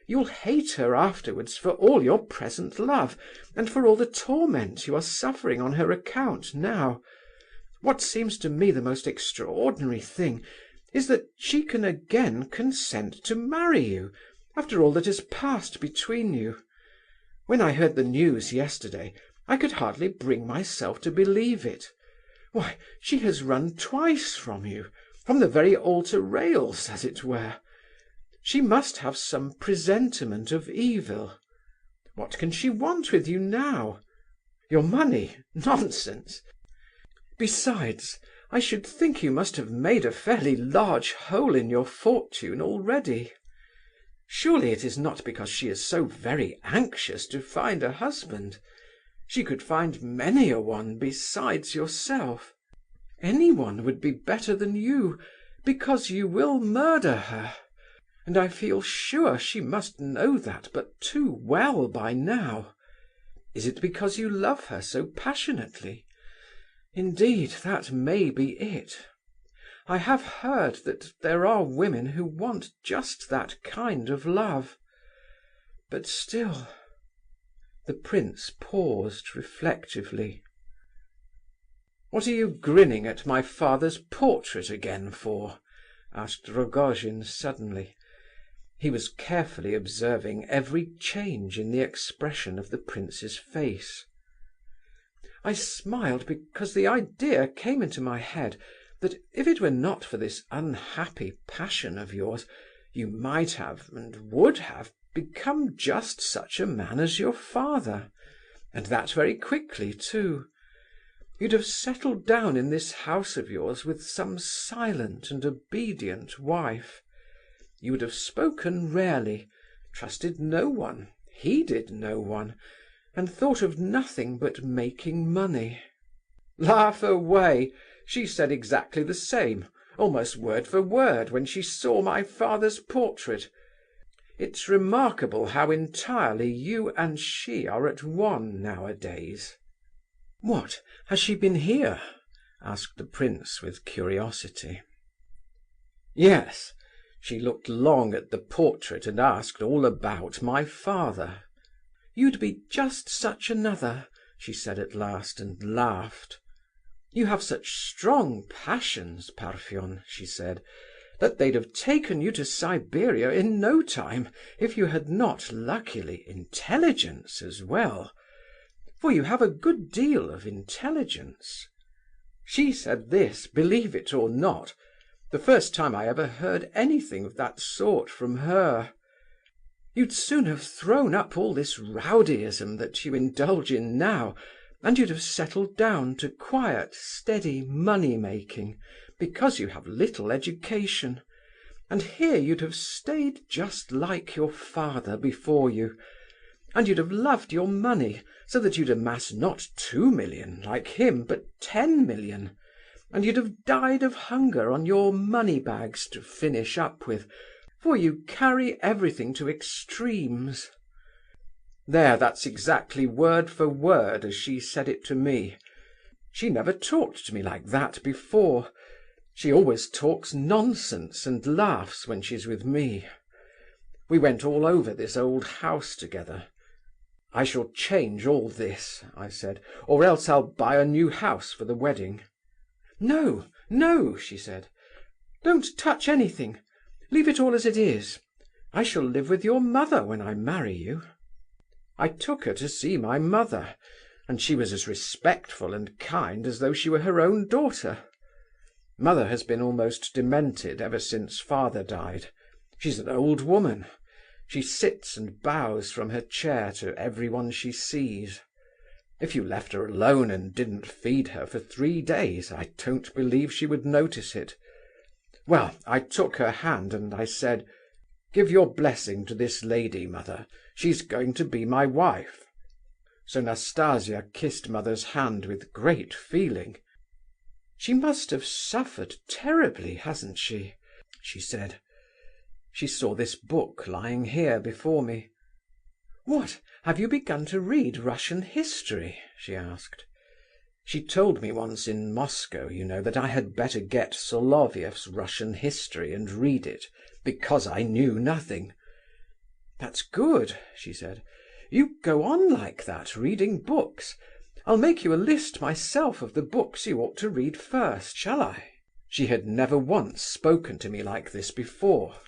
"You'll hate her afterwards for all your present love, and for all the torment you are suffering on her account now. What seems to me the most extraordinary thing is that she can again consent to marry you, after all that has passed between you. When I heard the news yesterday, I could hardly bring myself to believe it. Why, she has run twice from you, from the very altar rails, as it were. She must have some presentiment of evil. What can she want with you now? Your money? Nonsense! Besides, I should think you must have made a fairly large hole in your fortune already. Surely it is not because she is so very anxious to find a husband. She could find many a one besides yourself. Anyone would be better than you, because you will murder her. And I feel sure she must know that but too well by now. Is it because you love her so passionately? Indeed, that may be it. I have heard that there are women who want just that kind of love. But still—" The prince paused reflectively. "What are you grinning at my father's portrait again for?" asked Rogojin suddenly. He was carefully observing every change in the expression of the prince's face. "I smiled because the idea came into my head that if it were not for this unhappy passion of yours, you might have, and would have, become just such a man as your father, and that very quickly too. You'd have settled down in this house of yours with some silent and obedient wife. You would have spoken rarely, trusted no one, heeded no one, and thought of nothing but making money." "Laugh away! She said exactly the same, almost word for word, when she saw my father's portrait. It's remarkable how entirely you and she are at one nowadays." "What, has she been here?" asked the prince with curiosity. "Yes. She looked long at the portrait and asked all about my father. 'You'd be just such another,' she said at last, and laughed. 'You have such strong passions, Parfen,' she said, 'that they'd have taken you to Siberia in no time, if you had not, luckily, intelligence as well. For you have a good deal of intelligence.' She said this, believe it or not, the first time I ever heard anything of that sort from her. You'd soon have thrown up all this rowdyism that you indulge in now, and you'd have settled down to quiet, steady money-making, because you have little education, and here you'd have stayed just like your father before you, and you'd have loved your money so that you'd amass not 2 million like him, but 10 million, and you'd have died of hunger on your money bags to finish up with, for you carry everything to extremes. There, that's exactly word for word as she said it to me. She never talked to me like that before. She always talks nonsense and laughs when she's with me. We went all over this old house together. 'I shall change all this,' I said, 'or else I'll buy a new house for the wedding.' 'No, no,' she said. 'Don't touch anything. Leave it all as it is. I shall live with your mother when I marry you.' I took her to see my mother, and she was as respectful and kind as though she were her own daughter. Mother has been almost demented ever since father died. She's an old woman. She sits and bows from her chair to everyone she sees. If you left her alone and didn't feed her for 3 days, I don't believe she would notice it. Well, I took her hand and I said, 'Give your blessing to this lady, mother. She's going to be my wife.' So Nastasia kissed mother's hand with great feeling. 'She must have suffered terribly, hasn't she?' she said. She saw this book lying here before me. 'What, have you begun to read Russian history?' she asked. She told me once in Moscow, you know, that I had better get Solovieff's Russian history and read it, because I knew nothing. 'That's good,' she said. 'You go on like that, reading books. I'll make you a list myself of the books you ought to read first, shall I?' She had never once spoken to me like this before.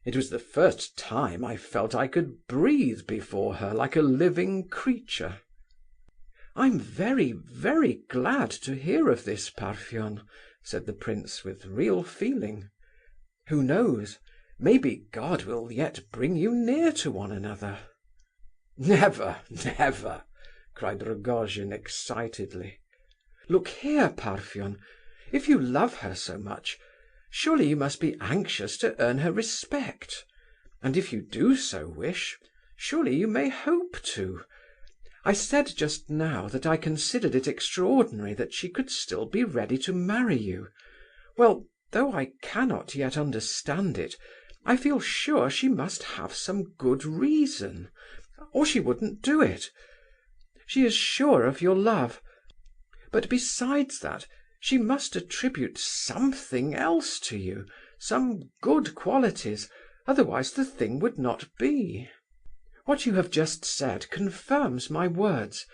It was the first time I felt I could breathe before her like a living creature. 'I'm very, very glad to hear of this, Parfen,' said the prince with real feeling. 'Who knows? Maybe God will yet bring you near to one another.' 'Never, never!' cried Rogojin excitedly. 'Look here, Parfen, if you love her so much, surely you must be anxious to earn her respect, and if you do so wish, surely you may hope to. I said just now that I considered it extraordinary that she could still be ready to marry you. Well, though I cannot yet understand it, I feel sure she must have some good reason, or she wouldn't do it. She is sure of your love, but besides that, she must attribute something else to you, some good qualities, otherwise the thing would not be. What you have just said confirms my words.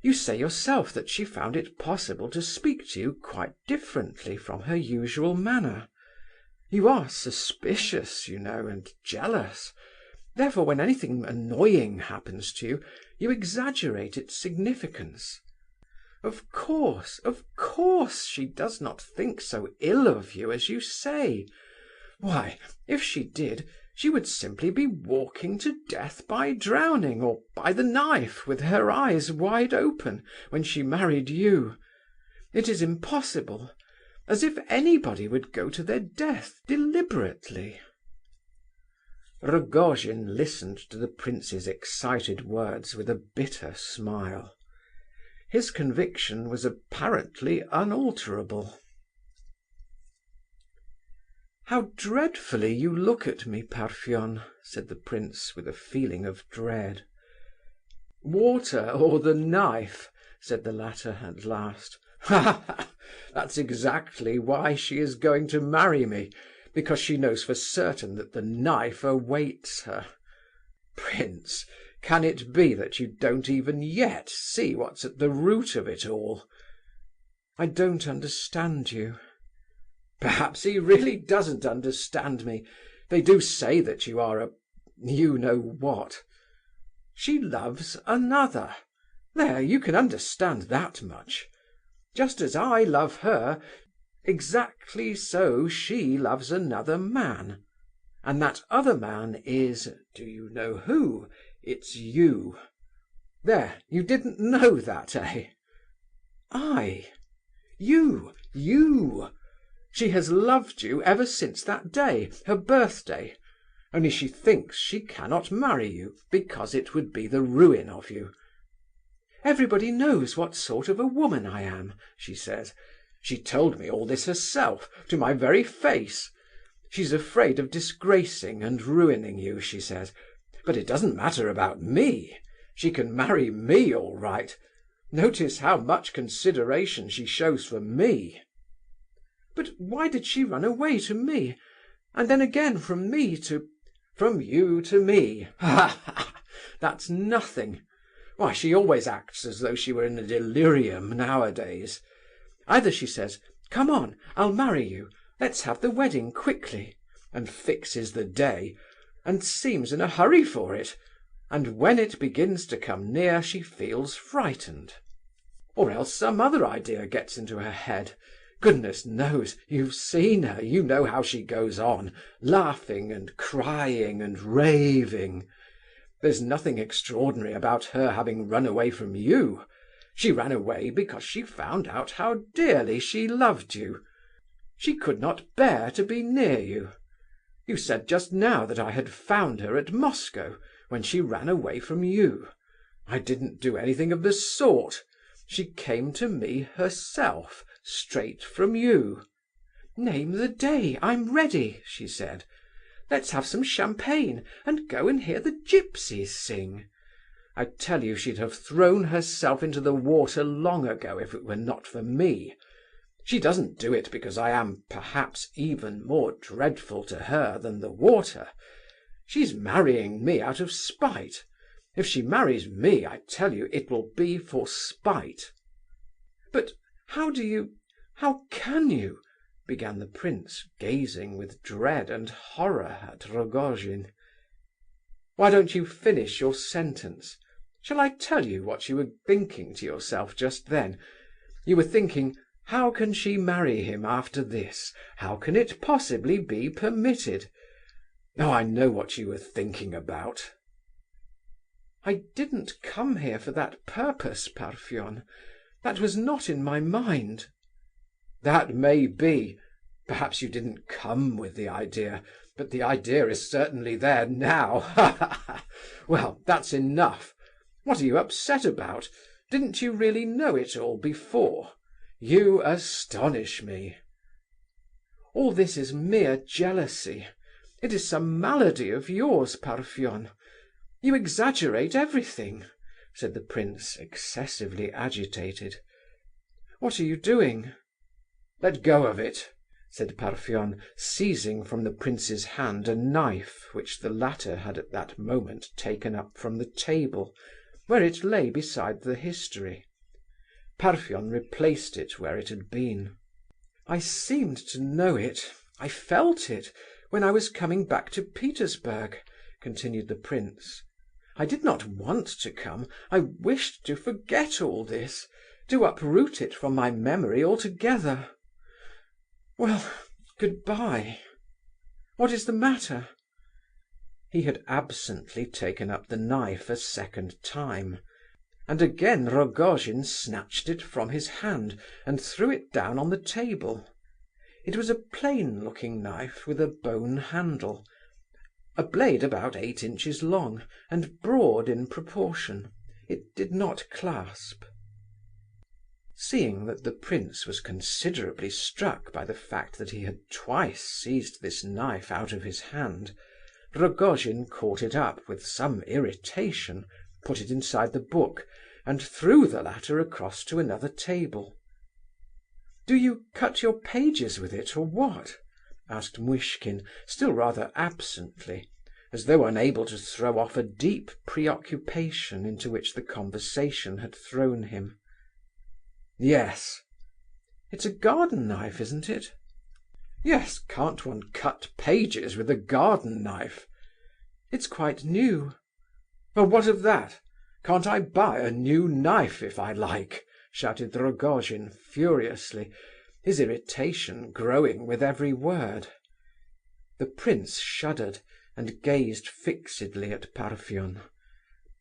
You say yourself that she found it possible to speak to you quite differently from her usual manner. You are suspicious, you know, and jealous. Therefore, when anything annoying happens to you, you exaggerate its significance. Of course, she does not think so ill of you as you say. Why, if she did, she would simply be walking to death by drowning, or by the knife, with her eyes wide open, when she married you. It is impossible. As if anybody would go to their death deliberately." Rogojin listened to the prince's excited words with a bitter smile. His conviction was apparently unalterable. "How dreadfully you look at me, Parfen," said the prince with a feeling of dread. "Water or the knife?" said the latter at last. "Ha, ha! That's exactly why she is going to marry me, because she knows for certain that the knife awaits her. Prince, can it be that you don't even yet see what's at the root of it all?" "I don't understand you." "Perhaps he really doesn't understand me. They do say that you are you-know-what. She loves another. There, you can understand that much. Just as I love her, exactly so she loves another man. And that other man is, do you know who? It's you. There, you didn't know that, eh?" "I? You? She has loved you ever since that day, her birthday, only she thinks she cannot marry you, because it would be the ruin of you. 'Everybody knows what sort of a woman I am,' she says. She told me all this herself, to my very face. She's afraid of disgracing and ruining you, she says. But it doesn't matter about me. She can marry me all right. Notice how much consideration she shows for me." "But why did she run away to me, and then again from me to—" "From you to me. Ha, ha! That's nothing. Why, she always acts as though she were in a delirium nowadays. Either she says, 'Come on, I'll marry you, let's have the wedding quickly,' and fixes the day, and seems in a hurry for it, and when it begins to come near she feels frightened. Or else some other idea gets into her head. Goodness knows, you've seen her, you know how she goes on, laughing and crying and raving. There's nothing extraordinary about her having run away from you. She ran away because she found out how dearly she loved you. She could not bear to be near you. You said just now that I had found her at Moscow, when she ran away from you. I didn't do anything of the sort. She came to me herself, straight from you. 'Name the day, I'm ready,' she said. 'Let's have some champagne and go and hear the gypsies sing.' I tell you she'd have thrown herself into the water long ago if it were not for me. She doesn't do it because I am, perhaps, even more dreadful to her than the water. She's marrying me out of spite. If she marries me, I tell you, it will be for spite." "But how can you—" began the prince, gazing with dread and horror at Rogojin. "Why don't you finish your sentence? Shall I tell you what you were thinking to yourself just then? You were thinking, 'How can she marry him after this? How can it possibly be permitted?' Oh, I know what you were thinking about." "I didn't come here for that purpose, Parfen. That was not in my mind." "That may be. Perhaps you didn't come with the idea, but the idea is certainly there now. Ha, ha, ha! Well, that's enough. What are you upset about? Didn't you really know it all before? You astonish me." "All this is mere jealousy. It is some malady of yours, Parfen. You exaggerate everything," said the prince, excessively agitated. "What are you doing?" "Let go of it," said Parfen, seizing from the prince's hand a knife which the latter had at that moment taken up from the table, where it lay beside the history. Parfen replaced it where it had been. "I seemed to know it, I felt it, when I was coming back to Petersburg," continued the prince. "I did not want to come. I wished to forget all this, to uproot it from my memory altogether. Well, good-bye. What is the matter?" He had absently taken up the knife a second time, and again Rogojin snatched it from his hand and threw it down on the table. It was a plain-looking knife with a bone handle, a blade about 8 inches long, and broad in proportion. It did not clasp. Seeing that the prince was considerably struck by the fact that he had twice seized this knife out of his hand, Rogojin caught it up with some irritation, put it inside the book, and threw the latter across to another table. "Do you cut your pages with it, or what?" asked Muishkin, still rather absently, as though unable to throw off a deep preoccupation into which the conversation had thrown him. "Yes." "It's a garden knife, isn't it?" "Yes, can't one cut pages with a garden knife?" "It's quite new." "Well, what of that? Can't I buy a new knife if I like?" shouted Rogojin furiously, his irritation growing with every word. The prince shuddered and gazed fixedly at Parfen.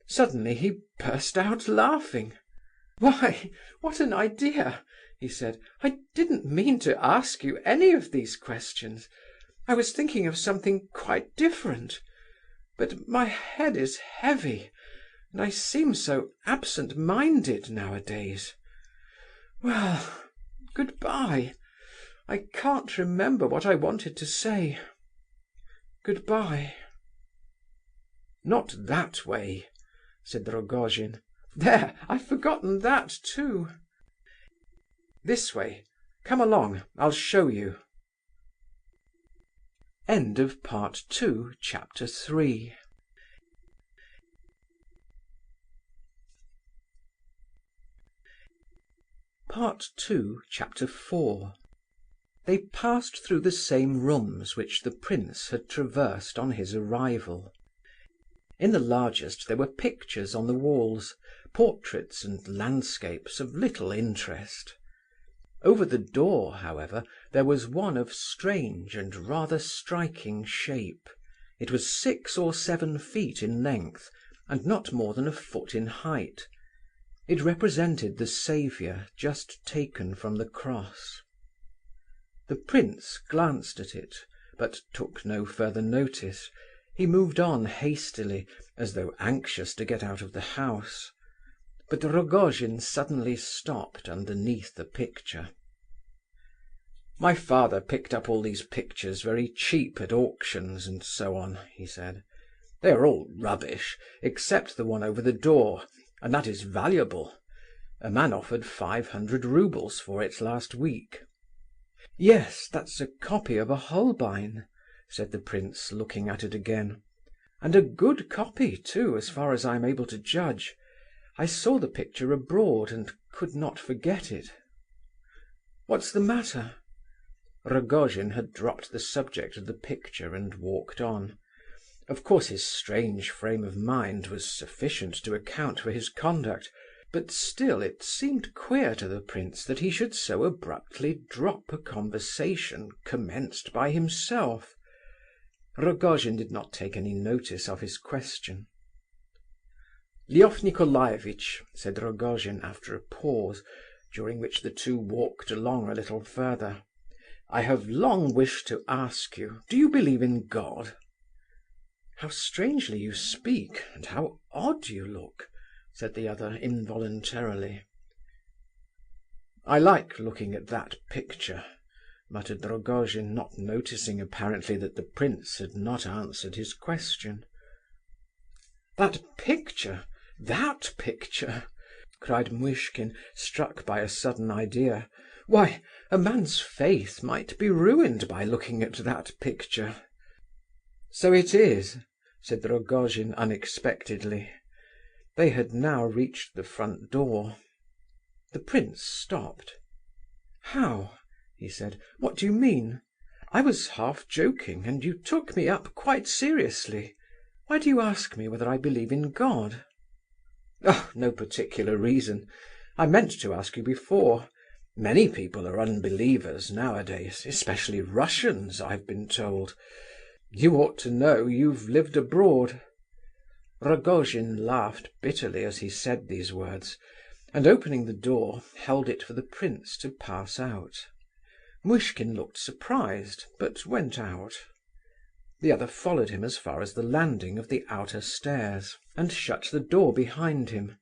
Suddenly he burst out laughing. "Why, what an idea!" he said. "I didn't mean to ask you any of these questions. I was thinking of something quite different. But my head is heavy, and I seem so absent-minded nowadays. Well, Good-bye. I can't remember what I wanted to say. Good-bye." "Not that way," said Rogojin. "There, I've forgotten that too." "This way. Come along, I'll show you." End of Part 2, Chapter 3. Part 2, Chapter 4. They passed through the same rooms which the prince had traversed on his arrival. In the largest there were pictures on the walls, portraits and landscapes of little interest. Over the door, however, there was one of strange and rather striking shape. It was 6 or 7 feet in length, and not more than a foot in height. It represented the Saviour just taken from the cross. The prince glanced at it, but took no further notice. He moved on hastily, as though anxious to get out of the house. But Rogojin suddenly stopped underneath the picture. "My father picked up all these pictures very cheap at auctions and so on," he said. "They are all rubbish, except the one over the door, and that is valuable. A man offered 500 roubles for it last week." "Yes, that's a copy of a Holbein," said the prince, looking at it again. "And a good copy, too, as far as I am able to judge. I saw the picture abroad and could not forget it. What's the matter?" Rogojin had dropped the subject of the picture and walked on. Of course his strange frame of mind was sufficient to account for his conduct, but still it seemed queer to the prince that he should so abruptly drop a conversation commenced by himself. Rogojin did not take any notice of his question. "Lef Nicolaievitch," said Rogojin after a pause, during which the two walked along a little further, "I have long wished to ask you, do you believe in God?" "How strangely you speak, and how odd you look," said the other involuntarily. "I like looking at that picture," muttered Rogojin, not noticing apparently that the prince had not answered his question. "That picture! That picture!" cried Muishkin, struck by a sudden idea. "Why, a man's faith might be ruined by looking at that picture." "So it is," said Rogojin unexpectedly. They had now reached the front door. The prince stopped. "How?" he said. "What do you mean? I was half joking, and you took me up quite seriously. Why do you ask me whether I believe in God?" "Oh, no particular reason. I meant to ask you before. Many people are unbelievers nowadays, especially Russians, I've been told. You ought to know, you've lived abroad." Rogojin laughed bitterly as he said these words, and opening the door, held it for the prince to pass out. Muishkin looked surprised, but went out. The other followed him as far as the landing of the outer stairs, and shut the door behind him.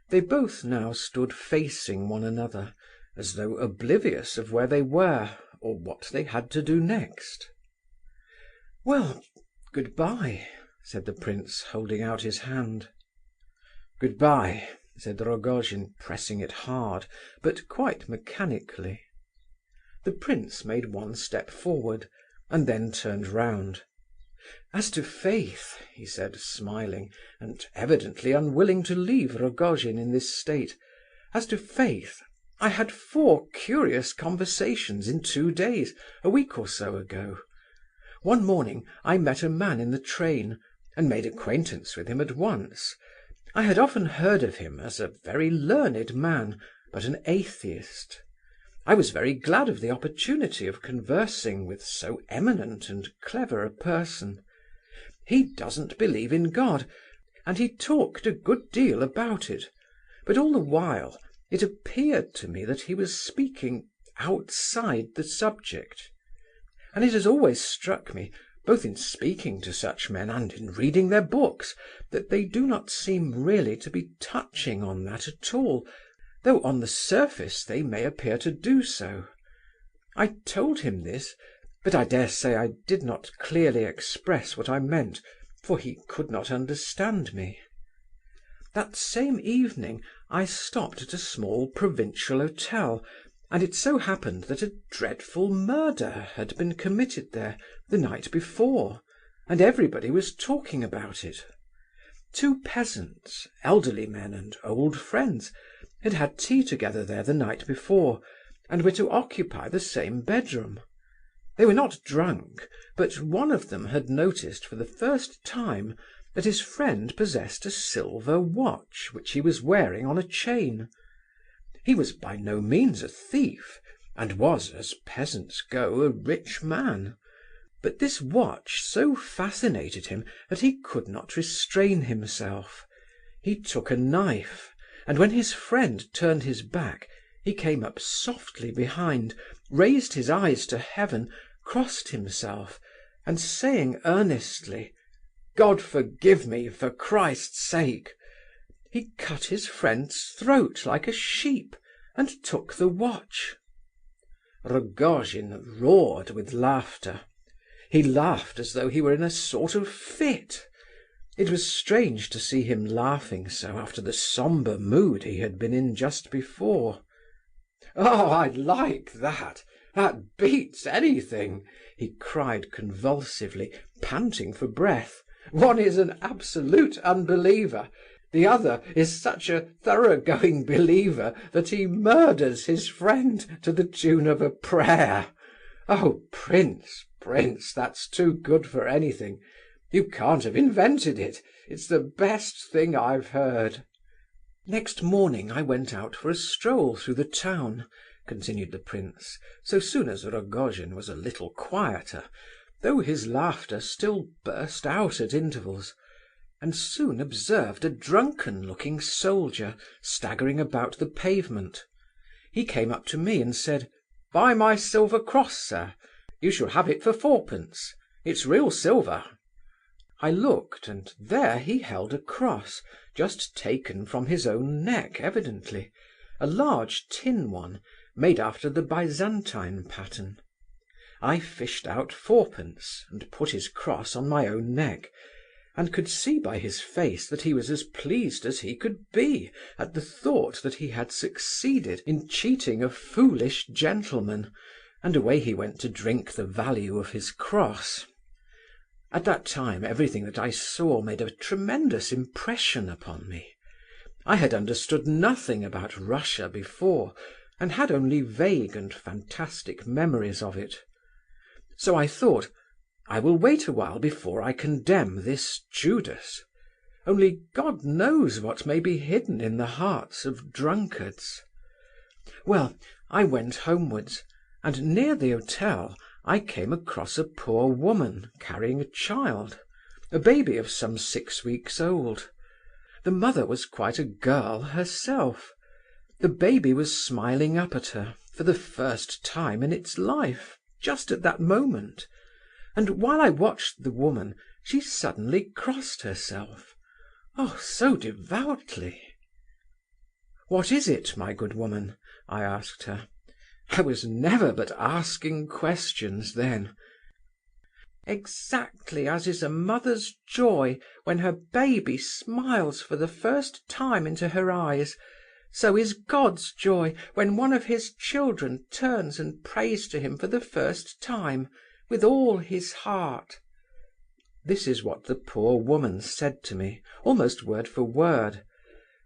They both now stood facing one another, as though oblivious of where they were, or what they had to do next. "Well, good-bye," said the prince, holding out his hand. "Good-bye," said Rogojin, pressing it hard, but quite mechanically. The prince made one step forward, and then turned round. "As to faith," he said, smiling, and evidently unwilling to leave Rogojin in this state, "as to faith, I had 4 curious conversations in 2 days, a week or so ago. One morning I met a man in the train, and made acquaintance with him at once. I had often heard of him as a very learned man, but an atheist. I was very glad of the opportunity of conversing with so eminent and clever a person. He doesn't believe in God, and he talked a good deal about it, but all the while it appeared to me that he was speaking outside the subject. And it has always struck me, both in speaking to such men and in reading their books, that they do not seem really to be touching on that at all, though on the surface they may appear to do so. I told him this, but I dare say I did not clearly express what I meant, for he could not understand me. That same evening I stopped at a small provincial hotel, and it so happened that a dreadful murder had been committed there the night before, and everybody was talking about it. Two peasants, elderly men and old friends, had had tea together there the night before, and were to occupy the same bedroom. They were not drunk, but one of them had noticed for the first time that his friend possessed a silver watch which he was wearing on a chain. He was by no means a thief, and was, as peasants go, a rich man. But this watch so fascinated him that he could not restrain himself. He took a knife, and when his friend turned his back, he came up softly behind, raised his eyes to heaven, crossed himself, and saying earnestly, "God forgive me, for Christ's sake," he cut his friend's throat like a sheep, and took the watch. Rogojin roared with laughter. He laughed as though he were in a sort of fit. It was strange to see him laughing so after the sombre mood he had been in just before. "Oh, I like that! That beats anything!" he cried convulsively, panting for breath. "One is an absolute unbeliever. The other is such a thoroughgoing believer that he murders his friend to the tune of a prayer. Oh, prince, that's too good for anything. You can't have invented it. It's the best thing I've heard." "Next morning I went out for a stroll through the town," continued the prince, so soon as Rogojin was a little quieter, though his laughter still burst out at intervals, and soon observed a drunken-looking soldier staggering about the pavement. He came up to me and said, "Buy my silver cross, sir. You shall have it for 4d. It's real silver." I looked, and there he held a cross, just taken from his own neck evidently, a large tin one, made after the Byzantine pattern. I fished out 4d, and put his cross on my own neck, and could see by his face that he was as pleased as he could be at the thought that he had succeeded in cheating a foolish gentleman, and away he went to drink the value of his cross. At that time everything that I saw made a tremendous impression upon me. I had understood nothing about Russia before, and had only vague and fantastic memories of it. So I thought, I will wait a while before I condemn this Judas. Only God knows what may be hidden in the hearts of drunkards. Well, I went homewards, and near the hotel I came across a poor woman carrying a child, a baby of some 6 weeks old. The mother was quite a girl herself. The baby was smiling up at her, for the first time in its life, just at that moment, and while I watched the woman, she suddenly crossed herself. Oh, so devoutly! "What is it, my good woman?" I asked her. I was never but asking questions then. "Exactly as is a mother's joy when her baby smiles for the first time into her eyes, so is God's joy when one of his children turns and prays to him for the first time, with all his heart." This is what the poor woman said to me, almost word for word.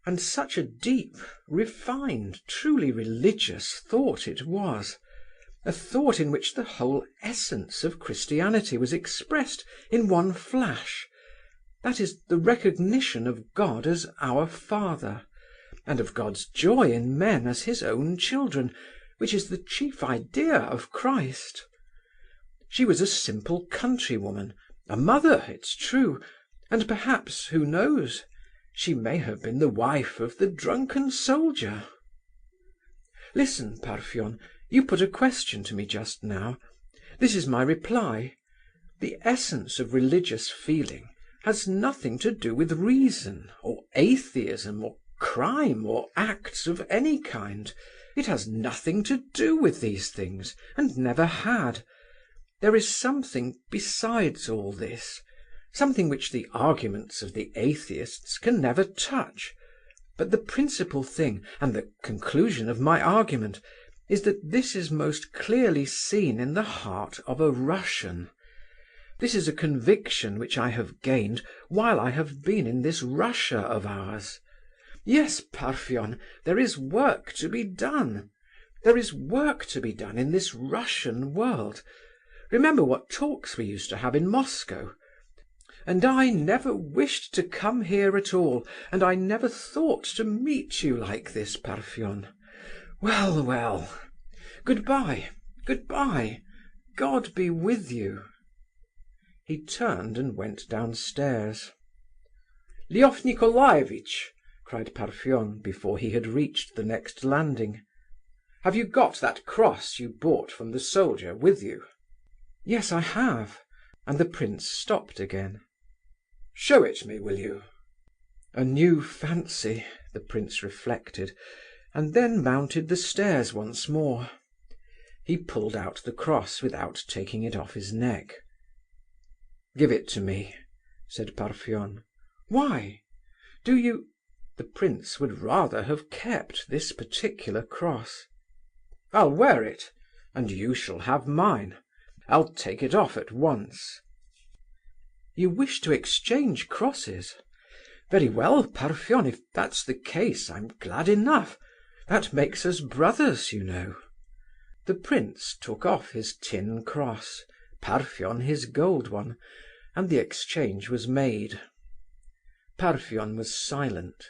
And such a deep, refined, truly religious thought it was, a thought in which the whole essence of Christianity was expressed in one flash, that is, the recognition of God as our Father, and of God's joy in men as his own children, which is the chief idea of Christ. She was a simple countrywoman, a mother, it's true, and perhaps, who knows, she may have been the wife of the drunken soldier. Listen, Parfen, you put a question to me just now. This is my reply. The essence of religious feeling has nothing to do with reason, or atheism, or crime or acts of any kind. It has nothing to do with these things, and never had. There is something besides all this, something which the arguments of the atheists can never touch. But the principal thing, and the conclusion of my argument, is that this is most clearly seen in the heart of a Russian. This is a conviction which I have gained while I have been in this Russia of ours. Yes, Parfen, there is work to be done. There is work to be done in this Russian world. Remember what talks we used to have in Moscow. And I never wished to come here at all, and I never thought to meet you like this, Parfen. Well, well. Goodbye, goodbye. God be with you." He turned and went downstairs. "Lef Nicolaievitch!" cried Parfen before he had reached the next landing. "Have you got that cross you bought from the soldier with you?" "Yes, I have," and the prince stopped again. "Show it me, will you?" A new fancy, the prince reflected, and then mounted the stairs once more. He pulled out the cross without taking it off his neck. "Give it to me," said Parfen. "Why? Do you—" The prince would rather have kept this particular cross. "I'll wear it, and you shall have mine. I'll take it off at once." "You wish to exchange crosses? Very well, Parfen, if that's the case, I'm glad enough. That makes us brothers, you know." The prince took off his tin cross, Parfen his gold one, and the exchange was made. Parfen was silent.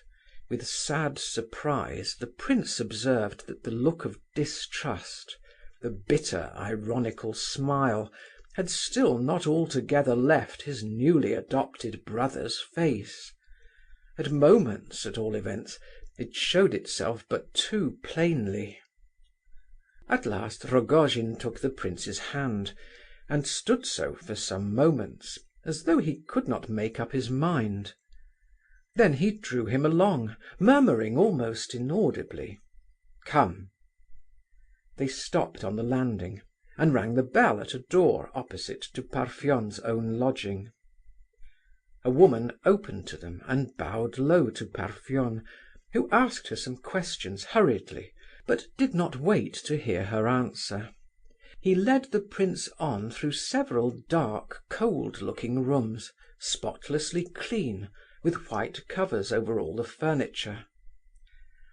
With sad surprise, the prince observed that the look of distrust, the bitter, ironical smile, had still not altogether left his newly adopted brother's face. At moments, at all events, it showed itself but too plainly. At last Rogojin took the prince's hand, and stood so for some moments, as though he could not make up his mind. Then he drew him along, murmuring almost inaudibly, "Come." They stopped on the landing, and rang the bell at a door opposite to Parfen's own lodging. A woman opened to them and bowed low to Parfen, who asked her some questions hurriedly, but did not wait to hear her answer. He led the prince on through several dark, cold-looking rooms, spotlessly clean, with white covers over all the furniture.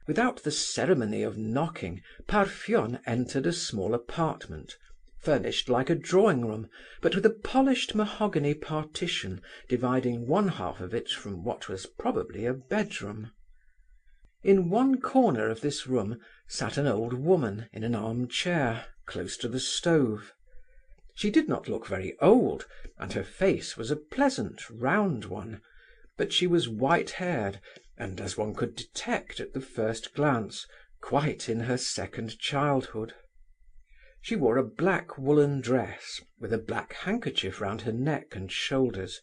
Without the ceremony of knocking, Parfen entered a small apartment, furnished like a drawing-room, but with a polished mahogany partition dividing one half of it from what was probably a bedroom. In one corner of this room sat an old woman in an armchair, close to the stove. She did not look very old, and her face was a pleasant, round one, but she was white-haired, and, as one could detect at the first glance, quite in her second childhood. She wore a black woolen dress, with a black handkerchief round her neck and shoulders,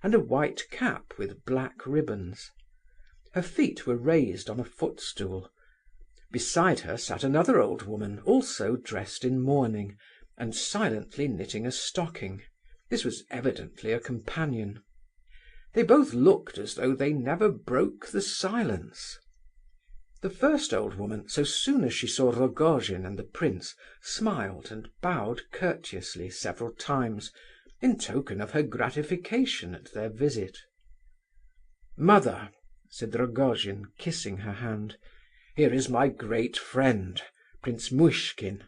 and a white cap with black ribbons. Her feet were raised on a footstool. Beside her sat another old woman, also dressed in mourning, and silently knitting a stocking. This was evidently a companion. They both looked as though they never broke the silence. The first old woman, so soon as she saw Rogojin and the prince, smiled and bowed courteously several times, in token of her gratification at their visit. "Mother," said Rogojin, kissing her hand, "here is my great friend, Prince Muishkin.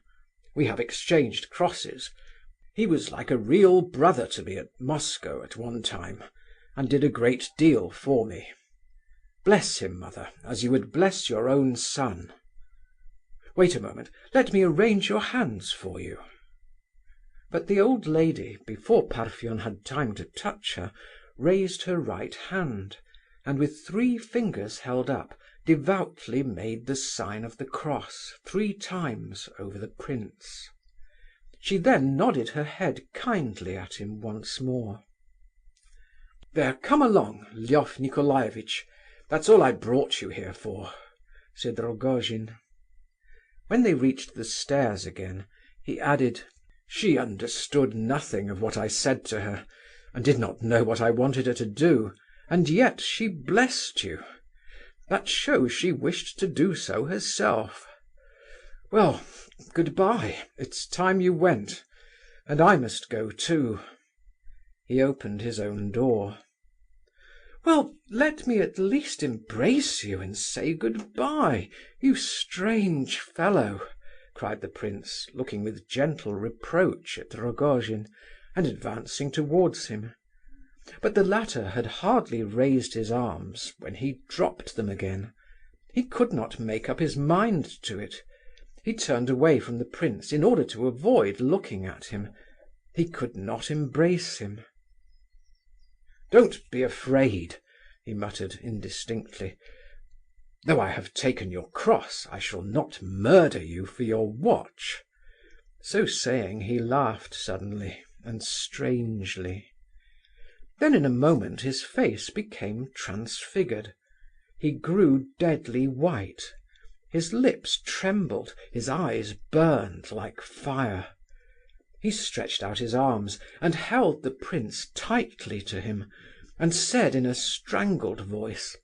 We have exchanged crosses. He was like a real brother to me at Moscow at one time, and did a great deal for me. Bless him, mother, as you would bless your own son. Wait a moment, let me arrange your hands for you." But the old lady, before Parfen had time to touch her, raised her right hand, and with 3 fingers held up, devoutly made the sign of the cross 3 times over the prince. She then nodded her head kindly at him once more. "There, come along, Lef Nicolaievitch. That's all I brought you here for," said Rogojin. When they reached the stairs again, he added: "She understood nothing of what I said to her, and did not know what I wanted her to do, and yet she blessed you. That shows she wished to do so herself. Well, good-bye, it's time you went, and I must go too." He opened his own door. "Well, let me at least embrace you and say good-bye, you strange fellow," cried the prince, looking with gentle reproach at Rogojin, and advancing towards him. But the latter had hardly raised his arms when he dropped them again. He could not make up his mind to it. He turned away from the prince in order to avoid looking at him. He could not embrace him. "Don't be afraid," he muttered indistinctly. "Though I have taken your cross, I shall not murder you for your watch." So saying, he laughed suddenly and strangely. Then in a moment his face became transfigured. He grew deadly white. His lips trembled, his eyes burned like fire. He stretched out his arms and held the prince tightly to him, and said in a strangled voice: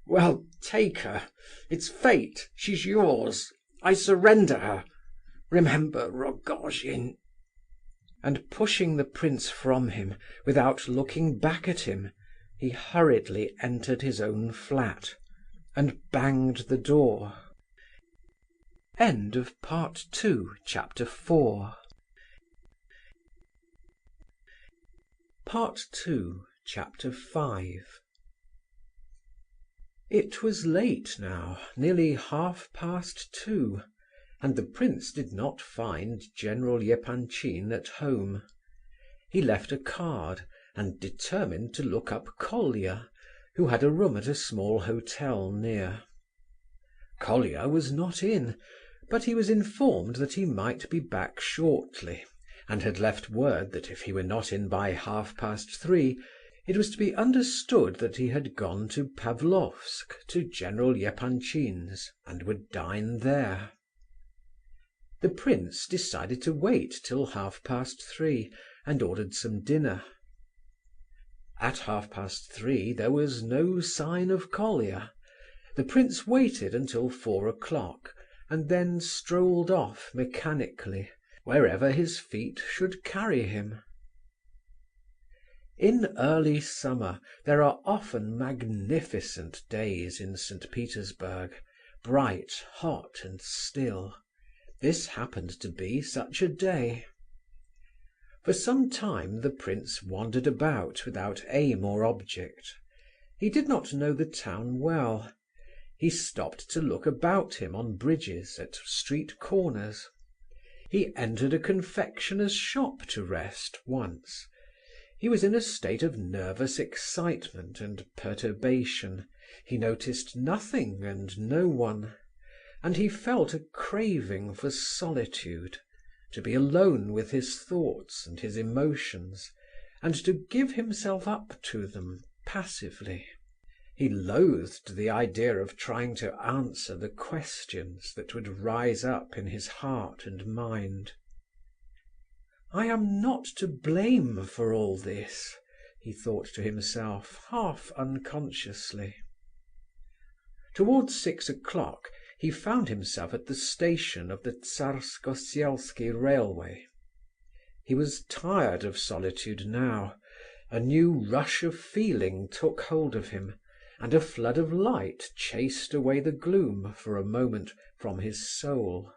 "Well, take her. It's fate. She's yours. I surrender her. Remember, Rogojin." And pushing the prince from him, without looking back at him, he hurriedly entered his own flat, and banged the door. End of Part 2, Chapter 4. Part 2, Chapter 5. It was late now, nearly 2:30, and the prince did not find General Epanchin at home. He left a card, and determined to look up Colia, who had a room at a small hotel near. Colia was not in, but he was informed that he might be back shortly, and had left word that if he were not in by 3:30, it was to be understood that he had gone to Pavlovsk, to General Epanchin's, and would dine there. The prince decided to wait till 3:30, and ordered some dinner. At 3:30 there was no sign of Colia. The prince waited until 4 o'clock, and then strolled off mechanically, wherever his feet should carry him. In early summer there are often magnificent days in St. Petersburg, bright, hot, and still. This happened to be such a day. For some time the prince wandered about without aim or object. He did not know the town well. He stopped to look about him on bridges, at street corners. He entered a confectioner's shop to rest once. He was in a state of nervous excitement and perturbation. He noticed nothing and no one, and he felt a craving for solitude, to be alone with his thoughts and his emotions, and to give himself up to them passively. He loathed the idea of trying to answer the questions that would rise up in his heart and mind. "I am not to blame for all this," he thought to himself, half unconsciously. Towards 6 o'clock he found himself at the station of the Tsarskosselsky railway. He was tired of solitude now. A new rush of feeling took hold of him, and a flood of light chased away the gloom for a moment from his soul.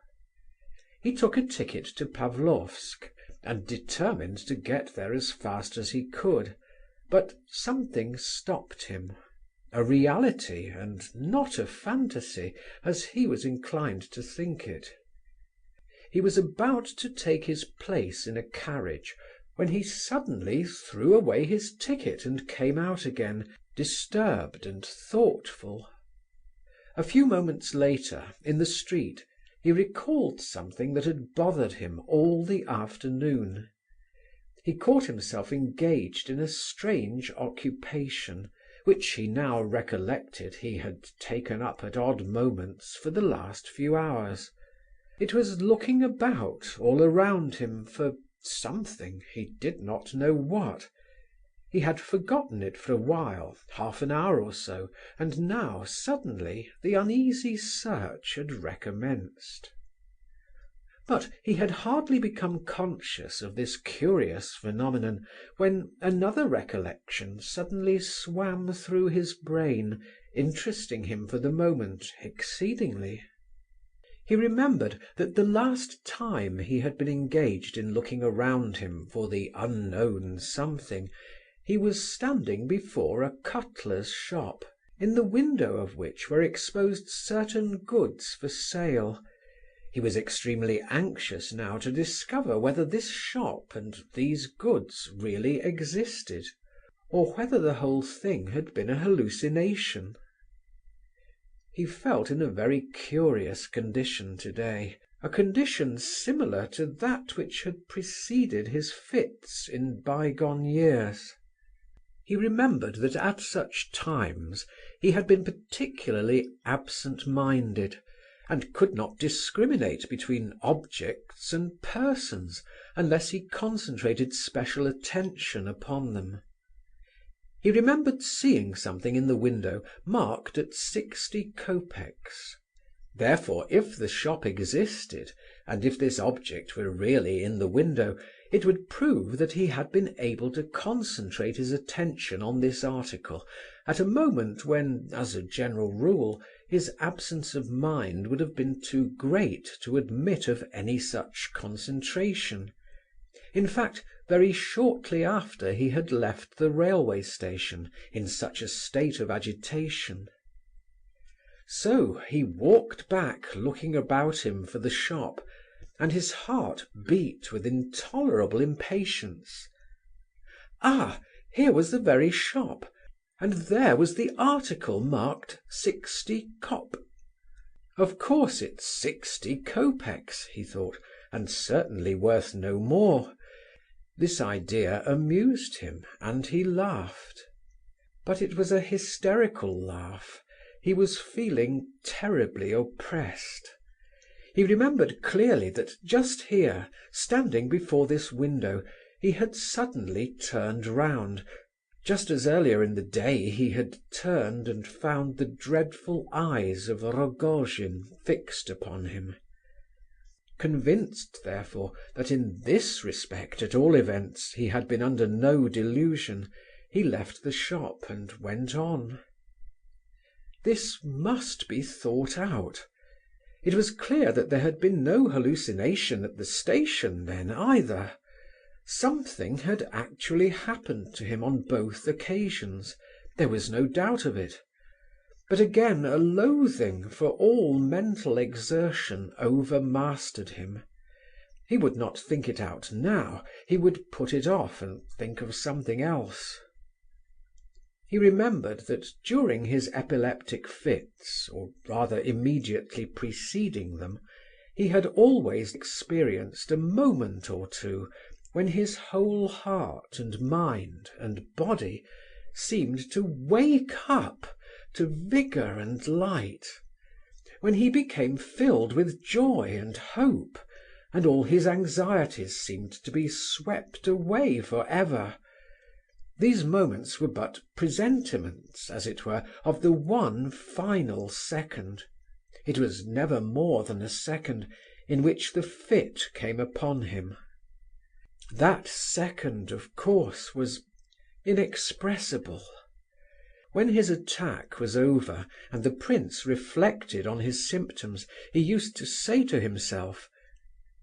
He took a ticket to Pavlovsk, and determined to get there as fast as he could, but something stopped him. A reality, and not a fantasy, as he was inclined to think it. He was about to take his place in a carriage when he suddenly threw away his ticket and came out again, disturbed and thoughtful. A few moments later, in the street, he recalled something that had bothered him all the afternoon. He caught himself engaged in a strange occupation, which he now recollected he had taken up at odd moments for the last few hours. It was looking about all around him for something, he did not know what. He had forgotten it for a while, half an hour or so, and now, suddenly, the uneasy search had recommenced. But he had hardly become conscious of this curious phenomenon when another recollection suddenly swam through his brain, interesting him for the moment exceedingly. He remembered that the last time he had been engaged in looking around him for the unknown something, he was standing before a cutler's shop, in the window of which were exposed certain goods for sale. He was extremely anxious now to discover whether this shop and these goods really existed, or whether the whole thing had been a hallucination. He felt in a very curious condition today, a condition similar to that which had preceded his fits in bygone years. He remembered that at such times he had been particularly absent-minded, and could not discriminate between objects and persons unless he concentrated special attention upon them. He remembered seeing something in the window marked at 60 kopecks. Therefore, if the shop existed, and if this object were really in the window, it would prove that he had been able to concentrate his attention on this article at a moment when, as a general rule, his absence of mind would have been too great to admit of any such concentration. In fact, very shortly after he had left the railway station in such a state of agitation. So he walked back, looking about him for the shop, and his heart beat with intolerable impatience. Ah, here was the very shop, and there was the article marked 60 kop. Of course it's 60 kopecks, he thought, and certainly worth no more. This idea amused him, and he laughed. But it was a hysterical laugh. He was feeling terribly oppressed. He remembered clearly that just here, standing before this window, he had suddenly turned round, just as earlier in the day he had turned and found the dreadful eyes of Rogojin fixed upon him. Convinced, therefore, that in this respect, at all events, he had been under no delusion, he left the shop and went on. This must be thought out. It was clear that there had been no hallucination at the station then either. Something had actually happened to him on both occasions, there was no doubt of it. But again a loathing for all mental exertion overmastered him. He would not think it out now, he would put it off and think of something else. He remembered that during his epileptic fits, or rather immediately preceding them, he had always experienced a moment or two when his whole heart and mind and body seemed to wake up to vigour and light, when he became filled with joy and hope, and all his anxieties seemed to be swept away for ever. These moments were but presentiments, as it were, of the one final second. It was never more than a second, in which the fit came upon him. That second, of course, was inexpressible. When his attack was over, and the prince reflected on his symptoms, he used to say to himself,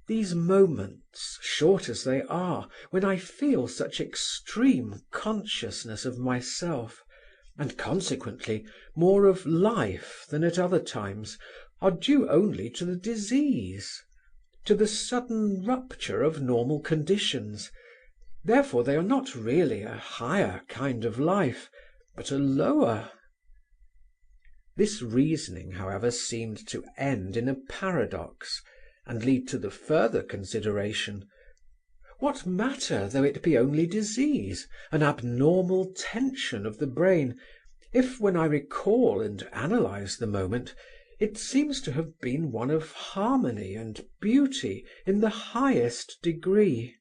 "These moments, short as they are, when I feel such extreme consciousness of myself, and consequently more of life than at other times, are due only to the disease, to the sudden rupture of normal conditions. Therefore they are not really a higher kind of life, but a lower." This reasoning, however, seemed to end in a paradox, and lead to the further consideration: what matter though it be only disease, an abnormal tension of the brain, if, when I recall and analyze the moment, it seems to have been one of harmony and beauty in the highest degree,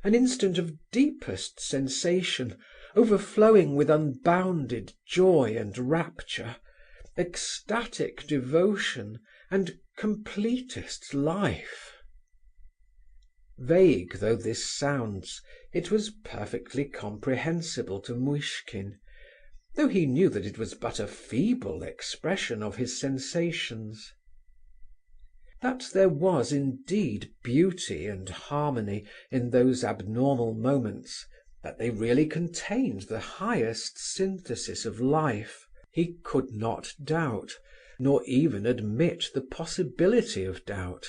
an instant of deepest sensation, overflowing with unbounded joy and rapture, ecstatic devotion, and completest life. Vague though this sounds, it was perfectly comprehensible to Muishkin, though he knew that it was but a feeble expression of his sensations. That there was indeed beauty and harmony in those abnormal moments, that they really contained the highest synthesis of life, he could not doubt, nor even admit the possibility of doubt.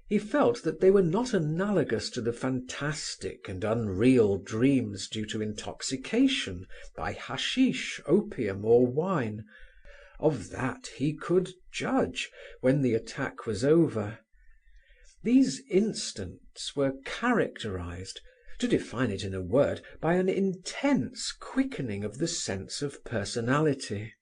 He felt that they were not analogous to the fantastic and unreal dreams due to intoxication by hashish, opium, or wine. Of that he could judge when the attack was over. These instants were characterized, to define it in a word, by an intense quickening of the sense of personality.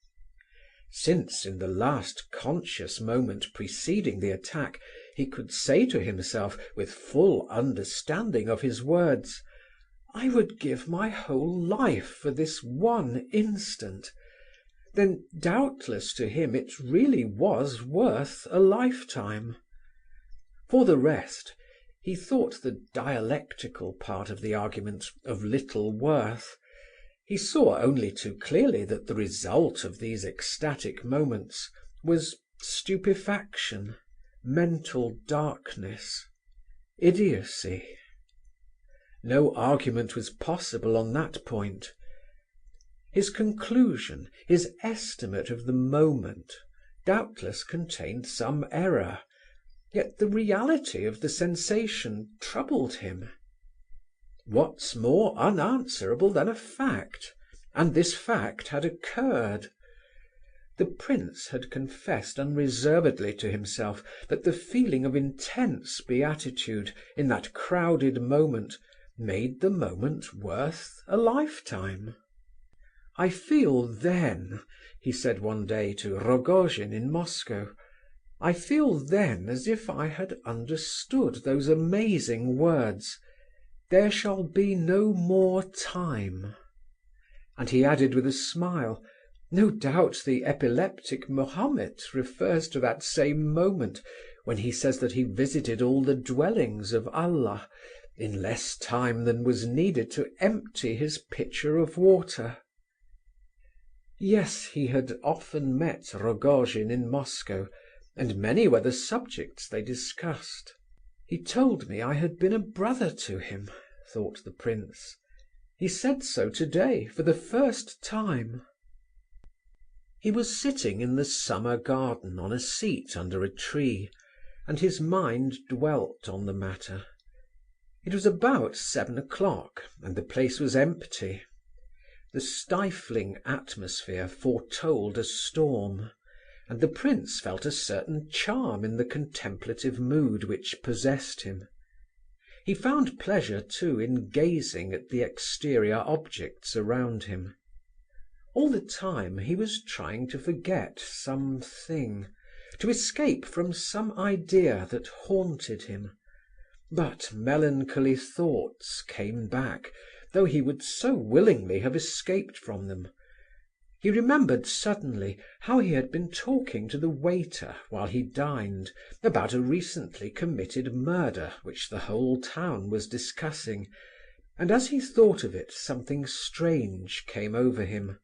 Since, in the last conscious moment preceding the attack, he could say to himself, with full understanding of his words, "I would give my whole life for this one instant," then doubtless to him it really was worth a lifetime. For the rest, he thought the dialectical part of the argument of little worth. He saw only too clearly that the result of these ecstatic moments was stupefaction, mental darkness, idiocy. No argument was possible on that point. His conclusion, his estimate of the moment, doubtless contained some error, yet the reality of the sensation troubled him. What's more unanswerable than a fact? And this fact had occurred. The prince had confessed unreservedly to himself that the feeling of intense beatitude in that crowded moment made the moment worth a lifetime. "I feel then," he said one day to Rogojin in Moscow, "I feel then as if I had understood those amazing words, 'There shall be no more time.'" And he added with a smile, "No doubt the epileptic Mahomet refers to that same moment when he says that he visited all the dwellings of Allah in less time than was needed to empty his pitcher of water." Yes, he had often met Rogojin in Moscow, and many were the subjects they discussed. "He told me I had been a brother to him," thought the prince. "He said so today for the first time." He was sitting in the summer garden on a seat under a tree, and his mind dwelt on the matter. It was about 7 o'clock, and the place was empty. The stifling atmosphere foretold a storm, and the prince felt a certain charm in the contemplative mood which possessed him. He found pleasure, too, in gazing at the exterior objects around him. All the time he was trying to forget something, to escape from some idea that haunted him. But melancholy thoughts came back, though he would so willingly have escaped from them. He remembered suddenly how he had been talking to the waiter while he dined about a recently committed murder which the whole town was discussing, and as he thought of it something strange came over him.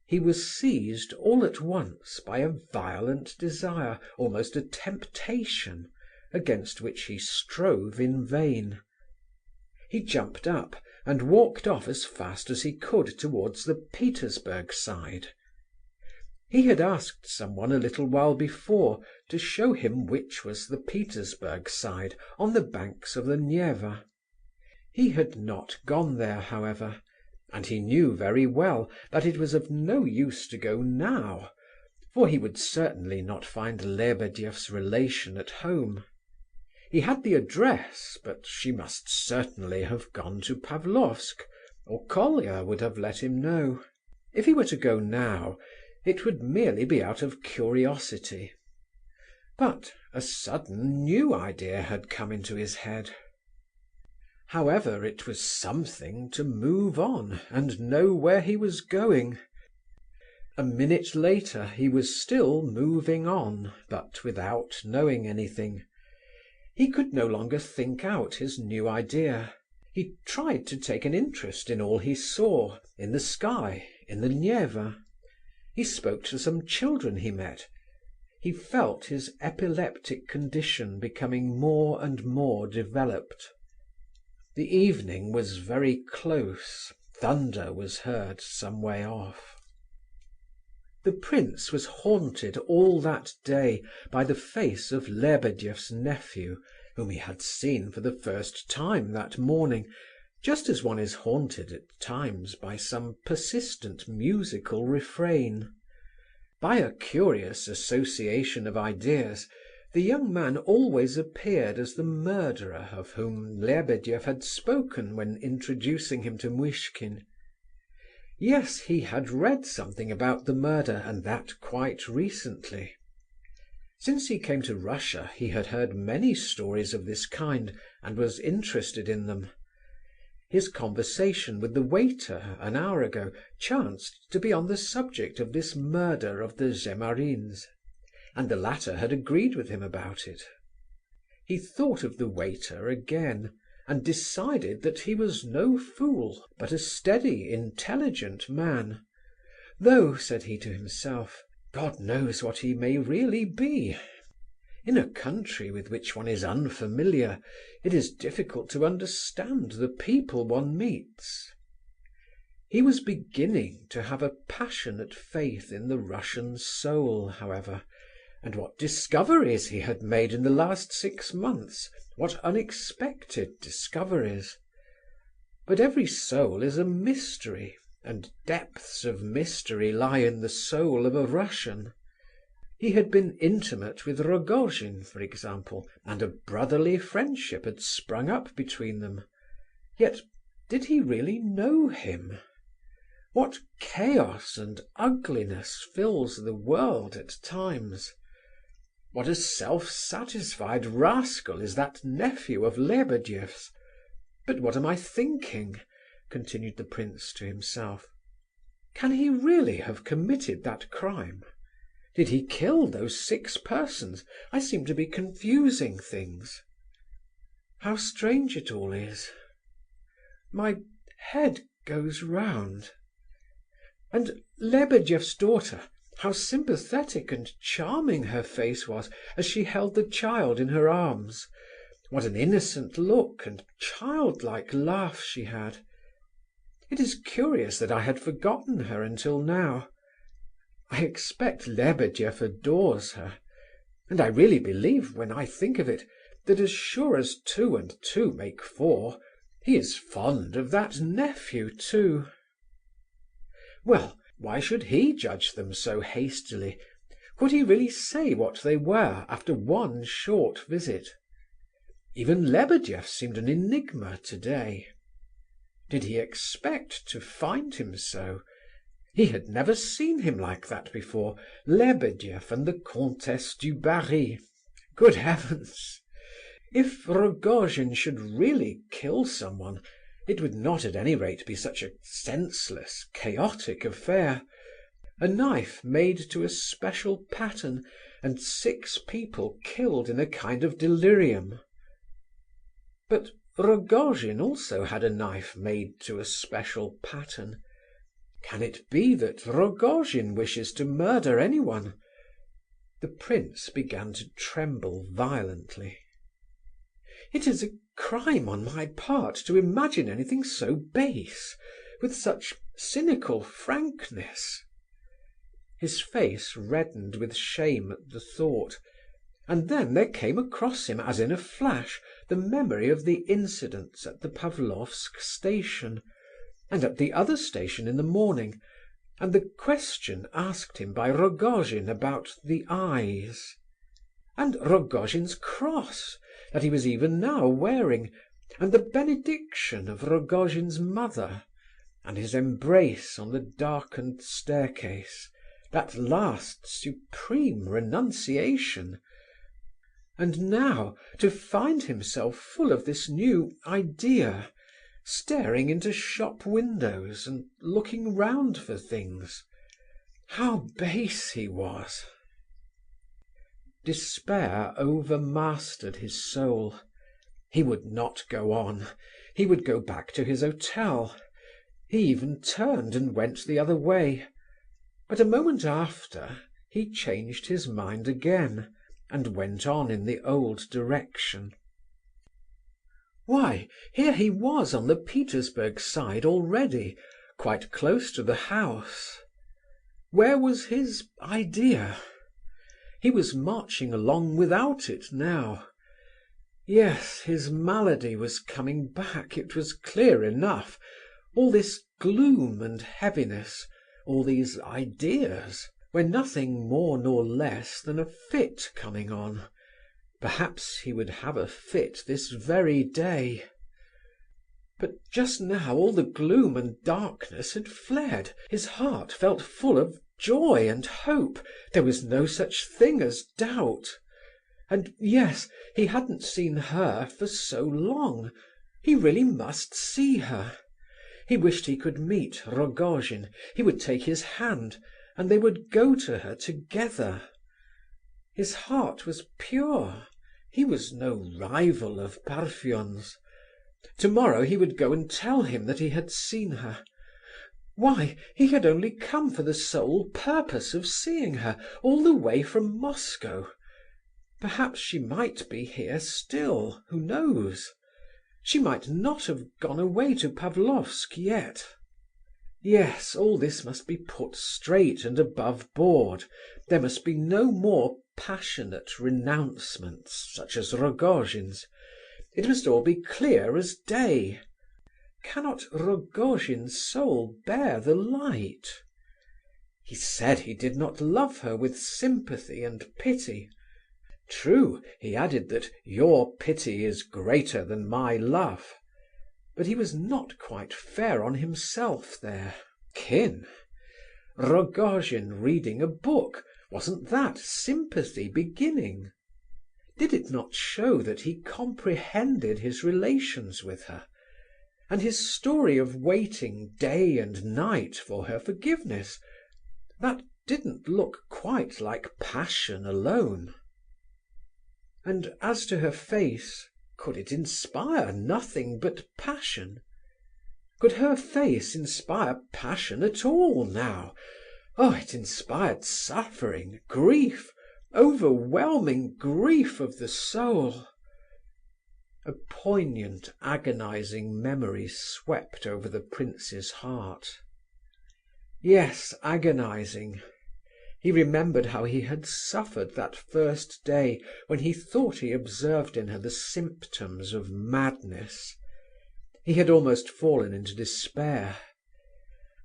He was seized all at once by a violent desire, almost a temptation, against which he strove in vain. He jumped up and walked off as fast as he could towards the Petersburg side. He had asked someone a little while before to show him which was the Petersburg side on the banks of the Neva. He had not gone there, however, and he knew very well that it was of no use to go now, for he would certainly not find Lebedeff's relation at home. He had the address, but she must certainly have gone to Pavlofsk, or Colia would have let him know. If he were to go now, it would merely be out of curiosity. But a sudden new idea had come into his head. However, it was something to move on and know where he was going. A minute later he was still moving on, but without knowing anything. He could no longer think out his new idea. He tried to take an interest in all he saw, in the sky, in the Neva. He spoke to some children he met. He felt his epileptic condition becoming more and more developed. The evening was very close. Thunder was heard some way off. The prince was haunted all that day by the face of Lebedeff's nephew, whom he had seen for the first time that morning, just as one is haunted at times by some persistent musical refrain. By a curious association of ideas, the young man always appeared as the murderer of whom Lebedeff had spoken when introducing him to Muishkin. Yes, he had read something about the murder, and that quite recently. Since he came to Russia, he had heard many stories of this kind, and was interested in them. His conversation with the waiter an hour ago chanced to be on the subject of this murder of the Zemarins, and the latter had agreed with him about it. He thought of the waiter again, and decided that he was no fool, but a steady, intelligent man. Though, said he to himself, God knows what he may really be. In a country with which one is unfamiliar, it is difficult to understand the people one meets. He was beginning to have a passionate faith in the Russian soul, however, and what discoveries he had made in the last 6 months, what unexpected discoveries. But every soul is a mystery, and depths of mystery lie in the soul of a Russian. He had been intimate with Rogojin, for example, and a brotherly friendship had sprung up between them. Yet did he really know him? What chaos and ugliness fills the world at times! What a self-satisfied rascal is that nephew of Lebedeff's! But what am I thinking? Continued the prince to himself. Can he really have committed that crime? Did he kill those 6 persons? I seem to be confusing things. How strange it all is. My head goes round. And Lebedeff's daughter, how sympathetic and charming her face was as she held the child in her arms. What an innocent look and childlike laugh she had. It is curious that I had forgotten her until now. I expect Lebedeff adores her, and I really believe, when I think of it, that as sure as 2 and 2 make 4, he is fond of that nephew too. Well, why should he judge them so hastily? Could he really say what they were after one short visit? Even Lebedeff seemed an enigma today. Did he expect to find him so? He had never seen him like that before, Lebedeff and the Comtesse du Barry. Good heavens! If Rogojin should really kill someone, it would not at any rate be such a senseless, chaotic affair. A knife made to a special pattern, and 6 people killed in a kind of delirium. But Rogojin also had a knife made to a special pattern. Can it be that Rogojin wishes to murder anyone? The prince began to tremble violently. It is a crime on my part to imagine anything so base, with such cynical frankness. His face reddened with shame at the thought, and then there came across him, as in a flash, the memory of the incidents at the Pavlovsk station, and at the other station in the morning, and the question asked him by Rogojin about the eyes. And Rogojin's cross, that he was even now wearing, and the benediction of Rogojin's mother, and his embrace on the darkened staircase, that last supreme renunciation. And now to find himself full of this new idea, staring into shop windows and looking round for things. How base he was! Despair overmastered his soul. He would not go on. He would go back to his hotel. He even turned and went the other way. But a moment after, he changed his mind again, and went on in the old direction. Why, here he was on the Petersburg side already, quite close to the house. Where was his idea? He was marching along without it now. Yes, his malady was coming back, it was clear enough. All this gloom and heaviness, all these ideas, were nothing more nor less than a fit coming on. Perhaps he would have a fit this very day. But just now all the gloom and darkness had fled. His heart felt full of joy and hope. There was no such thing as doubt. And yes, he hadn't seen her for so long. He really must see her. He wished he could meet Rogojin. He would take his hand, and they would go to her together. His heart was pure. He was no rival of Parfen's. Tomorrow he would go and tell him that he had seen her. Why, he had only come for the sole purpose of seeing her, all the way from Moscow. Perhaps she might be here still, who knows? She might not have gone away to Pavlofsk yet. Yes, all this must be put straight and above board. There must be no more passionate renouncements, such as Rogojin's. It must all be clear as day. Cannot Rogojin's soul bear the light? He said he did not love her with sympathy and pity. True, he added that your pity is greater than my love. But he was not quite fair on himself there. Kin! Rogojin reading a book, wasn't that sympathy beginning? Did it not show that he comprehended his relations with her? And his story of waiting day and night for her forgiveness, that didn't look quite like passion alone. And as to her face, could it inspire nothing but passion? Could her face inspire passion at all now? Oh, it inspired suffering, grief, overwhelming grief of the soul. A poignant, agonizing memory swept over the prince's heart. Yes, agonizing. He remembered how he had suffered that first day when he thought he observed in her the symptoms of madness. He had almost fallen into despair.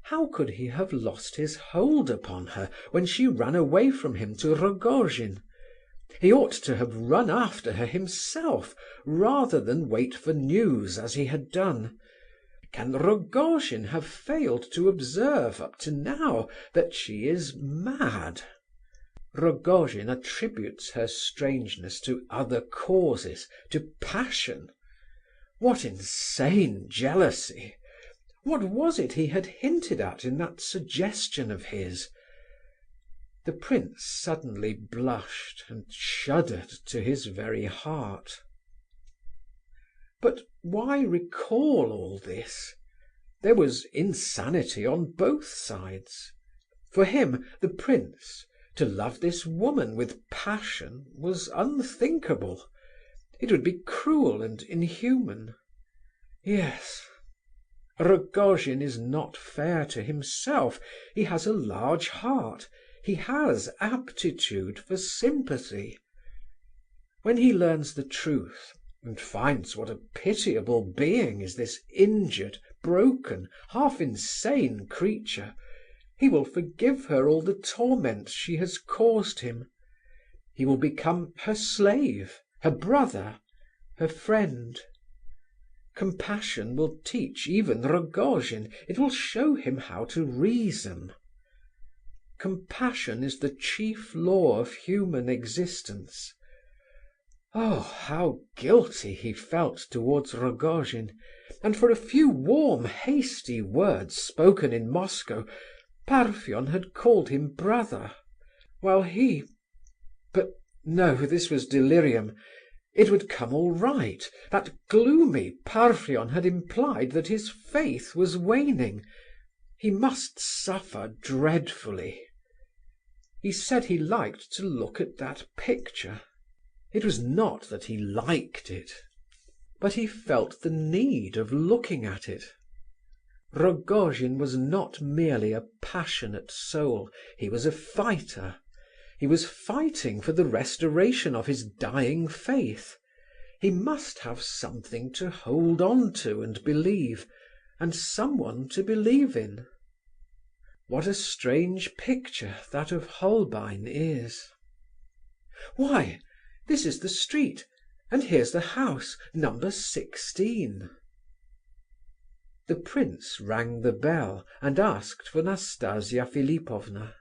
How could he have lost his hold upon her when she ran away from him to Rogojin? He ought to have run after her himself, rather than wait for news as he had done. Can Rogojin have failed to observe up to now that she is mad? Rogojin attributes her strangeness to other causes, to passion. What insane jealousy! What was it he had hinted at in that suggestion of his? The prince suddenly blushed and shuddered to his very heart. But why recall all this? There was insanity on both sides. For him, the prince, to love this woman with passion was unthinkable. It would be cruel and inhuman. Yes. Rogojin is not fair to himself. He has a large heart. He has aptitude for sympathy. When he learns the truth, and finds what a pitiable being is this injured, broken, half-insane creature, he will forgive her all the torments she has caused him. He will become her slave, her brother, her friend. Compassion will teach even Rogojin, it will show him how to reason. Compassion is the chief law of human existence. Oh, how guilty he felt towards Rogojin, and for a few warm, hasty words spoken in Moscow, Parfen had called him brother, while he... But no, this was delirium. It would come all right. That gloomy Parfen had implied that his faith was waning. He must suffer dreadfully. He said he liked to look at that picture. It was not that he liked it, but he felt the need of looking at it. Rogojin was not merely a passionate soul, he was a fighter. He was fighting for the restoration of his dying faith. He must have something to hold on to and believe, and someone to believe in. What a strange picture that of Holbein is. Why, this is the street, and here's the house, number 16. The prince rang the bell and asked for Nastasia Philipovna.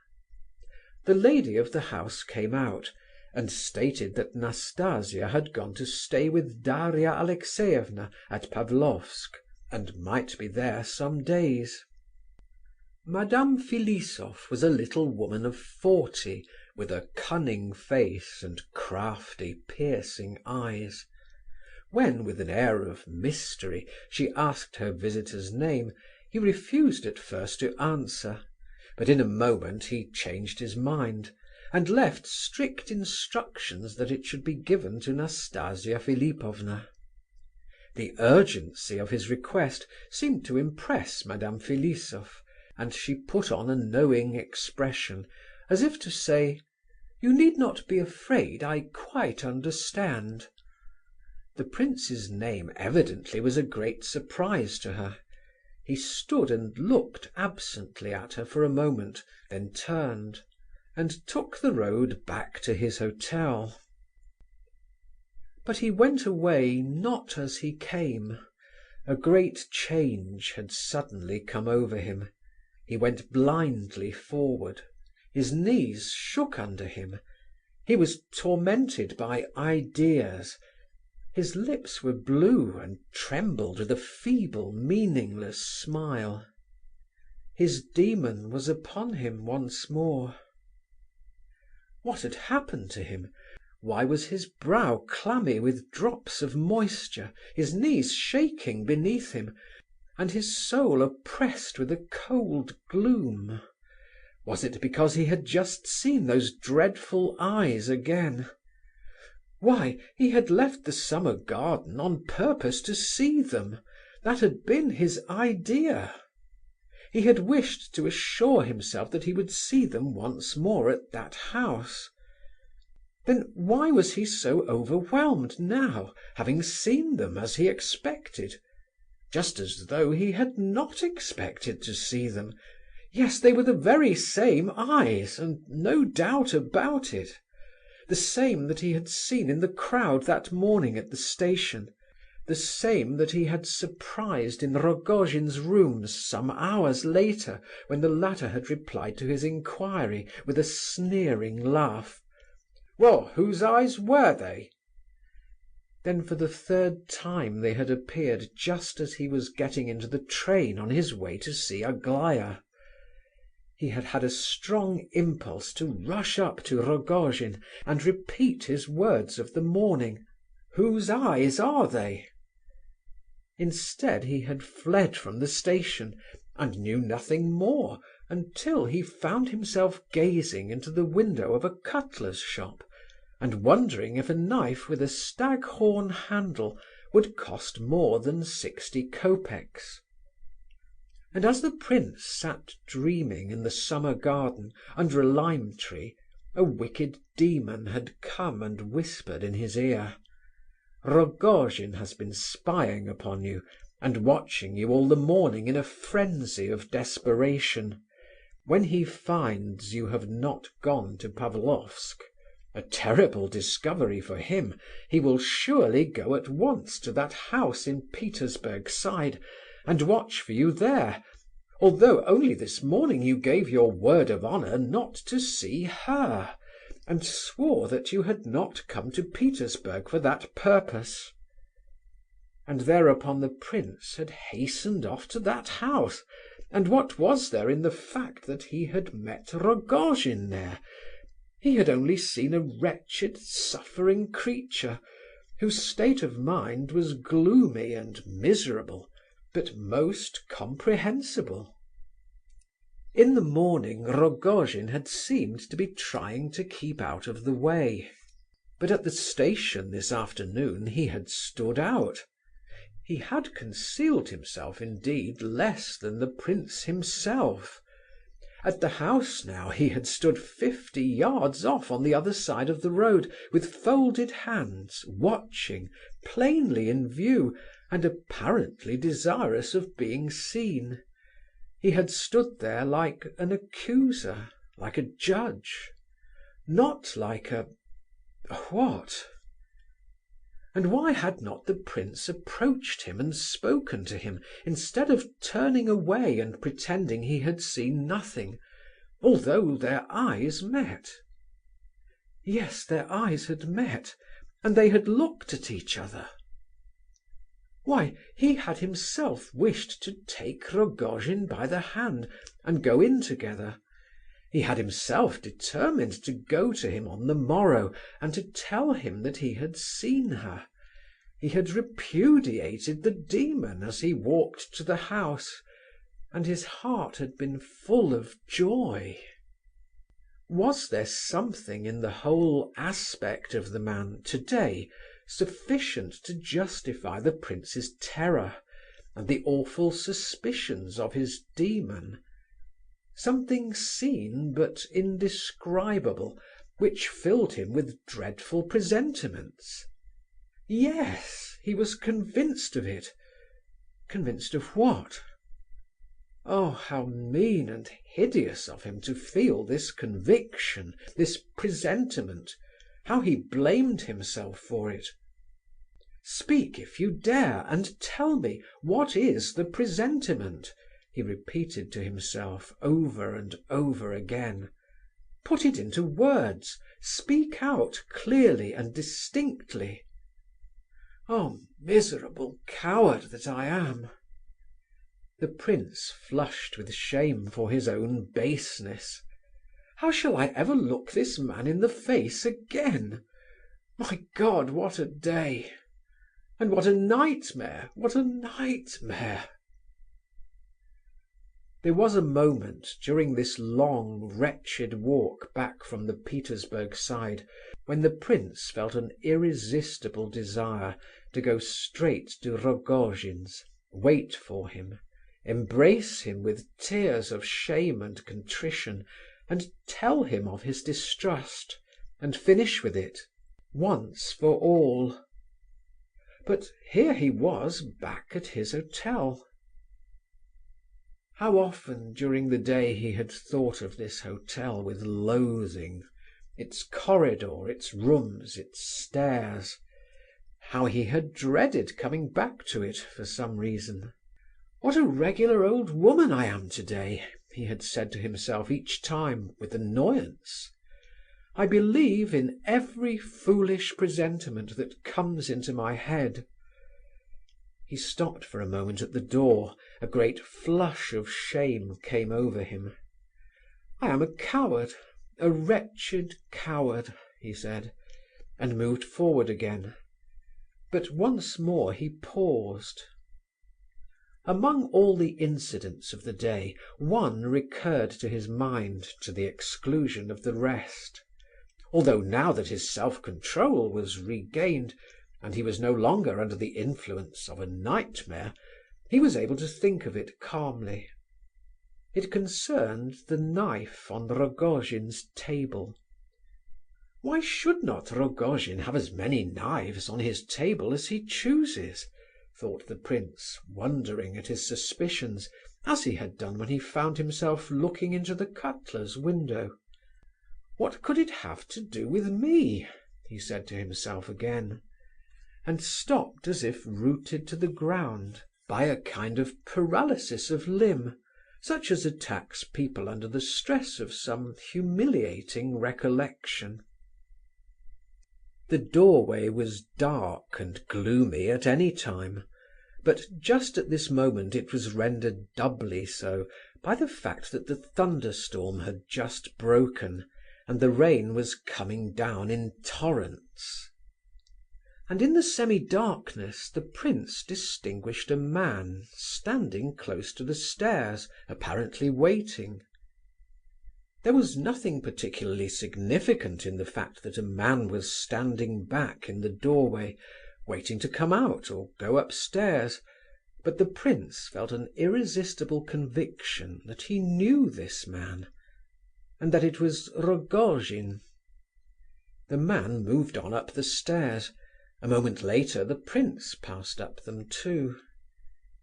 The lady of the house came out, and stated that Nastasia had gone to stay with Daria Alexeyevna at Pavlovsk, and might be there some days. Madame Filisov was a little woman of 40, with a cunning face and crafty, piercing eyes. When, with an air of mystery, she asked her visitor's name, he refused at first to answer, but in a moment he changed his mind, and left strict instructions that it should be given to Nastasia Philipovna. The urgency of his request seemed to impress Madame Filisov, and she put on a knowing expression, as if to say, "You need not be afraid, I quite understand." The prince's name evidently was a great surprise to her. He stood and looked absently at her for a moment, then turned, and took the road back to his hotel. But he went away not as he came. A great change had suddenly come over him. He went blindly forward. His knees shook under him. He was tormented by ideas. His lips were blue and trembled with a feeble, meaningless smile. His demon was upon him once more. What had happened to him? Why was his brow clammy with drops of moisture, his knees shaking beneath him, and his soul oppressed with a cold gloom? Was it because he had just seen those dreadful eyes again? Why, he had left the summer garden on purpose to see them. That had been his idea. He had wished to assure himself that he would see them once more at that house. Then why was he so overwhelmed now, having seen them as he expected? Just as though he had not expected to see them. Yes, they were the very same eyes, and no doubt about it. The same that he had seen in the crowd that morning at the station, the same that he had surprised in Rogojin's rooms some hours later, when the latter had replied to his inquiry with a sneering laugh. "Well, whose eyes were they?" Then for the third time they had appeared just as he was getting into the train on his way to see Aglaya. He had had a strong impulse to rush up to Rogojin and repeat his words of the morning, "Whose eyes are they?" Instead, he had fled from the station, and knew nothing more until he found himself gazing into the window of a cutler's shop, and wondering if a knife with a staghorn handle would cost more than 60 kopecks. And as the prince sat dreaming in the summer garden under a lime tree, a wicked demon had come and whispered in his ear, "Rogojin has been spying upon you and watching you all the morning in a frenzy of desperation. When he finds you have not gone to Pavlovsk, A terrible discovery for him. He will surely go at once to that house in Petersburg Side and watch for you there, although only this morning you gave your word of honour not to see her, and swore that you had not come to Petersburg for that purpose." And thereupon the prince had hastened off to that house, and what was there in the fact that he had met Rogojin there? He had only seen a wretched, suffering creature, whose state of mind was gloomy and miserable, but most comprehensible. In the morning Rogojin had seemed to be trying to keep out of the way, but at the station this afternoon he had stood out. He had concealed himself, indeed, less than the prince himself. At the house now he had stood 50 yards off on the other side of the road, with folded hands, watching, plainly in view, and apparently desirous of being seen. He had stood there like an accuser, like a judge, not like a what? And why had not the prince approached him and spoken to him, instead of turning away and pretending he had seen nothing, although their eyes met? Yes, their eyes had met, and they had looked at each other. Why, he had himself wished to take Rogojin by the hand and go in together. He had himself determined to go to him on the morrow and to tell him that he had seen her. He had repudiated the demon as he walked to the house, and his heart had been full of joy. Was there something in the whole aspect of the man today sufficient to justify the prince's terror and the awful suspicions of his demon? Something seen but indescribable, which filled him with dreadful presentiments. Yes, he was convinced of it. Convinced of what? Oh, how mean and hideous of him to feel this conviction, this presentiment! How he blamed himself for it! "Speak, if you dare, and tell me, what is the presentiment?" he repeated to himself over and over again. "Put it into words, speak out clearly and distinctly." Oh, miserable coward that I am! The prince flushed with shame for his own baseness. How shall I ever look this man in the face again? My God, what a day! And what a nightmare, what a nightmare! There was a moment during this long, wretched walk back from the Petersburg Side when the prince felt an irresistible desire to go straight to Rogojin's, wait for him, embrace him with tears of shame and contrition, and tell him of his distrust, and finish with it, once for all. But here he was back at his hotel. How often during the day he had thought of this hotel with loathing, its corridor, its rooms, its stairs. How he had dreaded coming back to it for some reason. "What a regular old woman I am today," he had said to himself each time, with annoyance. "I believe in every foolish presentiment that comes into my head." He stopped for a moment at the door. A great flush of shame came over him. "I am a coward, a wretched coward," he said, and moved forward again. But once more he paused. Among all the incidents of the day, one recurred to his mind to the exclusion of the rest. Although now that his self-control was regained, and he was no longer under the influence of a nightmare, he was able to think of it calmly. It concerned the knife on Rogojin's table. Why should not Rogojin have as many knives on his table as he chooses? Thought the prince, wondering at his suspicions, as he had done when he found himself looking into the cutler's window. What could it have to do with me? He said to himself again, and stopped as if rooted to the ground by a kind of paralysis of limb, such as attacks people under the stress of some humiliating recollection. The doorway was dark and gloomy at any time, but just at this moment it was rendered doubly so by the fact that the thunderstorm had just broken, and the rain was coming down in torrents. And in the semi-darkness the prince distinguished a man standing close to the stairs, apparently waiting. There was nothing particularly significant in the fact that a man was standing back in the doorway, waiting to come out or go upstairs, but the prince felt an irresistible conviction that he knew this man, and that it was Rogojin. The man moved on up the stairs. A moment later the prince passed up them too.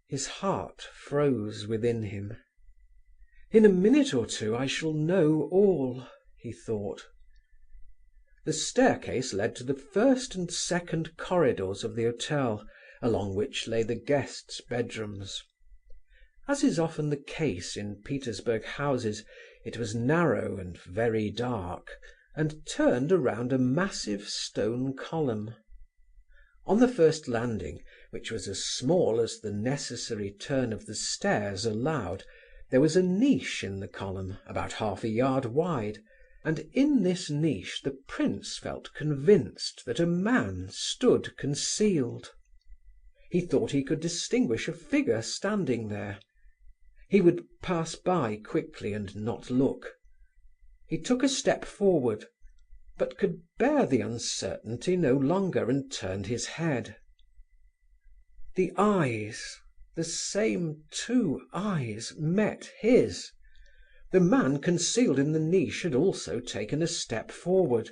His heart froze within him. In a minute or two I shall know all, he thought. The staircase led to the first and second corridors of the hotel, along which lay the guests' bedrooms. As is often the case in Petersburg houses, it was narrow and very dark, and turned around a massive stone column. On the first landing, which was as small as the necessary turn of the stairs allowed, there was a niche in the column, about half a yard wide, and in this niche the prince felt convinced that a man stood concealed. He thought he could distinguish a figure standing there. He would pass by quickly and not look. He took a step forward, but could bear the uncertainty no longer and turned his head. The eyes, the same two eyes, met his. The man concealed in the niche had also taken a step forward.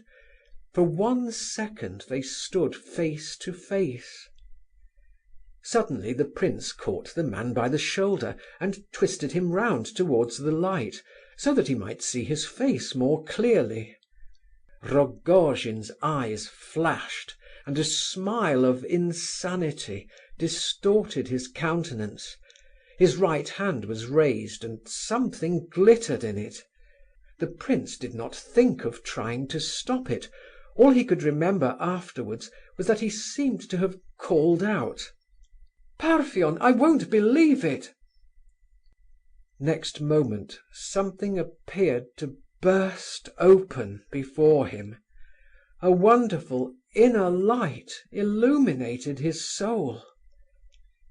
For 1 second they stood face to face. Suddenly the prince caught the man by the shoulder and twisted him round towards the light, so that he might see his face more clearly. Rogojin's eyes flashed, and a smile of insanity distorted his countenance. His right hand was raised, and something glittered in it. The prince did not think of trying to stop it. All he could remember afterwards was that he seemed to have called out, "Parfen, I won't believe it!" Next moment something appeared to burst open before him. A wonderful inner light illuminated his soul.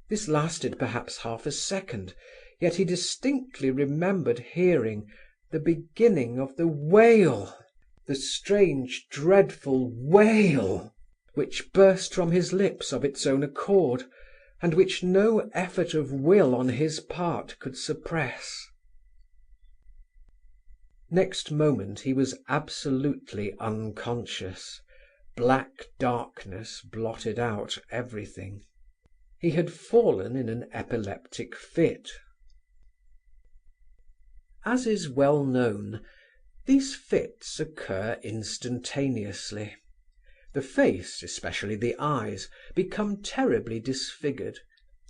This lasted perhaps half a second, yet he distinctly remembered hearing the beginning of the wail, the strange, dreadful wail, which burst from his lips of its own accord, and which no effort of will on his part could suppress. Next moment he was absolutely unconscious. Black darkness blotted out everything. He had fallen in an epileptic fit. As is well known, these fits occur instantaneously. The face, especially the eyes, become terribly disfigured.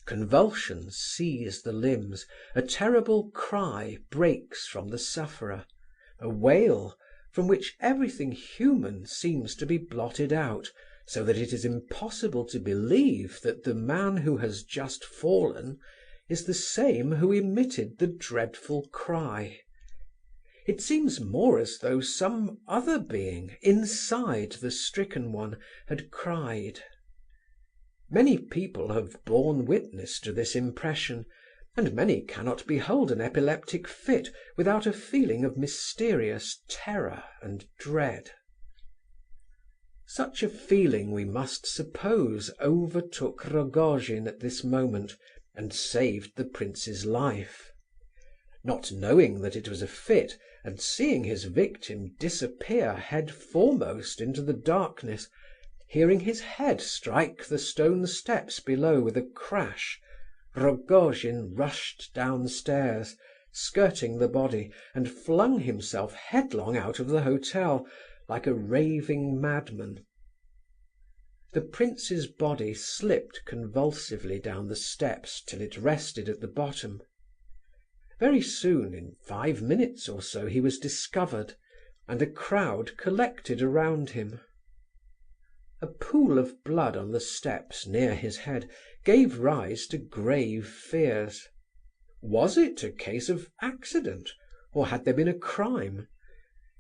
Convulsions seize the limbs, a terrible cry breaks from the sufferer, a wail from which everything human seems to be blotted out, so that it is impossible to believe that the man who has just fallen is the same who emitted the dreadful cry. It seems more as though some other being, inside the stricken one, had cried. Many people have borne witness to this impression, and many cannot behold an epileptic fit without a feeling of mysterious terror and dread. Such a feeling, we must suppose, overtook Rogojin at this moment, and saved the prince's life. Not knowing that it was a fit, and seeing his victim disappear head foremost into the darkness, hearing his head strike the stone steps below with a crash, Rogojin rushed downstairs, skirting the body, and flung himself headlong out of the hotel, like a raving madman. The prince's body slipped convulsively down the steps till it rested at the bottom. Very soon, in 5 minutes or so, he was discovered, and a crowd collected around him. A pool of blood on the steps near his head gave rise to grave fears. Was it a case of accident, or had there been a crime?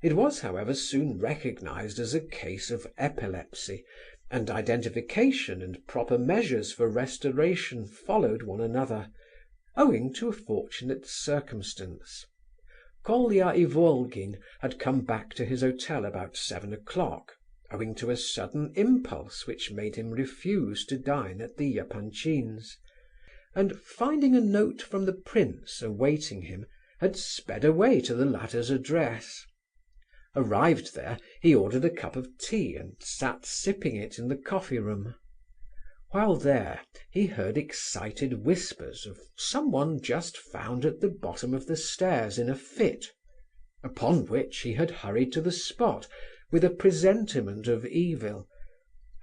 It was, however, soon recognized as a case of epilepsy, and identification and proper measures for restoration followed one another, owing to a fortunate circumstance. Colia Ivolgin had come back to his hotel about 7 o'clock, owing to a sudden impulse which made him refuse to dine at the Epanchins', and, finding a note from the prince awaiting him, had sped away to the latter's address. Arrived there, he ordered a cup of tea and sat sipping it in the coffee-room. While there, he heard excited whispers of someone just found at the bottom of the stairs in a fit, upon which he had hurried to the spot with a presentiment of evil,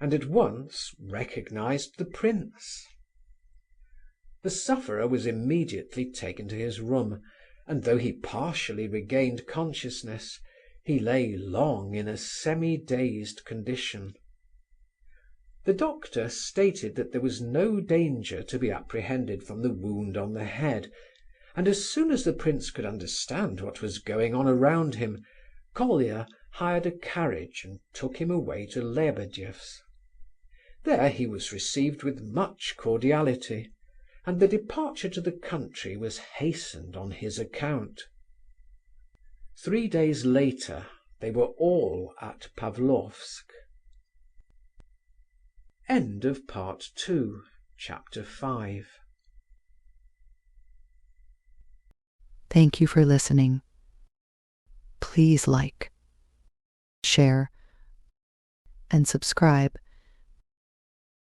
and at once recognized the prince. The sufferer was immediately taken to his room, and though he partially regained consciousness, he lay long in a semi-dazed condition. The doctor stated that there was no danger to be apprehended from the wound on the head, and as soon as the prince could understand what was going on around him, Colia hired a carriage and took him away to Lebedeff's. There he was received with much cordiality, and the departure to the country was hastened on his account. 3 days later they were all at Pavlovsk. End of Part 2, Chapter 5. Thank you for listening. Please like, share, and subscribe